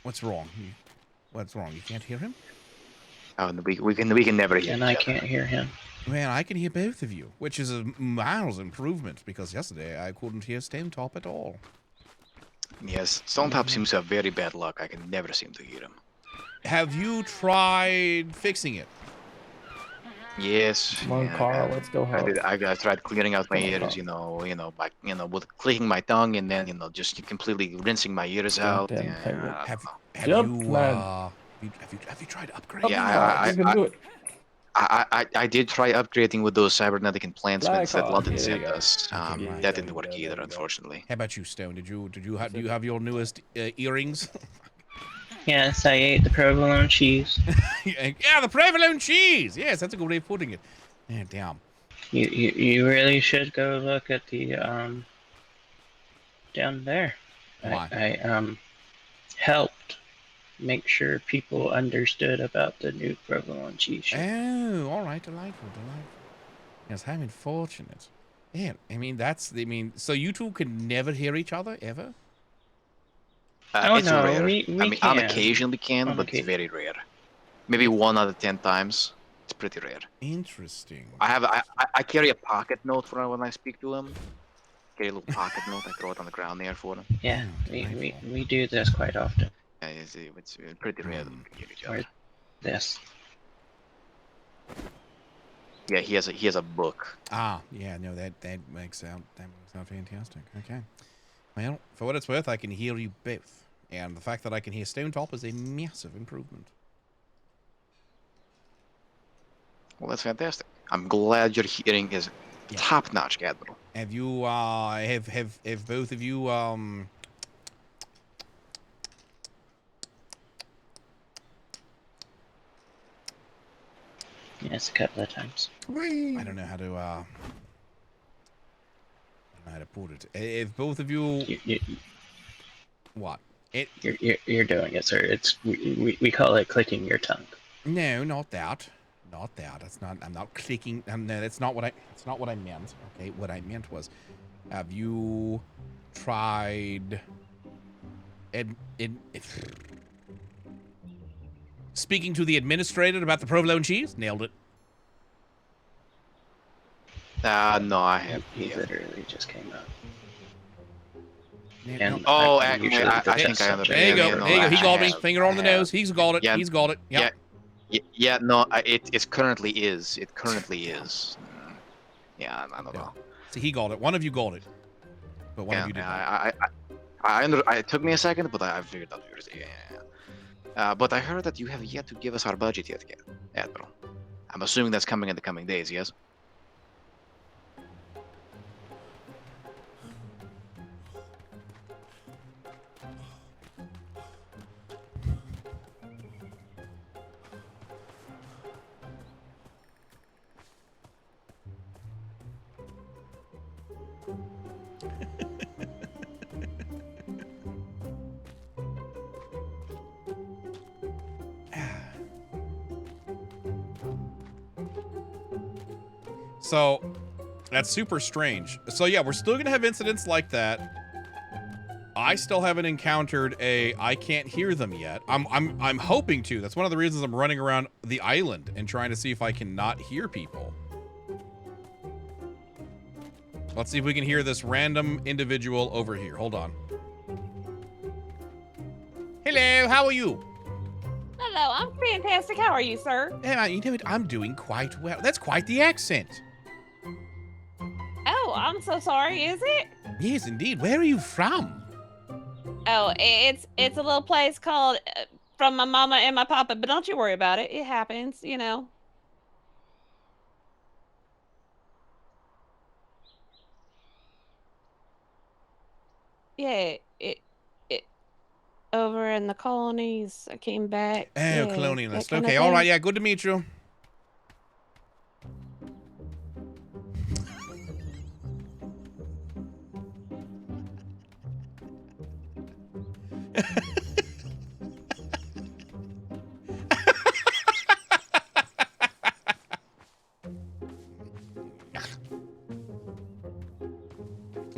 What's wrong? What's wrong? You can't hear him? Oh, we can never hear. And I can't hear him. Man, I can hear both of you, which is a miles improvement because yesterday I couldn't hear Stone Top at all. Yes, Stone Top seems to have very bad luck. I can never seem to hear him. Have you tried fixing it? Yes. Come on, Carl, let's go home. I tried clearing out my ears, by with clicking my tongue and then just completely rinsing my ears out. And, have you tried upgrading? Yeah, I did try upgrading with those cybernetic implants that London sent us. That didn't work either, unfortunately. How about you, Stone? Do you have your newest earrings? Yes, I ate the provolone cheese. Yeah, the provolone cheese. Yes, that's a good way of putting it. Yeah, damn. You really should go look at the down there. Why? I helped make sure people understood about the new provolone cheese. Oh, all right, delightful. Yes, how unfortunate. Yeah, so you two can never hear each other ever? It's no, rare. we I mean, can. occasionally can, but it's very rare. Maybe 1 out of 10 times. It's pretty rare. Interesting. I carry a pocket note for when I speak to him. Carry a little pocket note. I throw it on the ground there for him. Yeah, we do this quite often. Yeah, it's pretty rare that we can hear each other. This. Yeah, he has a book. Ah, yeah, no, that makes out fantastic. Okay. Well, for what it's worth, I can hear you both. And the fact that I can hear Stone Top is a massive improvement. Well, that's fantastic. I'm glad your hearing is top-notch, Admiral. Have you, have both of you, Yes, a couple of times. I don't know how to, put it. If both of you... What? You're doing it, sir. It's we call it clicking your tongue. No, not that. Not that. That's not. I'm not clicking. No, that's not what I. That's not what I meant. Okay, what I meant was, have you tried? Speaking to the administrator about the provolone cheese? Nailed it. No, I have. He literally just came up. And I think I understand. There you go. There you go. He called me. Finger on the nose. He's got it. Yeah, he's got it. Yep. Yeah. No, it currently is. It currently is. Yeah, I don't know. See, he gold it. One of you gold it, but one of you did not. It took me a second, but I figured out yours. Yeah. But I heard that you have yet to give us our budget yet, Admiral. I'm assuming that's coming in the coming days, yes? So that's super strange. So yeah, we're still gonna have incidents like that. I still haven't encountered I can't hear them yet. I'm hoping to. That's one of the reasons I'm running around the island and trying to see if I can not hear people. Let's see if we can hear this random individual over here. Hold on. Hello, how are you? Hello, I'm fantastic. How are you, sir? Yeah, you know what? I'm doing quite well. That's quite the accent. Oh, I'm so sorry. Is it? Yes, indeed. Where are you from? Oh, it's a little place called From My Mama and My Papa, but don't you worry about it. It happens, you know. Yeah, it over in the colonies. I came back. Oh, yeah, colonialist. that Okay, all right. Yeah, good to meet you.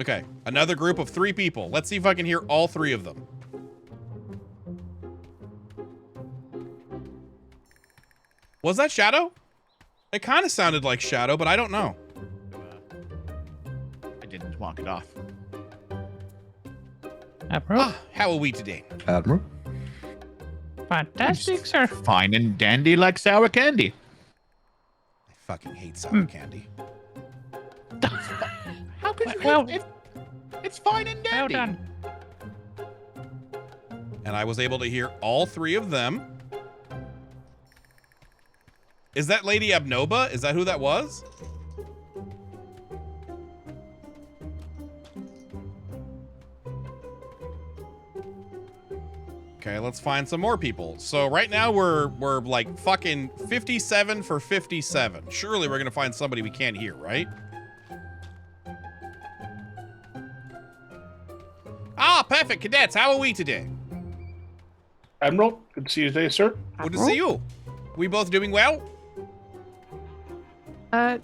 Okay, another group of 3 people. Let's see if I can hear all 3 of them. Was that Shadow? It kind of sounded like Shadow, but I don't know. I didn't walk it off. Admiral? How are we today? Admiral? Fantastic, sir. Fine and dandy like sour candy. I fucking hate sour candy. How could you Well, it's fine and dandy. Well done. And I was able to hear all 3 of them. Is that Lady Abnoba? Is that who that was? Okay, let's find some more people. So right now we're like fucking 57 for 57. Surely we're gonna find somebody we can't hear, right? Ah, perfect. Cadets, how are we today? Admiral, good to see you today, sir. Good to see you. We both doing well?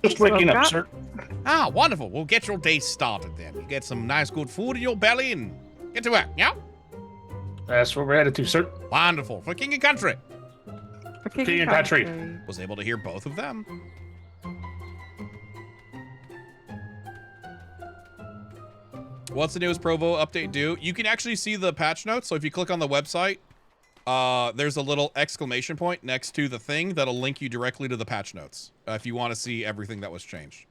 Just waking up, sir. Ah, wonderful. We'll get your day started then. You get some nice good food in your belly and get to work, yeah? That's what we're headed to, sir. Wonderful. For king and country. For king and country. Was able to hear both of them. What's the newest Provo update do? You can actually see the patch notes. So if you click on the website, there's a little exclamation point next to the thing that'll link you directly to the patch notes if you want to see everything that was changed.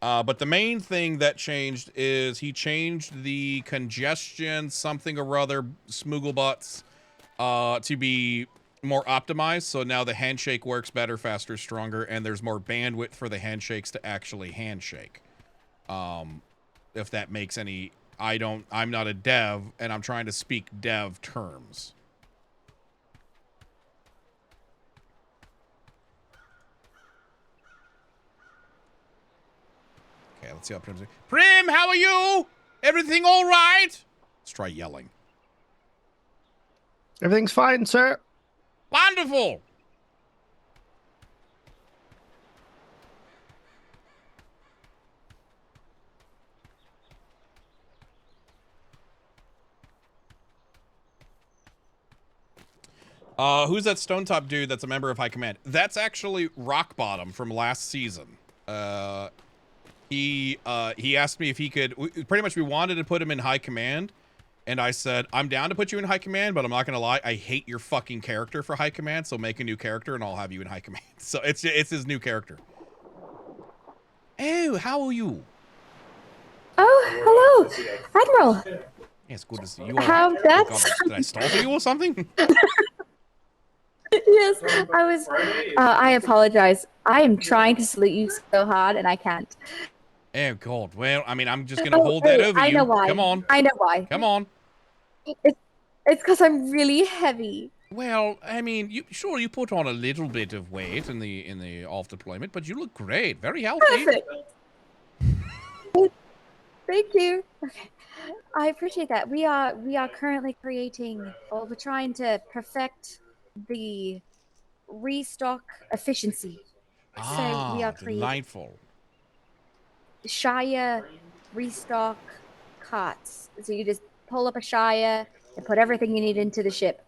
But the main thing that changed is he changed the congestion something or other smoogle butts to be more optimized. So now the handshake works better, faster, stronger, and there's more bandwidth for the handshakes to actually handshake. If that makes any... I'm not a dev, and I'm trying to speak dev terms. Okay, let's see how Prim's... Prim, how are you? Everything all right? Let's try yelling. Everything's fine, sir. Wonderful. Who's that Stone Top dude that's a member of High Command? That's actually Rock Bottom from last season. He asked me if he could... Pretty much we wanted to put him in High Command, and I said, I'm down to put you in High Command, but I'm not going to lie, I hate your fucking character for High Command, so make a new character and I'll have you in High Command. So it's his new character. Oh, how are you? Oh, hello, Admiral. Yes, good to see you. How Alright. that's- God, did I startle you or something? Yes, I was. I apologize. I am trying to salute you so hard, and I can't. Oh, God. Well, I mean, I'm just going to hold that over I you. know why. Come on. I know why. Come on. It's because I'm really heavy. Well, I mean, you put on a little bit of weight in the off deployment, but you look great. Very healthy. Perfect. Thank you. Okay. I appreciate that. We are currently creating, or we're trying to perfect the restock efficiency. So we are creating delightful. Shire restock carts. So you just pull up a Shire and put everything you need into the ship.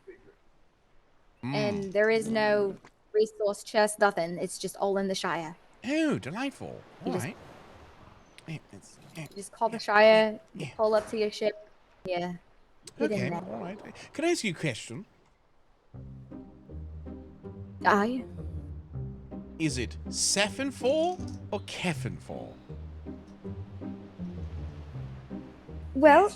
And there is no resource chest, nothing. It's just all in the Shire. Oh, delightful. All right. You just call the Shire, you pull up to your ship. Yeah. Get in Okay, there. all right. Can I ask you a question? Aye. Is it Sephenfor or Kefenfor? Well,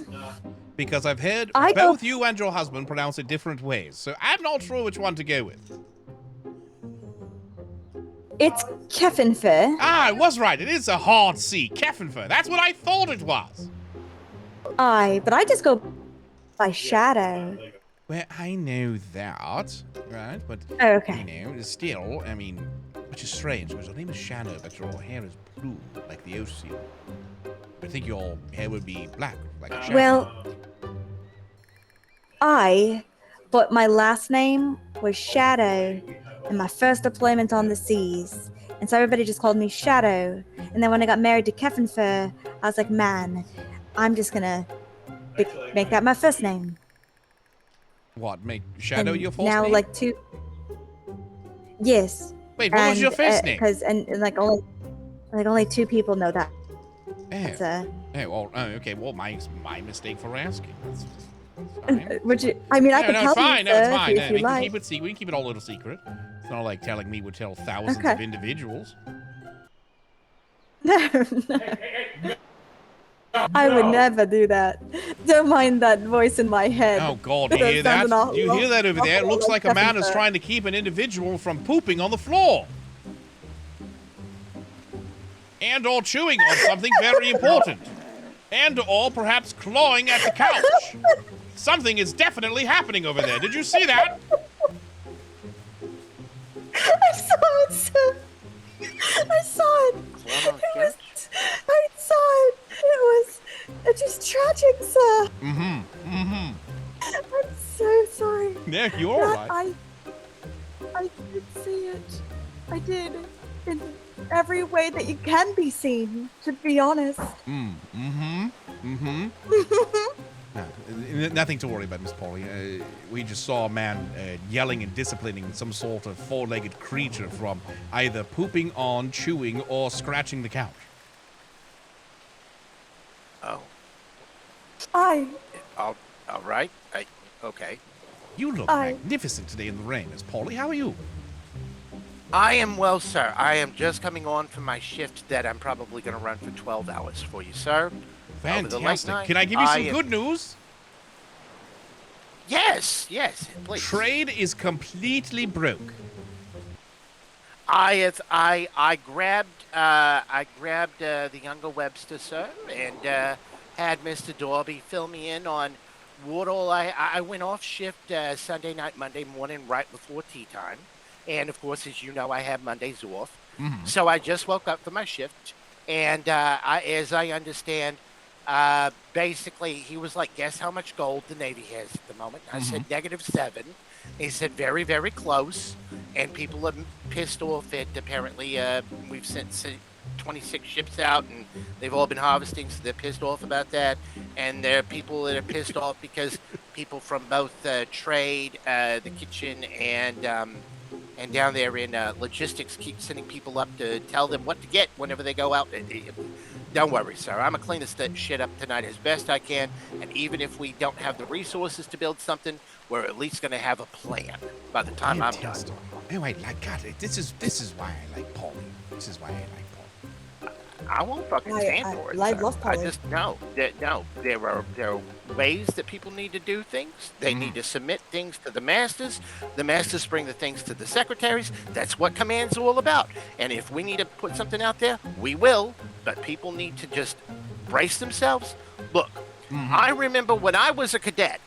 Because I've heard I both you and your husband pronounce it different ways, so I'm not sure which one to go with. it's Kefenfer. Ah, I was right. It is a hard C. Kefenfor. That's what I thought it was. Aye, but I just go by Shadow. Well, I know that, right? But, Oh, okay. you know, still, I mean, which is strange, because your name is Shadow, but your hair is blue, like the ocean. I think your hair would be black, like a shadow. Well, but my last name was Shadow in my first deployment on the seas. And so everybody just called me Shadow. And then when I got married to Kefenfer, I was like, man, I'm just gonna make that my first name. What, make Shadow And your first now, name? like, Yes. Wait, what was your first name? Because only 2 people know that. That's, okay, well, my mistake for asking. That's fine. Would you? I mean, I can no, tell it's fine. you, No, it's sir, fine. if No, you we can like. keep it secret. We can keep it all a little secret. It's not like telling me would tell thousands Okay. of individuals. No. I would never do that. Don't mind that voice in my head. Oh, God, do you hear that? Do you hear that over there? It looks like a man is trying to keep an individual from pooping on the floor. And or chewing on something very important. And or perhaps clawing at the couch. Something is definitely happening over there. Did you see that? I saw it, sir. I saw it. I saw it. It's just tragic, sir. Mm-hmm. I'm so sorry. Yeah, you're all right. I did see it. I did. In every way that you can be seen, to be honest. Nothing to worry about, Miss Polly. We just saw a man yelling and disciplining some sort of four-legged creature from either pooping on, chewing, or scratching the couch. Oh. All right. Okay. You look magnificent today in the rain, Miss Polly. How are you? I am well, sir. I am just coming on from my shift that I'm probably going to run for 12 hours for you, sir. Fantastic. Can I give you some good news? Yes, please. Trade is completely broke. I grabbed the younger Webster, sir, and had Mr. Dorby fill me in on what all I went off shift Sunday night, Monday morning, right before tea time. And, of course, as you know, I have Mondays off. Mm-hmm. So I just woke up for my shift. And as I understand, basically, he was like, guess how much gold the Navy has at the moment? I said, -7. He said, very, very close. And people are pissed off at, apparently, we've sent 26 ships out, and they've all been harvesting, so they're pissed off about that. And there are people that are pissed off because people from both trade, the kitchen, and down there in logistics keep sending people up to tell them what to get whenever they go out. Don't worry, sir. I'm going to clean this shit up tonight as best I can. And even if we don't have the resources to build something, we're at least going to have a plan by the time I'm done. Oh, I like it. This is why I like Polly. This is why I like Polly. I won't fucking stand for it. I sir. love I Polly. just no. There are ways that people need to do things. They need to submit things to the masters. The masters bring the things to the secretaries. That's what command's all about. And if we need to put something out there, we will. But people need to just brace themselves. Look, I remember when I was a cadet,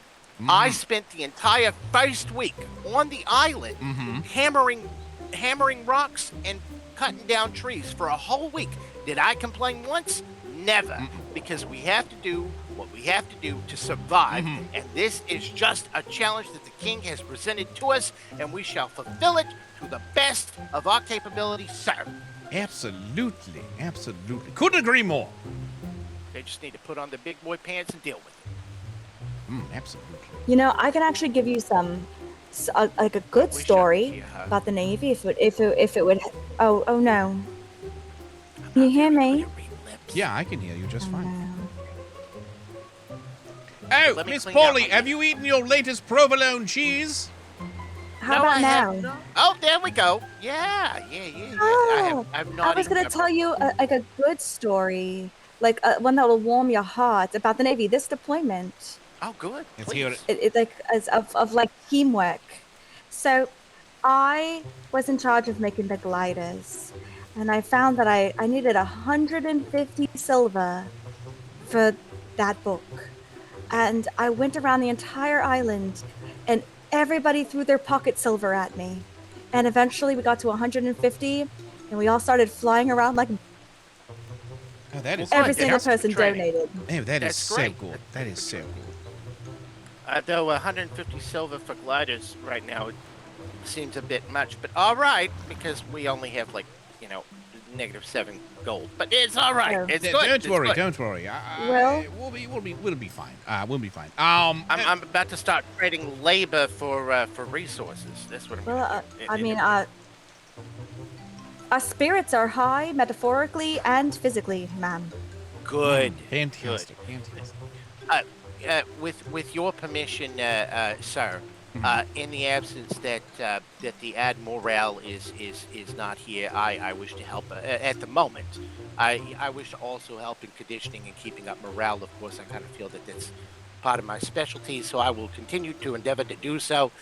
I spent the entire first week on the island hammering rocks and cutting down trees for a whole week. Did I complain once? Never. Because we have to do what we have to do to survive. And this is just a challenge that the king has presented to us, and we shall fulfill it to the best of our capability, sir. Absolutely. Absolutely. Couldn't agree more. They just need to put on the big boy pants and deal with it. Absolutely. You know, I can actually give you like a good story about the Navy if it would. Oh no. Can you hear me? Yeah, I can hear you just fine. Oh, Miss Polly, have you eaten your latest provolone cheese? How about now? Oh, there we go. Yeah. Oh, I'm I not was even gonna tell you like a good story, like one that will warm your heart about the Navy. This deployment. Oh, good. Let's hear it. It like as of like teamwork. So, I was in charge of making the gliders, and I found that I needed 150 silver for that book, and I went around the entire island, and everybody threw their pocket silver at me, and eventually we got to 150, and we all started flying around like. Oh, that is every single person donated. Oh, that is so great. good. That is so good. Though 150 silver for gliders right now seems a bit much, but all right, because we only have like, -7 gold. But it's all right. Yeah. It's good. Don't It's worry. good. Don't worry. Well, we'll be fine. We'll be fine. I'm about to start trading labor for resources. That's what I'm Well, gonna do. I mean, our spirits are high, metaphorically and physically, ma'am. Good. Fantastic. Good. With your permission, sir, in the absence that the Admiral is not here, I wish to help at the moment. I wish to also help in conditioning and keeping up morale. Of course, I kind of feel that that's part of my specialty, so I will continue to endeavor to do so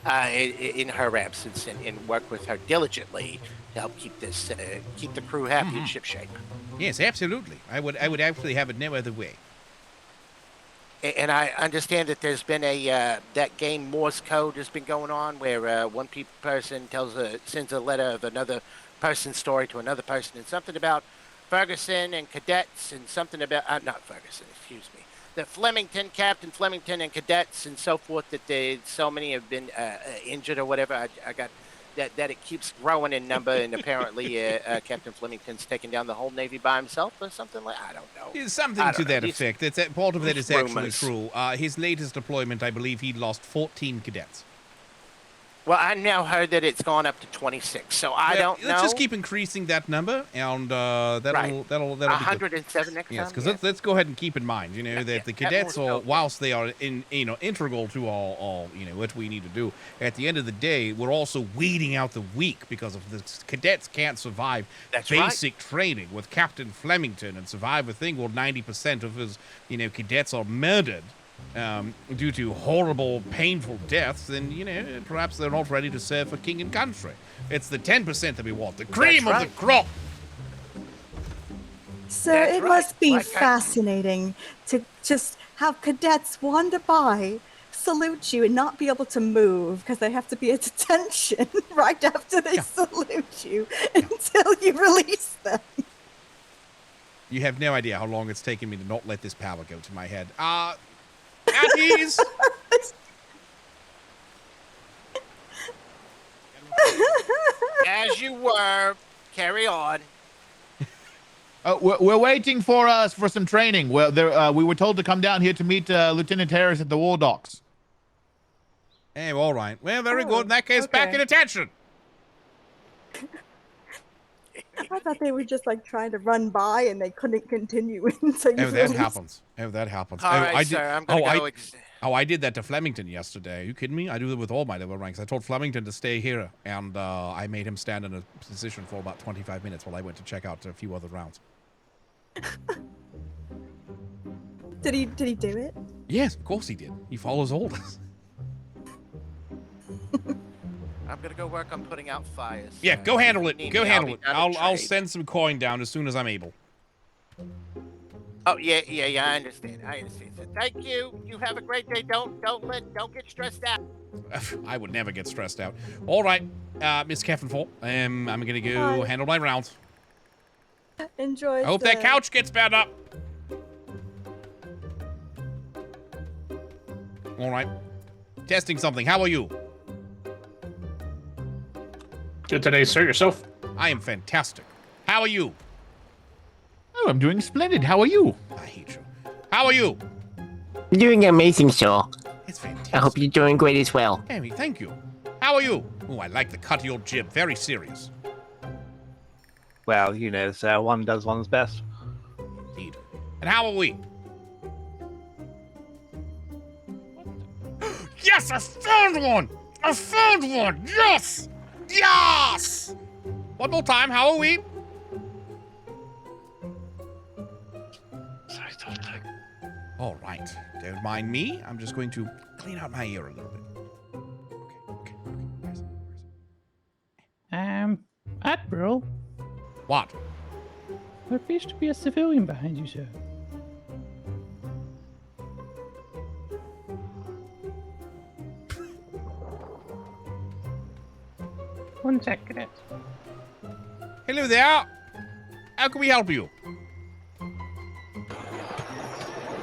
in her absence and work with her diligently to help keep the crew happy and shipshape. Yes, absolutely. I would actually have it no other way. And I understand that there's been that game Morse code has been going on where one person sends a letter of another person's story to another person, and something about Ferguson and cadets, and something about not Ferguson, excuse me, the Flemington, Captain Flemington, and cadets, and so forth. That so many have been injured or whatever. I got that it keeps growing in number, and apparently Captain Flemington's taking down the whole Navy by himself or something like. I don't know. It's something to that effect. Part of that is actually rumors. true. His latest deployment, I believe, he lost 14 cadets. Well, I now heard that it's gone up to 26, so I don't know. Let's just keep increasing that number, and that'll be good. 107 next Yes, time. because let's go ahead and keep in mind, that the cadets are, whilst they are integral to all what we need to do. At the end of the day, we're also weeding out the weak because of the cadets can't survive basic training with Captain Flemington and survive a thing where 90% of his cadets are murdered. Due to horrible, painful deaths, then, perhaps they're not ready to serve for king and country. It's the 10% that we want, the cream of the crop. So it must be fascinating to just have cadets wander by, salute you, and not be able to move because they have to be at attention right after they salute you until you release them. You have no idea how long it's taken me to not let this power go to my head. At ease. As you were, carry on. We're waiting for some training. We were told to come down here to meet Lieutenant Harris at the war docks. Hey, all right. Well, very good. In that case, back in attention. I thought they were just like trying to run by and they couldn't continue. So that happens. All right, sir, I'm gonna go. I did that to Flemington yesterday. Are you kidding me? I do that with all my level ranks. I told Flemington to stay here, and I made him stand in a position for about 25 minutes while I went to check out a few other rounds. Did he do it? Yes, of course he did. He follows orders. I'm gonna go work on putting out fires. Yeah, go handle it. Need Go me, handle be it. down to I'll trade. send some coin down as soon as I'm able. Oh yeah. I understand. So thank you. You have a great day. Don't get stressed out. I would never get stressed out. All right, Miss Keffinfall, I'm gonna go Hi. handle my rounds. Enjoy. I hope that couch gets bound up. All right, testing something. How are you? Good today, sir. Yourself? I am fantastic. How are you? Oh, I'm doing splendid. How are you? I hate you. How are you? Doing amazing, sir. It's fantastic. I hope you're doing great as well. Amy, thank you. How are you? Oh, I like the cut of your jib. Very serious. Well, you know, sir, one does one's best. Indeed. And how are we? Yes, I found one! I found one! Yes! Yes! One more time, how are we? All right, don't mind me. I'm just going to clean out my ear a little bit. Okay. Admiral, What? there appears to be a civilian behind you, sir. One sec, cadet. Hello there. How can we help you?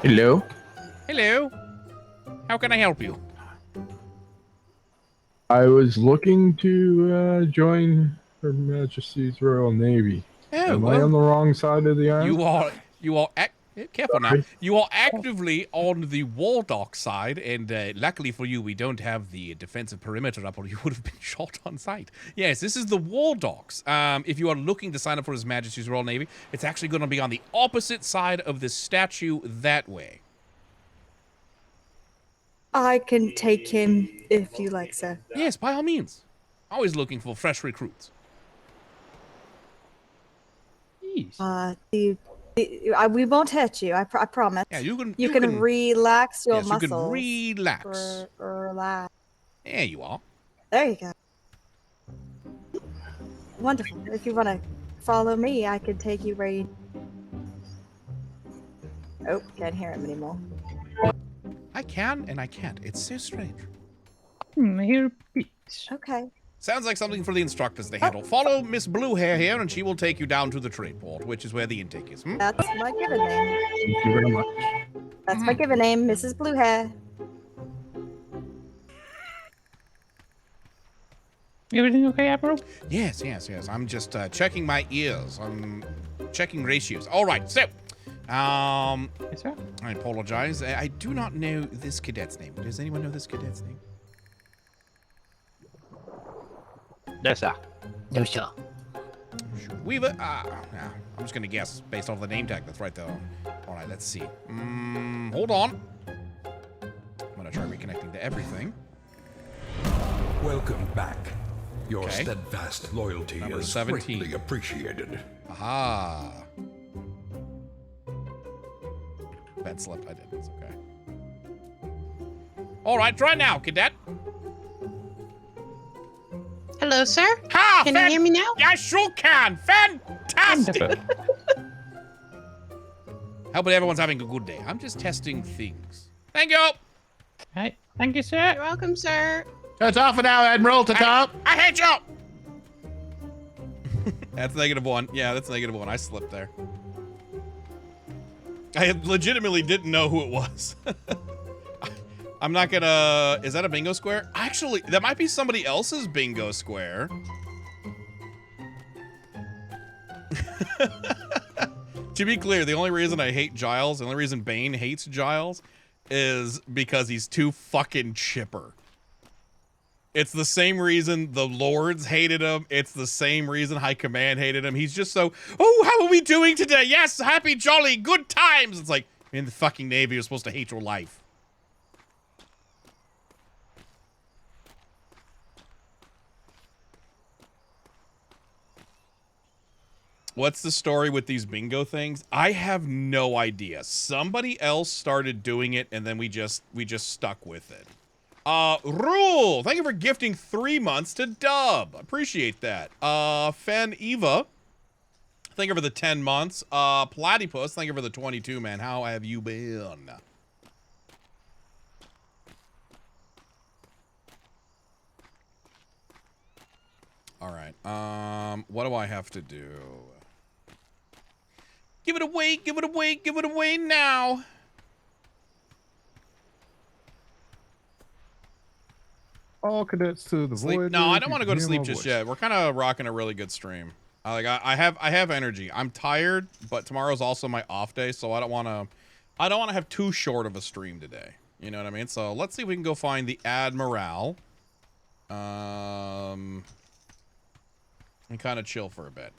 Hello. Hello. How can I help you? I was looking to join Her Majesty's Royal Navy. Oh, Am I on the wrong side of the aisle? You are careful now. You are actively on the war dock side, and luckily for you, we don't have the defensive perimeter up, or you would have been shot on sight. Yes, this is the war docks. If you are looking to sign up for His Majesty's Royal Navy, it's actually going to be on the opposite side of the statue that way. I can take him if you like, sir. Yes, by all means. Always looking for fresh recruits. We won't hurt you. I promise. Yeah, you can relax your yes, muscles. you can relax. Relax. There you are. There you go. Wonderful. If you want to follow me, I can take you where you. Oh, can't hear him anymore. I can and I can't. It's so strange. I hear beats. Okay. Sounds like something for the instructors to handle. Follow Miss Blue Hair here, and she will take you down to the trade port, which is where the intake is. That's my given name. Thank you very much. That's my given name, Mrs. Blue Hair. Everything okay, Admiral? Yes. I'm just checking my ears. I'm checking ratios. All right, so, yes, sir. I apologize. I do not know this cadet's name. Does anyone know this cadet's name? No, sir. No, sir. Weaver? I'm just going to guess based off the name tag that's right there. All right, let's see. Hold on. I'm going to try reconnecting to everything. Welcome back. Your Okay. steadfast loyalty Number is 17. greatly appreciated. Aha. Bad slept. I did. It's okay. All right, try now, cadet. Hello, sir. Ha! Can you hear me now? I sure can. Fantastic. Hope everyone's having a good day. I'm just testing things. Thank you. Hey, thank you, sir. You're welcome, sir. That's off for now, Admiral. Ta-ta. I hate you. That's -1. Yeah, that's -1. I slipped there. I legitimately didn't know who it was. I'm not gonna... Is that a bingo square? Actually, that might be somebody else's bingo square. To be clear, the only reason I hate Giles, the only reason Bane hates Giles, is because he's too fucking chipper. It's the same reason the Lords hated him. It's the same reason High Command hated him. He's just so, oh, how are we doing today? Yes, happy, jolly, good times. It's like, in the fucking Navy, you're supposed to hate your life. What's the story with these bingo things? I have no idea. Somebody else started doing it, and then we just stuck with it. Rule! Thank you for gifting 3 months to Dub. Appreciate that. Fen Eva, thank you for the 10 months. Platypus, thank you for the 22, man. How have you been? All right. What do I have to do? Give it away, give it away, give it away now. All cadets to the Sleep? void. No, I don't want to go to sleep just yet. We're kind of rocking a really good stream. I have energy. I'm tired, but tomorrow's also my off day, so I don't want to have too short of a stream today. You know what I mean? So let's see if we can go find the Admiral. And kind of chill for a bit.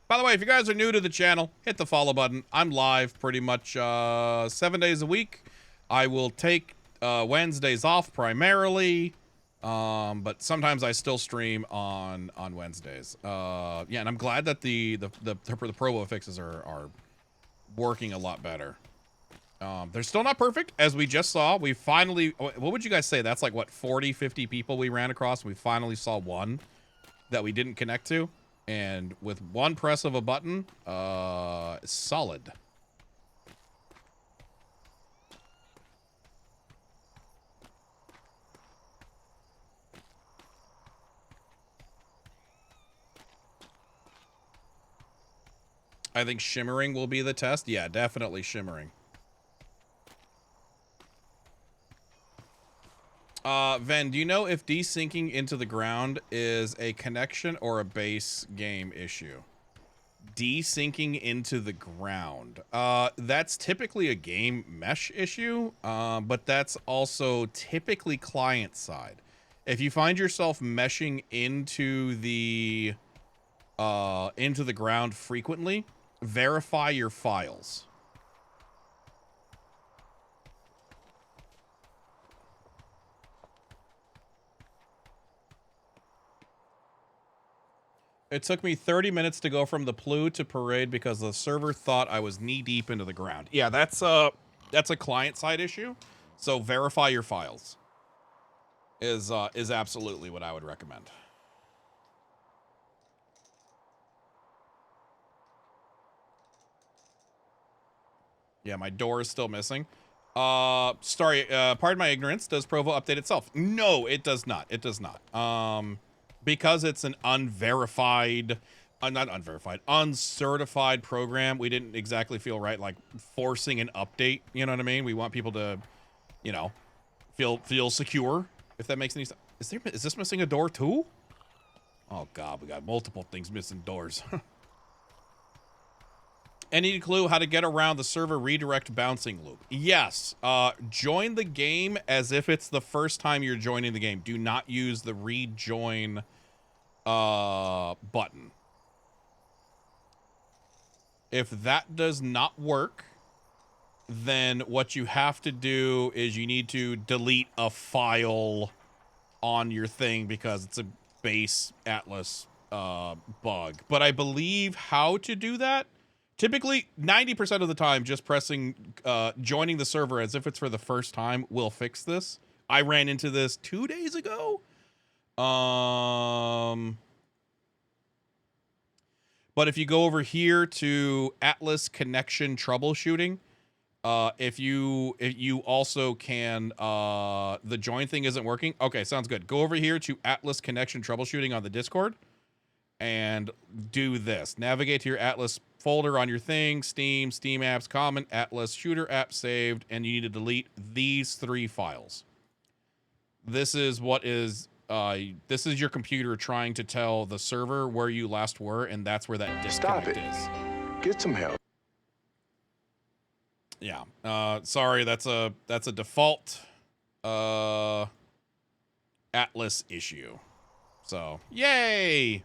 By the way, if you guys are new to the channel, hit the follow button. I'm live pretty much 7 days a week. I will take Wednesdays off primarily, but sometimes I still stream on Wednesdays. Yeah, and I'm glad that the promo fixes are working a lot better. They're still not perfect, as we just saw. We finally, what would you guys say? That's like, what, 40, 50 people we ran across. We finally saw one that we didn't connect to. And with one press of a button, solid. I think shimmering will be the test. Yeah, definitely shimmering. Ven, do you know if desyncing into the ground is a connection or a base game issue? Desyncing into the ground. That's typically a game mesh issue, but that's also typically client side. If you find yourself meshing into the ground frequently, verify your files. It took me 30 minutes to go from the Plu to Parade because the server thought I was knee deep into the ground. Yeah, that's a client side issue. So verify your files is absolutely what I would recommend. Yeah, my door is still missing. Sorry, pardon my ignorance. Does Provo update itself? No, it does not. It does not. Because it's an uncertified program, we didn't exactly feel right, like, forcing an update, you know what I mean? We want people to, you know, feel secure, if that makes any sense. Is this missing a door too? Oh god, we got multiple things missing doors. Any clue how to get around the server redirect bouncing loop? Yes. Join the game as if it's the first time you're joining the game. Do not use the rejoin button. If that does not work, then what you have to do is you need to delete a file on your thing because it's a base Atlas bug. But I believe how to do that, typically 90% of the time, just pressing joining the server as if it's for the first time will fix this. I ran into this 2 days ago. But if you go over here to Atlas connection troubleshooting, if you also can, the join thing isn't working. Okay, sounds good. Go over here to Atlas connection troubleshooting on the Discord and do this. Navigate to your Atlas folder on your thing, Steam apps, common, Atlas shooter app saved, and you need to delete these 3 files. This is what is, this is your computer trying to tell the server where you last were, and that's where that disconnect is. Get some help. Yeah. Sorry, that's a default Atlas issue. So, yay!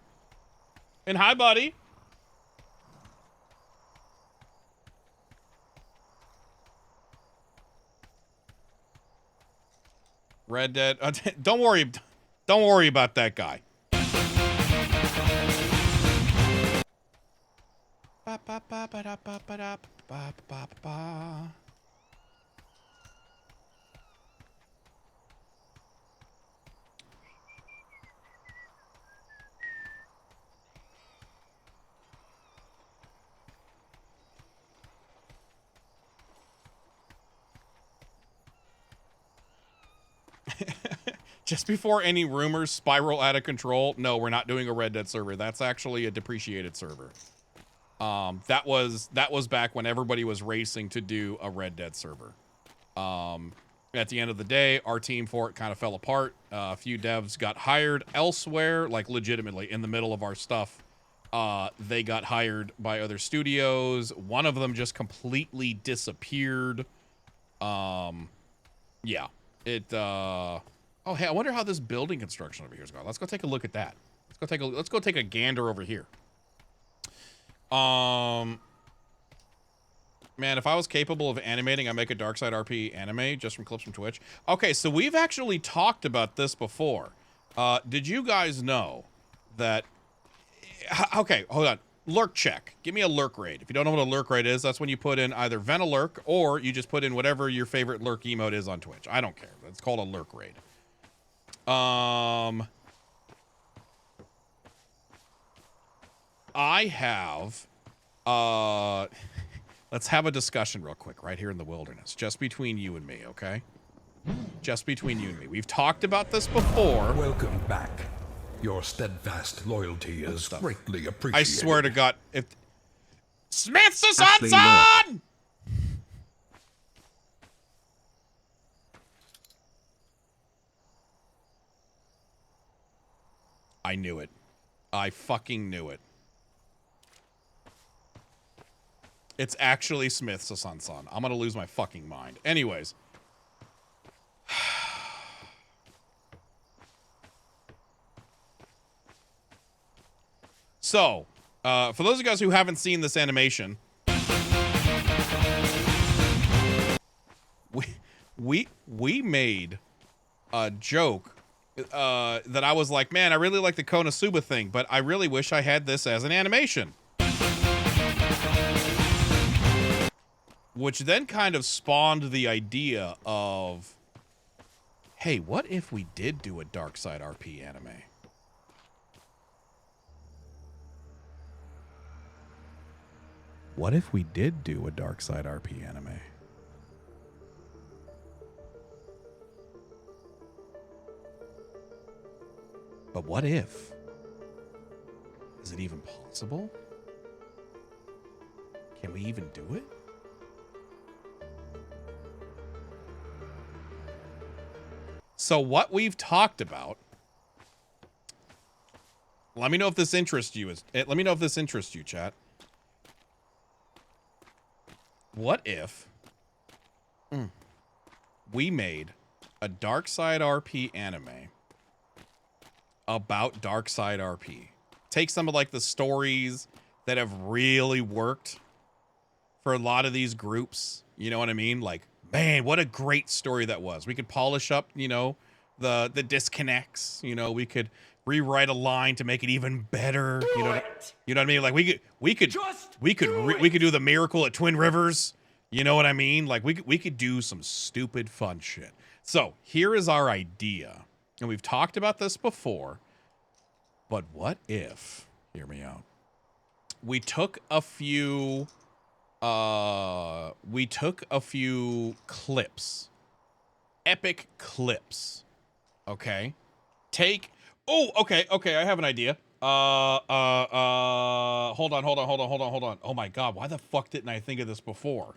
And hi, buddy. Red Dead. Don't worry about that guy. Just before any rumors spiral out of control, no, we're not doing a Red Dead server. That's actually a depreciated server. That was back when everybody was racing to do a Red Dead server. At the end of the day, our team for it kind of fell apart. A few devs got hired elsewhere, like legitimately in the middle of our stuff. They got hired by other studios. One of them just completely disappeared. Yeah, oh, hey, I wonder how this building construction over here is going. Let's go take a look at that. Let's go take a gander over here. Man, if I was capable of animating, I'd make a DarksideRP anime just from clips from Twitch. Okay, so we've actually talked about this before. Did you guys know that... Okay, hold on. Lurk check. Give me a lurk raid. If you don't know what a lurk raid is, that's when you put in either Venalurk or you just put in whatever your favorite lurk emote is on Twitch. I don't care. It's called a lurk raid. I have, let's have a discussion real quick right here in the wilderness, just between you and me, okay? Just between you and me. We've talked about this before. Welcome back. Your steadfast loyalty is greatly appreciated. I swear to God, if Smith's a son! I knew it. I fucking knew it. It's actually Smith's son. I'm gonna lose my fucking mind. Anyways. So, for those of you guys who haven't seen this animation, we made a joke that I was like, man, I really like the Konosuba thing, but I really wish I had this as an animation. Which then kind of spawned the idea of, hey, what if we did do a DarksideRP anime? What if we did do a DarksideRP anime? But what if? Is it even possible? Can we even do it? So what we've talked about, let me know if this interests you. Let me know if this interests you, chat. What if we made a DarksideRP anime about DarksideRP? Take some of like the stories that have really worked for a lot of these groups. You know what I mean? Like, man, what a great story that was. We could polish up, you know, the disconnects. You know, we could rewrite a line to make it even better. You know what I mean? Like we could do the miracle at Twin Rivers. You know what I mean? Like we could do some stupid fun shit. So here is our idea, and we've talked about this before. But what if? Hear me out. We took a few. Clips, epic clips. Okay, okay. I have an idea. Hold on. Oh my God, why the fuck didn't I think of this before?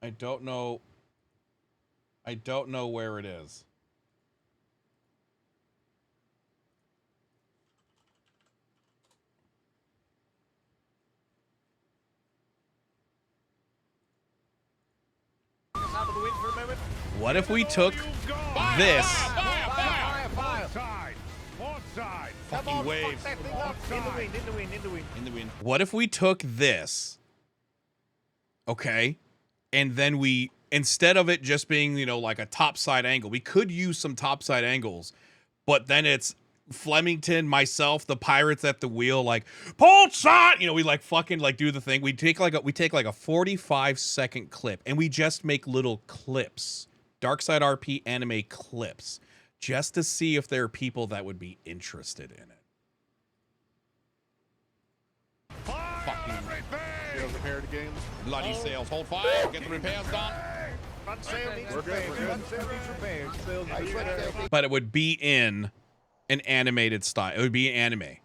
I don't know. I don't know where it is. What if we took this fucking waves. In the wind, in the wind, in the wind. In the wind. What if we took this, okay, and then we, instead of it just being, you know, like a topside angle, we could use some topside angles, but then it's Flemington, myself, the pirates at the wheel, like, port shot! You know, we like fucking like do the thing. We take like a 45-second clip and we just make little clips. DarksideRP anime clips. Just to see if there are people that would be interested in it. Fucking Sails repaired again. bloody sails. Hold fire. Get the repairs done. Front sail needs We're good, repairs. we're good. Front sail needs repairs. Sail needs repairs. But it would be in an animated style. It would be an anime.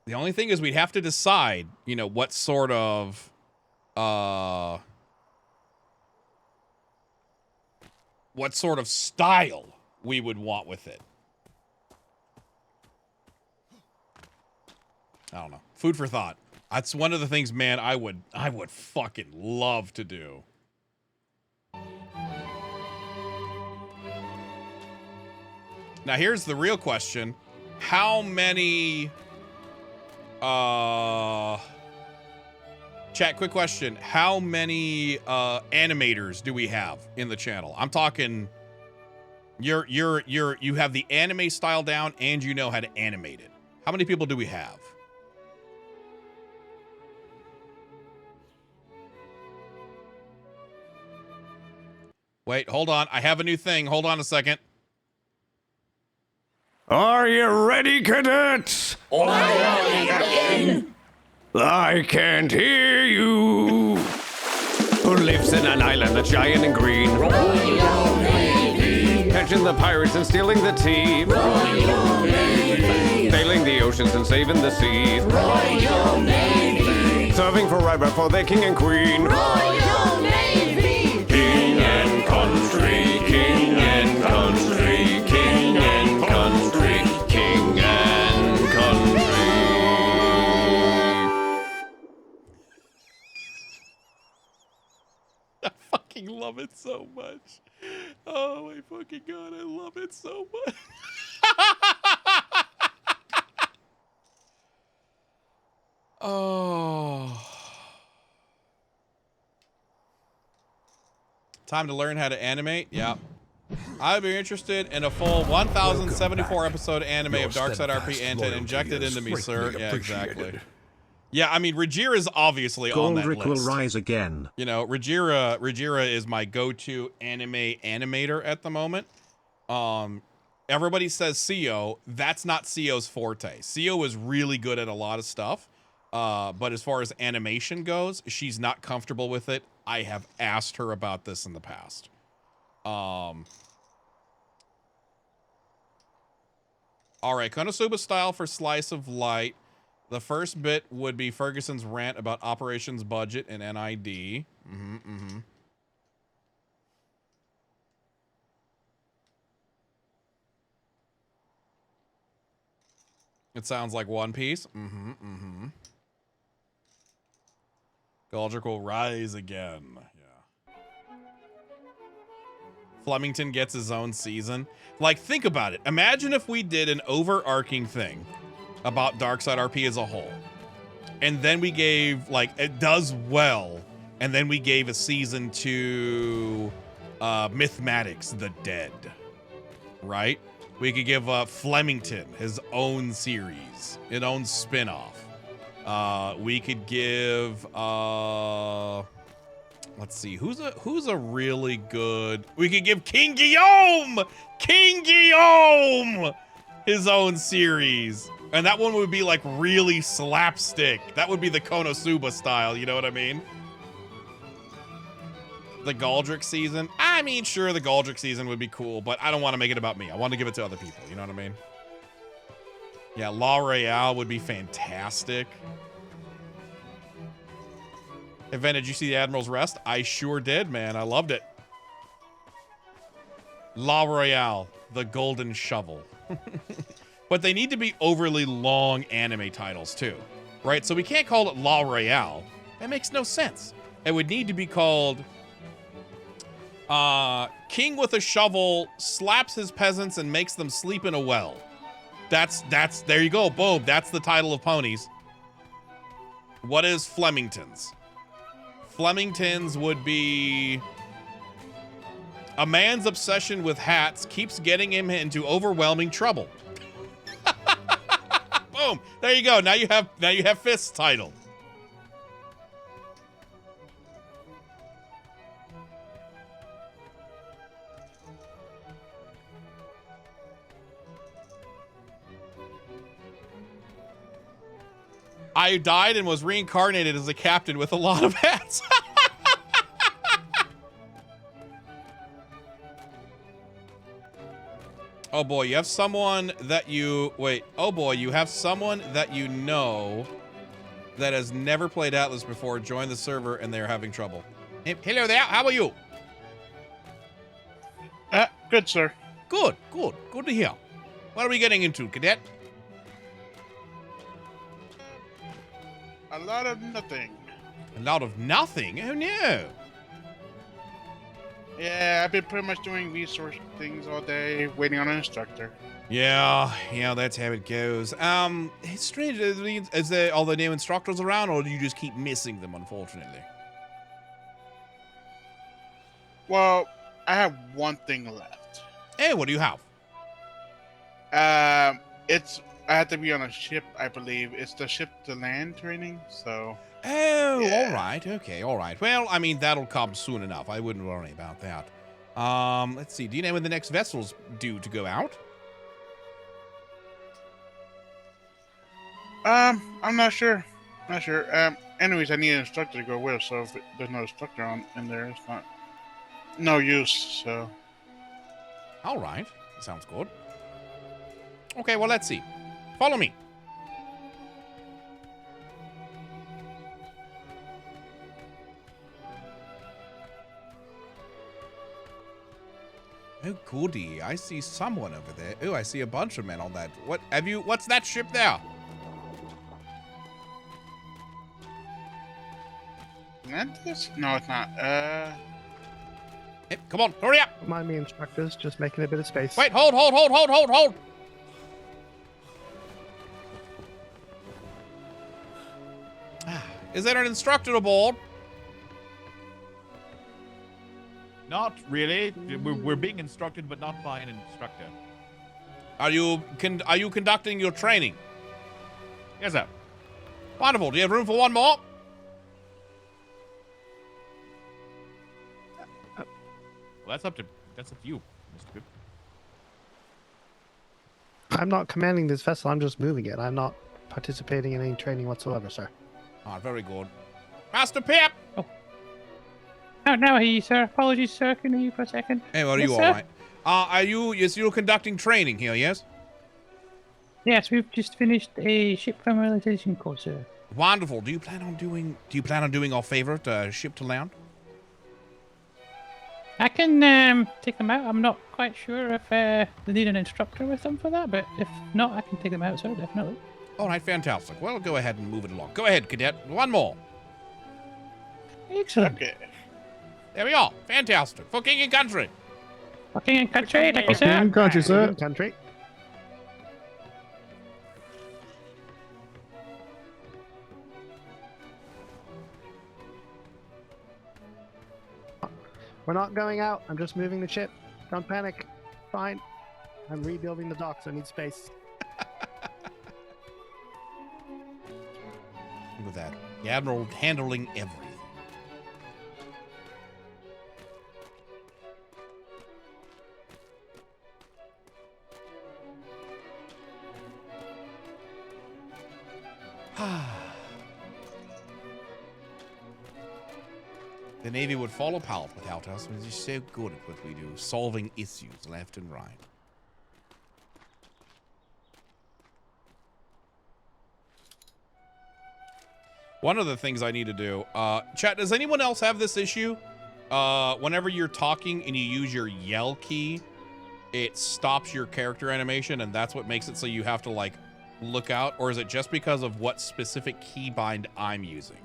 The only thing is we'd have to decide, you know, what sort of style we would want with it. I don't know. Food for thought. That's one of the things, man, I would fucking love to do. Now here's the real question. How many chat, quick question. How many animators do we have in the channel? I'm talking you have the anime style down and you know how to animate it. How many people do we have? Wait, hold on. I have a new thing. Hold on a second. Are you ready, cadets? I can't hear you. Who lives in an island that's giant and green? Catching the pirates and stealing the tea. Sailing the oceans and saving the seas. Serving forever for their king and queen. Royal Navy! King and country, king and country, king and country, king and country. I fucking love it so much. Oh my fucking god, I love it so much. Oh. Time to learn how to animate? Yeah. I'd be interested in a full 1,074 episode anime of DarksideRP and to inject it into me, sir. Yeah, exactly. Yeah, I mean, Rajira is obviously on that list. Goldrick will rise again. You know, Rajira is my go-to anime animator at the moment. Everybody says CEO. That's not CEO's forte. CEO is really good at a lot of stuff. But as far as animation goes, she's not comfortable with it. I have asked her about this in the past. All right, Konosuba style for Slice of Light. The first bit would be Ferguson's rant about operations budget and NID. It sounds like One Piece. Goldrick will rise again. Yeah. Flemington gets his own season. Like, think about it. Imagine if we did an overarching thing about DarksideRP as a whole. And then we gave, like, it does well. And then we gave a season to Mythmatics, The Dead. Right? We could give Flemington his own series, his own spin-off. We could give let's see, who's a really good, we could give King Guillaume his own series. And that one would be like really slapstick. That would be the Konosuba style, you know what I mean? The Goldrick season. I mean, sure, the Goldrick season would be cool, but I don't want to make it about me. I want to give it to other people, you know what I mean? Yeah, La Royale would be fantastic. Evan, did you see the Admiral's Rest? I sure did, man. I loved it. La Royale, the Golden Shovel. But they need to be overly long anime titles, too. Right? So we can't call it La Royale. That makes no sense. It would need to be called King with a shovel slaps his peasants and makes them sleep in a well. That's there you go. Boom. That's the title of ponies. What is Flemington's? Flemington's would be a man's obsession with hats keeps getting him into overwhelming trouble. Boom. There you go. Now you have Fist's title. I died and was reincarnated as a captain with a lot of hats. Oh boy, you have someone that you... Wait. Oh boy, you have someone that you know that has never played Atlas before join the server and they're having trouble. Hello there, how are you? Good, sir. Good to hear. What are we getting into, Cadet? A lot of nothing. A lot of nothing? Oh no. Yeah, I've been pretty much doing resource things all day, waiting on an instructor. Yeah, that's how it goes. It's strange. Is there all the new instructors around, or do you just keep missing them, unfortunately? Well, I have one thing left. Hey, what do you have? I have to be on a ship, I believe. It's the ship to land training, so... Oh, yeah. all right. Okay, all right. Well, I mean, that'll come soon enough. I wouldn't worry about that. Let's see. Do you know when the next vessel's due to go out? I'm not sure. Anyways, I need an instructor to go with, so if there's no instructor in there, it's not... no use, so... All right. Sounds good. Okay, well, let's see. Follow me. Oh, goody. I see someone over there. Oh, I see a bunch of men on that. What's that ship there? Atlantis? No, it's not. Hey, come on, hurry up. Mind me, instructors, just making a bit of space. Wait, hold. Is there an instructor aboard? Not really. We're being instructed, but not by an instructor. Are you conducting your training? Yes, sir. Wonderful. Do you have room for one more? Well, that's up to you, Mr. Good. I'm not commanding this vessel. I'm just moving it. I'm not participating in any training whatsoever, sir. Ah, very good. Master Pip! Oh, now I hear you, sir. Apologies, sir. Can I hear you for a second? Hey, are Yes, you sir? all right? You're conducting training here, yes? Yes, we've just finished a ship familiarization course, sir. Wonderful. Do you plan on doing our favorite ship to land? I can take them out. I'm not quite sure if they need an instructor with them for that, but if not, I can take them out, sir, definitely. All right, fantastic. Well, go ahead and move it along. Go ahead, Cadet. One more. Excellent. Okay. There we are. Fantastic. For king and country. For king and country, thank you, King sir. and country, sir. Country. We're not going out. I'm just moving the ship. Don't panic. Fine. I'm rebuilding the docks. I need space. Look at that. The Admiral handling everything. The Navy would fall apart without us. We're just so good at what we do, solving issues left and right. One of the things I need to do, chat, does anyone else have this issue? Whenever you're talking and you use your yell key, it stops your character animation, and that's what makes it so you have to, like, look out? Or is it just because of what specific keybind I'm using?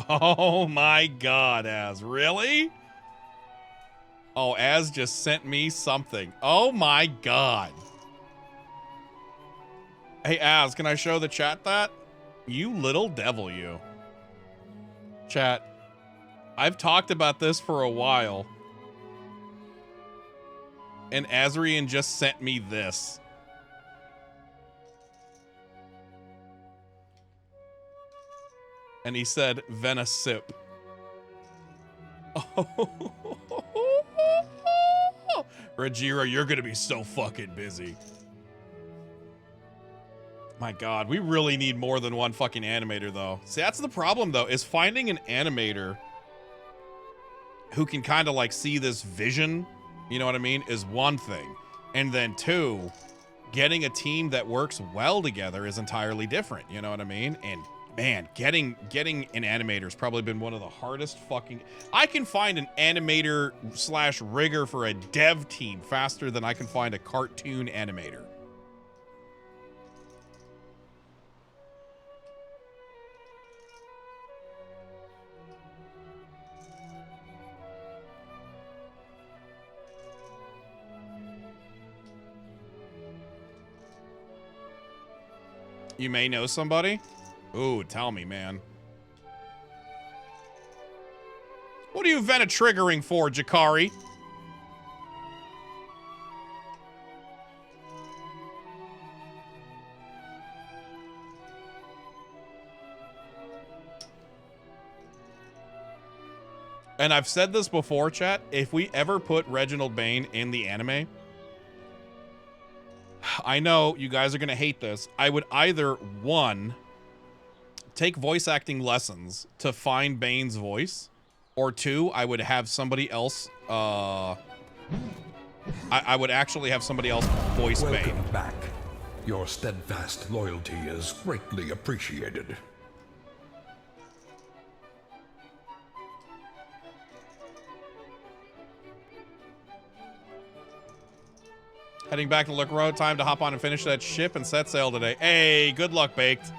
Oh my God, Az. Really? Oh, Az just sent me something. Oh my God. Hey, Az, can I show the chat that? You little devil, you. Chat, I've talked about this for a while. And Azrian just sent me this. And he said, Venalis. Oh. Rajira, you're gonna be so fucking busy. My God, we really need more than one fucking animator, though. See, that's the problem, though, is finding an animator who can kind of like see this vision, you know what I mean, is one thing. And then two, getting a team that works well together is entirely different, you know what I mean? And man, getting an animator has probably been one of the hardest fucking... I can find an animator / rigger for a dev team faster than I can find a cartoon animator. You may know somebody? Ooh, tell me, man. What are you Vena triggering for, Jakari? And I've said this before, chat. If we ever put Reginald Bane in the anime, I know you guys are going to hate this. I would either, one, take voice acting lessons to find Bane's voice, or two, I would have somebody else, I would actually have somebody else voice Bane. Welcome back. Your steadfast loyalty is greatly appreciated. Heading back to Look Road, time to hop on and finish that ship and set sail today. Hey, good luck, Baked.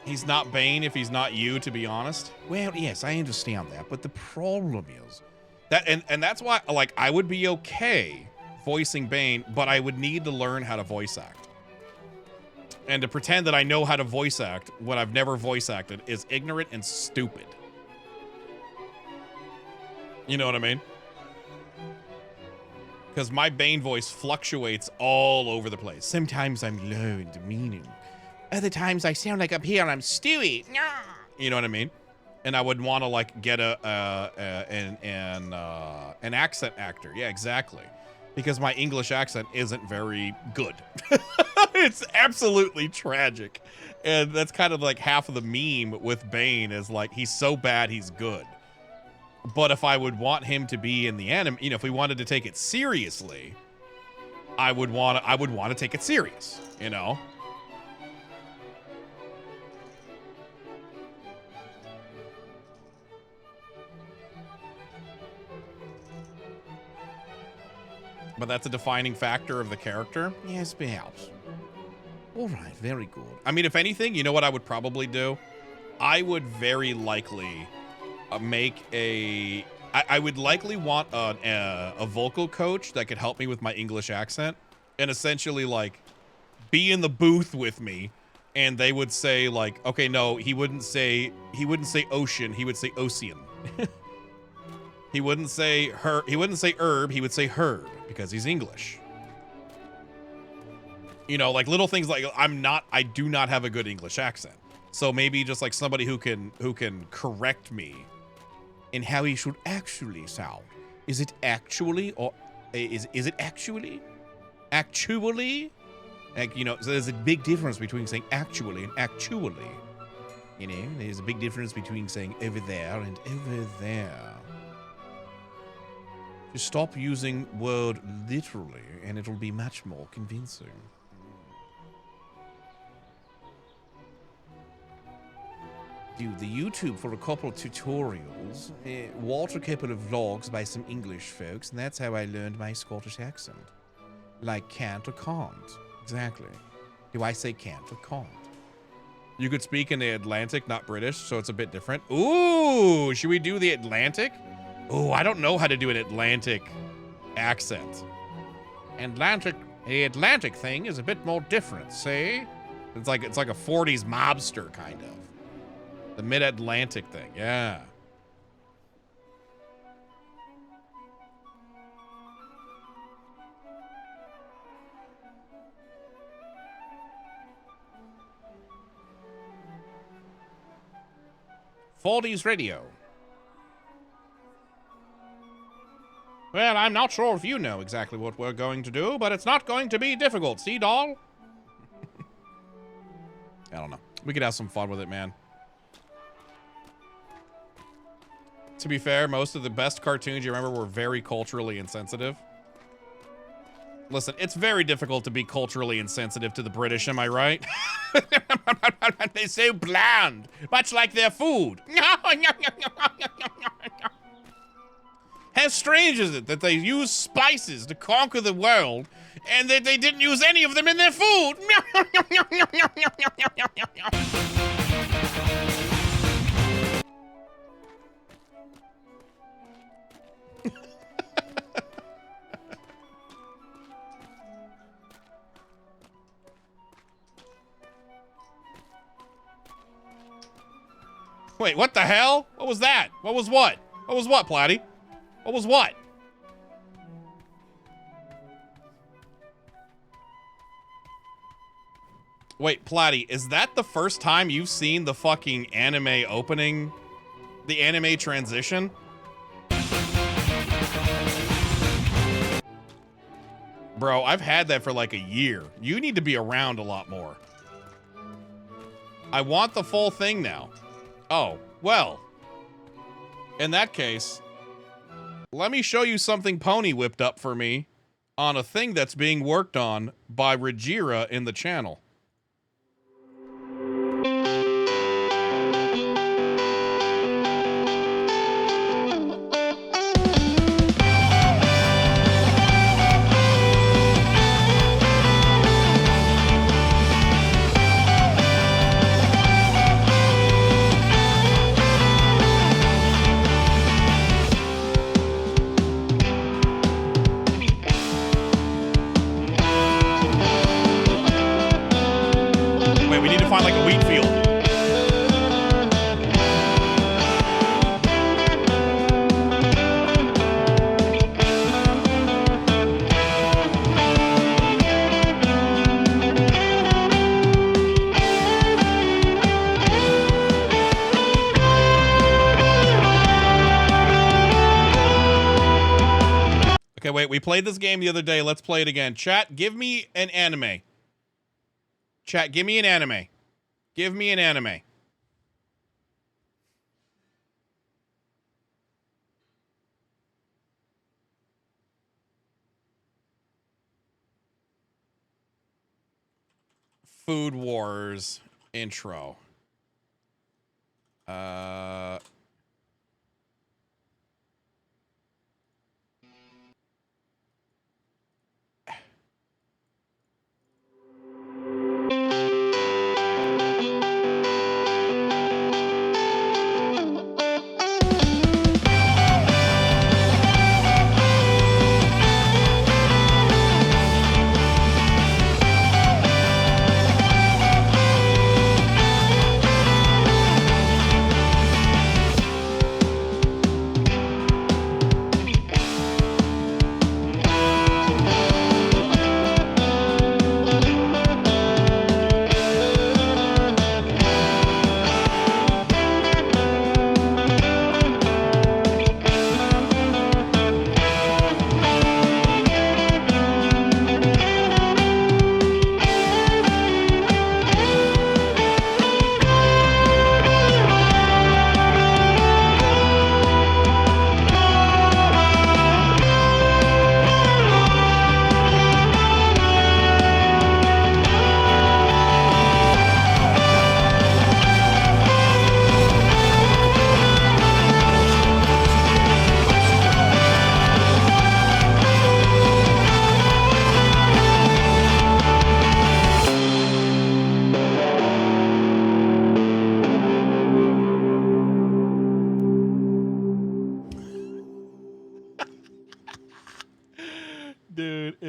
He's not Bane if he's not you, to be honest. Well, yes, I understand that, but the problem is that, and that's why, like, I would be okay voicing Bane, but I would need to learn how to voice act. And to pretend that I know how to voice act when I've never voice acted is ignorant and stupid. You know what I mean? Because my Bane voice fluctuates all over the place. Sometimes I'm low and demeaning. Other times I sound like up here and I'm Stewie. You know what I mean? And I would want to like get an accent actor. Yeah, exactly. Because my English accent isn't very good. It's absolutely tragic. And that's kind of like half of the meme with Bane is like, he's so bad, he's good. But if I would want him to be in the anime, you know, if we wanted to take it seriously, I would want to take it serious, you know? But that's a defining factor of the character? Yes, perhaps. All right, very good. I mean, if anything, you know what I would probably do? I would very likely make a... I would likely want a vocal coach that could help me with my English accent and essentially, like, be in the booth with me, and they would say, like, okay, no, he wouldn't say ocean, he would say ocean. He wouldn't say herb, he would say herb, because he's English. You know, like little things like I do not have a good English accent. So maybe just like somebody who can correct me in how he should actually sound. Is it actually or is it actually? Actually? Like, you know, so there's a big difference between saying actually and actually. You know, there's a big difference between saying over there and over there. Just stop using word literally and it'll be much more convincing. Do the YouTube for a couple of tutorials, watch a couple of vlogs by some English folks, and that's how I learned my Scottish accent. Like can't or can't. Exactly. Do I say can't or can't? You could speak in the Atlantic, not British, so it's a bit different. Ooh, should we do the Atlantic? Ooh, I don't know how to do an Atlantic accent. The Atlantic thing is a bit more different, see? It's like a 40s mobster kind of. The mid-Atlantic thing, yeah. VODS Radio. Well, I'm not sure if you know exactly what we're going to do, but it's not going to be difficult. See, doll? I don't know. We could have some fun with it, man. To be fair, most of the best cartoons you remember were very culturally insensitive. Listen, it's very difficult to be culturally insensitive to the British, am I right? They're so bland, much like their food. How strange is it that they use spices to conquer the world and that they didn't use any of them in their food? Wait, what the hell? What was that? What was what? What was what, Platty? What was what? Wait, Platty, is that the first time you've seen the fucking anime opening? The anime transition? Bro, I've had that for like a year. You need to be around a lot more. I want the full thing now. Oh, well. In that case, let me show you something Pony whipped up for me on a thing that's being worked on by Regira in the channel. Find like a wheat field. Okay, wait, we played this game the other day. Let's play it again. Chat, give me an anime. Chat, give me an anime. Give me an anime. Food Wars intro.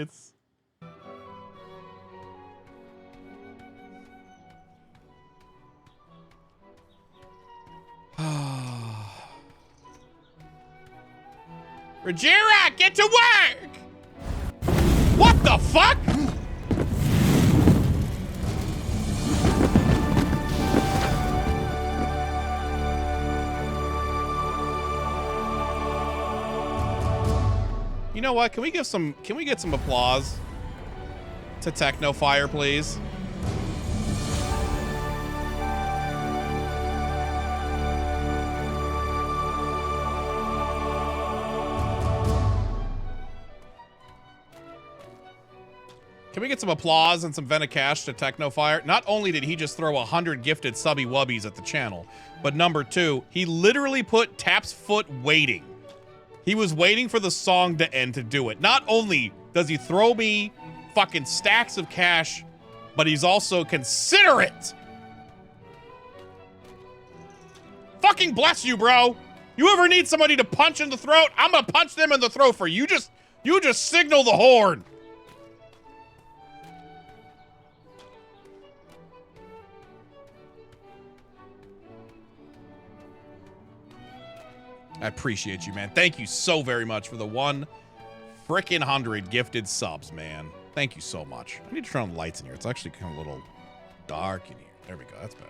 It's... Rajira, get to work! What the fuck? You know what? Can we get some applause to Technofire, please? Can we get some applause and some Venacash to Technofire? Not only did he just throw 100 gifted subby wubbies at the channel, but number two, he literally put Tap's foot waiting. He was waiting for the song to end to do it. Not only does he throw me fucking stacks of cash, but he's also considerate. Fucking bless you, bro. You ever need somebody to punch in the throat? I'm gonna punch them in the throat for you. You just signal the horn. I appreciate you, man. Thank you so very much for the 1 frickin' 100 gifted subs, man. Thank you so much. I need to turn on the lights in here. It's actually kind of a little dark in here. There we go. That's better.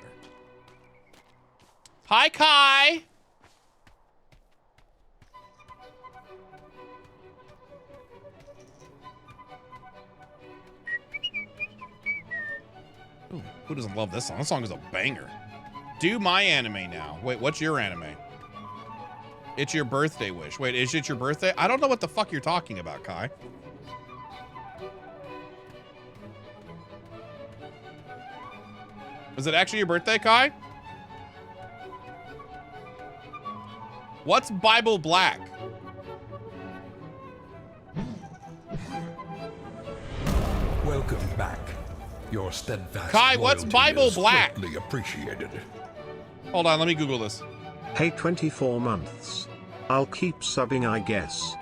Hi, Kai. Ooh, who doesn't love this song? This song is a banger. Do my anime now. Wait, what's your anime? It's your birthday wish. Wait, is it your birthday? I don't know what the fuck you're talking about, Kai. Is it actually your birthday, Kai? What's Bible Black? Welcome back. Your steadfast Kai, what's loyalty Bible is Black? greatly appreciated. Hold on, let me Google this. Hey, 24 months. I'll keep subbing, I guess.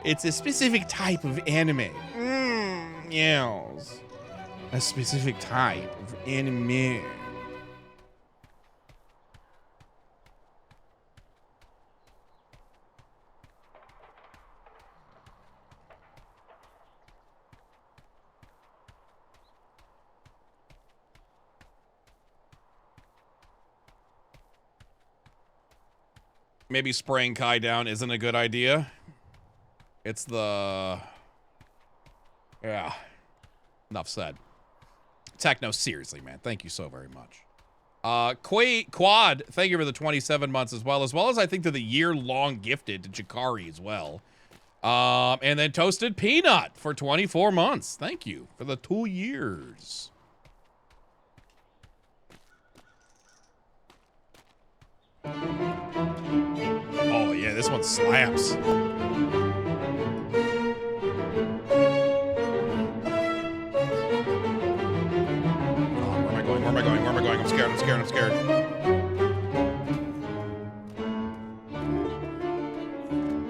It's a specific type of anime. Yes. A specific type of anime. Maybe spraying Kai down isn't a good idea. It's the... Yeah. Enough said. Techno, seriously, man. Thank you so very much. Quad, thank you for the 27 months as well as I think to the year-long gifted to Jakari as well. And then Toasted Peanut for 24 months. Thank you for the 2 years. Oh, yeah, this one slaps. Where am I going? Where am I going? I'm scared. I'm scared. I'm scared.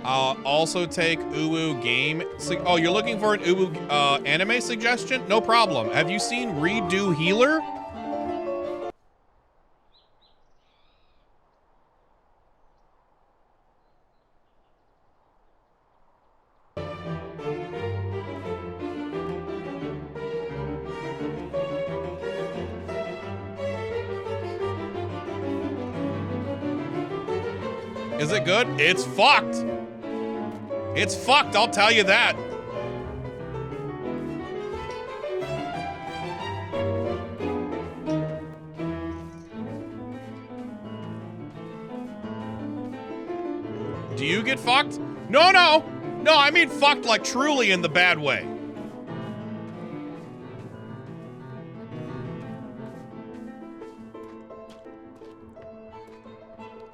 I'll also take Uwu game. Oh, you're looking for an Uwu anime suggestion? No problem. Have you seen Redo Healer? Is it good? It's fucked. It's fucked, I'll tell you that. Do you get fucked? No, no. No, I mean fucked like truly in the bad way.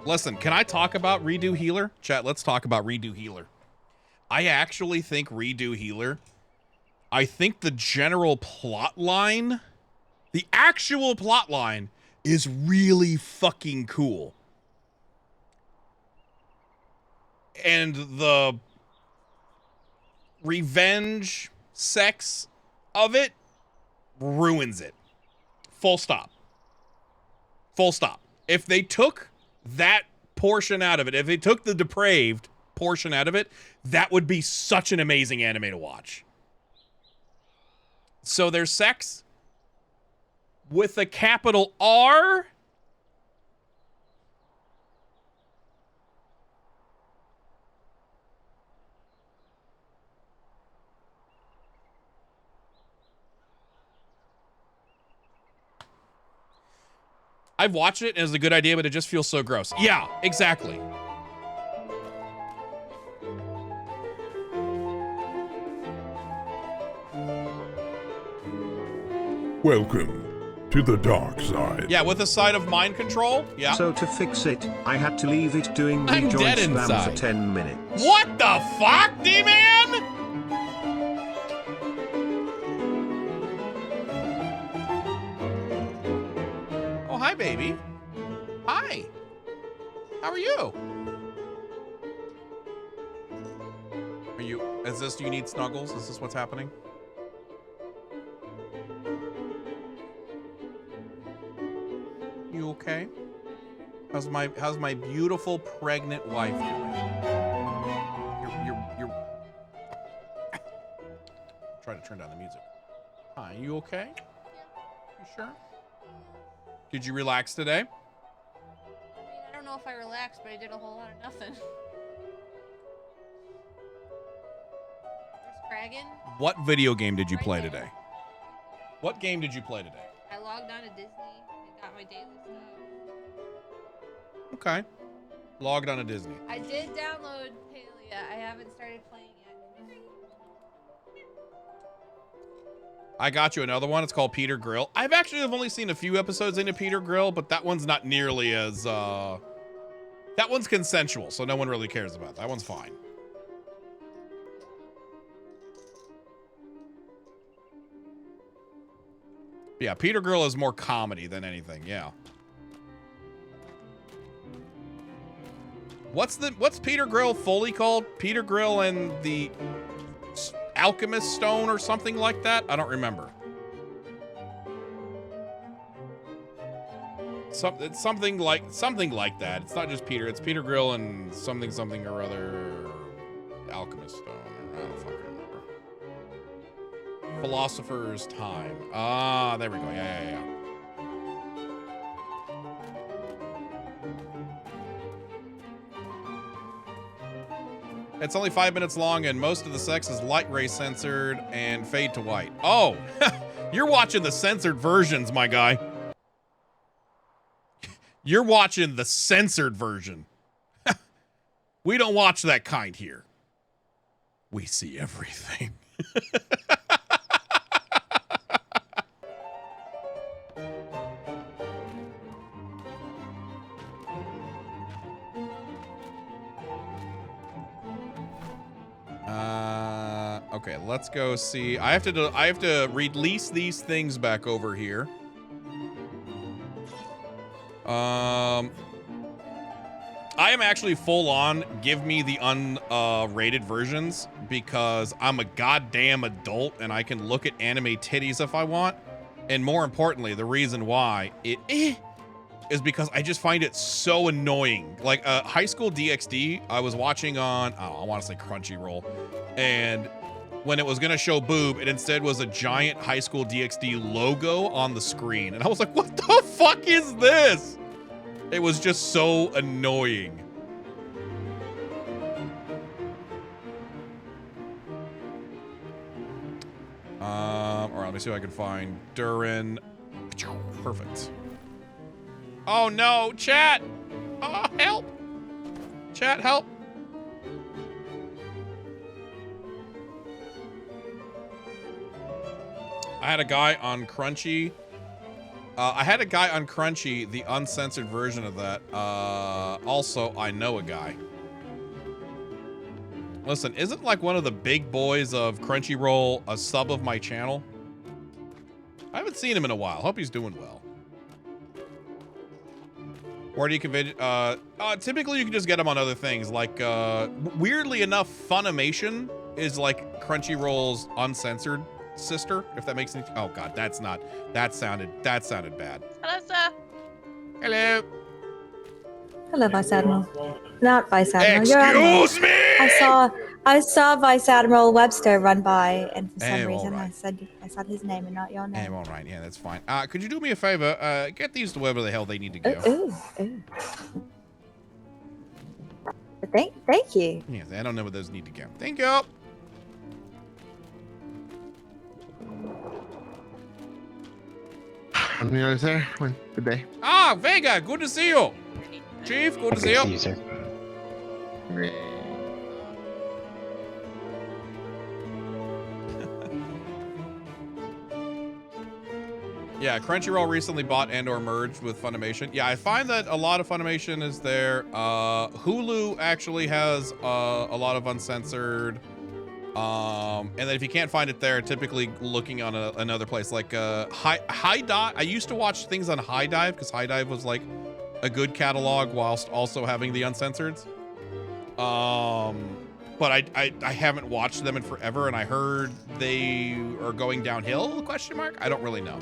Listen, can I talk about Redo Healer? Chat, let's talk about Redo Healer. I actually think Redo Healer, I think the general plot line, the actual plot line is really fucking cool. And the revenge sex of it ruins it. Full stop. Full stop. If they took that portion out of it, if they took the depraved portion out of it, that would be such an amazing anime to watch. So there's sex with a capital R. I've watched it and it's a good idea, but it just feels so gross. Yeah, exactly. Welcome to the dark side. Yeah, with a side of mind control. Yeah. So to fix it, I had to leave it doing I'm rejoin dead spam inside. for 10 minutes. What the fuck, D-Man? Oh, hi, baby. Hi. How are you? Is this, you need snuggles? Is this what's happening? You okay? How's my beautiful pregnant wife doing? You're trying to turn down the music. Hi, you okay? You sure? Did you relax today? I don't know if I relaxed, but I did a whole lot of nothing. Where's Kragan? What video game did you play today? What game did you play today? I logged on to Disney and got my daily stuff. Okay. Logged on to Disney. I did download Palia. I haven't started playing yet. I got you another one. It's called Peter Grill. I've only seen a few episodes into Peter Grill, but that one's not nearly as, that one's consensual, so no one really cares about it. That one's fine. Yeah, Peter Grill is more comedy than anything, yeah. What's Peter Grill fully called? Peter Grill and the Alchemist Stone or something like that? I don't remember. It's something like that. It's not just Peter. It's Peter Grill and something or other Alchemist Stone. I don't fucking remember. Philosopher's Time. Ah, there we go. Yeah. It's only 5 minutes long, and most of the sex is light ray censored and fade to white. Oh, you're watching the censored versions, my guy. You're watching the censored version. We don't watch that kind here. We see everything. Okay, let's go see. I have to release these things back over here. I am actually full on give me the unrated versions because I'm a goddamn adult and I can look at anime titties if I want. And more importantly, the reason why it is because I just find it so annoying. Like High School DxD, I was watching on, I want to say Crunchyroll, and when it was going to show boob, it instead was a giant High School DxD logo on the screen. And I was like, what the fuck is this? It was just so annoying. All right, let me see if I can find Durin. Perfect. Oh no, chat! Oh, help! Chat, help! I had a guy on Crunchy I had a guy on Crunchy, the uncensored version of that. Also, I know a guy. Listen, isn't like one of the big boys of Crunchyroll a sub of my channel? I haven't seen him in a while. Hope he's doing well. Or do you convince? Typically, you can just get them on other things. Like, weirdly enough, Funimation is like Crunchyroll's uncensored sister. If that makes any. Oh God, that's not. That sounded bad. Hello, sir. Hello. Hello, Vice Admiral. Not Vice Admiral. You're Excuse me. I saw Vice Admiral Webster run by, and for some Hey, reason alright. I said his name and not your name. All right, yeah, that's fine. Could you do me a favor? Get these to wherever the hell they need to go. Ooh. Thank you. Yes, I don't know where those need to go. Thank you. Admiral, there. Good day. Ah, Vega, good to see you. Chief, good to see you. sir. Yeah, Crunchyroll recently bought and/or merged with Funimation. Yeah, I find that a lot of Funimation is there. Hulu actually has a lot of uncensored. And then if you can't find it there, typically looking on another place like High Dive. I used to watch things on High Dive because High Dive was like a good catalog whilst also having the uncensored. But I haven't watched them in forever, and I heard they are going downhill? Question mark? I don't really know.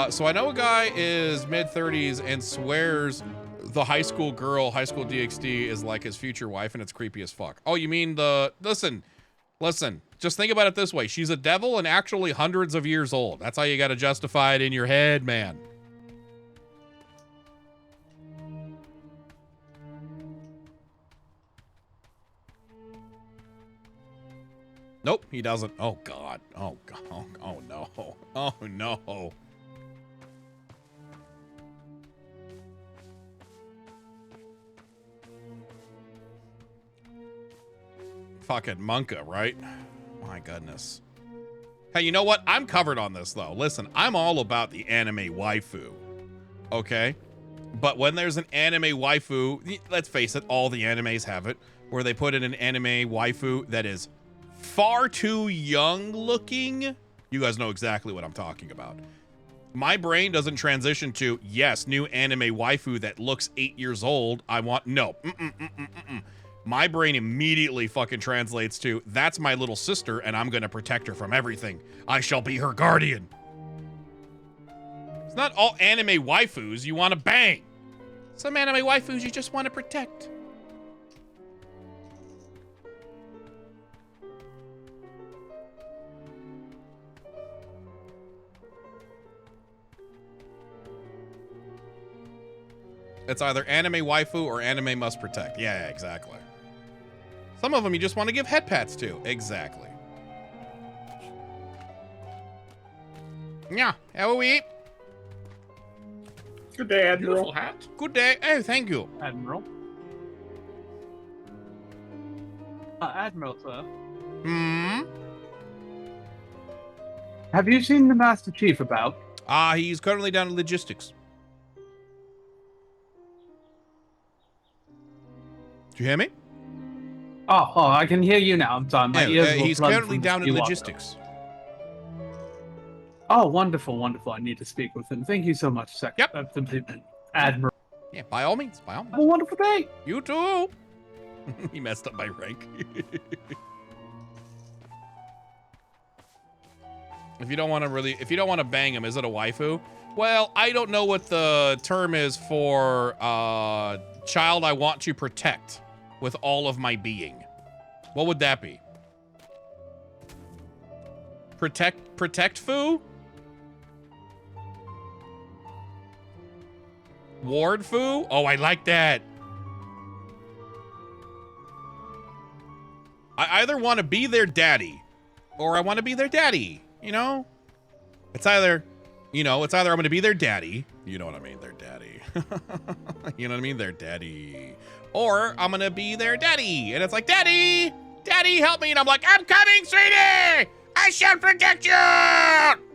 So I know a guy is mid-30s and swears the high school girl, high school DxD, is like his future wife, and it's creepy as fuck. Oh, you mean the... Listen. Just think about it this way. She's a devil and actually hundreds of years old. That's how you got to justify it in your head, man. Nope, he doesn't. Oh, God. Oh, God. Oh, no. Oh, no. Fucking Monka, right? My goodness. Hey, you know what? I'm covered on this, though. Listen, I'm all about the anime waifu. Okay? But when there's an anime waifu, let's face it, all the animes have it, where they put in an anime waifu that is far too young looking. You guys know exactly what I'm talking about. My brain doesn't transition to, yes, new anime waifu that looks 8 years old. I want, no. My brain immediately fucking translates to, that's my little sister and I'm gonna protect her from everything. I shall be her guardian. It's not all anime waifus you want to bang. Some anime waifus you just want to protect. It's either anime waifu or anime must protect. Yeah, exactly. Some of them you just want to give head pats to. Exactly. Yeah, how are we? Good day, Admiral. Beautiful hat. Good day. Oh, thank you. Admiral. Admiral, sir. Hmm? Have you seen the Master Chief about? He's currently down in logistics. Did you hear me? Oh, I can hear you now. I'm sorry. My ears were he's plugged currently from down in you logistics. Oh, wonderful, wonderful. I need to speak with him. Thank you so much, Admiral. Yeah, by all means, by all means. Have a wonderful day. You too. He messed up my rank. If you don't want to bang him, is it a waifu? Well, I don't know what the term is for child I want to protect with all of my being. What would that be? Protect foo? Ward foo? Oh, I like that. I either want to be their daddy or I want to be their daddy, you know? It's either I'm going to be their daddy. You know what I mean? Their daddy. You know what I mean? Their daddy. Or I'm going to be their daddy. And it's like, daddy, Daddy, help me. And I'm like, I'm coming, sweetie. I shall protect you.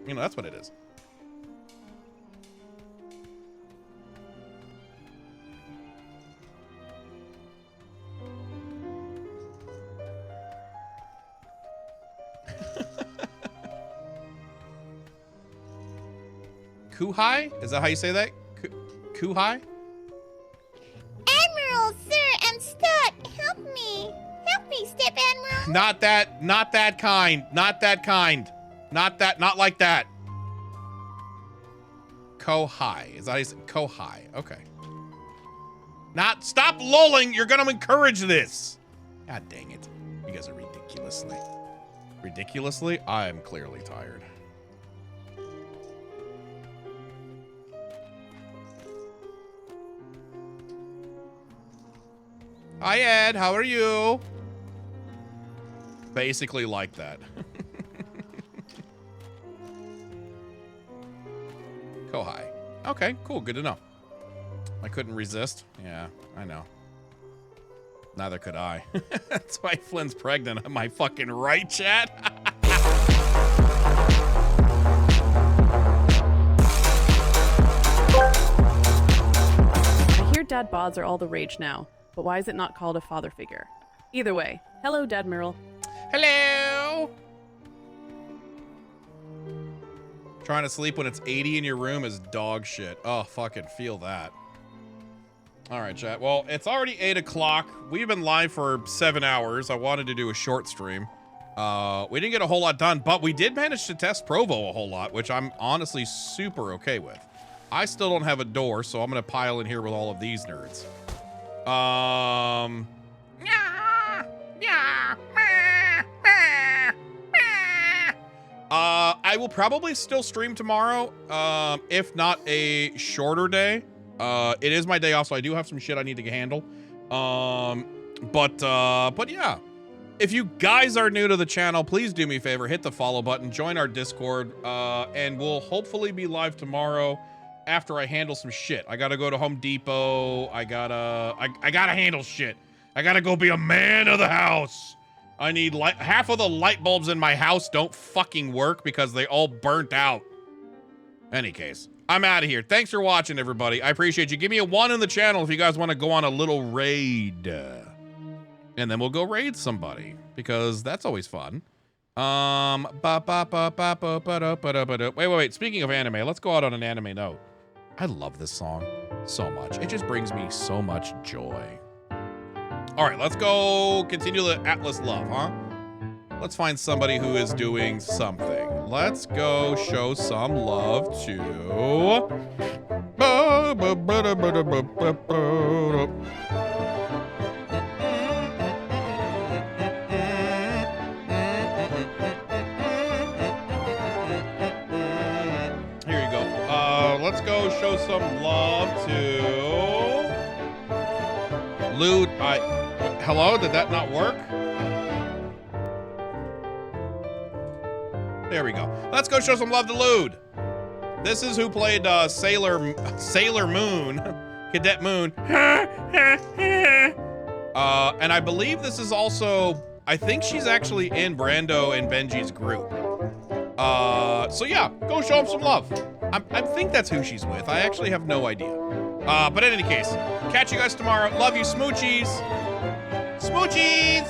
You know, that's what it is. Kuhai? Is that how you say that? Kuhai? Admiral, sir, I'm stuck. Help me. Help me, Step Admiral. Not that kind. Not like that. Kohai. Is that how you say? Kohai. Okay. Stop lolling. You're going to encourage this. God dang it. You guys are ridiculously. I'm clearly tired. Hi, Ed. How are you? Basically like that. Kohai. Okay, cool. Good to know. I couldn't resist. Yeah, I know. Neither could I. That's why Flynn's pregnant. Am I fucking right, chat? I hear dad bods are all the rage now, but why is it not called a father figure? Either way, hello, Admiral. Hello. Trying to sleep when it's 80 in your room is dog shit. Oh, fucking feel that. All right, chat. Well, it's already 8 o'clock. We've been live for 7 hours. I wanted to do a short stream. We didn't get a whole lot done, but we did manage to test Provo a whole lot, which I'm honestly super okay with. I still don't have a door, so I'm going to pile in here with all of these nerds. I will probably still stream tomorrow, if not a shorter day. It is my day off, so I do have some shit I need to handle. But yeah. If you guys are new to the channel, please do me a favor, hit the follow button, join our Discord, and we'll hopefully be live tomorrow after I handle some shit. I gotta go to Home Depot. I gotta handle shit. I gotta go be a man of the house. I need half of the light bulbs in my house don't fucking work because they all burnt out. Any case, I'm out of here. Thanks for watching, everybody. I appreciate you. Give me a 1 in the channel if you guys want to go on a little raid. And then we'll go raid somebody because that's always fun. Wait. Speaking of anime, let's go out on an anime note. I love this song so much. It just brings me so much joy. All right, let's go continue the Atlas love, huh? Let's find somebody who is doing something. Let's go show some love to... Here you go. Let's go show some love to... Lude. Hello? Did that not work? There we go. Let's go show some love to Lude. This is who played Sailor Moon, Cadet Moon. And I believe this is also, I think she's actually in Brando and Benji's group. So yeah, go show him some love. I think that's who she's with. I actually have no idea. But in any case, catch you guys tomorrow. Love you, smoochies. Smoochies!